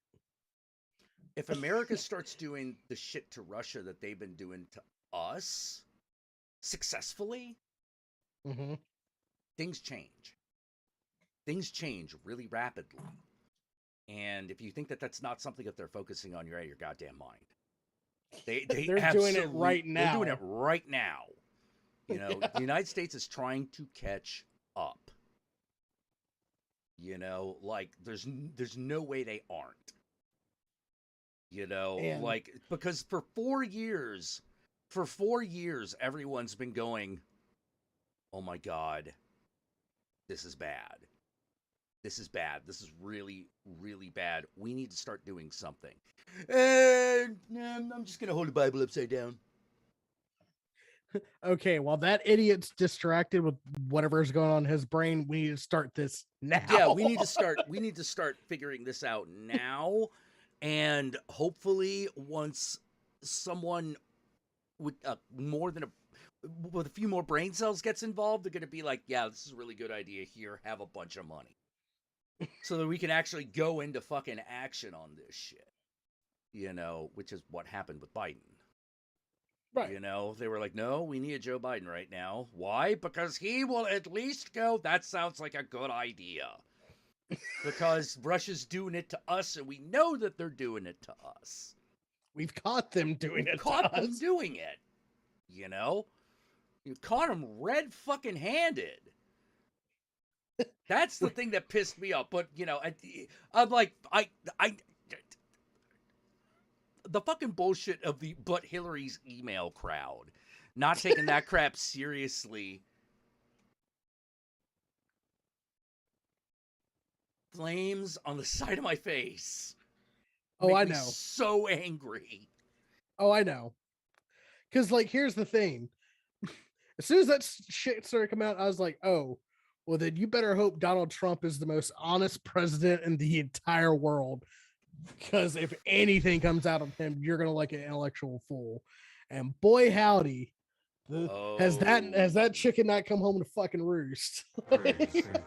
If America starts doing the shit to Russia that they've been doing to us successfully, Mm-hmm. things change. Things change really rapidly. And if you think that that's not something that they're focusing on, you're out of your goddamn mind. They They're doing it absolutely right they're doing it now. right now. You know, Yeah. the United States is trying to catch up. You know, like there's no way they aren't. You know, And like, because for 4 years, everyone's been going, oh my God, this is bad. This is bad. This is really, really bad. We need to start doing something. And I'm just going to hold the Bible upside down. okay, while that idiot's distracted with whatever's going on in his brain, we need to start this now. Yeah, we need to start figuring this out now. And hopefully once someone with with a few more brain cells gets involved, they're going to be like, yeah, this is a really good idea here. Have a bunch of money. So that we can actually go into fucking action on this shit. You know, which is what happened with Biden. Right. You know, they were like, no, we need a Joe Biden right now. Why? Because he will at least go, that sounds like a good idea. Because Russia's doing it to us, and we know that they're doing it to us. We've caught them doing it. Caught them doing it. You know? You caught them red fucking handed. That's the thing that pissed me off. But, you know, I'm like, the fucking bullshit of the but Hillary's email crowd, not taking that crap seriously. Flames on the side of my face. Oh, I me know. So angry. Oh, I know. Because, like, here's the thing. As soon as that shit started coming out, I was like, oh, well, then you better hope Donald Trump is the most honest president in the entire world. Because if anything comes out of him, you're gonna like an intellectual fool. And boy howdy, has that chicken not come home to fucking roost?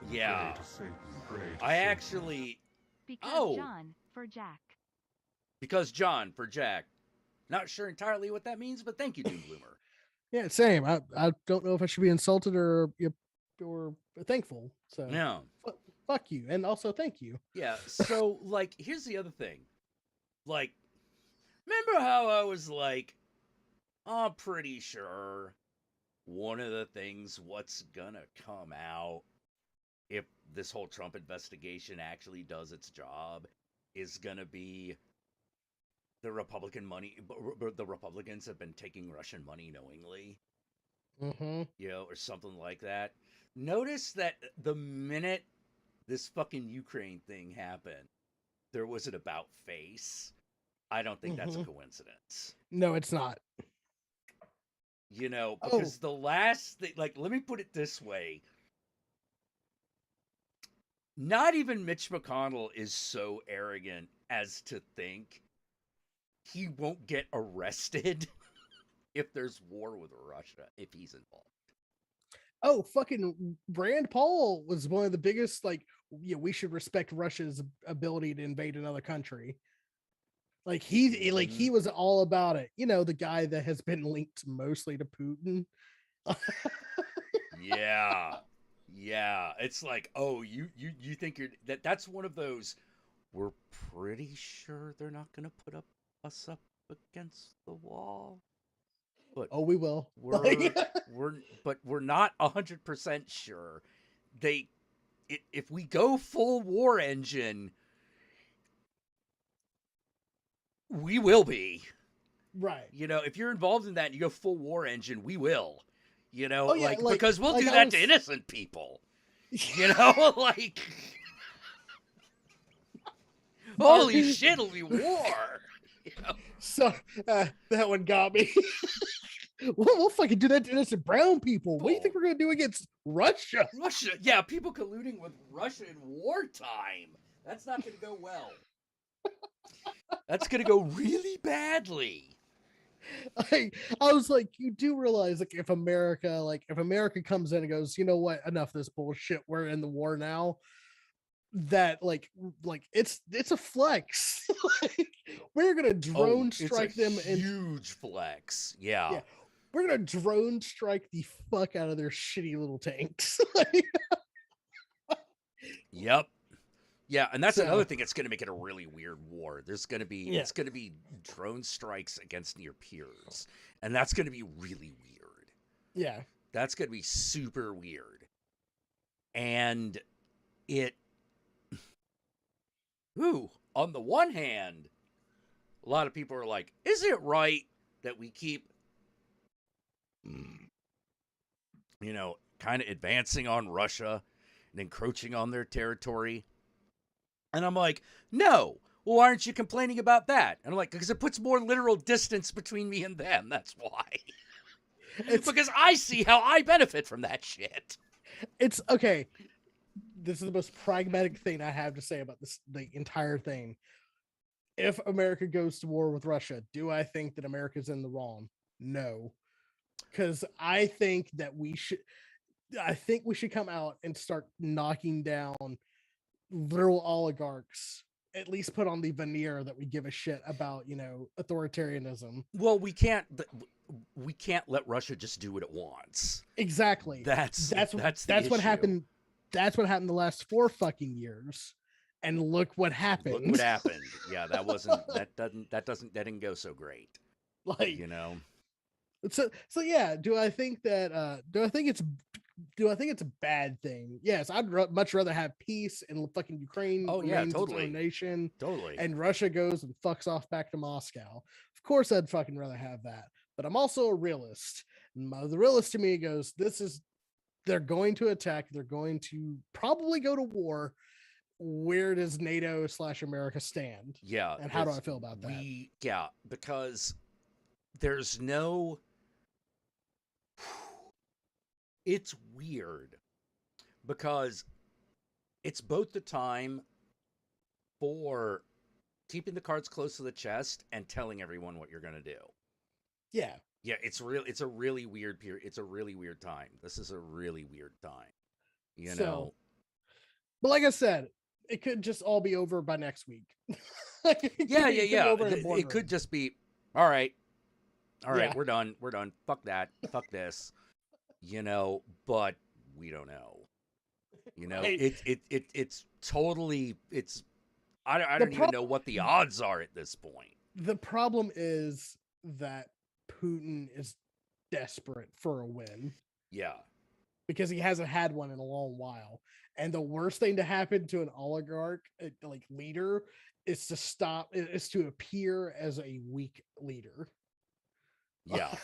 Yeah. I actually John for Jack. Because John for Jack. Not sure entirely what that means, but thank you, Doom Bloomer. Yeah, same. I don't know if I should be insulted or thankful. So no. Fuck you, and also thank you. Yeah, so, like, here's the other thing. Like, remember how I was like, I'm pretty sure one of the things what's gonna come out if this whole Trump investigation actually does its job is gonna be the Republican money, the Republicans have been taking Russian money knowingly. You know, or something like that. Notice that the minute this fucking Ukraine thing happened, there was an about face. I don't think that's a coincidence. No, it's not. You know, because the last thing, like, let me put it this way. Not even Mitch McConnell is so arrogant as to think he won't get arrested if there's war with Russia, if he's involved. Oh, fucking Rand Paul was one of the biggest, like, yeah, we should respect Russia's ability to invade another country. Like he was all about it. You know, the guy that has been linked mostly to Putin. Yeah. It's like, oh, you think that's one of those. We're pretty sure they're not going to put us up against the wall. But we will. We're not 100% sure. If we go full war engine, we will be. Right. You know, if you're involved in that and you go full war engine, we will. You know, because we'll like do that to innocent people. You know, like, holy shit, it'll be war. You know? So that one got me. We'll fucking do that to innocent brown people. What do you think we're gonna do against Russia? Yeah, people colluding with Russia in wartime. That's not gonna go well. That's gonna go really badly. I was like, you do realize, like, if America comes in and goes, you know what, enough of this bullshit, we're in the war now, that like it's a flex. Like, we're gonna drone strike them. Huge flex. Yeah. We're gonna drone strike the fuck out of their shitty little tanks. Yep. Yeah, and that's another thing that's going to make it a really weird war. There's going to be it's going to be drone strikes against near peers, and that's going to be really weird. Yeah, that's going to be super weird, and on the one hand, a lot of people are like, is it right that we keep, kind of advancing on Russia and encroaching on their territory? And I'm like, no. Well, why aren't you complaining about that? And I'm like, because it puts more literal distance between me and them. That's why. Because I see how I benefit from that shit. It's okay. This is the most pragmatic thing I have to say about this, the entire thing. If America goes to war with Russia, do I think that America's in the wrong? No. Because I think we should come out and start knocking down literal oligarchs, at least put on the veneer that we give a shit about, authoritarianism. Well, we can't let Russia just do what it wants. Exactly. That's what happened. That's what happened the last 4 fucking years. And look what happened. Look what happened. Yeah, that didn't go so great. Like, So yeah, do I think it's a bad thing? Yes, I'd much rather have peace and fucking Ukraine remains its own nation. Totally. And Russia goes and fucks off back to Moscow. Of course I'd fucking rather have that. But I'm also a realist. And the realist to me goes, they're going to attack, they're going to probably go to war. Where does NATO / America stand? Yeah. And how do I feel about that? Because there's no... It's weird because it's both the time for keeping the cards close to the chest and telling everyone what you're going to do. Yeah. Yeah, it's a really weird period. It's a really weird time. This is a really weird time. But like I said, it could just all be over by next week. Yeah. It could just be, all right, we're done. Fuck that. Fuck this. But we don't know. Right. It's totally, I don't even know what the odds are at this point. The problem is that Putin is desperate for a win. Yeah. Because he hasn't had one in a long while. And the worst thing to happen to an oligarch, like leader, is to appear as a weak leader. Yeah.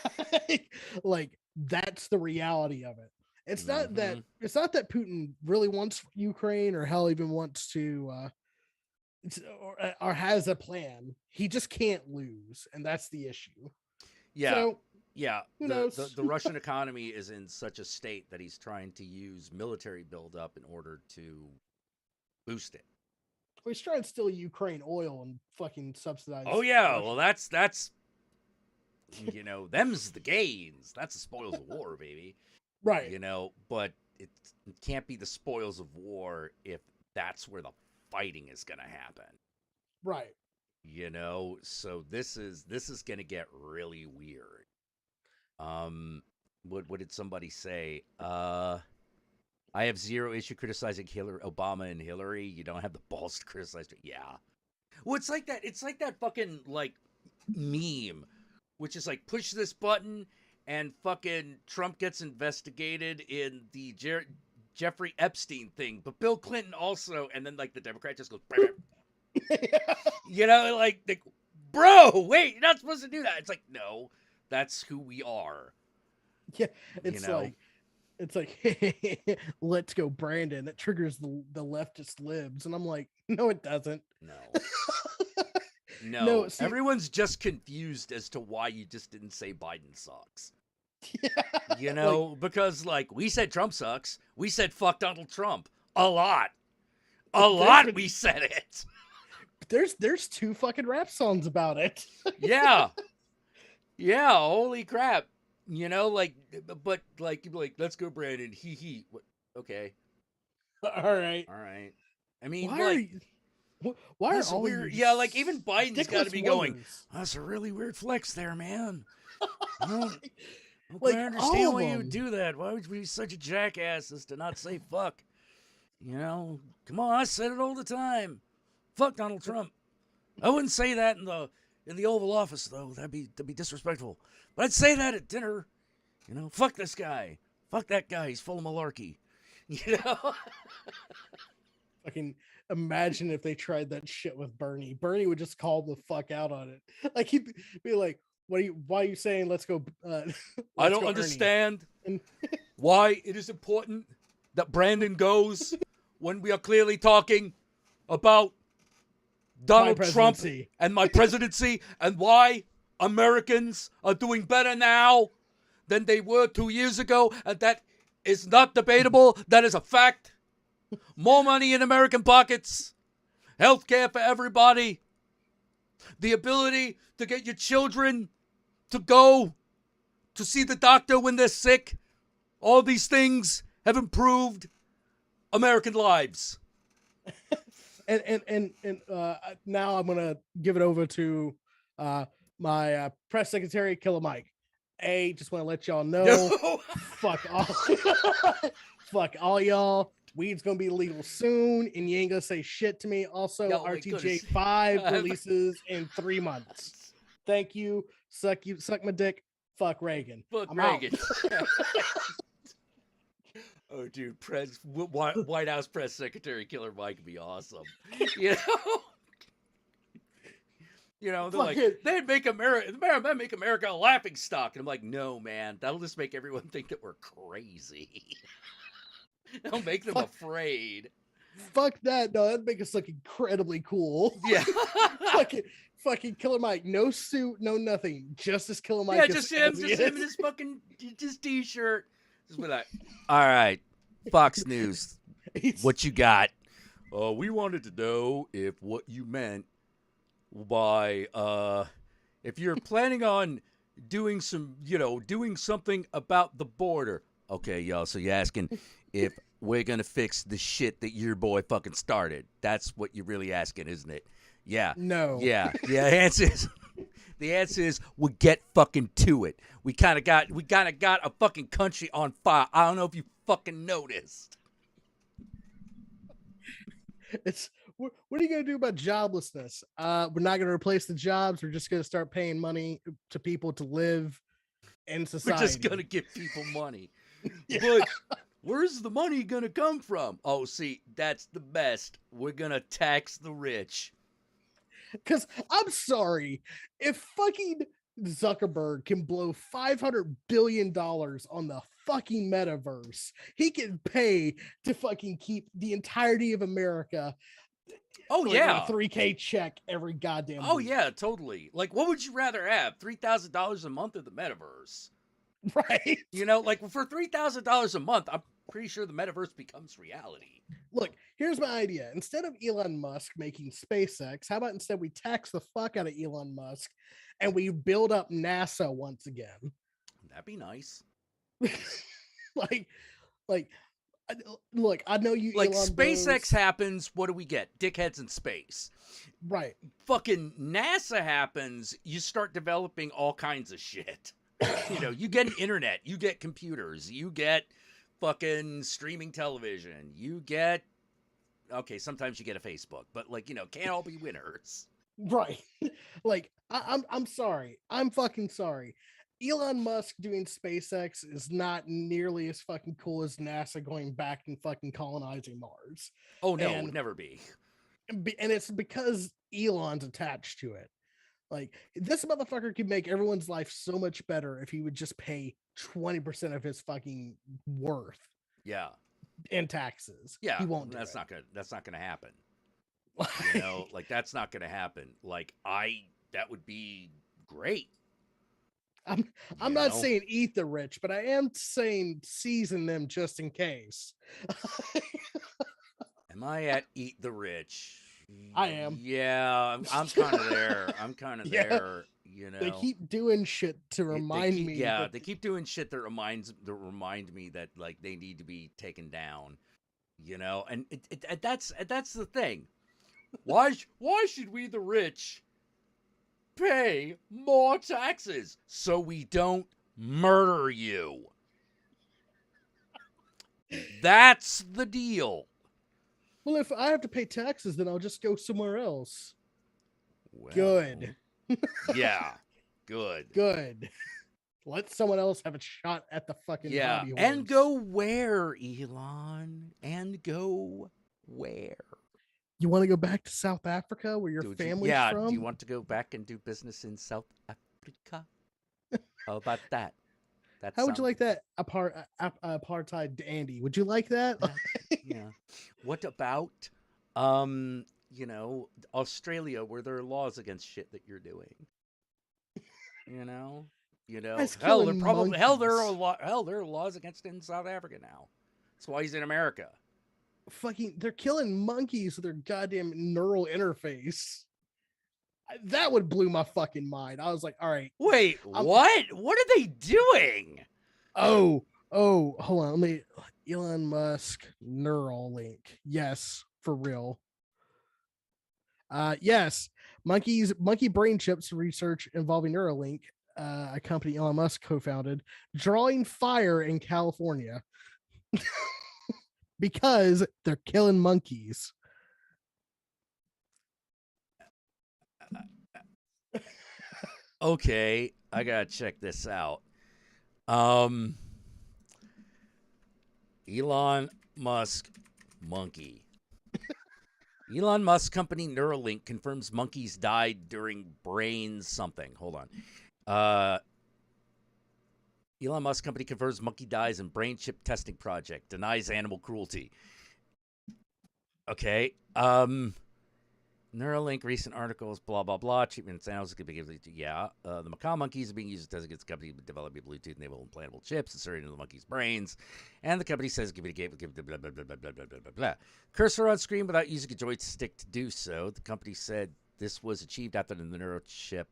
Like that's the reality of it. It's not that Putin really wants Ukraine or hell even wants to or has a plan. He just can't lose, and that's the issue. Yeah. So, yeah. Who knows? The Russian economy is in such a state that he's trying to use military buildup in order to boost it. Well, he's trying to steal Ukraine oil and fucking subsidize. Oh yeah, Russia. Well that's them's the gains. That's the spoils of war, baby. Right. But it can't be the spoils of war if that's where the fighting is going to happen. Right. So this is going to get really weird. What did somebody say? I have zero issue criticizing Obama and Hillary. You don't have the balls to criticize it. Yeah. Well, it's like that fucking like meme, which is like push this button and fucking Trump gets investigated in the Jeffrey Epstein thing, but Bill Clinton also, and then like the Democrat just goes, like, bro, wait, you're not supposed to do that. It's like, no, that's who we are. Yeah, it's like, let's go, Brandon. That triggers the leftist libs, and I'm like, no, it doesn't. No, everyone's just confused as to why you just didn't say Biden sucks. Yeah. Because like we said Trump sucks. We said fuck Donald Trump a lot. We said it. There's 2 fucking rap songs about it. Yeah. Yeah, holy crap. But let's go, Brandon. He. Okay. All right. I mean, why are all weird? Yeah, like even Biden's got to be going. That's a really weird flex there, man. I don't quite understand why you would do that. Why would you be such a jackass as to not say fuck? Come on, I said it all the time. Fuck Donald Trump. I wouldn't say that in the Oval Office though. That'd be disrespectful. But I'd say that at dinner. Fuck this guy. Fuck that guy. He's full of malarkey. Fucking imagine if they tried that shit with Bernie. Bernie would just call the fuck out on it. Like he'd be like, why are you saying let's go I let's don't go Ernie? understand And why it is important that Brandon goes when we are clearly talking about Donald Trump presidency. and my presidency and why Americans are doing better now than they were 2 years ago. And that is not debatable. That is a fact. More money in American pockets, health care for everybody, the ability to get your children to go to see the doctor when they're sick. All these things have improved American lives. And now I'm gonna give it over to my press secretary, Killer Mike. Just want to let y'all know, fuck all, fuck all y'all. Weed's gonna be legal soon, and you ain't gonna say shit to me. Also, Yo, my RTJ goodness. 5 releases in 3 months. Thank you. Suck my dick. Fuck Reagan. Fuck I'm Reagan. out. Oh, dude, White House press secretary Killer Mike would be awesome. You know, they're Fuck like, it. that'd make America a laughing stock, and I'm like, no, man, that'll just make everyone think that we're crazy. That'll make them afraid. Fuck that. No, that'd make us look incredibly cool. Yeah. fucking Killer Mike. No suit, no nothing. Just as Killer Mike. Yeah, as, just him, as he just him in is. his fucking just t-shirt. Just be like, all right, Fox News, what you got? We wanted to know if what you meant by if you're planning on doing something about the border. Okay, y'all. So you're asking if we're gonna fix the shit that your boy fucking started. That's what you're really asking, isn't it? Yeah. No. Yeah. The answer is we get fucking to it. We kind of got a fucking country on fire. I don't know if you fucking noticed. What are you gonna do about joblessness? We're not gonna replace the jobs. We're just gonna start paying money to people to live in society. We're just gonna give people money. Yeah. But where's the money gonna come from? Oh, see, that's the best. We're gonna tax the rich. Because I'm sorry, if fucking Zuckerberg can blow $500 billion on the fucking metaverse, he can pay to fucking keep the entirety of America. Oh, like, yeah. on a $3,000 check every goddamn Oh, week. yeah, totally. Like, what would you rather have? $3,000 a month or the metaverse? Right. Like for $3,000 a month, I'm pretty sure the metaverse becomes reality. Look, here's my idea. Instead of Elon Musk making SpaceX, how about instead we tax the fuck out of Elon Musk and we build up NASA once again? That'd be nice. like, look, I know you like Elon SpaceX bros. happens, what do we get? Dickheads in space. Right. Fucking NASA happens, you start developing all kinds of shit. You get an internet, you get computers, you get fucking streaming television, you get sometimes you get a Facebook, but can't all be winners. Right. Like I'm sorry. I'm fucking sorry. Elon Musk doing SpaceX is not nearly as fucking cool as NASA going back and fucking colonizing Mars. Oh no, And- it would never be. And it's because Elon's attached to it. Like, this motherfucker could make everyone's life so much better if he would just pay 20% of his fucking worth Yeah. in taxes. Yeah. He won't do that's it. not gonna happen. That's not gonna happen. That would be great. I'm not saying eat the rich, but I am saying season them just in case. Am I at eat the rich? I am. Yeah, I'm kind of there. I'm kind of Yeah. there. They keep doing shit to remind me. Yeah, that- they keep doing shit that remind me that they need to be taken down. And that's the thing. Why should we the rich pay more taxes so we don't murder you? That's the deal. Well, if I have to pay taxes, then I'll just go somewhere else. Well, Good. Yeah. Good. Good. Let someone else have a shot at the fucking hobby and horse. go where, Elon? And go Where? You want to go back to South Africa where your Would you, family's yeah, do you from? want to go back and do business in South Africa? How about that? That How would you sounds like that apartheid Andy? Would you like that? that, yeah. What about you know, Australia where there are laws against shit that you're doing? You know? Guys Hell, they're killing probably monkeys. hell there are laws against it in South Africa now. That's why he's in America. Fucking, they're killing monkeys with their goddamn neural interface. That would blew my fucking mind. I was like, all right, Wait, I'm what? What are they doing? oh, oh, hold on. Let me Elon Musk Neuralink. Yes, for real. Yes, monkey brain chips research involving Neuralink, a company Elon Musk co-founded, drawing fire in California because they're killing monkeys. Okay, I gotta check this out. Um, Elon Musk monkey. Elon Musk company Neuralink confirms monkeys died during brain something. Hold on. Elon Musk company confirms monkey dies in brain chip testing project. Denies animal cruelty. Okay. Neuralink recent articles, blah blah blah. Treatment sounds could be given. Yeah, the macaque monkeys are being used to test against the company developing Bluetooth-enabled implantable chips inserted into the monkeys' brains, and the company says give it blah blah blah blah blah blah blah blah. Cursor on screen without using a joystick to do so. The company said this was achieved after the neurochip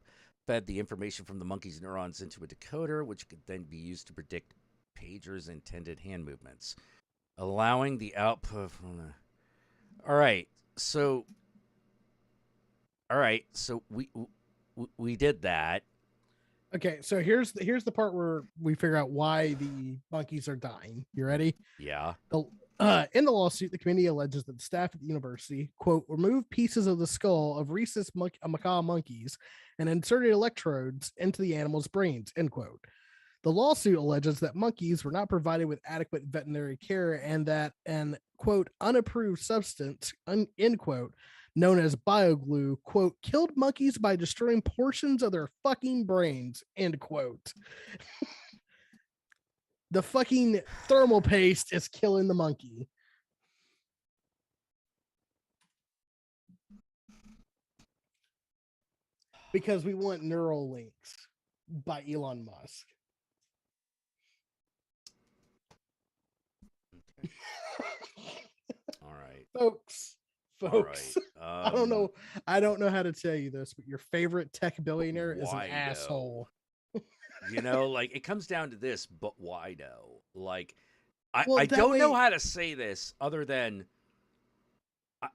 fed the information from the monkey's neurons into a decoder, which could then be used to predict pagers' intended hand movements, allowing the output. All right, so. All right, so we did that. Okay, so here's the part where we figure out why the monkeys are dying. You ready? Yeah. In the lawsuit, the committee alleges that the staff at the university, quote, removed pieces of the skull of rhesus macaque monkeys and inserted electrodes into the animals' brains, end quote. The lawsuit alleges that monkeys were not provided with adequate veterinary care and that an, quote, unapproved substance, end quote, known as bioglue, quote, killed monkeys by destroying portions of their fucking brains, end quote. The fucking thermal paste is killing the monkey. Because we want neural links by Elon Musk. Okay. All right. folks, All right. I don't know. I don't know how to tell you this, but your favorite tech billionaire is an Why asshole. You know, like it comes down to this, but why though? Like, I Well, I that don't know way, how to say this other than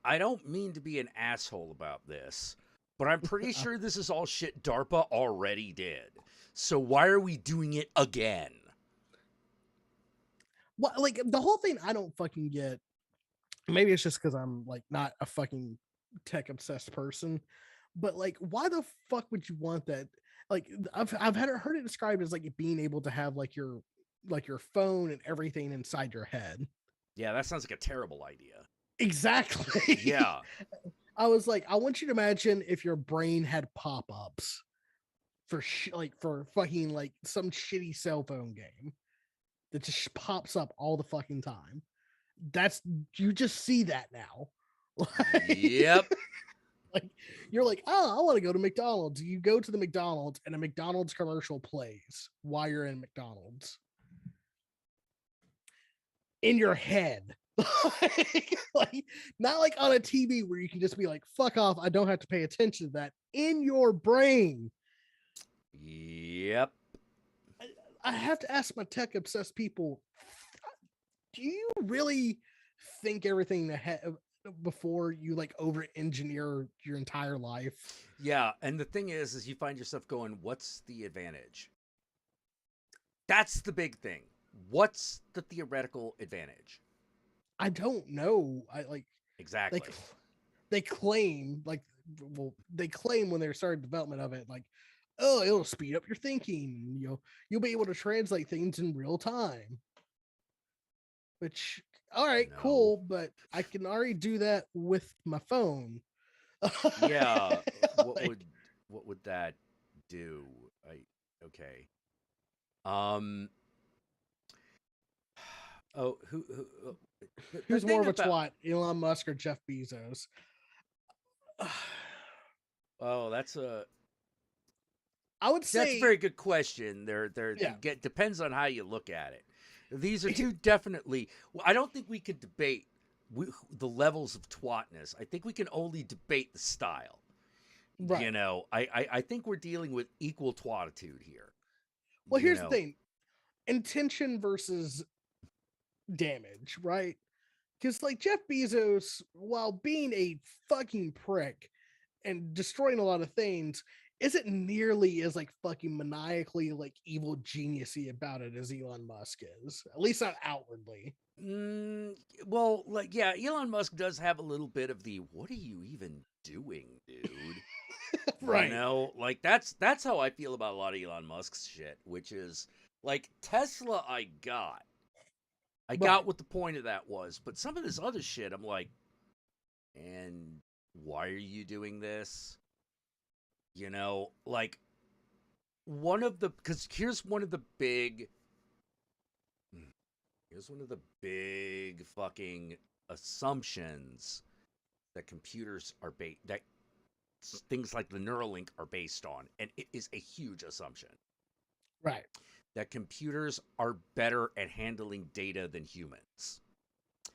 I don't mean to be an asshole about this, but I'm pretty sure this is all shit DARPA already did. So why are we doing it again? well, like the whole thing, I don't fucking get. Maybe it's just because I'm like not a fucking tech obsessed person, but like, why the fuck would you want that? Like, I've heard it described as like being able to have like your phone and everything inside your head. Yeah, that sounds like a terrible idea. Exactly. Yeah. I was like, I want you to imagine if your brain had pop ups for like for fucking like some shitty cell phone game that just pops up all the fucking time. That's you just see that now. Yep. Like you're like, oh, I want to go to McDonald's. You go to the McDonald's and a McDonald's commercial plays while you're in McDonald's in your head. Like not like on a TV where you can just be like, fuck off. I don't have to pay attention to that in your brain. Yep. I have to ask my tech obsessed people, do you really think everything ahead before you like over engineer your entire life? Yeah, and the thing is you find yourself going, what's the advantage? That's the big thing. What's the theoretical advantage? I don't know. I Exactly. like they claim like well they claim when they started development of it like, oh, it'll speed up your thinking. You'll be able to translate things in real time. Which, all right, No. cool, but I can already do that with my phone. Yeah. What Like, would what would that do? I okay. Um. Oh, the who's more thing of a about twat, Elon Musk or Jeff Bezos? oh, I would that's a say, very good question. There yeah, depends on how you look at it. These are two definitely. Well, I don't think we could debate the levels of twatness. I think we can only debate the style. You right. know, I think we're dealing with equal twatitude here. Well, You here's the know, thing: intention versus damage, right? Because like Jeff Bezos, while being a fucking prick and destroying a lot of things, isn't nearly as like fucking maniacally like evil geniusy about it as Elon Musk is. At least not outwardly. mm, well, like yeah, Elon Musk does have a little bit of the "what are you even doing, dude?" You Right. know, like that's how I feel about a lot of Elon Musk's shit, which is like Tesla. I got Right. what the point of that was, but some of this other shit, I'm like, and why are you doing this? You know, like one of the because here's one of the big fucking assumptions that computers are that things like the Neuralink are based on, and it is a huge assumption Right. that computers are better at handling data than humans.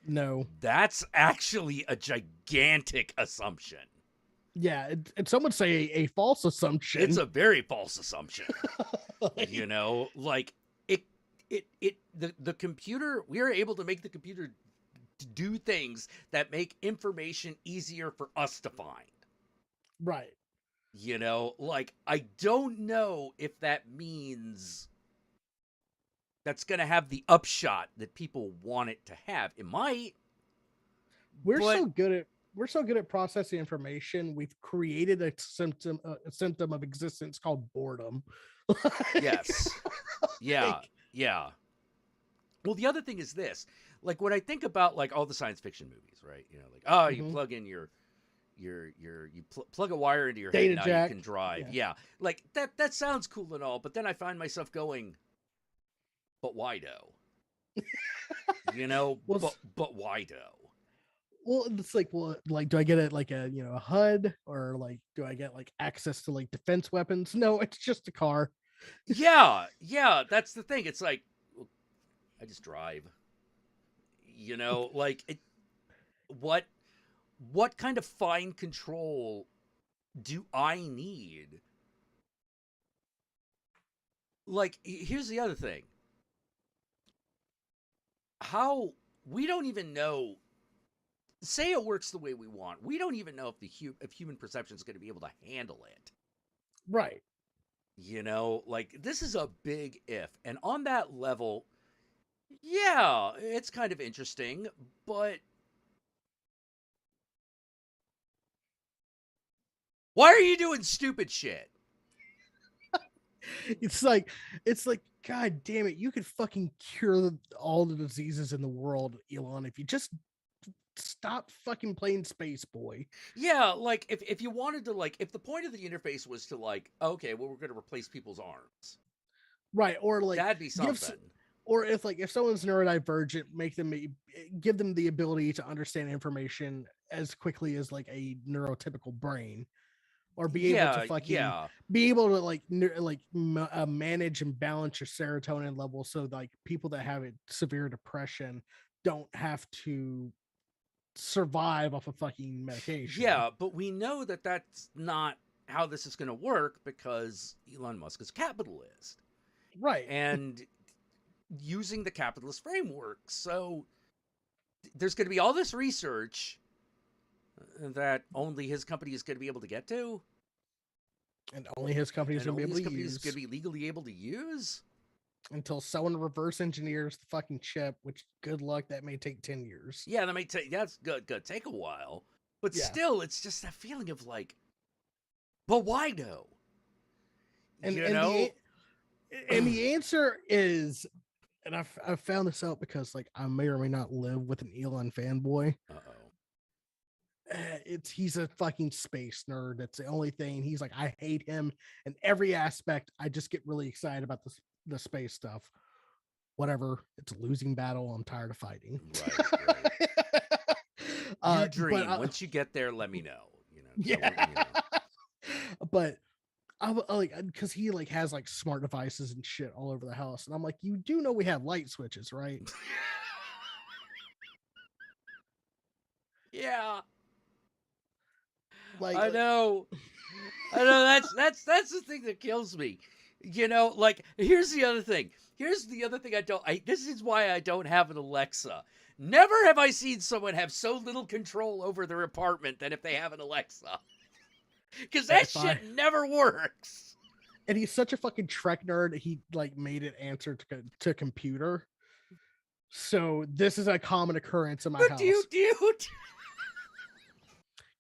No. That's actually a gigantic assumption. Yeah. And some would say a false It's assumption. a very false assumption. You Like, know, like the computer, we are able to make the computer to do things that make information easier for us to find. right. You know, like I don't know if that means that's going to have the upshot that people want it to have. It might, We're but so good at we're so good at processing information. We've created a symptom of existence called boredom. yes. Yeah. Like, Yeah. Well, the other thing is this. Like when I think about like all the science fiction movies, right? You know, like oh, you mhm. plug in plug a wire into your head, Data now you jack. can drive. Yeah. Yeah. Like that sounds cool and all, but then I find myself going, but why though? You know, Well, but why though? it's like, well, like, do I get it like a HUD, or like, do I get like access to like defense weapons? No, it's just a car. Yeah, yeah, that's the thing. It's like well, I just drive. You know, like it what what kind of fine control do I need? Like here's the other thing. How we don't even know say it works the way we want. We don't even know if if human perception is going to be able to handle it. Right. You know, like this is a big if. And on that level, yeah, it's kind of interesting, but why are you doing stupid shit? It's like god damn it, you could fucking cure all the diseases in the world, Elon, if you just stop fucking playing Space Boy. Yeah, like if you wanted to like if the point of the interface was to like okay, well we're going to replace people's arms. Right. Or like That'd be gives something. or if like if someone's neurodivergent, make them give them the ability to understand information as quickly as like a neurotypical brain, or be able to Yeah, fucking yeah. be able to like manage and balance your serotonin level, so like people that have severe depression don't have to survive off of fucking medication. Yeah, but we know that that's not how this is going to work because Elon Musk is a capitalist Right. and using the capitalist framework. So there's going to be all this research that only his company is going to be able to get to, And only his company is and going to be only able his to company is going use, to be legally able to use. until someone reverse engineers the fucking chip, which good luck, that may take 10 years. Yeah, that may take that's gonna take a while, but Yeah. still, it's just that feeling of like, but why though? And You know? the answer is and I found this out because like I may or may not live with an Elon fanboy. Uh-oh. He's a fucking space nerd. That's the only thing. He's like, I hate him in every aspect. I just get really excited about the space stuff. Whatever. It's a losing battle. I'm tired of fighting. Right. You dream. But, Once you get there, let me know. Yeah. But I like because he like has like smart devices and shit all over the house, and I'm like, you do know we have light switches, right? Yeah. Like I know. That's the thing that kills me. Like here's the other thing. This is why I don't have an Alexa. Never have I seen someone have so little control over their apartment than if they have an Alexa. Because that shit never works. And he's such a fucking Trek nerd. He like made it answer to computer. So this is a common occurrence in my house. Dude.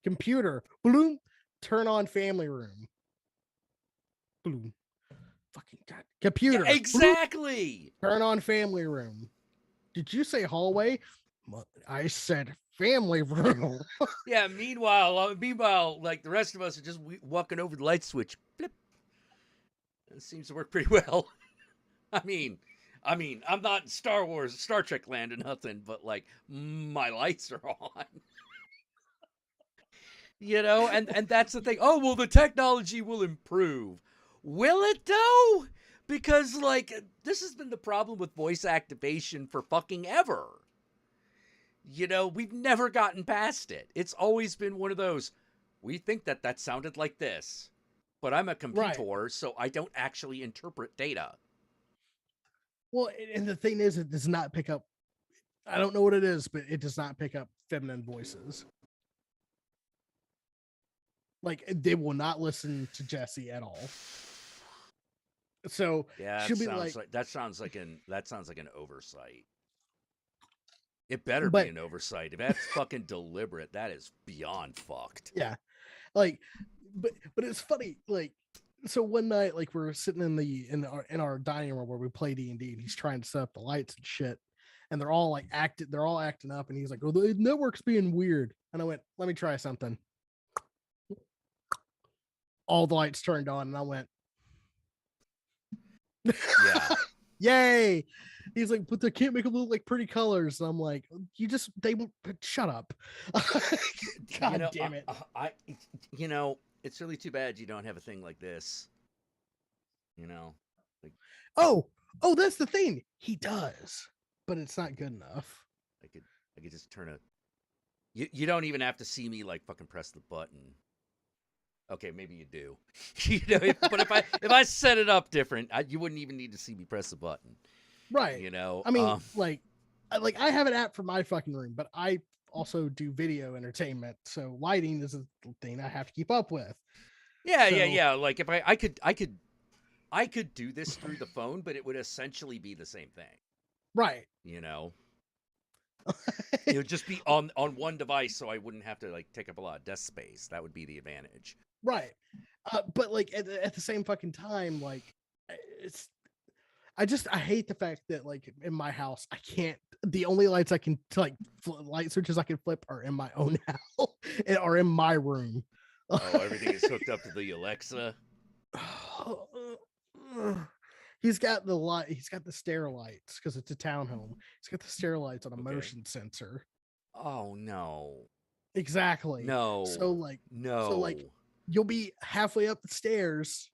Computer, bloom, turn on family room. Bloom. Fucking God. Computer. Yeah, exactly. Bloom, turn on family room. Did you say hallway? I said family room. Yeah, meanwhile, like the rest of us are just walking over the light switch. Blip. It seems to work pretty well. I mean, I'm not in Star Trek land or nothing, but like my lights are on. And that's the thing. Oh, well, the technology will improve. Will it though? Because like this has been the problem with voice activation for fucking ever. We've never gotten past it. It's always been one of those, we think that sounded like this, but I'm a computer, right, so I don't actually interpret data. Well, and the thing is, it does not pick up, I don't know what it is, but it does not pick up feminine voices. Like, they will not listen to Jessie at all. So yeah, that sounds like an oversight. It better be an oversight. If that's fucking deliberate, that is beyond fucked. Yeah. Like, but it's funny. Like, so one night, like we're sitting in our dining room where we play D&D, and he's trying to set up the lights and shit, and they're all acting up, and he's like, "Oh, the network's being weird." And I went, "Let me try something." All the lights turned on, and I went, "Yeah, yay!" He's like, "But they can't make them look like pretty colors." And I'm like, shut up. God damn it. It's really too bad you don't have a thing like this. Like, oh, that's the thing. He does, but it's not good enough. I could just turn it. You don't even have to see me like fucking press the button. Okay, maybe you do. But if I set it up different, you wouldn't even need to see me press the button. Right. I mean, I have an app for my fucking room, but I also do video entertainment, so lighting is a thing I have to keep up with. Yeah. Like if I could do this through the phone, but it would essentially be the same thing. Right. It would just be on one device, so I wouldn't have to like take up a lot of desk space. That would be the advantage. Right. But like at the same fucking time, like I hate the fact that like in my house, the only lights I can like light switches I can flip are in my own house or in my room. Oh, everything is hooked up to the Alexa. He's got the stair lights because it's a townhome. He's got the stair lights on a motion sensor. Oh no. Exactly. No. So you'll be halfway up the stairs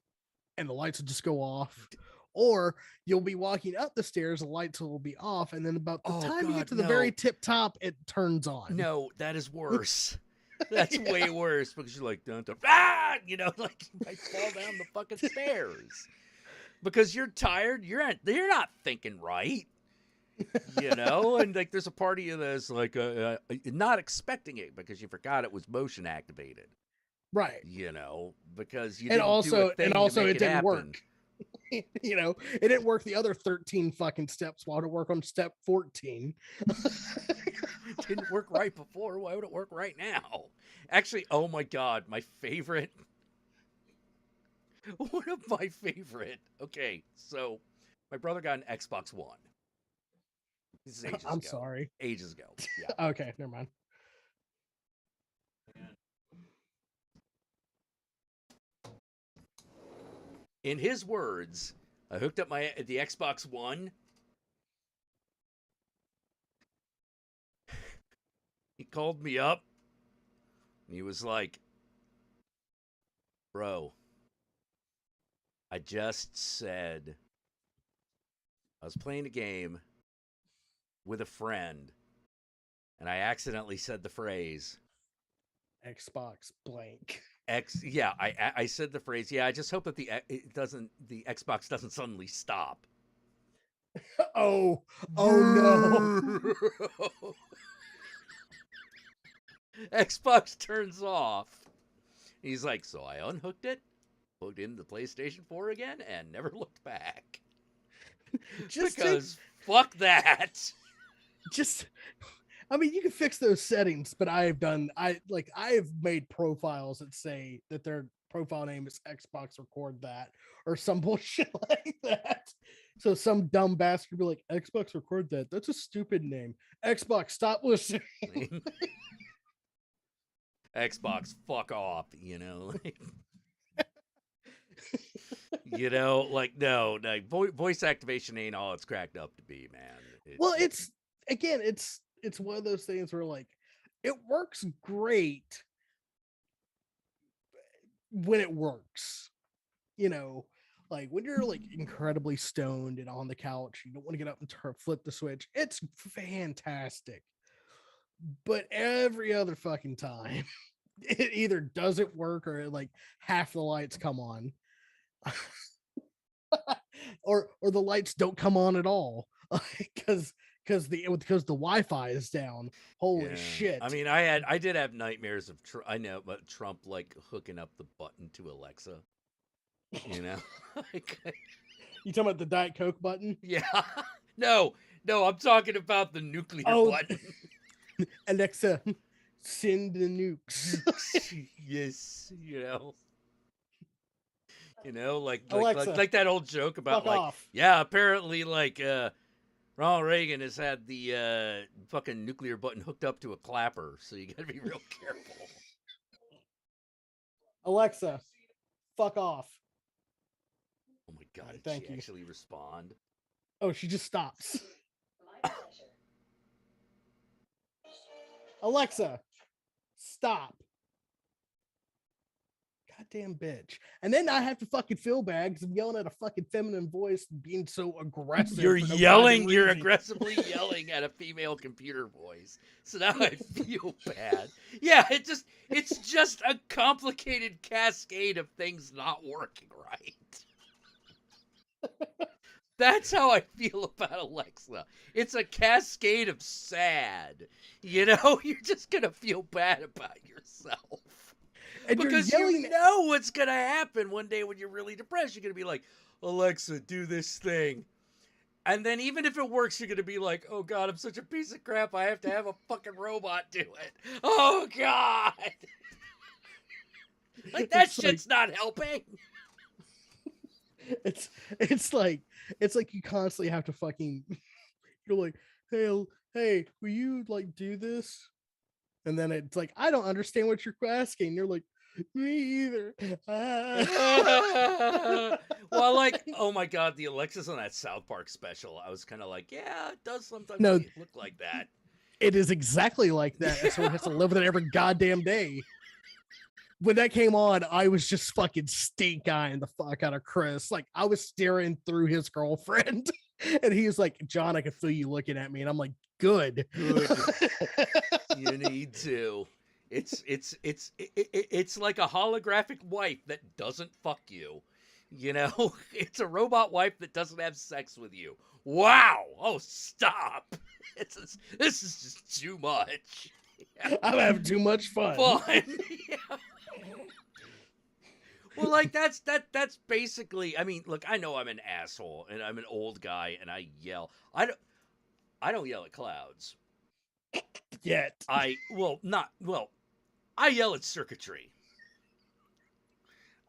and the lights will just go off. Or you'll be walking up the stairs, the lights will be off, and then about the time you get to the very tip top, it turns on. No, that is worse. That's way worse because you're like, like you might fall down the fucking stairs because you're tired. You're not thinking right, and like there's a part of you that's like not expecting it because you forgot it was motion activated, right? Because you and also it didn't happen. work. It didn't work the other 13 fucking steps. Why would it work on step 14? It didn't work right before. Why would it work right now? Actually, oh my God, my favorite. One of my favorite. Okay, so my brother got an Xbox One. This is ages I'm ago. sorry. Ages ago. Yeah. Okay, never mind. In his words, I hooked up the Xbox One. He called me up and he was like, "Bro, I just said I was playing a game with a friend and I accidentally said the phrase Xbox blank. X. Yeah, I said the phrase. Yeah, I just hope that the Xbox doesn't suddenly stop." Oh, no. Xbox turns off. He's like, "So I unhooked it, plugged in the PlayStation 4 again, and never looked back." Just Because fuck that. just I mean, you can fix those settings, but I have made profiles that say that their profile name is Xbox record that or some bullshit like that. So some dumb bastard be like, Xbox record that. That's a stupid name. Xbox, stop listening. Xbox, fuck off, you know? You know, like, no, voice activation ain't all it's cracked up to be, man. Well, it's one of those things where like it works great when it works, you know, like when you're like incredibly stoned and on the couch, you don't want to get up and flip the switch. It's fantastic, but every other fucking time, it either doesn't work or like half the lights come on, or the lights don't come on at all, because the Wi-Fi is down. Holy Yeah. shit! I mean, I did have nightmares of I know, but Trump like hooking up the button to Alexa. You know, like, You talking about the Diet Coke button? yeah, no, I'm talking about the nuclear button. Alexa, send the nukes. Yes, like Alexa, like that old joke about fuck like, off. yeah, apparently like Ronald Reagan has had the fucking nuclear button hooked up to a clapper, so you got to be real careful. Alexa, fuck off. Oh my god, Right, did thank she you. actually respond? Oh, she just stops. Alexa, stop. Goddamn bitch. And then I have to fucking feel bad because I'm yelling at a fucking feminine voice and being so aggressive. You're for no yelling, goddamn you're reason. aggressively yelling at a female computer voice. So now I feel bad. Yeah, it's just a complicated cascade of things not working right. That's how I feel about Alexa. It's a cascade of sad. You know, you're just going to feel bad about yourself. And Because you're yelling you know what's going to happen one day when you're really depressed. You're going to be like, "Alexa, do this thing." And then even if it works, you're going to be like, "Oh, God, I'm such a piece of crap. I have to have a fucking robot do it. Oh, God." Like, that shit's not helping. It's like you constantly have to fucking you're like, hey, will you like do this? And then it's like, I don't understand what you're asking. You're like, me either. Well, like, oh my God, the Alexis on that South Park special. I was kind of like, yeah, it does sometimes No. look like that. It is exactly like that. Someone has to live with it every goddamn day. When that came on, I was just fucking stink eyeing the fuck out of Chris. Like I was staring through his girlfriend, and he was like, "John, I can feel you looking at me," and I'm like, "Good, Good. You need to. It's like a holographic wife that doesn't fuck you. You know, it's a robot wife that doesn't have sex with you. Wow! Oh, stop! This is just too much. Yeah. I'm having too much fun." Yeah. Well, like that's basically. I mean, look, I know I'm an asshole and I'm an old guy and I yell. I don't yell at clouds. Yet. I yell at circuitry.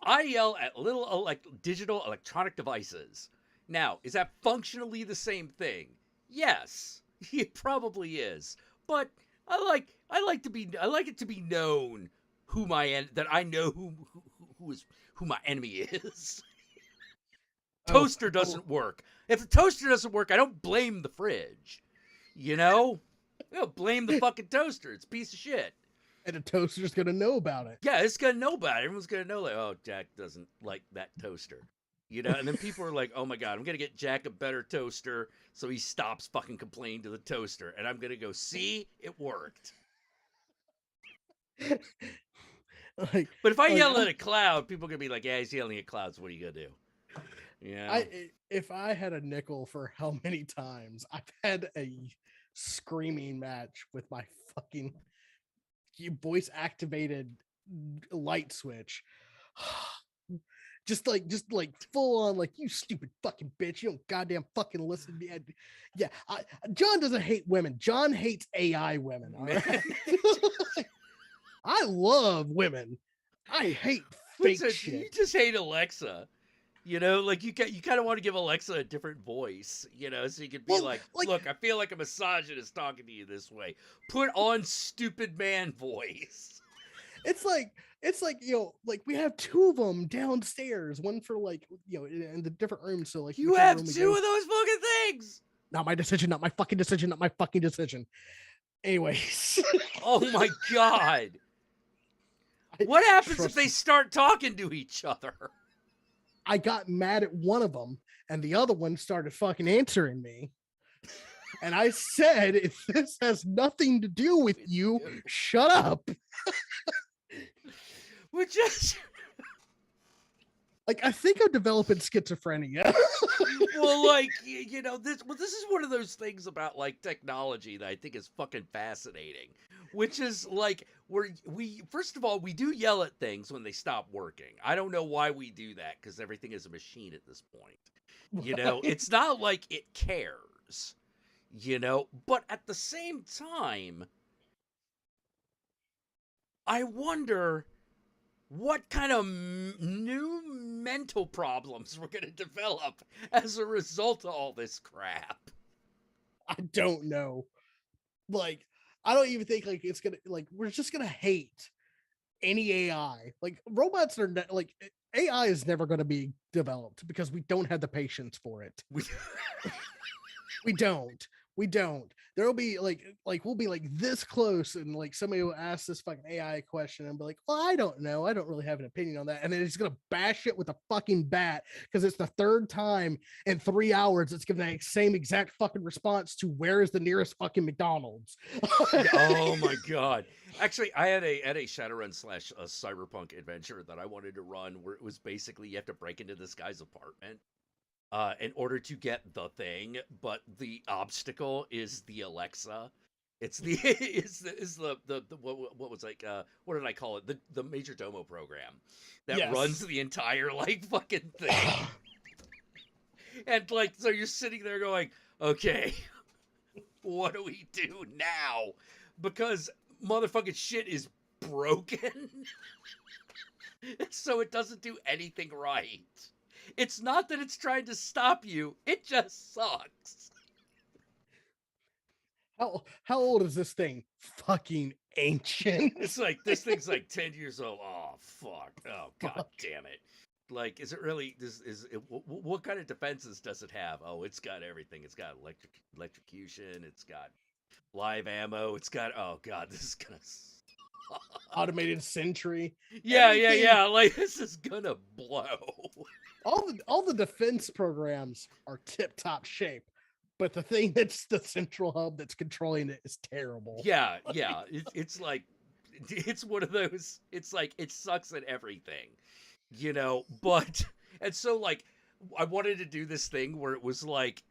I yell at little digital electronic devices. Now, is that functionally the same thing? Yes. It probably is. But I like it to be known that I know who my enemy is. Oh, Toaster oh, doesn't work. If the toaster doesn't work, I don't blame the fridge. You know? I don't blame the fucking toaster. It's a piece of shit. and the toaster's gonna know about it. Yeah, it's gonna know about it. Everyone's gonna know, like, oh, Jack doesn't like that toaster. You know, and then people are like, oh my God, I'm gonna get Jack a better toaster so he stops fucking complaining to the toaster. And I'm gonna go, see, it worked. like, But if I like, yell at a cloud, people are gonna be like, yeah, he's yelling at clouds. What are you gonna do? Yeah. if I had a nickel for how many times I've had a screaming match with my fucking voice activated light switch. just like full on, like, you stupid fucking bitch, you don't goddamn fucking listen to me. Yeah, John doesn't hate women. John hates AI women. All right? I love women. I hate fake shit. You just hate Alexa. You know, like you kind of want to give Alexa a different voice, you know, so you could be like, look, I feel like a misogynist talking to you this way. Put on stupid man voice. It's like, like we have two of them downstairs, one for like, in the different rooms. So like, You have two of those fucking things. Not my decision, not my fucking decision, not my fucking decision. Anyways. Oh my God. What happens if they start talking to each other? I got mad at one of them and the other one started fucking answering me. And I said, if this has nothing to do with you, shut up. We're just like, I think I'm developing schizophrenia. well, like, you know, this is one of those things about like technology that I think is fucking fascinating, which is like we first of all, we do yell at things when they stop working. I don't know why we do that, because everything is a machine at this point. You know, it's not like it cares, you know, but at the same time, I wonder what kind of new mental problems we're going to develop as a result of all this crap. I don't know. Like, I don't even think like it's gonna, like, we're just gonna hate any AI. Like, robots are like, AI is never going to be developed because we don't have the patience for it. We don't. There'll be like we'll be like this close, and like somebody will ask this fucking AI question and be like, well, I don't know, I don't really have an opinion on that, and then it's gonna bash it with a fucking bat because it's the third time in 3 hours it's giving the same exact fucking response to where is the nearest fucking McDonald's. Oh my God. Actually, I had a Shadowrun / a cyberpunk adventure that I wanted to run where it was basically you have to break into this guy's apartment in order to get the thing, but the obstacle is the Alexa. It's the what was like what did I call it? The Major Domo program that runs the entire like fucking thing. And like, so you're sitting there going, okay, what do we do now? Because motherfucking shit is broken. So it doesn't do anything right. It's not that it's trying to stop you, it just sucks. How old is this thing? Fucking ancient. It's like, this thing's like 10 years old. Oh, fuck. Oh, God damn it. Like, is it really, what kind of defenses does it have? Oh, it's got everything. It's got electrocution. It's got live ammo. It's got, oh, God, this is gonna automated sentry. Yeah. Like, this is gonna blow. All the defense programs are tip top shape, but the thing that's the central hub that's controlling it is terrible. Yeah. It's like, it's one of those. It's like, it sucks at everything, you know. But and so like, I wanted to do this thing where it was like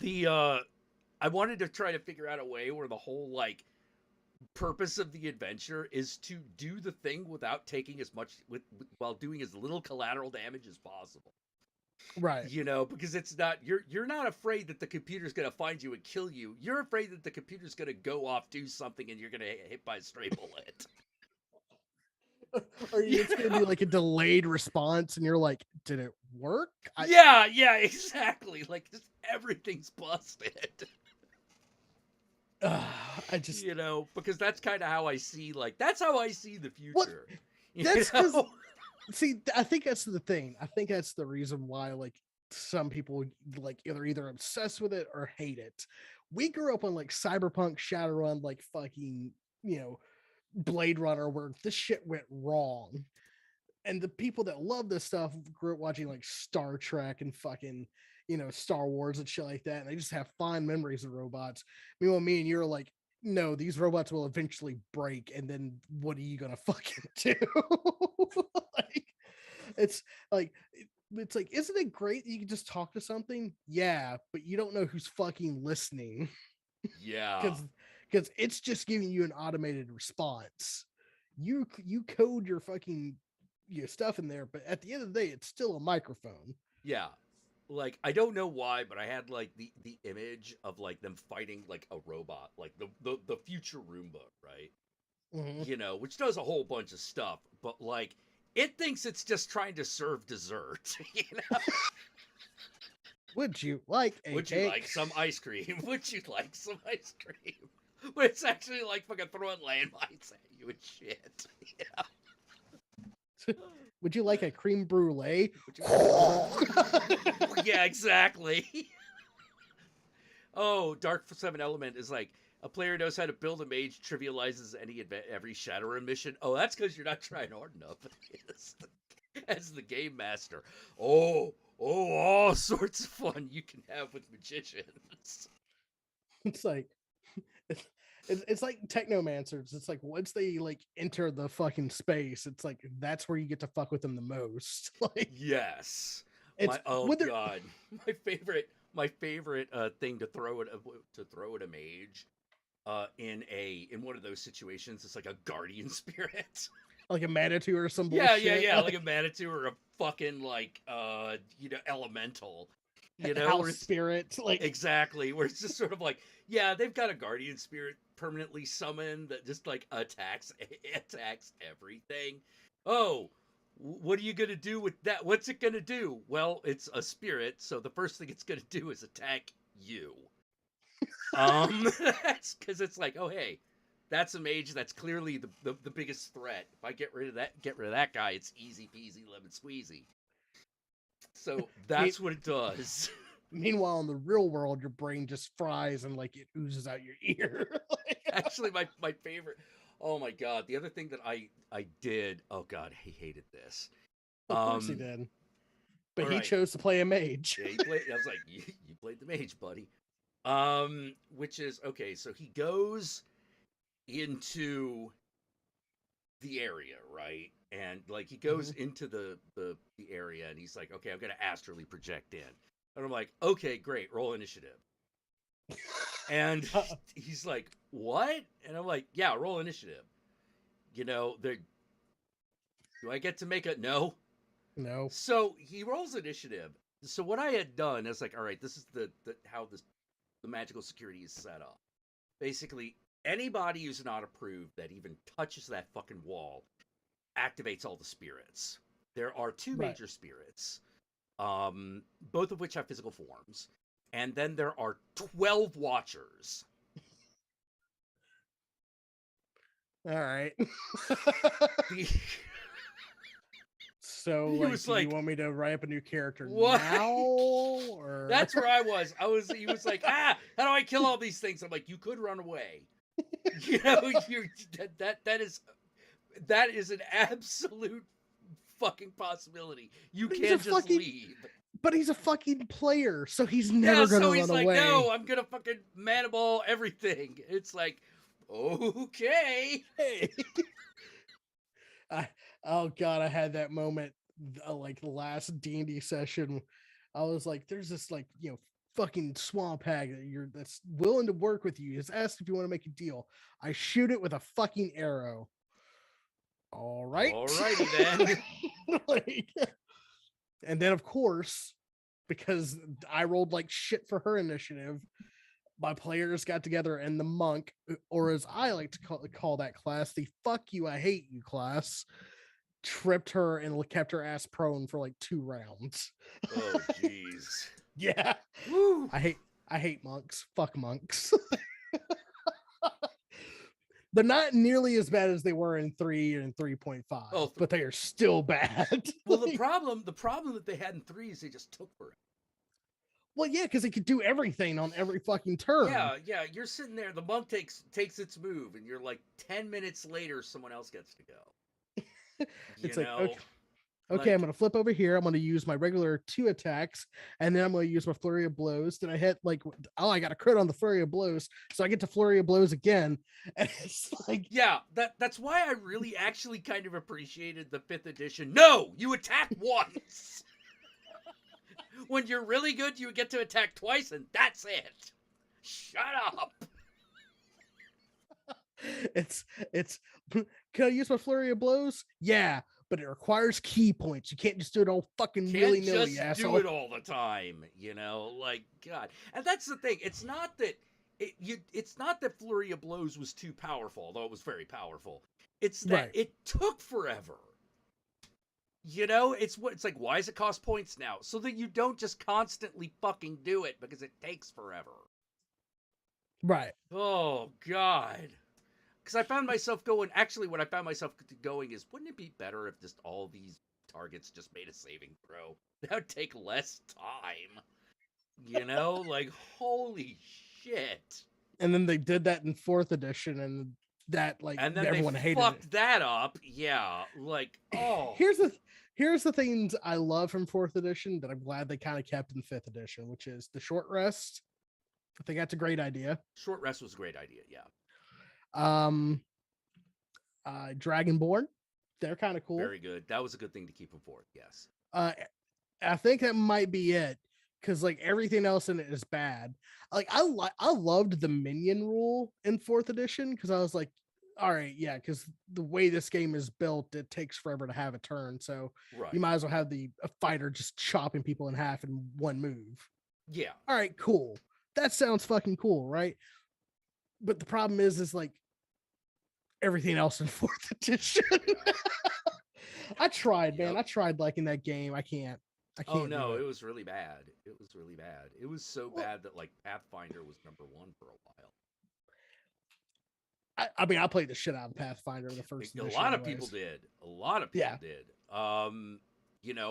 I wanted to try to figure out a way where the whole like purpose of the adventure is to do the thing without taking as much while doing as little collateral damage as possible, right? You know, because it's not, you're not afraid that the computer's gonna find you and kill you. You're afraid that the computer's gonna go off, do something, and you're gonna get hit by a stray bullet. Or it's gonna be like a delayed response and you're like, did it work? Yeah, exactly. Like, just everything's busted. I just You know, because that's kind of how I see, like, that's how I see the what future. You that's because know? see, I think that's the thing. I think that's the reason why like some people like either obsessed with it or hate it. We grew up on like Cyberpunk, Shadowrun, like fucking, you know, Blade Runner, where this shit went wrong. And the people that love this stuff grew up watching like Star Trek and fucking, you know, Star Wars and shit like that. And they just have fond memories of robots. Meanwhile, me and you're like, no, these robots will eventually break. And then what are you gonna fucking do? Like, it's like it's like, isn't it great that you can just talk to something? Yeah, but you don't know who's fucking listening Yeah. because it's just giving you an automated response. You code your fucking your stuff in there, but at the end of the day, it's still a microphone. Yeah. Like, I don't know why, but I had like the image of like them fighting like a robot, like the future Roomba, right? Mm-hmm. You know, which does a whole bunch of stuff, but like it thinks it's just trying to serve dessert. You know? Would you like a Would you cake? like some ice cream? Would you like some ice cream? But it's actually like fucking throwing landmines at you and shit. Yeah. Would you like a cream brulee? Would you yeah, exactly. Oh, Dark Seven Element is like a player knows how to build a mage, trivializes every Shadowrun mission. Oh, that's because you're not trying hard enough. As the game master. All sorts of fun you can have with magicians. It's like it's like technomancers. It's like once they like enter the fucking space, it's like that's where you get to fuck with them the most. Like Yes. it's Oh when they're god. My favorite thing to throw at a mage in one of those situations is like a guardian spirit. like a Manitou or some Yeah, bullshit. yeah, like a Manitou or a fucking like you know, elemental. You know, where House it's spirit. Like exactly where it's just sort of like, yeah, they've got a guardian spirit permanently summoned that just like attacks everything. Oh, what are you gonna do with that? What's it gonna do? Well, it's a spirit, so the first thing it's gonna do is attack you. That's because it's like, oh hey, that's a mage. That's clearly the biggest threat. If I get rid of that guy, it's easy peasy lemon squeezy. So me- that's what it does. meanwhile, in the real world, your brain just fries and like it oozes out your ear. Like, Actually, my favorite. Oh my god, the other thing that I did. Oh god, he hated this. of course he did. But All he right. chose to play a mage. Yeah, he played. I was like, you played the mage, buddy. Which is okay. So he goes into the area, right? And like he goes Mhm. into the area, and he's like, okay, I'm gonna astrally project in. And I'm like, okay, great, roll initiative. And he's like, what? And I'm like, yeah, roll initiative. You know, do I get to make a no? No. So he rolls initiative. So what I had done is like, all right, this is the how the magical security is set up. Basically, anybody who's not approved that even touches that fucking wall activates all the spirits. There are two Right. major spirits, both of which have physical forms, and then there are 12 watchers. All right. The, So, he like, was do like, you want me to write up a new character what? now? Or That's where I was. He was like, how do I kill all these things? I'm like, you could run away. You know, that is an absolute fucking possibility. You But he's can't a just fucking- leave. but he's a fucking player, so he's Yeah, never gonna so he's run like, away. no, I'm gonna fucking mana ball everything. It's like, okay. Hey. Oh god, I had that moment like the last D&D session. I was like, there's this like, you know, fucking swamp hag that's willing to work with you. Just ask if you want to make a deal. I shoot it with a fucking arrow. All right. Alrighty then. Like, and then of course, because I rolled like shit for her initiative, my players got together and the monk, or as I like to call that class, the fuck you, I hate you class, tripped her and kept her ass prone for like 2 rounds. Oh jeez. Yeah. Woo. I hate monks. Fuck monks. They're not nearly as bad as they were in 3 and 3.5, Oh, but they are still bad. Well, Like, the problem that they had in 3 is they just took forever. well, yeah, because they could do everything on every fucking turn. Yeah, you're sitting there, the monk takes its move, and you're like 10 minutes later, someone else gets to go. It's You like, know? okay, I'm Like, gonna flip over here. I'm gonna use my regular 2 attacks, and then I'm gonna use my flurry of blows. Then I hit like, oh, I got a crit on the flurry of blows, so I get to flurry of blows again. And it's like, yeah, that's why I really actually kind of appreciated the 5th edition. No, you attack once. When you're really good, you get to attack twice, and that's it. Shut up. it's can I use my flurry of blows? Yeah, but it requires key points. You can't just do it all fucking Can't willy-nilly, just asshole. do it all the time, like God. And that's the thing. It's not that it's not that Flurry of Blows was too powerful, although it was very powerful. It's that Right. it took forever. It's like, why does it cost points now? So that you don't just constantly fucking do it because it takes forever. Right. Oh God. Because I found myself going. Actually, what I found myself going is, wouldn't it be better if just all these targets just made a saving throw? That would take less time. Like, holy shit. And then they did that in 4th edition, and that, like, And then everyone they hated fucked it. that up. Yeah, like, oh. Here's the things I love from 4th edition that I'm glad they kind of kept in 5th edition, which is the short rest. I think that's a great idea. Short rest was a great idea. Yeah. Dragonborn, they're kind of cool. Very good. That was a good thing to keep them forth. Yes. I think that might be it, because like everything else in it is bad. Like I loved the minion rule in 4th edition, because I was like, all right, yeah, because the way this game is built, it takes forever to have a turn, so Right. you might as well have a fighter just chopping people in half in one move. Yeah. All right, cool. That sounds fucking cool, right? But the problem is like everything else in 4th edition. I tried, man. Yep. I tried liking that game. I can't. Oh do no, it. it was really bad. It was really bad. It was so bad that like Pathfinder was number 1 for a while. I mean, I played the shit out of Pathfinder the first A edition. lot of people did. A lot of people Yeah. did.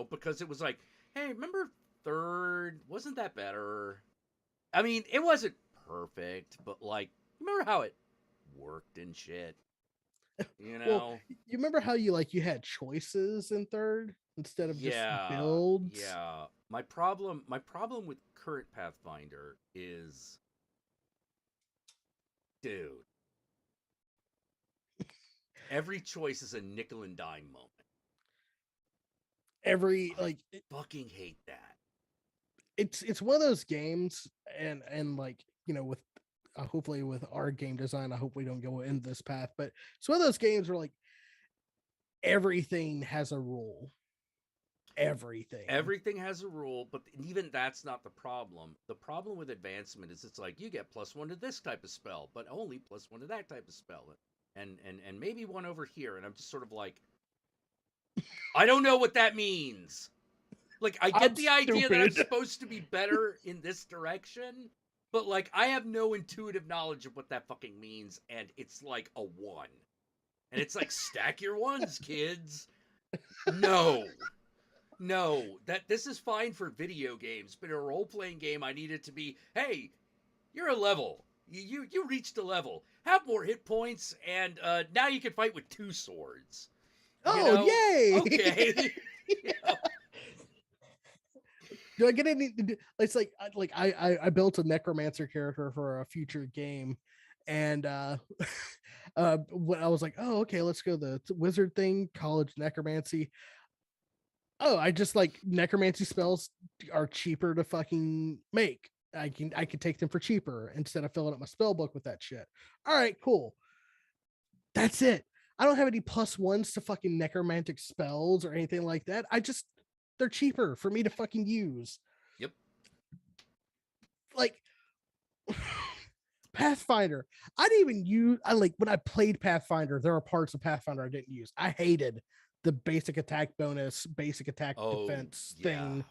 Because it was like, hey, remember 3rd? Wasn't that better? I mean, it wasn't perfect, but like, remember how it worked and shit? Well, you remember how you had choices in 3rd instead of just builds? Yeah. My problem with current Pathfinder is, dude, every choice is a nickel and dime moment. I fucking hate that. It's one of those games, and like, with hopefully with our game design, I hope we don't go in this path, but it's one of those games where like everything has a rule. Everything has a rule, but even that's not the problem. The problem with advancement is it's like you get +1 to this type of spell, but only +1 to that type of spell, and maybe 1 over here, and I'm just sort of like, I don't know what that means. Like, I get the idea that I'm supposed to be better in this direction, but like, I have no intuitive knowledge of what that fucking means, and it's like a 1, and it's like, stack your 1s, kids. No, this is fine for video games, but in a role-playing game, I need it to be, hey, you're a level. You reached a level. Have more hit points, and now you can fight with 2 swords. Yay! Okay. Do I get any? It's like I built a necromancer character for a future game, and when I was like, oh, okay, let's go the wizard thing, college necromancy. Oh, I just like necromancy spells are cheaper to fucking make. I can take them for cheaper instead of filling up my spell book with that shit. All right, cool. That's it. I don't have any +1s to fucking necromantic spells or anything like that. They're cheaper for me to fucking use. Yep. Like Pathfinder, I didn't even use. When I played Pathfinder, there are parts of Pathfinder I didn't use. I hated the basic attack bonus, basic attack defense thing,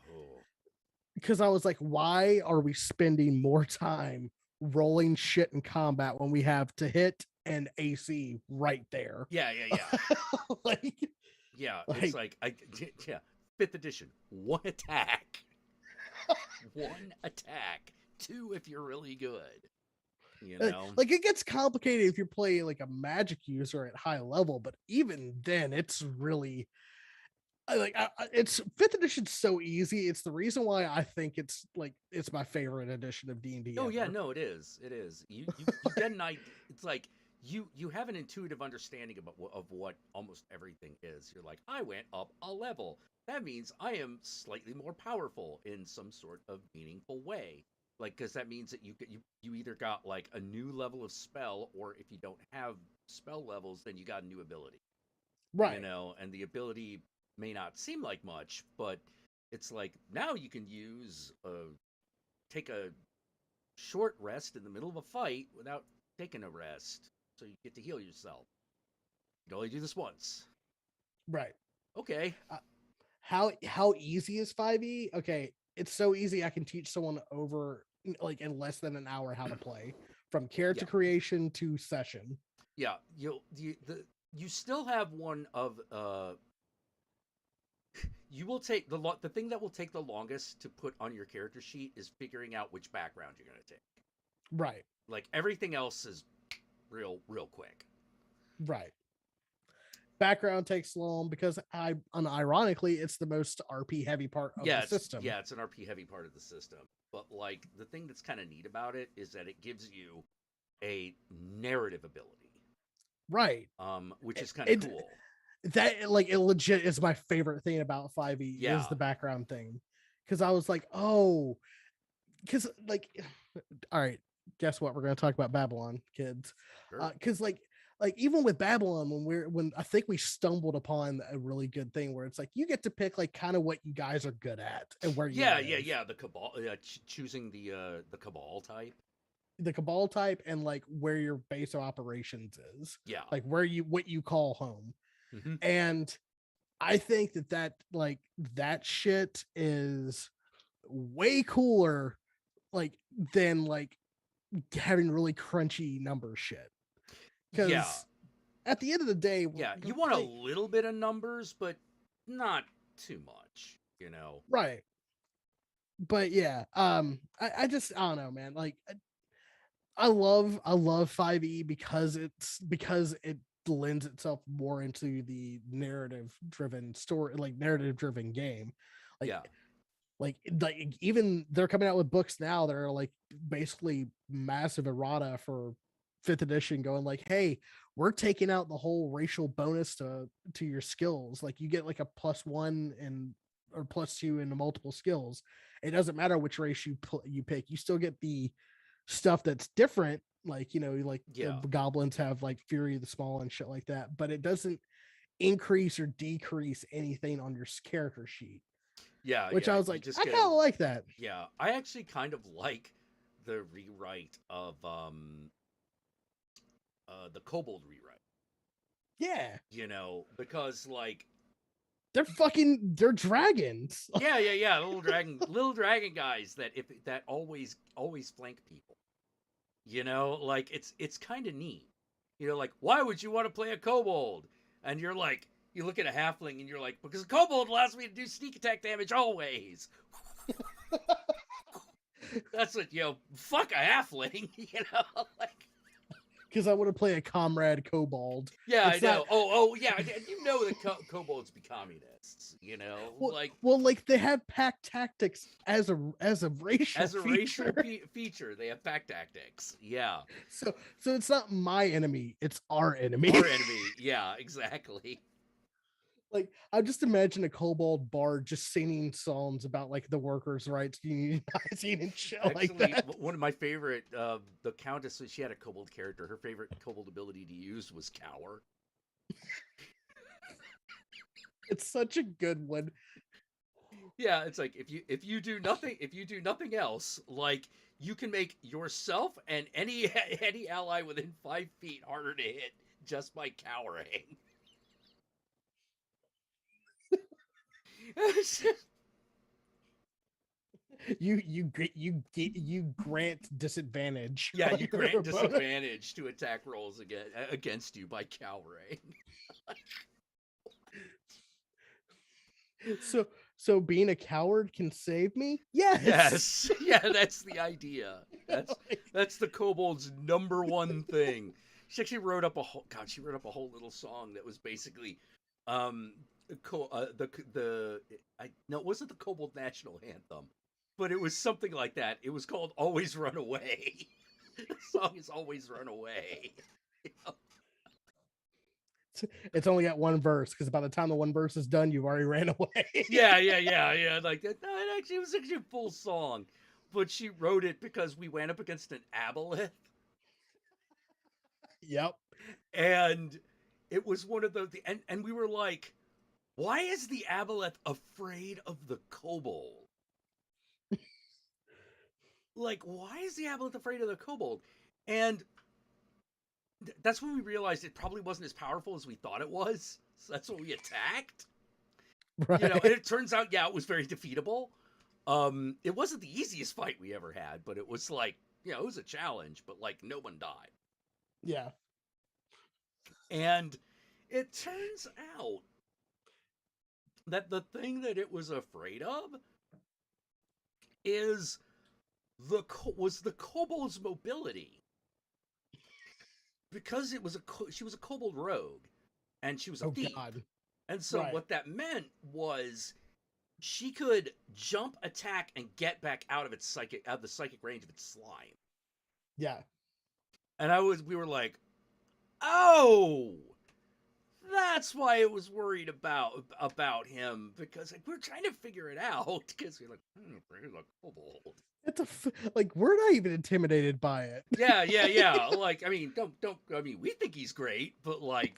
because I was like, why are we spending more time rolling shit in combat when we have to hit and AC right there. Yeah, yeah, yeah. like, Yeah, it's like like yeah, fifth edition, one attack, one attack, two if you're really good. You know? like it gets complicated if you're playing like a magic user at high level, but even then, it's really it's fifth edition's so easy. It's the reason why I think it's like it's my favorite edition of D&D Oh yeah, ever. no, it is. It is. You get an idea. It's like you have an intuitive understanding of what almost everything is. You're like, I went up a level. That means I am slightly more powerful in some sort of meaningful way. Like, because that means that you either got like a new level of spell, or if you don't have spell levels, then you got a new ability. You Right. know, and the ability may not seem like much, but it's like now you can use take a short rest in the middle of a fight without taking a rest, so you get to heal yourself. You can only do this once. Right. Okay. How easy is 5e? Okay, it's so easy I can teach someone over like in less than an hour how to play from character Yeah. creation to session. Yeah. You still have one of you will take the thing that will take the longest to put on your character sheet is figuring out which background you're going to take. Right. Like everything else is real quick. Right. Background takes long because unironically it's the most RP heavy part of the system. It's an RP heavy part of the system. But like the thing that's kind of neat about it is that it gives you a narrative ability. Right. Which is kind of It cool. that like it legit is my favorite thing about 5e Yeah. is the background thing. Cause I was like, oh, because like all right, guess what? We're gonna talk about Babylon, kids. Sure. Because like even with Babylon, when I think we stumbled upon a really good thing where it's like you get to pick like kind of what you guys are good at and where you live. Yeah. The cabal, choosing the cabal type. The cabal type and like where your base of operations is. Yeah. Like where you what you call home. Mm-hmm. And I think that like that shit is way cooler like than like having really crunchy number shit. Because Yeah. at the end of the day, Yeah, you want a little bit of numbers, but not too much, you know. right. But yeah, I just I don't know, man. Like I love 5e because it lends itself more into the narrative driven story, like narrative driven game. Like Yeah. like even they're coming out with books now that are like basically massive errata for fifth edition going like, hey, we're taking out the whole racial bonus to your skills. Like you get like a +1 and or +2 in the multiple skills. It doesn't matter which race you pick, you still get the stuff that's different, like like Yeah. the goblins have like Fury of the Small and shit like that, but it doesn't increase or decrease anything on your character sheet. Yeah, Which I was you like, just I get kind of like that. yeah. I actually kind of like the rewrite of the kobold rewrite. Yeah, You know, because like they're dragons. yeah, little dragon guys that always flank people. You know, like it's kind of neat. You know, like why would you want to play a kobold? And you're like, you look at a halfling and you're like, because a kobold allows me to do sneak attack damage always. That's what fuck a halfling. You know, like Because I want to play a comrade kobold. yeah, It's I know. not Oh yeah, you know the kobolds be communists. You know, like they have pack tactics as a racial as a feature. racial feature, they have pack tactics. Yeah, So it's not my enemy, it's our enemy. our enemy. Yeah, exactly. Like I just imagine a kobold bard just singing songs about like the workers' rights unionizing and shit like Actually, that. one of my favorite, the Countess, she had a kobold character. Her favorite kobold ability to use was cower. It's such a good one. Yeah, it's like if you do nothing else, like you can make yourself and any any ally within 5 feet harder to hit just by cowering. you grant disadvantage. Yeah, you Like, grant your opponent. disadvantage to attack rolls against you by cowering. So being a coward can save me? Yes. Yes, yeah, that's the idea. Like, That's the kobold's number one thing. She actually wrote up a whole she wrote up a whole little song that was basically, the I no, it wasn't the kobold national anthem, but it was something like that. It was called "Always Run Away." The song is "Always Run Away." it's only got one verse because by the time the one verse is done, you've already ran away. Yeah. Like that. No, it was actually a full song, but she wrote it because we went up against an aboleth, Yep. and it was one of and we were like, why is the aboleth afraid of the kobold? Like, why is the aboleth afraid of the kobold? And that's when we realized it probably wasn't as powerful as we thought it was. So that's what we attacked. Right. And it turns out, yeah, it was very defeatable. It wasn't the easiest fight we ever had, but it was like, it was a challenge, but like no one died. Yeah. And it turns out that the thing that it was afraid of is the kobold's mobility, because she was a kobold rogue, and she was a thief. God. And so Right. what that meant was she could jump, attack, and get back out of the psychic range of its slime. Yeah. And we were like, oh, that's why it was worried about him, because like, we're trying to figure it out, because we're like, afraid of the kobold. Like, we're not even intimidated by it. Yeah. Like, I mean, we think he's great, but like,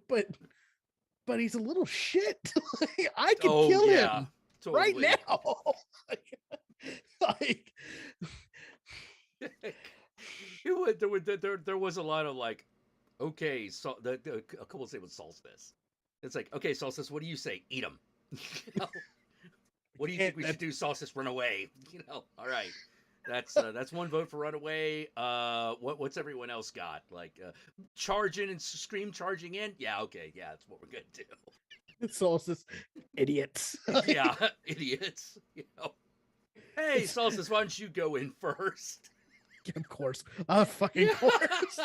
but he's a little shit. Like, I can kill him right now. Like, there was a lot of like, okay, so a couple say with Solstice. It's like, okay, Solstice, what do you say? Eat him. What do you think we should do, Solstice? Run away. All right. That's one vote for run away. What's everyone else got? Like, charge in and scream charging in? Yeah, okay, yeah, that's what we're gonna do. Solstice, idiots. Yeah, idiots. Hey, Solstice, why don't you go in first? Of course. Fucking course.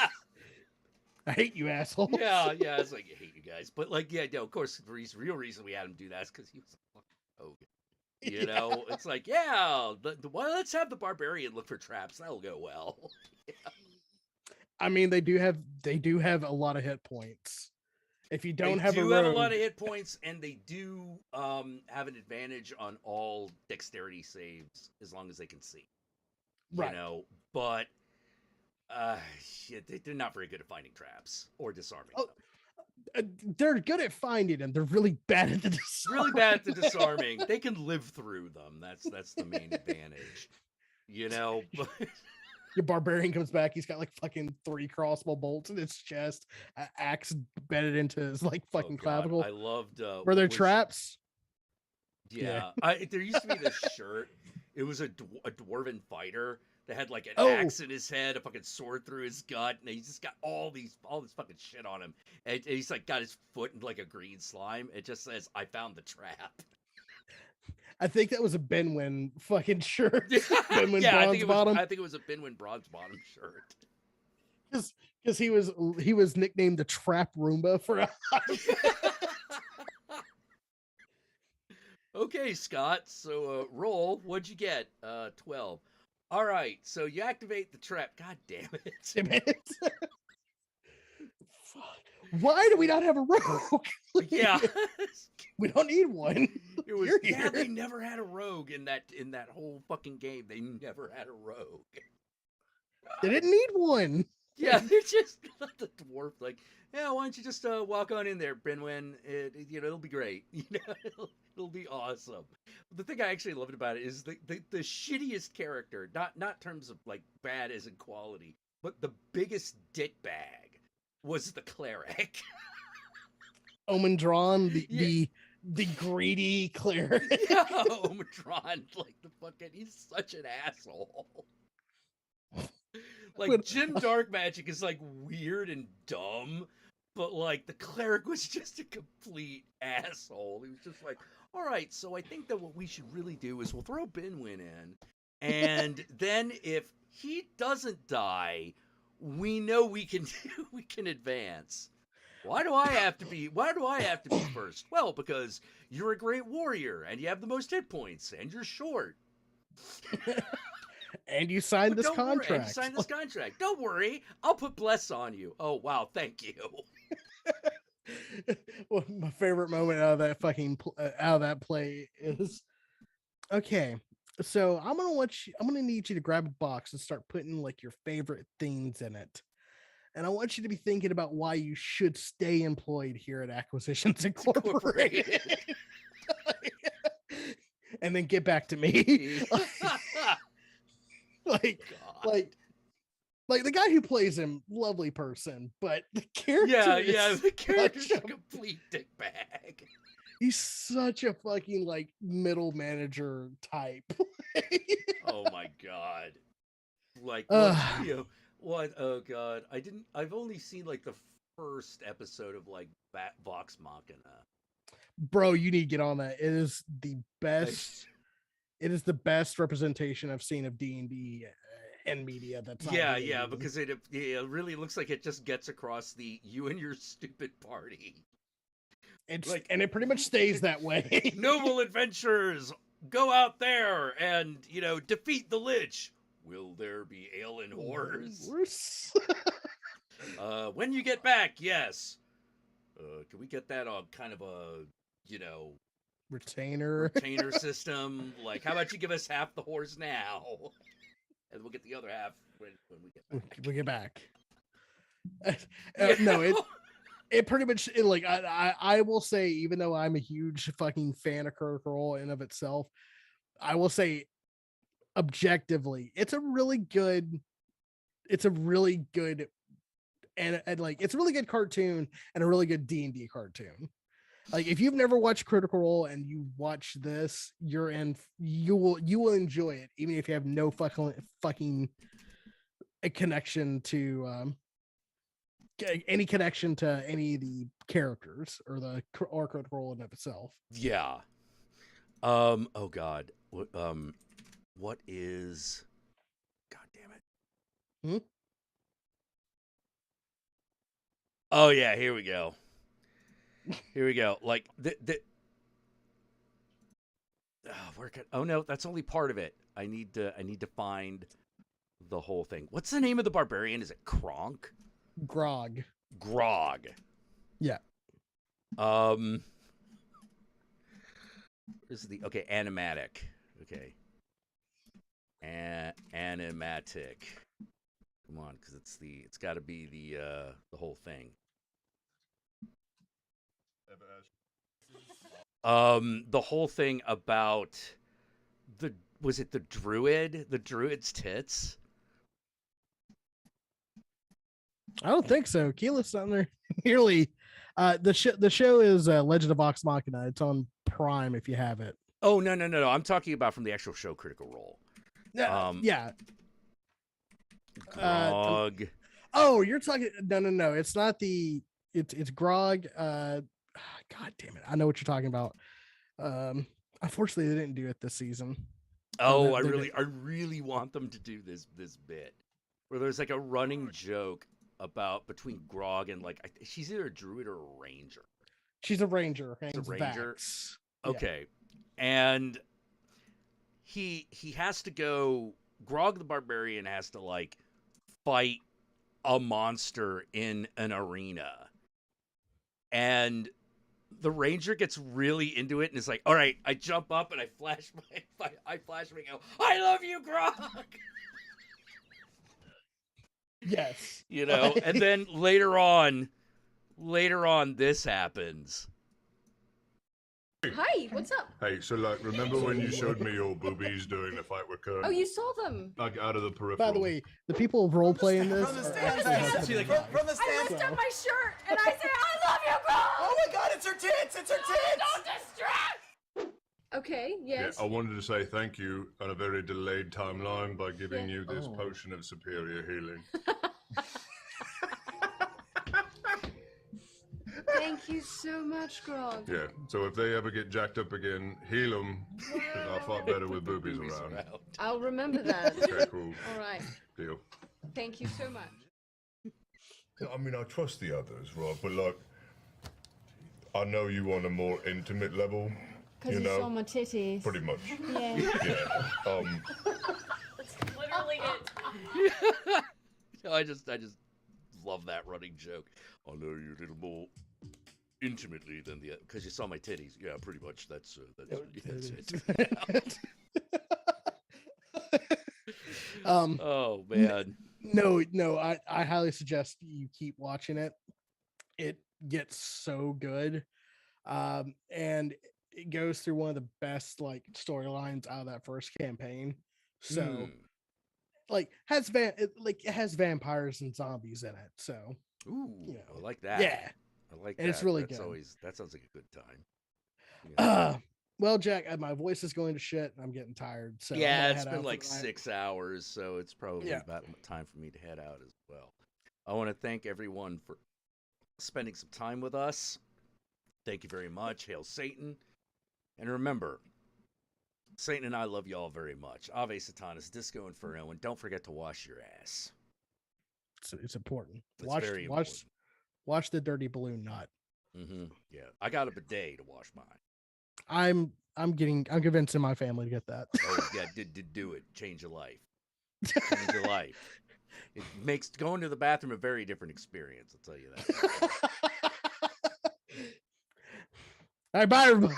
I hate you, asshole. Yeah, it's like, I hate you guys. But like, yeah, no, of course, the real reason we had him do that is because he was a fucking rogue. It's like, yeah, well, let's have the barbarian look for traps. That'll go well. I mean, they do have a lot of hit points. If you don't have they a do have a rogue, lot of hit points, and they do have an advantage on all dexterity saves as long as they can see. right? But they're not very good at finding traps or disarming them. They're good at finding them. They're really bad at the disarming. Really bad at the disarming. They can live through them. That's the main advantage. But Your barbarian comes back. He's got like fucking 3 crossbow bolts in his chest, axe bedded into his like fucking clavicle. I loved. Were there traps? Yeah. There used to be this shirt. It was a dwarven fighter that had like an axe in his head, a fucking sword through his gut, and he's just got all this fucking shit on him. And he's like got his foot in like a green slime. It just says, "I found the trap." I think that was a Benwin fucking shirt. Benwin Yeah, bronze bottom. I think it was a Benwin bronze bottom shirt. Because he was nicknamed the Trap Roomba for a Okay, Scott. So roll. What'd you get? 12. All right. So you activate the trap. God damn it. Damn it. Fuck. Why do we not have a rogue? Yeah. We don't need one. It was You're yeah, here. they never had a rogue in that whole fucking game. They never had a rogue. They didn't need one. Yeah, they just let the dwarf like, yeah, why don't you just walk on in there, Benwin? It'll be great. It'll be awesome. The thing I actually loved about it is the shittiest character, not in terms of like bad as in quality, but the biggest dick bag was the cleric. Omen Drawn, the greedy cleric. Yeah, Omatron, like the fucking, he's such an asshole. Like But- Jim Dark Magic is like weird and dumb, but like the cleric was just a complete asshole. He was just like, all right, so I think that what we should really do is we'll throw Binwin in, and then if he doesn't die, we know we can advance. Why do I have to be first? Well, because you're a great warrior and you have the most hit points and you're short. And you signed this Don't worry, and contract. you signed this contract. Don't worry, I'll put bless on you. Oh wow, thank you. Well, my favorite moment out of that out of that play is, okay, so I'm gonna need you to grab a box and start putting like your favorite things in it, and I want you to be thinking about why you should stay employed here at Acquisitions Incorporated. And then get back to me. like God. like the guy who plays him, lovely person, but the character Yeah, is the character's such a complete dickbag. he's such a fucking like middle manager type. Oh my god. Like Ugh. what oh god. I've only seen like the first episode of like Vox Machina. Bro, you need to get on that. It is the best. It is the best representation I've seen of D&D and media. That's not Yeah, D&D. because it really looks like it just gets across the you and your stupid party. It's like- and it pretty much stays that way. Noble adventurers, go out there and, defeat the Lich. Will there be ale and whores? When you get back, yes. Can we get that on kind of a, Retainer. retainer system? Like, how about you give us half the whores now? And we'll get the other half when we get back. We get back. You No, know? it pretty much like I will say, even though I'm a huge fucking fan of Critical Role in of itself, I will say objectively, it's a really good and like it's a really good cartoon and a really good D&D cartoon. Like if you've never watched Critical Role and you watch this, you will enjoy it, even if you have no fucking a connection to any connection to any of the characters or Critical Role in of itself. Yeah. Oh god. What is? God damn it. Oh yeah, here we go. Like oh no, that's only part of it. I need to find the whole thing. What's the name of the barbarian? Is it Kronk? Grog. Yeah. This is animatic. Okay. Animatic. Come on, because it's got to be the whole thing. The whole thing about was it the druid? The druid's tits? I don't think so. Keyless on there nearly. The show is Legend of Vox Machina. It's on Prime if you have it. Oh no! I'm talking about from the actual show Critical Role. Yeah. Grog. Oh, you're talking. No. It's not the. It's Grog. God damn it! I know what you're talking about. Unfortunately, they didn't do it this season. Oh, I really want them to do this bit where there's like a running joke about between Grog and like she's either a druid or a ranger. She's a ranger. She's a ranger. Vax. Okay, and he has to go. Grog the barbarian has to like fight a monster in an arena, and the ranger gets really into it and is like, "All right," I jump up and I flash my go, "I love you, Grog." Yes. And then later on, this happens. Hi, what's up? Hey, so like, remember when you showed me your boobies during the fight with Kurt? Oh, you saw them. Like out of the peripheral. By the way, the people of role playing this. From the are stand, actually from the husband and stand. wife. From the I stand. lift up my shirt and I say, I love you, girl! Oh my god, it's her tits! It's her tits! Don't distract! Okay, yes. Yeah, I wanted to say thank you on a very delayed timeline by giving Yeah. you this potion of superior healing. Thank you so much, Grog. Yeah, so if they ever get jacked up again, heal them, because I fought better with boobies around. I'll remember that. Okay, cool. All right. Deal. Thank you so much. I mean, I trust the others, right? But, like, I know you on a more intimate level, Because you saw my titties. pretty much. Yeah. Yeah. Literally it. I just love that running joke. I know you a little more intimately than the because you saw my titties. Yeah, pretty much. That's it. Oh man. No, I highly suggest you keep watching it. It gets so good. And it goes through one of the best like storylines out of that first campaign. So like it has vampires and zombies in it. So Ooh, you know, I like that. yeah. I like And that. it's really That's good. always that sounds like a good time. Yeah. Well, Jack, my voice is going to shit and I'm getting tired. So I'm Yeah, gonna it's head been out like for the night. 6 hours, so it's probably Yeah. about time for me to head out as well. I want to thank everyone for spending some time with us. Thank you very much. Hail Satan. And remember, Satan and I love you all very much. Ave Satanas, Disco Inferno, and don't forget to wash your ass. It's important. It's very important. Watch the dirty balloon nut. Yeah, I got a bidet to wash mine. I'm convincing my family to get that. Oh yeah, did do it. Change your life. Change your life. It makes going to the bathroom a very different experience. I'll tell you that. All right, bye everybody.